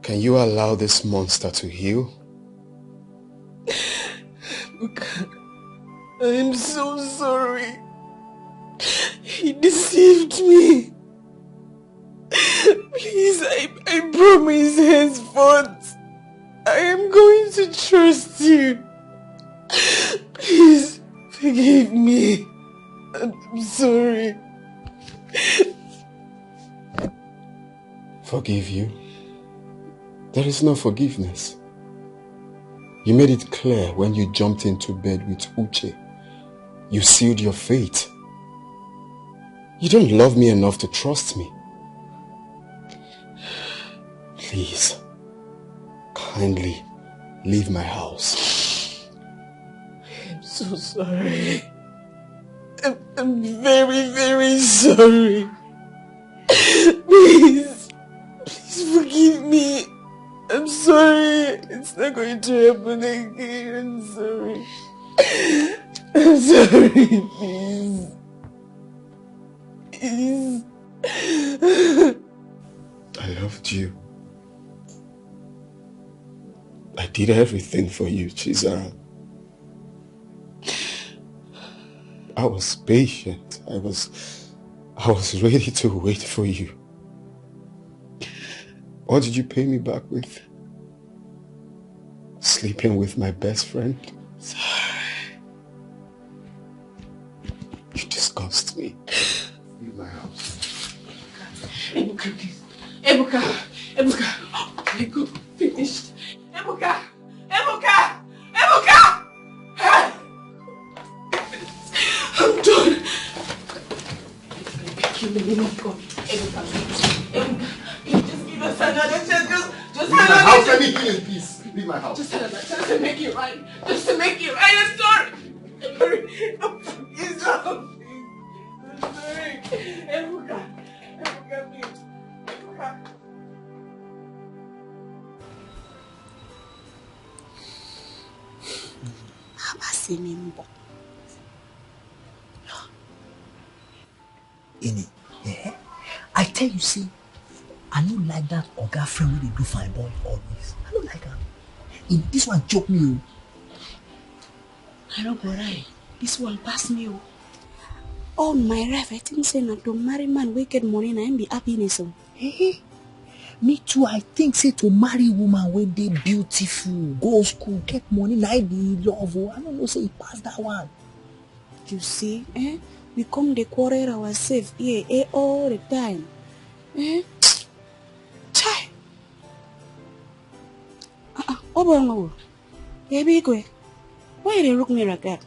Speaker 2: Can you allow this monster to heal?
Speaker 1: I'm so sorry. He deceived me. Please, I promise henceforth I am going to trust you. Please, forgive me. I'm sorry.
Speaker 2: Forgive you? There is no forgiveness. You made it clear when you jumped into bed with Uche. You sealed your fate. You don't love me enough to trust me. Please, kindly leave my house.
Speaker 1: I'm so sorry. I'm very, very sorry. Please forgive me. I'm sorry. It's not going to happen again. I'm sorry. I'm sorry, please. Please.
Speaker 2: I loved you. I did everything for you, Chizara. I was patient. I was ready to wait for you. What did you pay me back with? Sleeping with my best friend? You disgust me. Leave my house.
Speaker 20: Ebuka, please. Ebuka. I go finished. Ebuka. I'm done. Kill the name of God. Ebuka, just give us another chance. Just
Speaker 2: leave my house. Let me heal in peace. Leave my house.
Speaker 20: Just another chance to make it right. Just to make it right. I'm sorry. It's wrong. I'm sorry. Ebuka, please. Ebuka.
Speaker 3: Ini, I tell you, see, I don't like that oga friend when they do fine boy always. I don't like her. This one choke me.
Speaker 16: I don't go right. This one pass me. All my life, I think say not to marry man, we get money and be happiness.
Speaker 3: Me too, I think say to marry woman when they beautiful, go school, get money, and I be love. I don't know, say it pass that one.
Speaker 16: You see, we come the quarrel ourselves here, all the time. Chai. Obongo. Baby, go. Why you look me like that?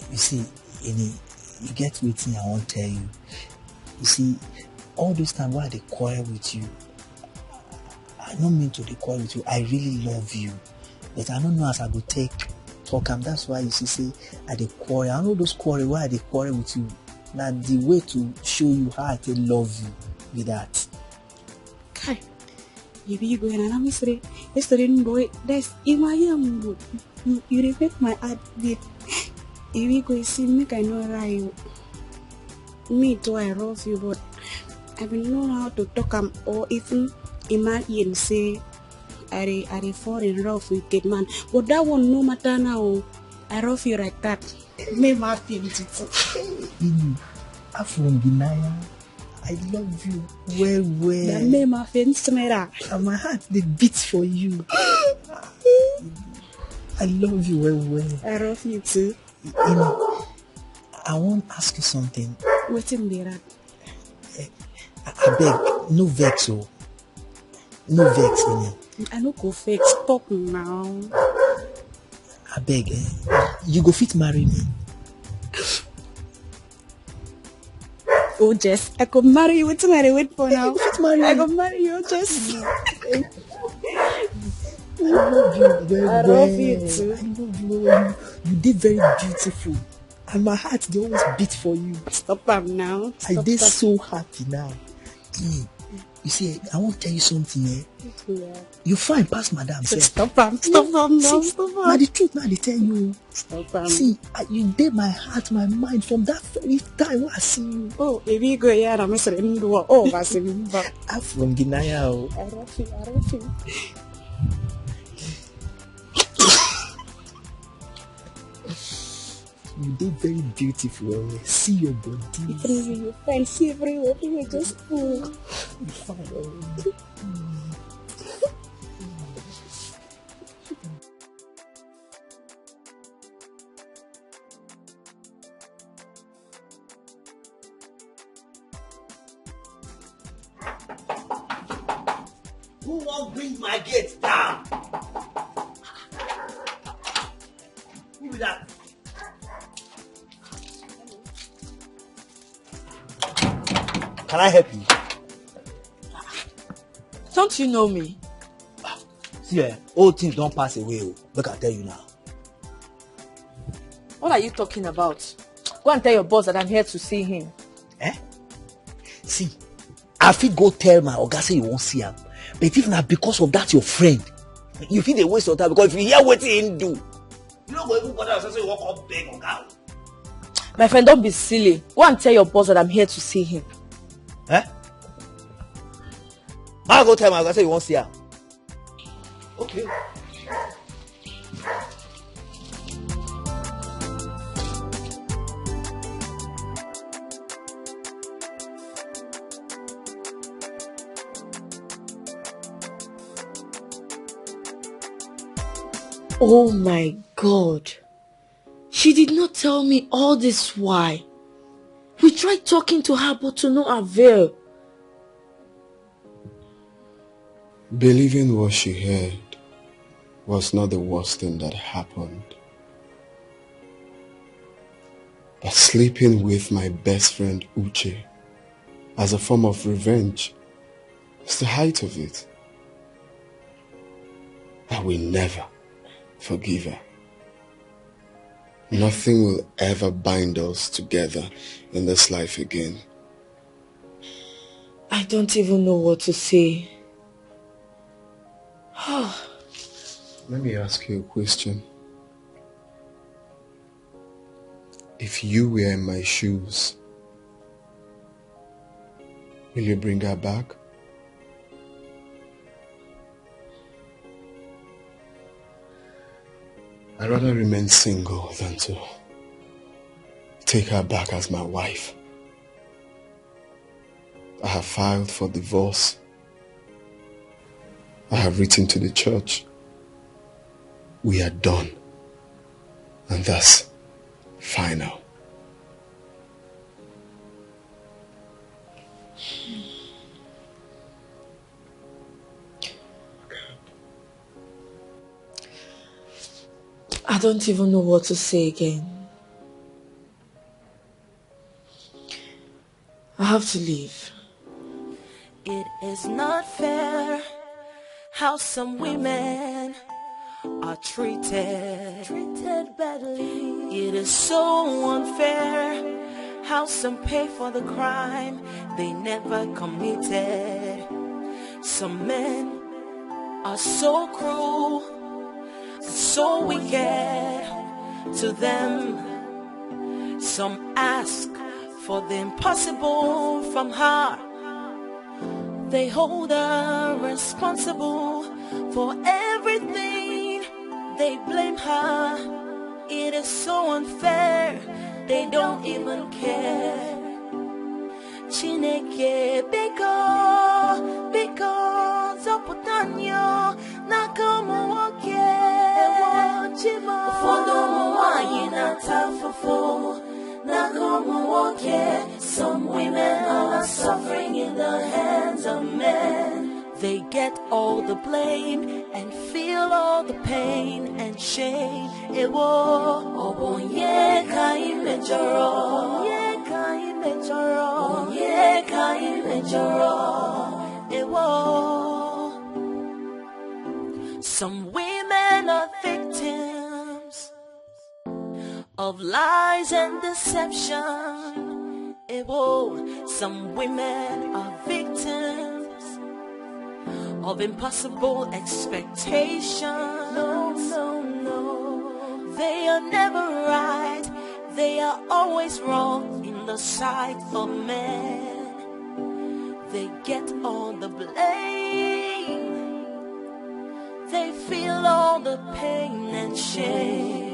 Speaker 3: You see, Ini, you get waiting, I won't tell you. You see, all this time while they quarrel with you, I don't mean to quarrel with you. I really love you. But I don't know as I go talk am. That's why you see, say, I dey quarrel. I know those quarrel, why I dey quarrel with you. Now the way to show you how I dey love you with that.
Speaker 16: Kai, you go and I'm yesterday boy, that's you reflect my heart there. If you go see me, I know right. Me too, I love you, but I don't know how to talk or even imagine say I fall in love with that man. But that one no matter now. I love you like that. Me my feelings.
Speaker 3: From Binaya, I love you well.
Speaker 16: That made my feelings
Speaker 3: and my heart they beat for you. I love you well.
Speaker 16: I love you too.
Speaker 3: I want to ask you something.
Speaker 16: What's in there?
Speaker 3: I beg, no vex, oh. No vex, Ini.
Speaker 16: I no go vex. Talk now.
Speaker 3: I beg, you go fit marry me.
Speaker 16: Oh, Jess, I could marry you. What's marry wait for now?
Speaker 3: I
Speaker 16: could marry you, Jess.
Speaker 3: I love you well.
Speaker 16: I love you too.
Speaker 3: I love you. You did very beautiful. And my heart, they always beat for you.
Speaker 16: Stop am now.
Speaker 3: I did so happy now. You see, I want to tell you something,
Speaker 16: Yeah.
Speaker 3: You fine past madam.
Speaker 16: Stop am now.
Speaker 3: Now the truth, now they tell you.
Speaker 16: Stop am.
Speaker 3: See, you did my heart, my mind from that very time when I see you.
Speaker 16: Oh, if you go here, I'm saying, oh, I see you.
Speaker 3: I'm from Guinea.
Speaker 16: I love you.
Speaker 3: You did very beautiful. See your body.
Speaker 16: You fine. See everywhere. You just cool.
Speaker 3: You fine. Who won't bring my gate down? Who be that? Can I help you?
Speaker 6: Don't you know me?
Speaker 3: See, old things don't pass away. Look, I tell you now.
Speaker 6: What are you talking about? Go and tell your boss that I'm here to see him.
Speaker 3: See, I fit go tell my oga say you won't see him. But if not because of that, your friend, you feel the waste of time because if you hear what he do, you don't go even bother yourself, so you walk up beg oga.
Speaker 6: My friend, don't be silly. Go and tell your boss that I'm here to see him.
Speaker 3: I'll go tell my girl say you won't see her.
Speaker 9: Okay.
Speaker 6: Oh my God. She did not tell me all this why. We tried talking to her but to no avail.
Speaker 2: Believing what she heard was not the worst thing that happened. But sleeping with my best friend Uche as a form of revenge is the height of it. I will never forgive her. Nothing will ever bind us together in this life again.
Speaker 6: I don't even know what to say.
Speaker 2: Let me ask you a question. If you were in my shoes, will you bring her back? I'd rather remain single than to take her back as my wife. I have filed for divorce. I have written to the church. We are done. And that's final.
Speaker 6: I don't even know what to say again. I have to leave.
Speaker 11: It is not fair how some women are treated badly. It is so unfair how some pay for the crime they never committed. Some men are so cruel, so wicked to them. Some ask for the impossible from her. They hold her responsible for everything. They blame her. It is so unfair. They don't even care. Chineke biko zoputanyo nakamuwoke. Ụfọdụ ụmụ nwanyị na-ata afụfụ nakamuwoke. Some women are suffering in the hands of men. They get all the blame and feel all the pain and shame. Ewo obonye ka imejoro, onye ka imejoro, onye ka imejoro. Ewo. Some women are victims of lies and deception. Ewo. Some women are victims of impossible expectations. No. They are never right. They are always wrong in the sight of men. They get all the blame. They feel all the pain and shame.